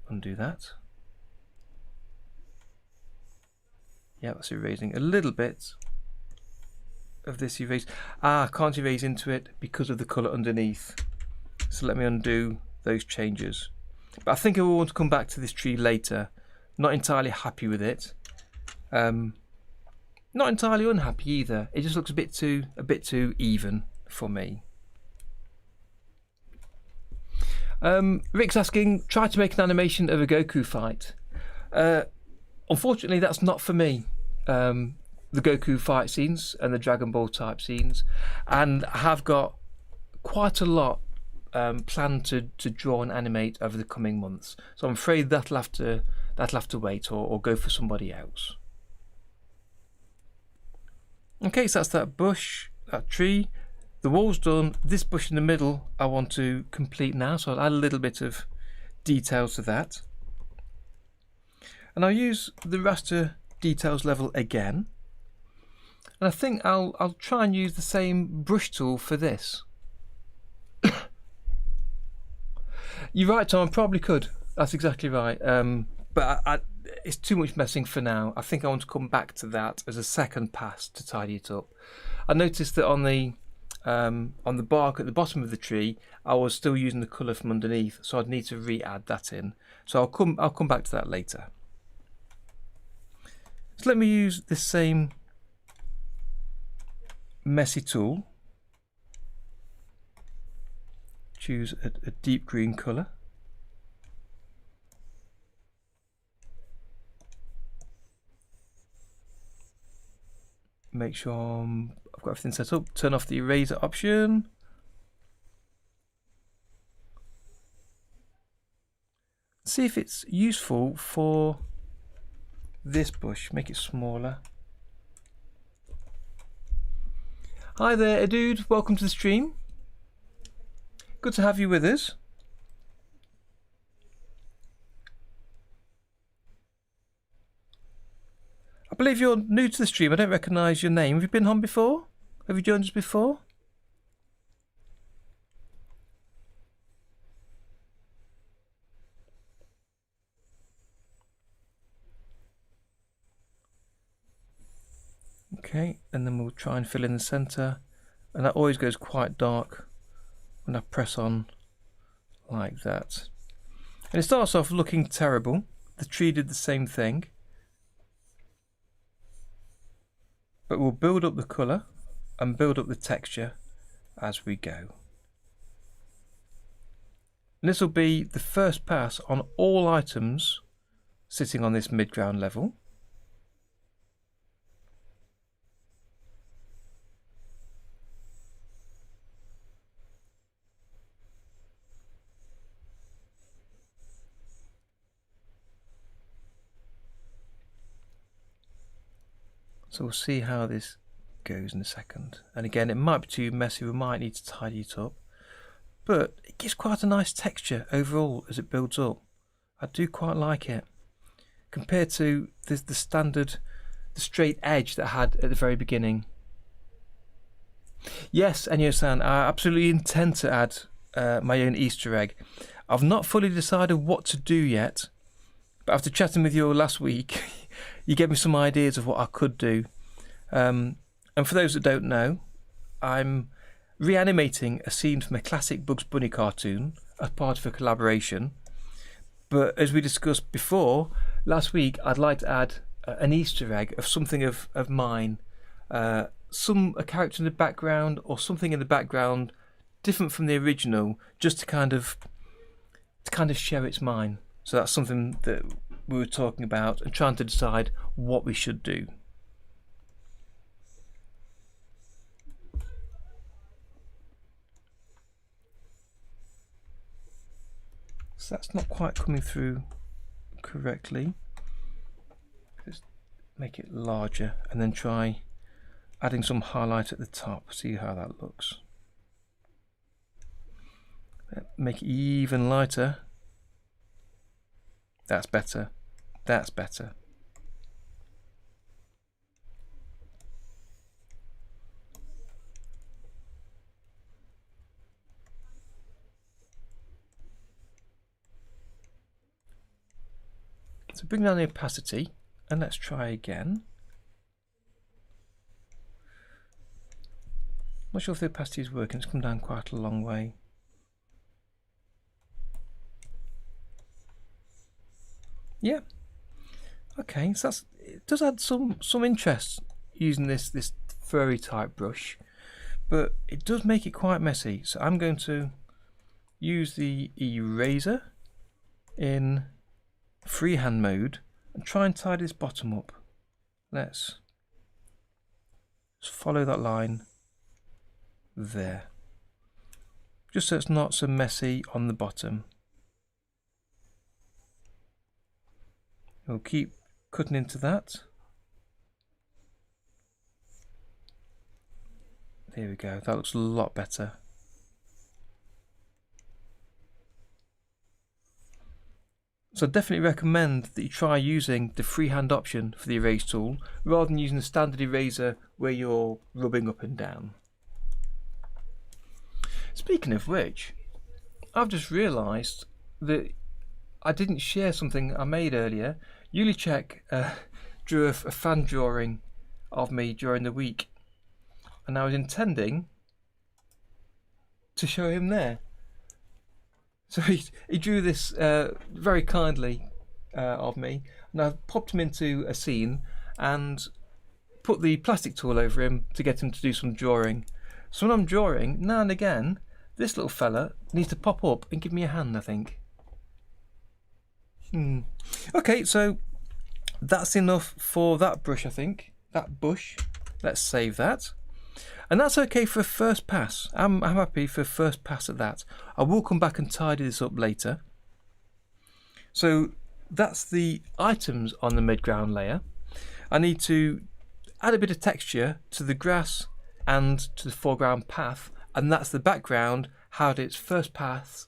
undo that. Yeah, that's erasing a little bit of this erase. I can't erase into it because of the colour underneath. So let me undo those changes. But I think I will want to come back to this tree later. Not entirely happy with it. Not entirely unhappy either. It just looks a bit too even for me. Rick's asking, try to make an animation of a Goku fight. Unfortunately, that's not for me. The Goku fight scenes and the Dragon Ball type scenes, and I have got quite a lot planned to draw and animate over the coming months. So I'm afraid that'll have to wait or go for somebody else. Okay, so that's that bush, that tree. The wall's done. This bush in the middle I want to complete now, so I'll add a little bit of detail to that. And I'll use the raster details level again. And I think I'll try and use the same brush tool for this. You're right, Tom, I probably could. That's exactly right. But it's too much messing for now. I think I want to come back to that as a second pass to tidy it up. I noticed that on the bark at the bottom of the tree, I was still using the colour from underneath, so I'd need to re-add that in. So I'll come back to that later. So let me use this same messy tool. Choose a deep green colour. Make sure I've got everything set up. Turn off the eraser option. See if it's useful for this bush. Make it smaller. Hi there, dude. Welcome to the stream. Good to have you with us. I believe you're new to the stream. I don't recognise your name. Have you been on before? Have you joined us before? Okay, and then we'll try and fill in the centre. And that always goes quite dark when I press on like that. And it starts off looking terrible. The tree did the same thing. But we'll build up the colour and build up the texture as we go. And this will be the first pass on all items sitting on this mid-ground level. So we'll see how this goes in a second. And again, it might be too messy, we might need to tidy it up. But it gives quite a nice texture overall as it builds up. I do quite like it. Compared to the standard, the straight edge that I had at the very beginning. Yes, Enyo-san, I absolutely intend to add my own Easter egg. I've not fully decided what to do yet. But after chatting with you all last week, you gave me some ideas of what I could do. And for those that don't know, I'm reanimating a scene from a classic Bugs Bunny cartoon as part of a collaboration. But as we discussed before, last week, I'd like to add an Easter egg of something of mine. A character in the background or something in the background different from the original, just to kind of show it's mine. So that's something that we were talking about and trying to decide what we should do. So that's not quite coming through correctly. Let's make it larger and then try adding some highlight at the top. See how that looks. Make it even lighter. That's better. That's better. So bring down the opacity and let's try again. Not sure if the opacity is working. It's come down quite a long way. Yeah. Okay, so it does add some interest using this furry type brush, but it does make it quite messy. So I'm going to use the eraser in freehand mode and try and tidy this bottom up. Let's just follow that line there, just so it's not so messy on the bottom. We'll keep cutting into that. There we go, that looks a lot better. So I definitely recommend that you try using the freehand option for the erase tool rather than using the standard eraser where you're rubbing up and down. Speaking of which, I've just realised that I didn't share something I made earlier. Yulichek drew a fan drawing of me during the week, and I was intending to show him there. So he drew this very kindly of me, and I popped him into a scene and put the plastic tool over him to get him to do some drawing. So when I'm drawing, now and again, this little fella needs to pop up and give me a hand, I think. Okay, so that's enough for that brush, I think. That bush. Let's save that. And that's okay for a first pass. I'm happy for a first pass at that. I will come back and tidy this up later. So that's the items on the midground layer. I need to add a bit of texture to the grass and to the foreground path, and that's the background had its first pass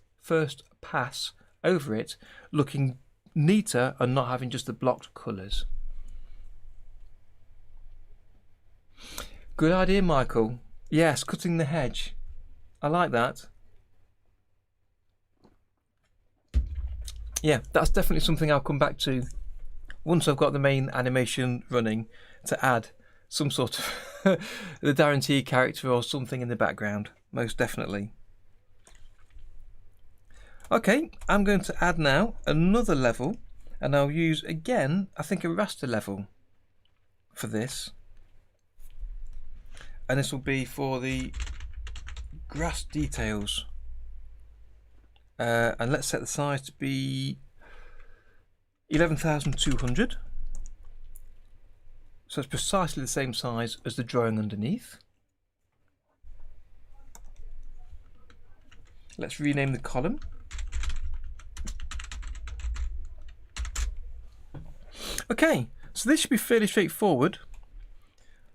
over it, looking neater and not having just the blocked colours. Good idea, Michael. Yes, cutting the hedge. I like that. Yeah, that's definitely something I'll come back to once I've got the main animation running, to add some sort of the Darren T character or something in the background, most definitely. Okay, I'm going to add now another level, and I'll use again, I think, a raster level for this. And this will be for the grass details. And let's set the size to be 11,200. So it's precisely the same size as the drawing underneath. Let's rename the column. Okay, so this should be fairly straightforward.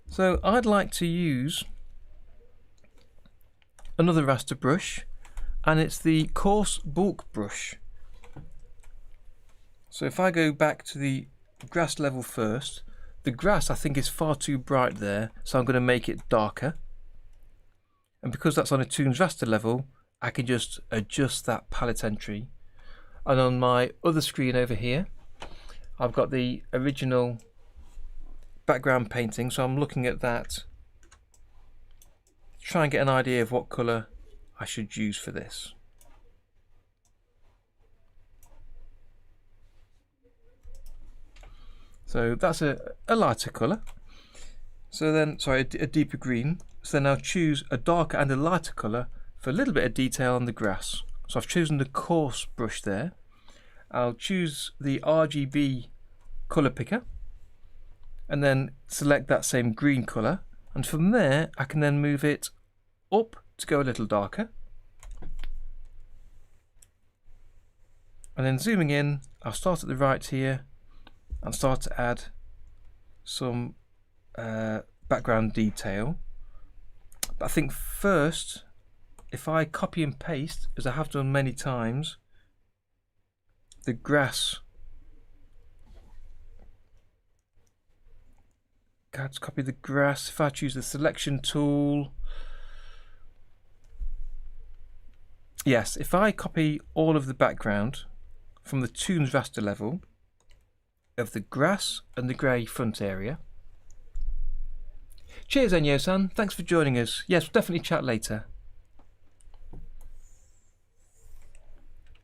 So I'd like to use another raster brush, and it's the coarse bulk brush. So if I go back to the grass level first, the grass I think is far too bright there, so I'm going to make it darker. And because that's on a Toons raster level, I can just adjust that palette entry. And on my other screen over here, I've got the original background painting, so I'm looking at that, try and get an idea of what colour I should use for this. So that's a lighter colour. So then, sorry, a deeper green. So then I'll choose a darker and a lighter colour for a little bit of detail on the grass. So I've chosen the coarse brush there. I'll choose the RGB colour picker and then select that same green colour, and from there I can then move it up to go a little darker, and then zooming in, I'll start at the right here and start to add some background detail. But I think first, if I copy and paste, as I have done many times, the grass, let's copy the grass. If I choose the selection tool, yes, if I copy all of the background from the Toons raster level of the grass and the grey front area. Cheers, Enyo-san. Thanks for joining us. Yes, we'll definitely chat later.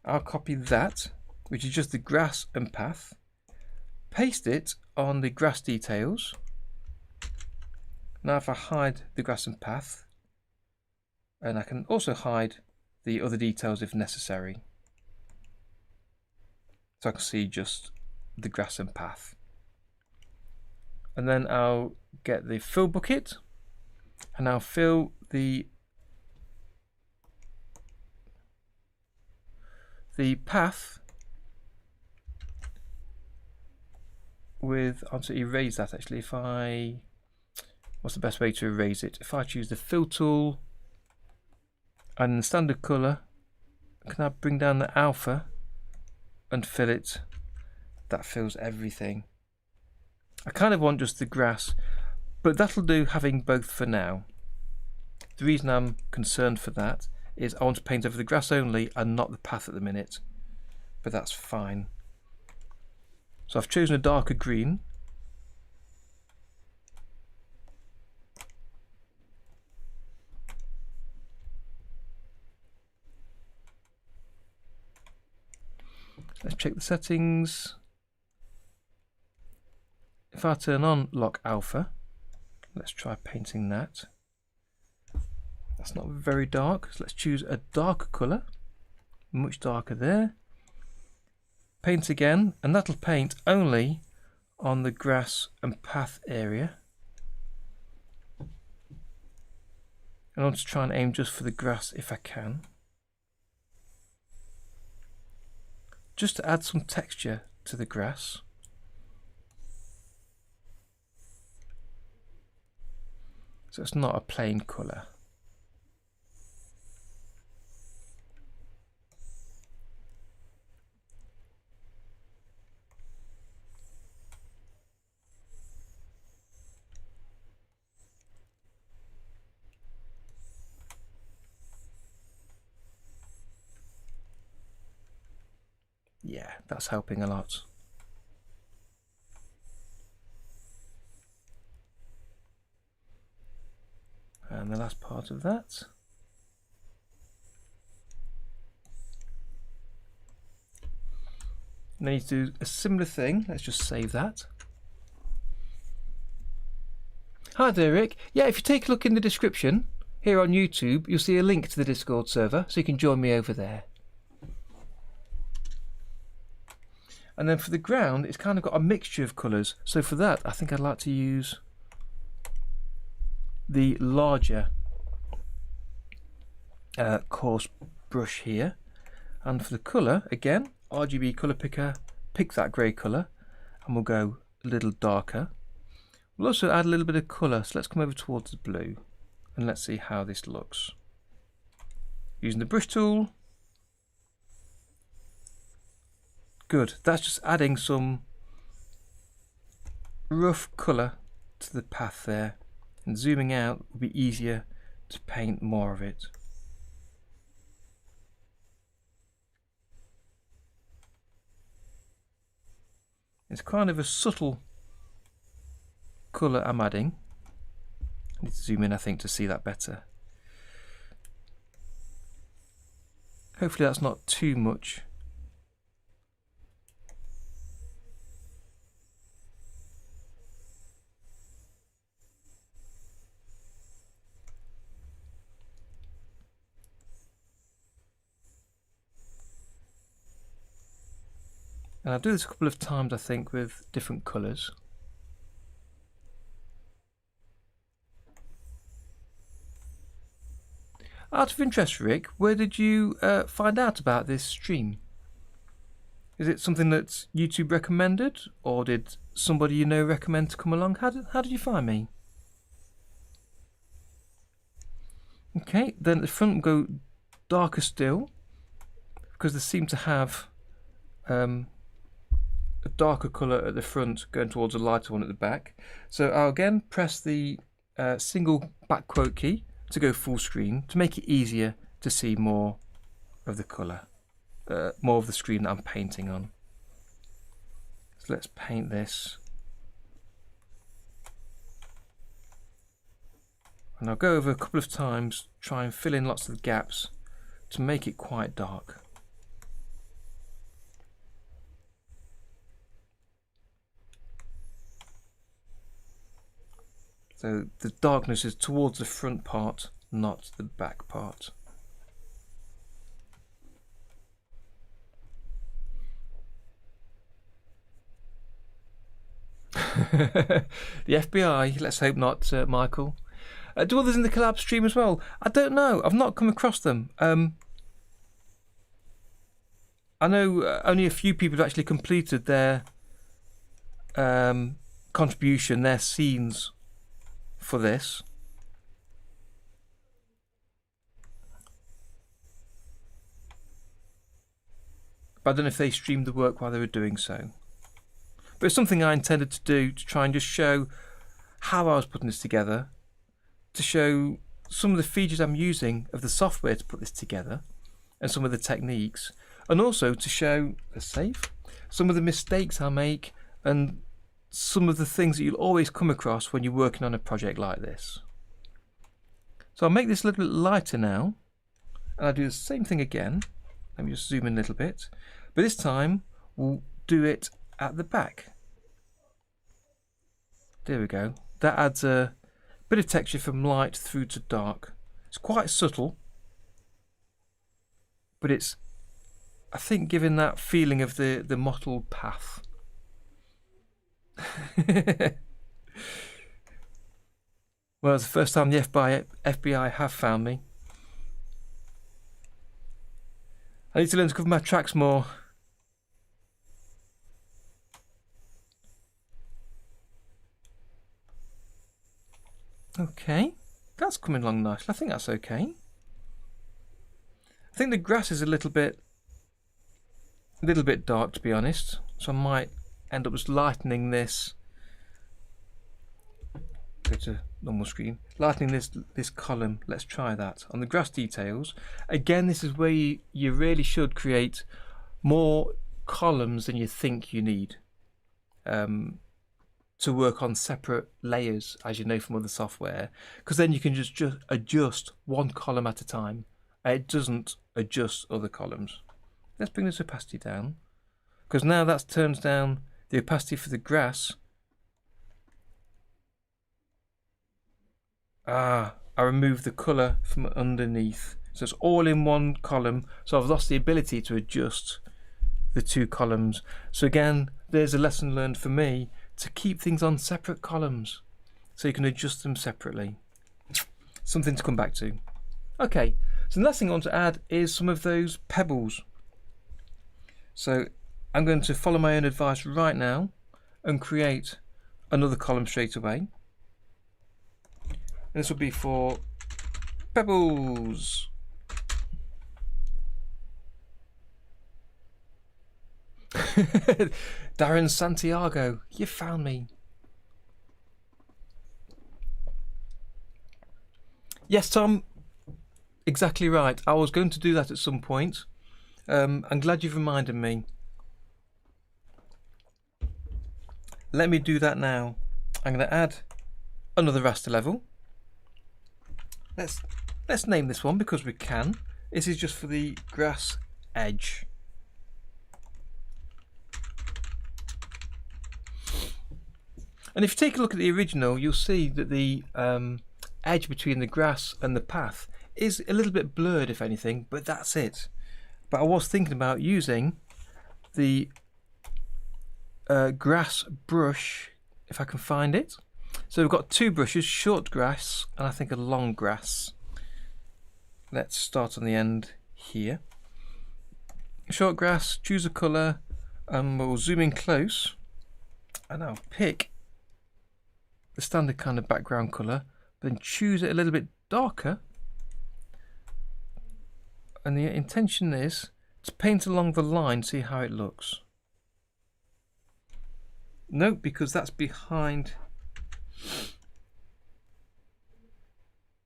I'll copy that, which is just the grass and path, paste it on the grass details. Now if I hide the grass and path, and I can also hide the other details if necessary, so I can see just the grass and path. And then I'll get the fill bucket and I'll fill the path with, I want to erase that actually. If I, what's the best way to erase it? If I choose the fill tool and the standard colour, can I bring down the alpha and fill it? That fills everything. I kind of want just the grass, but that'll do having both for now. The reason I'm concerned for that is I want to paint over the grass only and not the path at the minute, but that's fine. So I've chosen a darker green. Let's check the settings. If I turn on lock alpha, let's try painting that. That's not very dark, so let's choose a darker colour, much darker there. Paint again, and that'll paint only on the grass and path area. And I want to try and aim just for the grass if I can. Just to add some texture to the grass. So it's not a plain colour. Yeah, that's helping a lot. And the last part of that. Now you do a similar thing. Let's just save that. Hi there, Rick. Yeah, if you take a look in the description here on YouTube, you'll see a link to the Discord server, so you can join me over there. And then for the ground, it's kind of got a mixture of colours. So for that, I think I'd like to use the larger coarse brush here. And for the colour, again, RGB colour picker, pick that grey colour, and we'll go a little darker. We'll also add a little bit of colour, so let's come over towards the blue, and let's see how this looks. Using the brush tool. Good, that's just adding some rough colour to the path there, and zooming out will be easier to paint more of it. It's kind of a subtle colour I'm adding. I need to zoom in, I think, to see that better. Hopefully that's not too much. And I'll do this a couple of times, I think, with different colours. Out of interest, Rick, where did you find out about this stream? Is it something that YouTube recommended, or did somebody you know recommend to come along? How did you find me? Okay, then at the front we'll go darker still, because they seem to have a darker colour at the front going towards a lighter one at the back. So I'll again press the single back quote key to go full screen to make it easier to see more of the colour, more of the screen that I'm painting on. So let's paint this. And I'll go over a couple of times, try and fill in lots of the gaps to make it quite dark. So the darkness is towards the front part, not the back part. The FBI, let's hope not, Michael. Do others in the collab stream as well? I don't know, I've not come across them. I know only a few people have actually completed their contribution, their scenes for this. But I don't know if they streamed the work while they were doing so. But it's something I intended to do, to try and just show how I was putting this together, to show some of the features I'm using of the software to put this together, and some of the techniques, and also to show, let's save, some of the mistakes I make and some of the things that you'll always come across when you're working on a project like this. So I'll make this a little bit lighter now, and I'll do the same thing again. Let me just zoom in a little bit, but this time we'll do it at the back. There we go. That adds a bit of texture from light through to dark. It's quite subtle, but it's, I think, giving that feeling of the mottled path. Well, it's the first time the FBI have found me. I need to learn to cover my tracks more. Okay, that's coming along nicely. I think that's okay. I think the grass is a little bit dark, to be honest. So I might end up just lightening this. Go to normal screen. Lightening this column. Let's try that on the grass details. Again, this is where you really should create more columns than you think you need to work on separate layers, as you know from other software, because then you can just adjust one column at a time. It doesn't adjust other columns. Let's bring this opacity down, because now that turns down the opacity for the grass. I removed the colour from underneath, so it's all in one column, so I've lost the ability to adjust the two columns. So again, there's a lesson learned for me, to keep things on separate columns so you can adjust them separately. Something to come back to. Okay, so the last thing I want to add is some of those pebbles. So I'm going to follow my own advice right now and create another column straight away. And this will be for pebbles. Darren Santiago, you found me. Yes, Tom, exactly right. I was going to do that at some point. I'm glad you've reminded me. Let me do that now. I'm going to add another raster level. Let's name this one because we can. This is just for the grass edge. And if you take a look at the original, you'll see that the edge between the grass and the path is a little bit blurred, if anything, but that's it. But I was thinking about using the grass brush, if I can find it. So we've got two brushes, short grass and I think a long grass. Let's start on the end here. Short grass, choose a colour, and we'll zoom in close, and I'll pick the standard kind of background colour, then choose it a little bit darker, and the intention is to paint along the line, see how it looks. Nope, because that's behind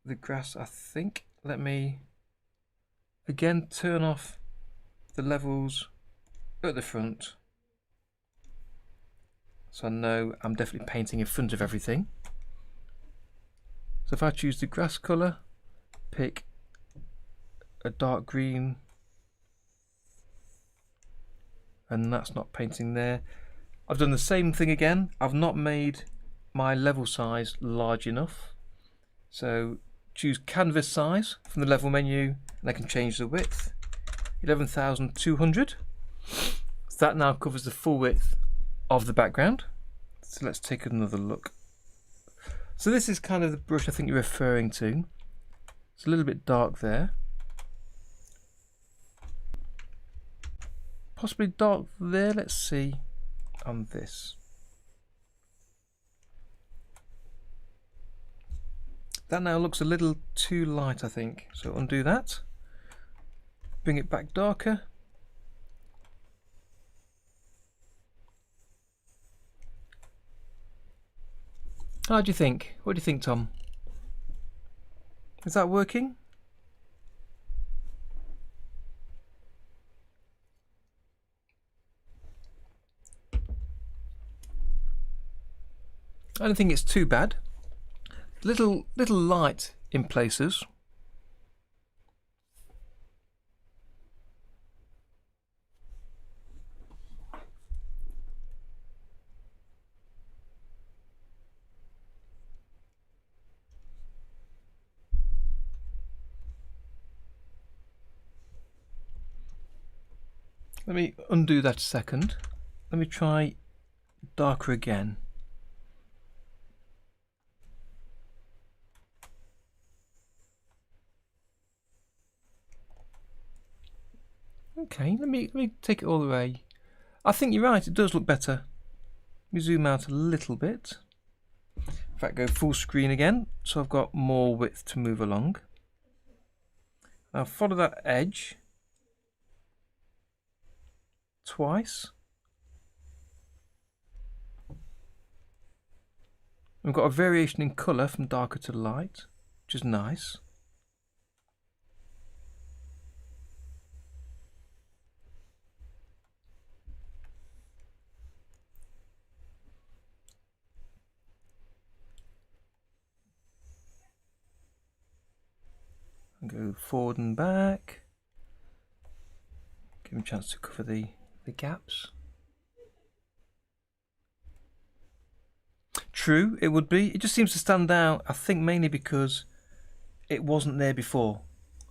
the grass, I think. Let me again turn off the levels at the front, so I know I'm definitely painting in front of everything. So if I choose the grass colour, pick a dark green, and that's not painting there. I've done the same thing again. I've not made my level size large enough. So choose canvas size from the level menu, and I can change the width. 11,200. So that now covers the full width of the background. So let's take another look. So this is kind of the brush I think you're referring to. It's a little bit dark there. Possibly dark there. Let's see on this. That now looks a little too light, I think. So undo that. Bring it back darker. How do you think? What do you think, Tom? Is that working? I don't think it's too bad. Little light in places. Let me undo that a second. Let me try darker again. Okay, let me take it all the way. I think you're right, it does look better. Let me zoom out a little bit. In fact, go full screen again, so I've got more width to move along. Now follow that edge twice. We've got a variation in colour from darker to light, which is nice. And go forward and back. Give him a chance to cover the gaps. True, it would be. It just seems to stand out, I think mainly because it wasn't there before.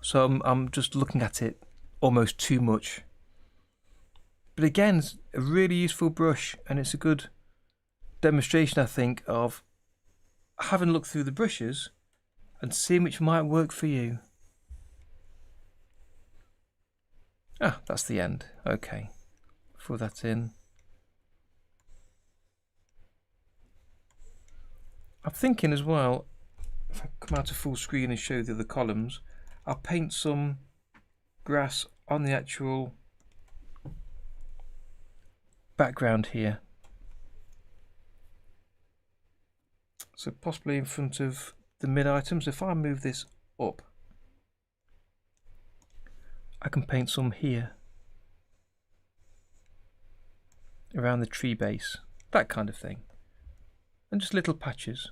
So I'm just looking at it almost too much. But again, it's a really useful brush, and it's a good demonstration, I think, of having a look through the brushes and seeing which might work for you. Ah, that's the end. Okay. Fill that in. I'm thinking as well, if I come out to full screen and show the other columns, I'll paint some grass on the actual background here. So possibly in front of the mid items. If I move this up, I can paint some here around the tree base, that kind of thing. And just little patches.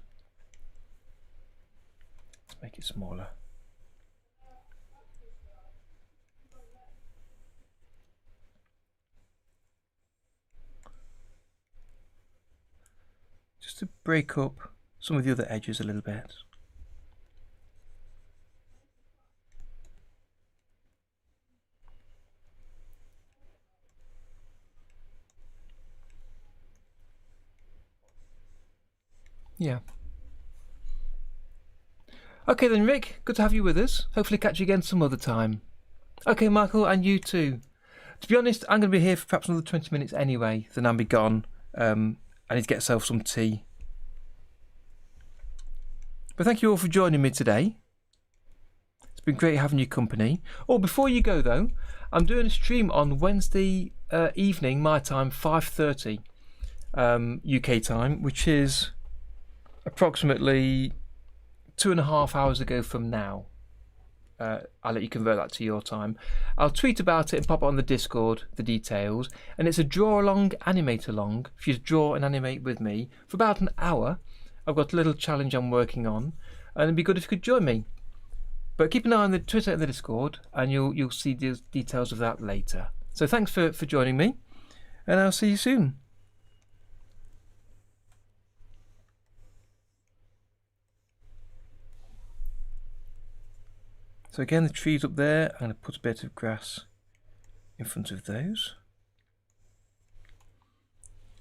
Let's make it smaller. Just to break up some of the other edges a little bit. Yeah. Okay then, Rick, good to have you with us. Hopefully catch you again some other time. Okay, Michael, and you too. To be honest, I'm going to be here for perhaps another 20 minutes anyway, then I'll be gone. I need to get myself some tea. But thank you all for joining me today. It's been great having your company. Oh, before you go though, I'm doing a stream on Wednesday evening, my time, 5:30 UK time, which is approximately 2.5 hours ago from now. I'll let you convert that to your time. I'll tweet about it and pop it on the Discord, the details. And it's a draw along, animate along. If you draw and animate with me for about an hour, I've got a little challenge I'm working on, and it'd be good if you could join me. But keep an eye on the Twitter and the Discord, and you'll see the details of that later. So thanks for joining me, and I'll see you soon. So again, the trees up there, I'm going to put a bit of grass in front of those.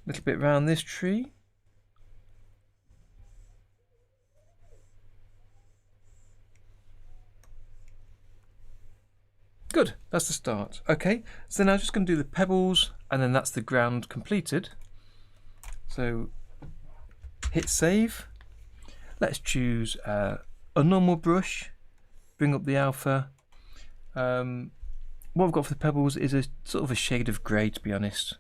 A little bit around this tree. Good, that's the start. Okay, so now I'm just going to do the pebbles, and then that's the ground completed. So hit save. Let's choose a normal brush. Bring up the alpha. What I've got for the pebbles is a sort of a shade of grey, to be honest.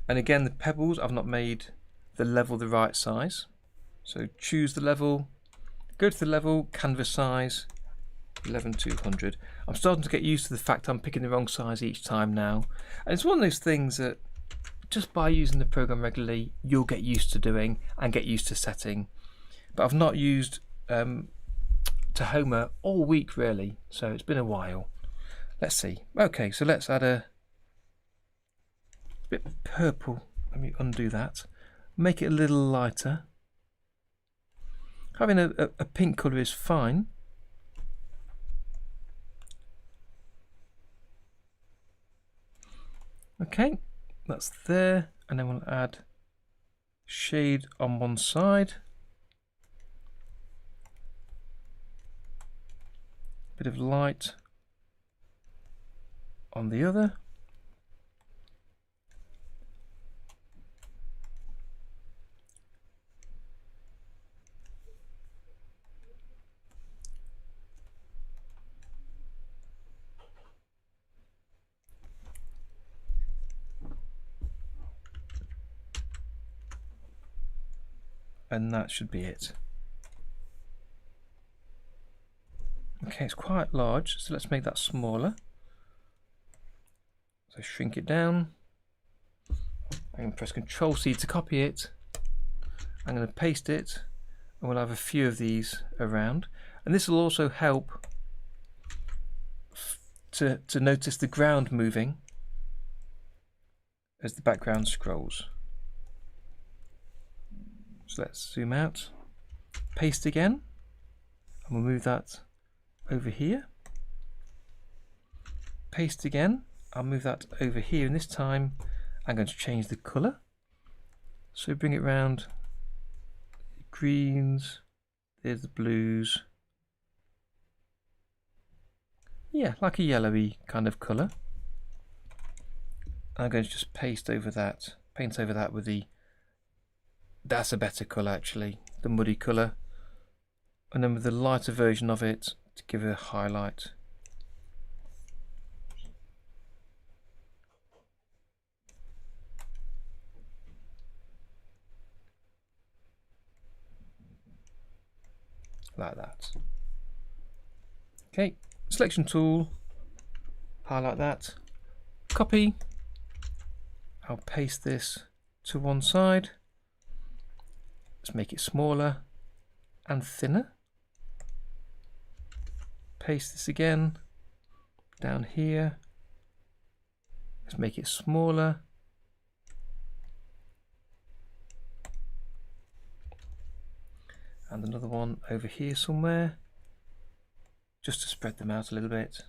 And again, the pebbles, I've not made the level the right size. So choose the level, go to the level, canvas size, 11200. I'm starting to get used to the fact I'm picking the wrong size each time now. And it's one of those things that just by using the program regularly, you'll get used to doing and get used to setting. But I've not used Tahoma all week really, so it's been a while. Let's see. Okay, so let's add a bit purple. Let me undo that. Make it a little lighter. Having a pink colour is fine. Okay, that's there, and then we'll add shade on one side, bit of light on the other, and that should be it. Okay, it's quite large, so let's make that smaller. So shrink it down. I'm going to press Ctrl C to copy it. I'm going to paste it, and we'll have a few of these around. And this will also help to notice the ground moving as the background scrolls. So let's zoom out, paste again, and we'll move that over here. Paste again, I'll move that over here, and this time I'm going to change the colour. So bring it round, greens, there's the blues. Yeah, like a yellowy kind of colour. I'm going to just paint over that with the, that's a better colour actually, the muddy colour. And then with the lighter version of it to give it a highlight. Like that. Okay, selection tool, highlight that, copy, I'll paste this to one side, let's make it smaller and thinner, paste this again, down here, let's make it smaller, and another one over here somewhere, just to spread them out a little bit.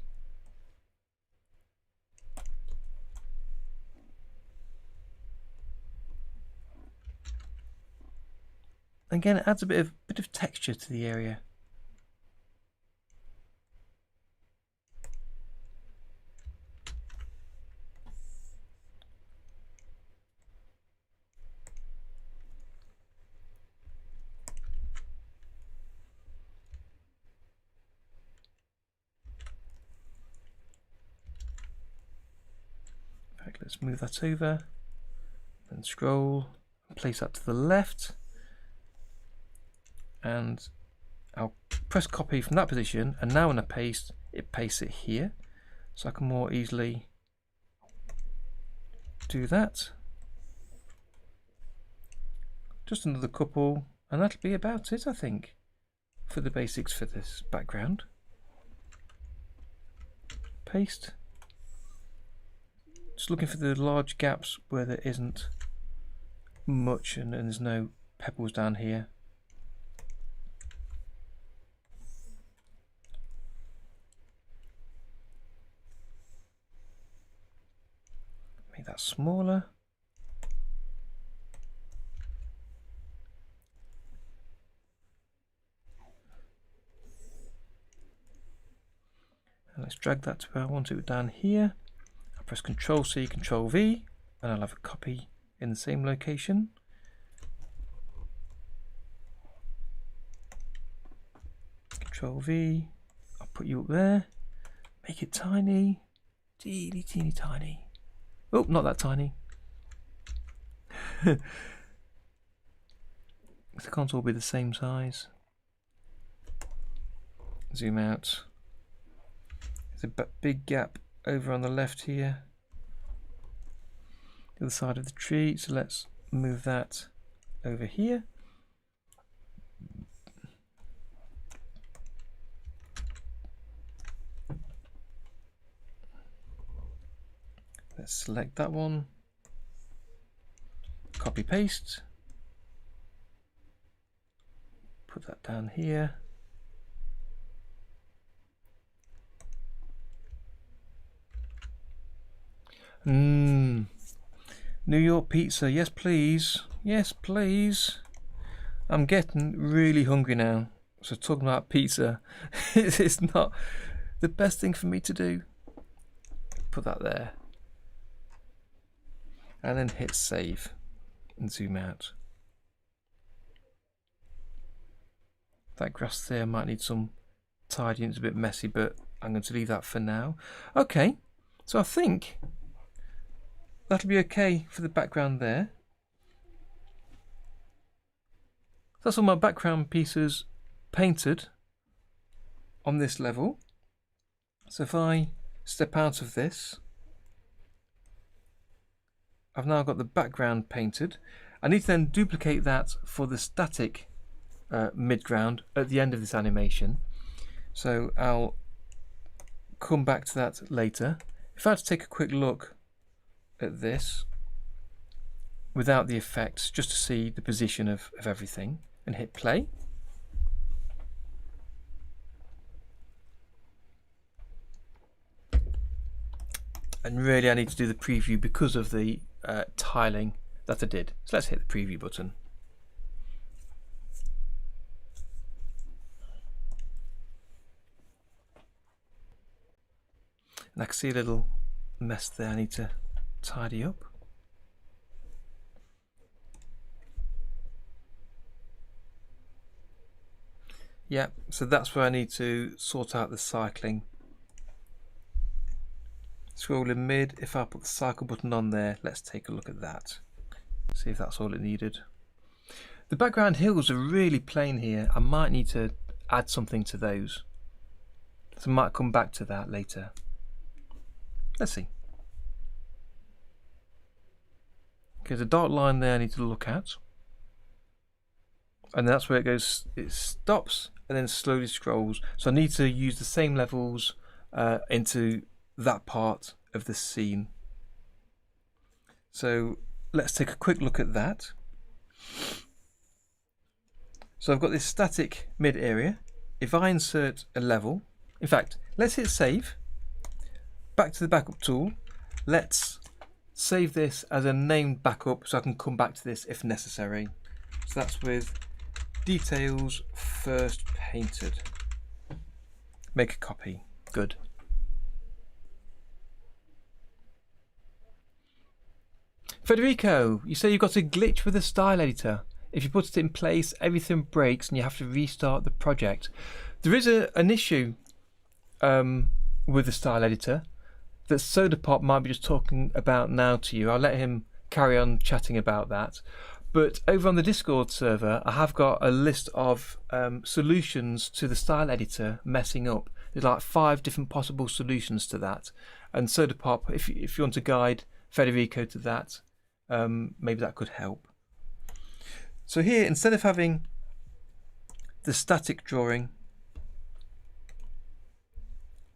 Again, it adds a bit of texture to the area. Let's move that over, then scroll, and place that to the left, and I'll press copy from that position, and now when I paste, it pastes it here, so I can more easily do that. Just another couple, and that'll be about it, I think, for the basics for this background. Paste. Just looking for the large gaps where there isn't much and there's no pebbles down here. Make that smaller. And let's drag that to where I want it down here. Press Ctrl C, Ctrl V, and I'll have a copy in the same location. Ctrl V, I'll put you up there, make it tiny, teeny tiny. Oh, not that tiny. They can't all be the same size. Zoom out, There's a big gap over on the left here, the other side of the tree, so let's move that over here. Let's select that one, copy paste, put that down here. New York pizza, yes please, yes please. I'm getting really hungry now, so talking about pizza it's not the best thing for me to do. Put that there. And then hit save and zoom out. That grass there might need some tidying, it's a bit messy, but I'm going to leave that for now. Okay, so I think that'll be okay for the background there. That's all my background pieces painted on this level. So if I step out of this, I've now got the background painted. I need to then duplicate that for the static midground at the end of this animation. So I'll come back to that later. If I had to take a quick look at this without the effects, just to see the position of everything, and hit play. And really I need to do the preview because of the tiling that I did. So let's hit the preview button. And I can see a little mess there I need to tidy up. Yeah, so that's where I need to sort out the cycling. Scroll in mid, if I put the cycle button on there, let's take a look at that. See if that's all it needed. The background hills are really plain here. I might need to add something to those. So I might come back to that later. Let's see. Okay, there's a dark line there I need to look at. And that's where it goes, it stops and then slowly scrolls. So I need to use the same levels into that part of the scene. So let's take a quick look at that. So I've got this static mid area. If I insert a level, in fact, let's hit save. Back to the backup tool. Let's save this as a named backup so I can come back to this if necessary. So that's with details first painted. Make a copy. Good. Federico, you say you've got a glitch with the style editor. If you put it in place, everything breaks and you have to restart the project. There is an issue with the style editor that Sodapop might be just talking about now to you. I'll let him carry on chatting about that. But over on the Discord server, I have got a list of solutions to the style editor messing up. There's like 5 different possible solutions to that. And Sodapop, if you want to guide Federico to that, maybe that could help. So here, instead of having the static drawing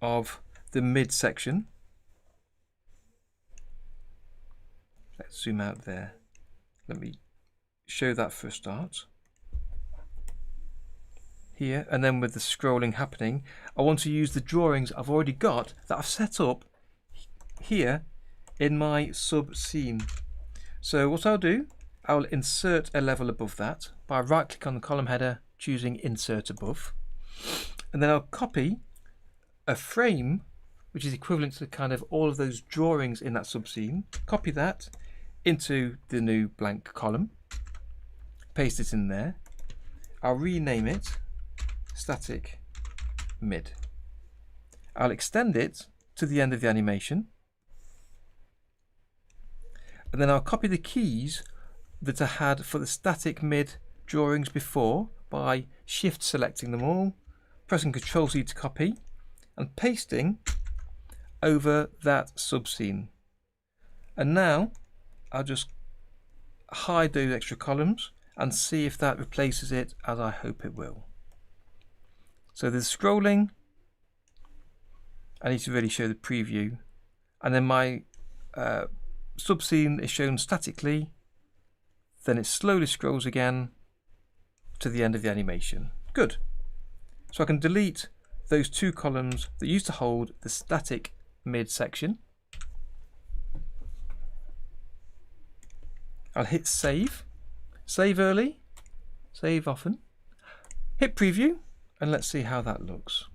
of the mid section, let's zoom out there. Let me show that for a start. Here, and then with the scrolling happening, I want to use the drawings I've already got that I've set up here in my sub scene. So what I'll do, I'll insert a level above that by right click on the column header, choosing insert above, and then I'll copy a frame which is equivalent to kind of all of those drawings in that sub scene, copy that into the new blank column, paste it in there. I'll rename it static mid. I'll extend it to the end of the animation, and then I'll copy the keys that I had for the static mid drawings before by shift selecting them all, pressing Ctrl C to copy, and pasting over that subscene. And now I'll just hide those extra columns and see if that replaces it as I hope it will. So there's scrolling. I need to really show the preview. And then my subscene is shown statically. Then it slowly scrolls again to the end of the animation. Good. So I can delete those two columns that used to hold the static mid section. I'll hit save. Save early, save often. Hit preview, and let's see how that looks.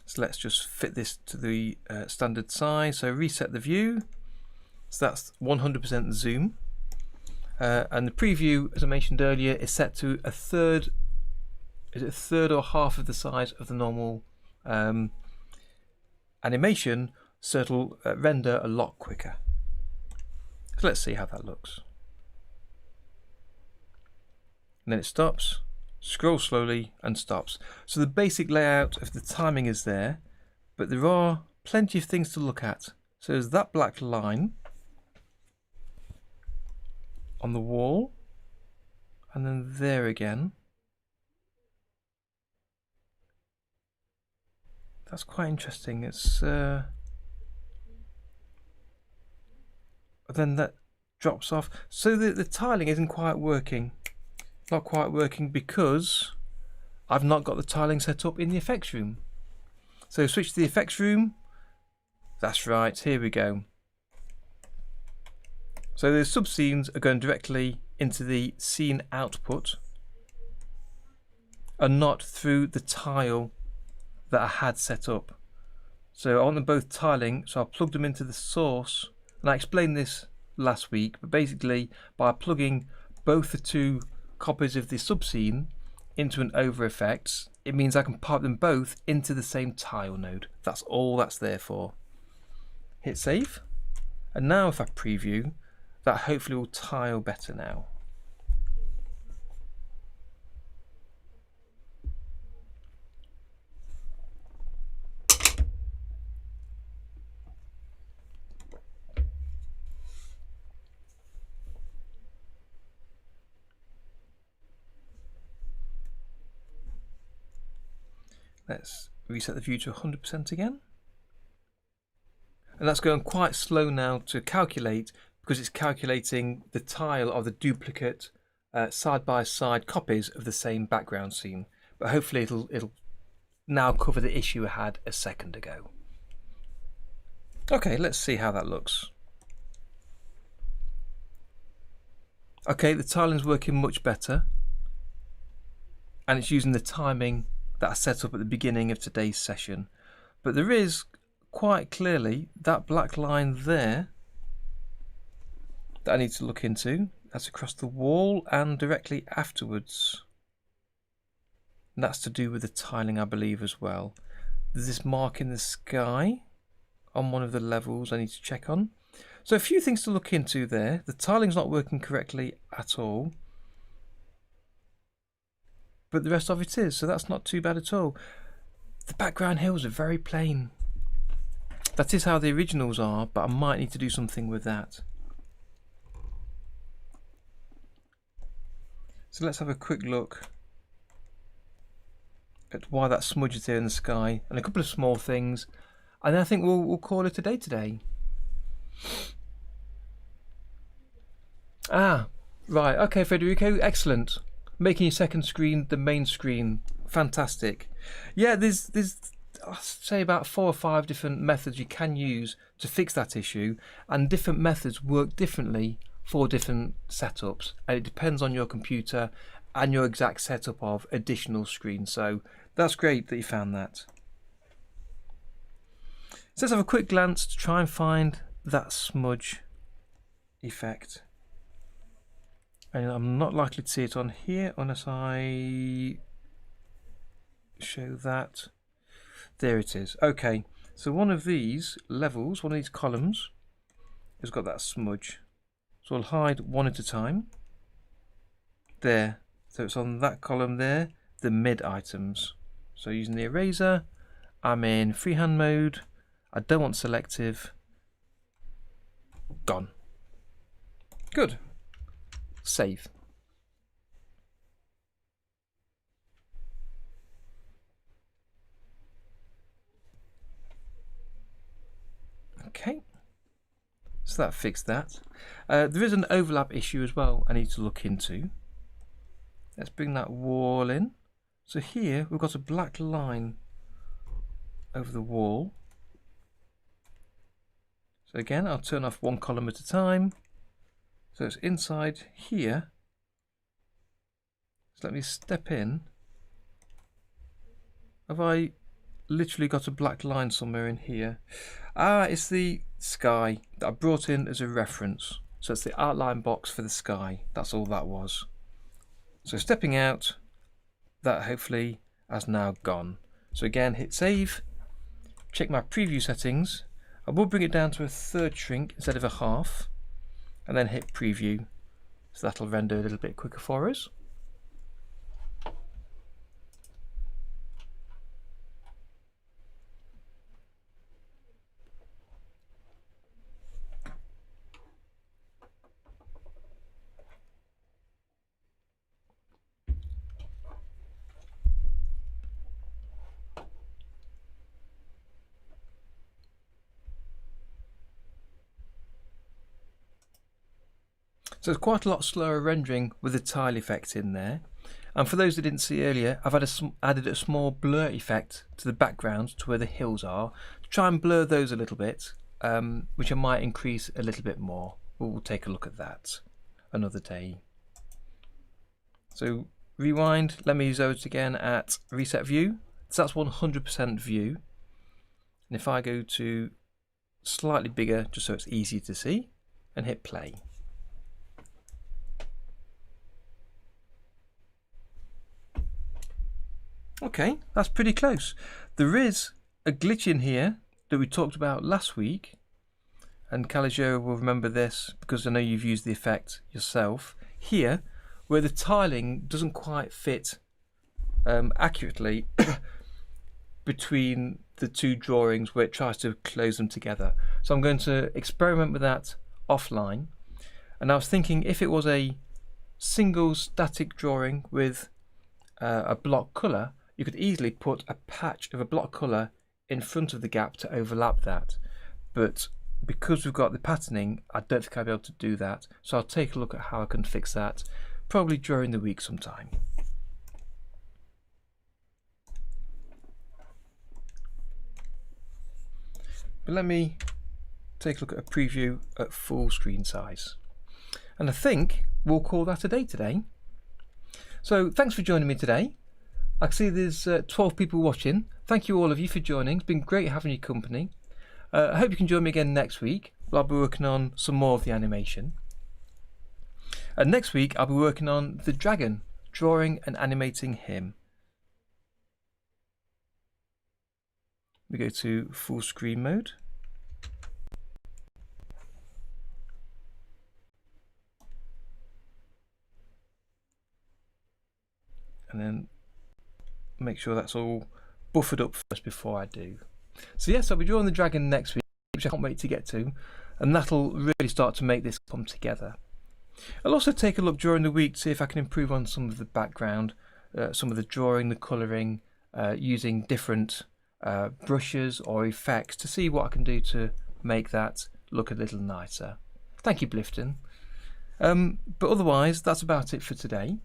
So let's just fit this to the standard size. So reset the view. So that's 100% zoom. And the preview, as I mentioned earlier, is set to a third. Is it a third or half of the size of the normal animation, so it'll render a lot quicker. So let's see how that looks. And then it stops. Scrolls slowly and stops. So the basic layout of the timing is there, but there are plenty of things to look at. So there's that black line on the wall, and then there again. That's quite interesting. It's then that drops off. So the tiling isn't quite working. Not quite working because I've not got the tiling set up in the effects room. So switch to the effects room. That's right, here we go. So the subscenes are going directly into the scene output and not through the tile that I had set up. So I want them both tiling, so I'll plug them into the source. And I explained this last week, but basically by plugging both the two copies of the subscene into an over effects, it means I can pipe them both into the same tile node. That's all that's there for. Hit save, and now if I preview, that hopefully will tile better now. Let's reset the view to 100% again. And that's going quite slow now to calculate because it's calculating the tile of the duplicate side-by-side copies of the same background scene. But hopefully it'll now cover the issue I had a second ago. Okay, let's see how that looks. Okay, the tiling's working much better. And it's using the timing that I set up at the beginning of today's session. But there is quite clearly that black line there that I need to look into. That's across the wall and directly afterwards. And that's to do with the tiling, I believe, as well. There's this mark in the sky on one of the levels I need to check on. So a few things to look into there. The tiling's not working correctly at all, but the rest of it is, so that's not too bad at all. The background hills are very plain. That is how the originals are, but I might need to do something with that. So let's have a quick look at why that smudge is there in the sky, and a couple of small things, and then I think we'll call it a day today. Ah, right, okay, Federico, excellent. Making your second screen the main screen, fantastic. Yeah, there's I'll say about 4 or 5 different methods you can use to fix that issue, and different methods work differently for different setups, and it depends on your computer and your exact setup of additional screens. So that's great that you found that. So let's have a quick glance to try and find that smudge effect. And I'm not likely to see it on here unless I show that. There it is. Okay, so one of these levels, one of these columns, has got that smudge. So I'll hide one at a time. There. So it's on that column there, the mid items. So using the eraser, I'm in freehand mode. I don't want selective. Gone. Good. Save. Okay. So that fixed that. There is an overlap issue as well I need to look into. Let's bring that wall in. So here we've got a black line over the wall. So again, I'll turn off one column at a time. So it's inside here. So let me step in. Have I literally got a black line somewhere in here? Ah, it's the sky that I brought in as a reference. So it's the outline box for the sky. That's all that was. So stepping out, that hopefully has now gone. So again, hit save, check my preview settings. I will bring it down to a third shrink instead of a half, and then hit preview. So that'll render a little bit quicker for us. So it's quite a lot slower rendering with the tile effect in there. And for those that didn't see earlier, I've added a small blur effect to the background to where the hills are, to try and blur those a little bit, which I might increase a little bit more. We'll take a look at that another day. So rewind, let me use those again at reset view. So that's 100% view. And if I go to slightly bigger, just so it's easy to see, and hit play. Okay, that's pretty close. There is a glitch in here that we talked about last week, and Caligero will remember this because I know you've used the effect yourself. Here, where the tiling doesn't quite fit accurately between the two drawings where it tries to close them together. So I'm going to experiment with that offline. And I was thinking if it was a single static drawing with a block colour, you could easily put a patch of a block colour in front of the gap to overlap that. But because we've got the patterning, I don't think I'll be able to do that. So I'll take a look at how I can fix that, probably during the week sometime. But let me take a look at a preview at full screen size. And I think we'll call that a day today. So thanks for joining me today. I can see there's 12 people watching. Thank you all of you for joining. It's been great having your company. I hope you can join me again next week. I'll be working on some more of the animation. And next week I'll be working on the dragon, drawing and animating him. We go to full screen mode. And then make sure that's all buffered up first before I do. So yes, I'll be drawing the dragon next week, which I can't wait to get to, and that'll really start to make this come together. I'll also take a look during the week to see if I can improve on some of the background, some of the drawing, the colouring, using different brushes or effects to see what I can do to make that look a little nicer. Thank you, Blifton. But otherwise, that's about it for today.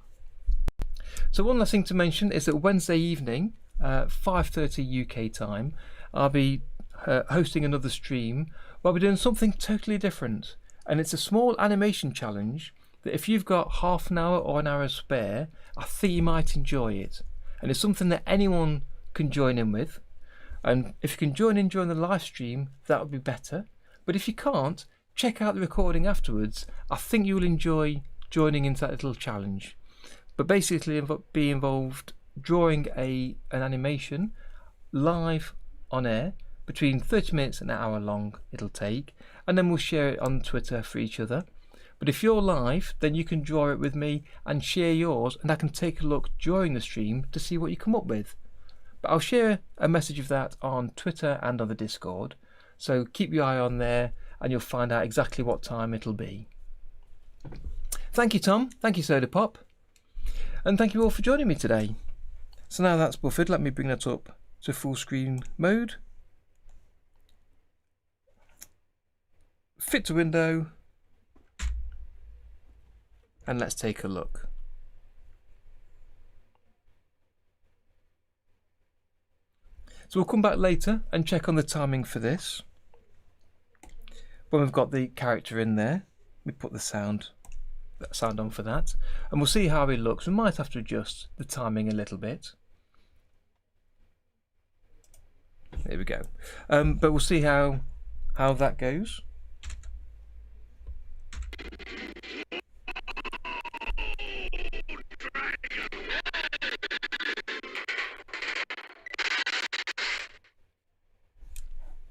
So one last thing to mention is that Wednesday evening, 5:30 UK time, I'll be hosting another stream where we're doing something totally different. And it's a small animation challenge that if you've got half an hour or an hour spare, I think you might enjoy it. And it's something that anyone can join in with. And if you can join in during the live stream, that would be better. But if you can't, check out the recording afterwards. I think you'll enjoy joining into that little challenge. But basically be involved drawing an animation live on air between 30 minutes and an hour long it'll take, and then we'll share it on Twitter for each other. But if you're live, then you can draw it with me and share yours, and I can take a look during the stream to see what you come up with. But I'll share a message of that on Twitter and on the Discord, so keep your eye on there and you'll find out exactly what time it'll be. Thank you, Tom. Thank you, Soda Pop. And thank you all for joining me today. So now that's buffered, let me bring that up to full screen mode. Fit to window. And let's take a look. So we'll come back later and check on the timing for this. When we've got the character in there, we put the sound on for that, and we'll see how it looks. We might have to adjust the timing a little bit. There we go. But we'll see how that goes.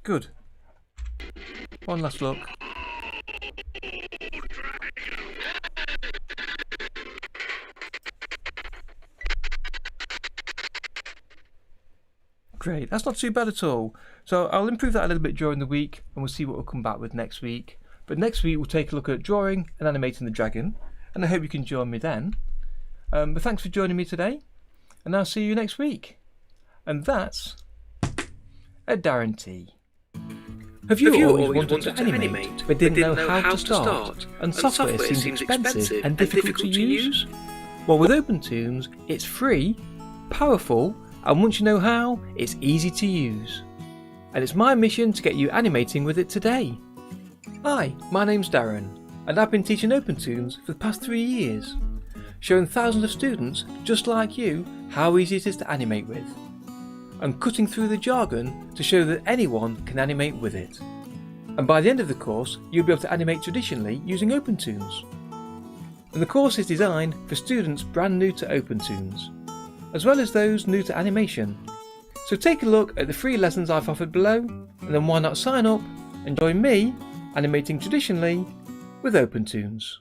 Good. One last look. Great, that's not too bad at all. So I'll improve that a little bit during the week and we'll see what we'll come back with next week. But next week we'll take a look at drawing and animating the dragon, and I hope you can join me then. But thanks for joining me today, and I'll see you next week. And that's a guarantee. Have you always wanted to animate but didn't know how to start, and software seems expensive and difficult to use? Well, with OpenToons, it's free, powerful, and once you know how, it's easy to use. And it's my mission to get you animating with it today. Hi, my name's Darren, and I've been teaching OpenToons for the past 3 years, showing thousands of students just like you how easy it is to animate with, and cutting through the jargon to show that anyone can animate with it. And by the end of the course, you'll be able to animate traditionally using OpenToons. And the course is designed for students brand new to OpenToons, as well as those new to animation. So take a look at the free lessons I've offered below, and then why not sign up and join me animating traditionally with OpenToons.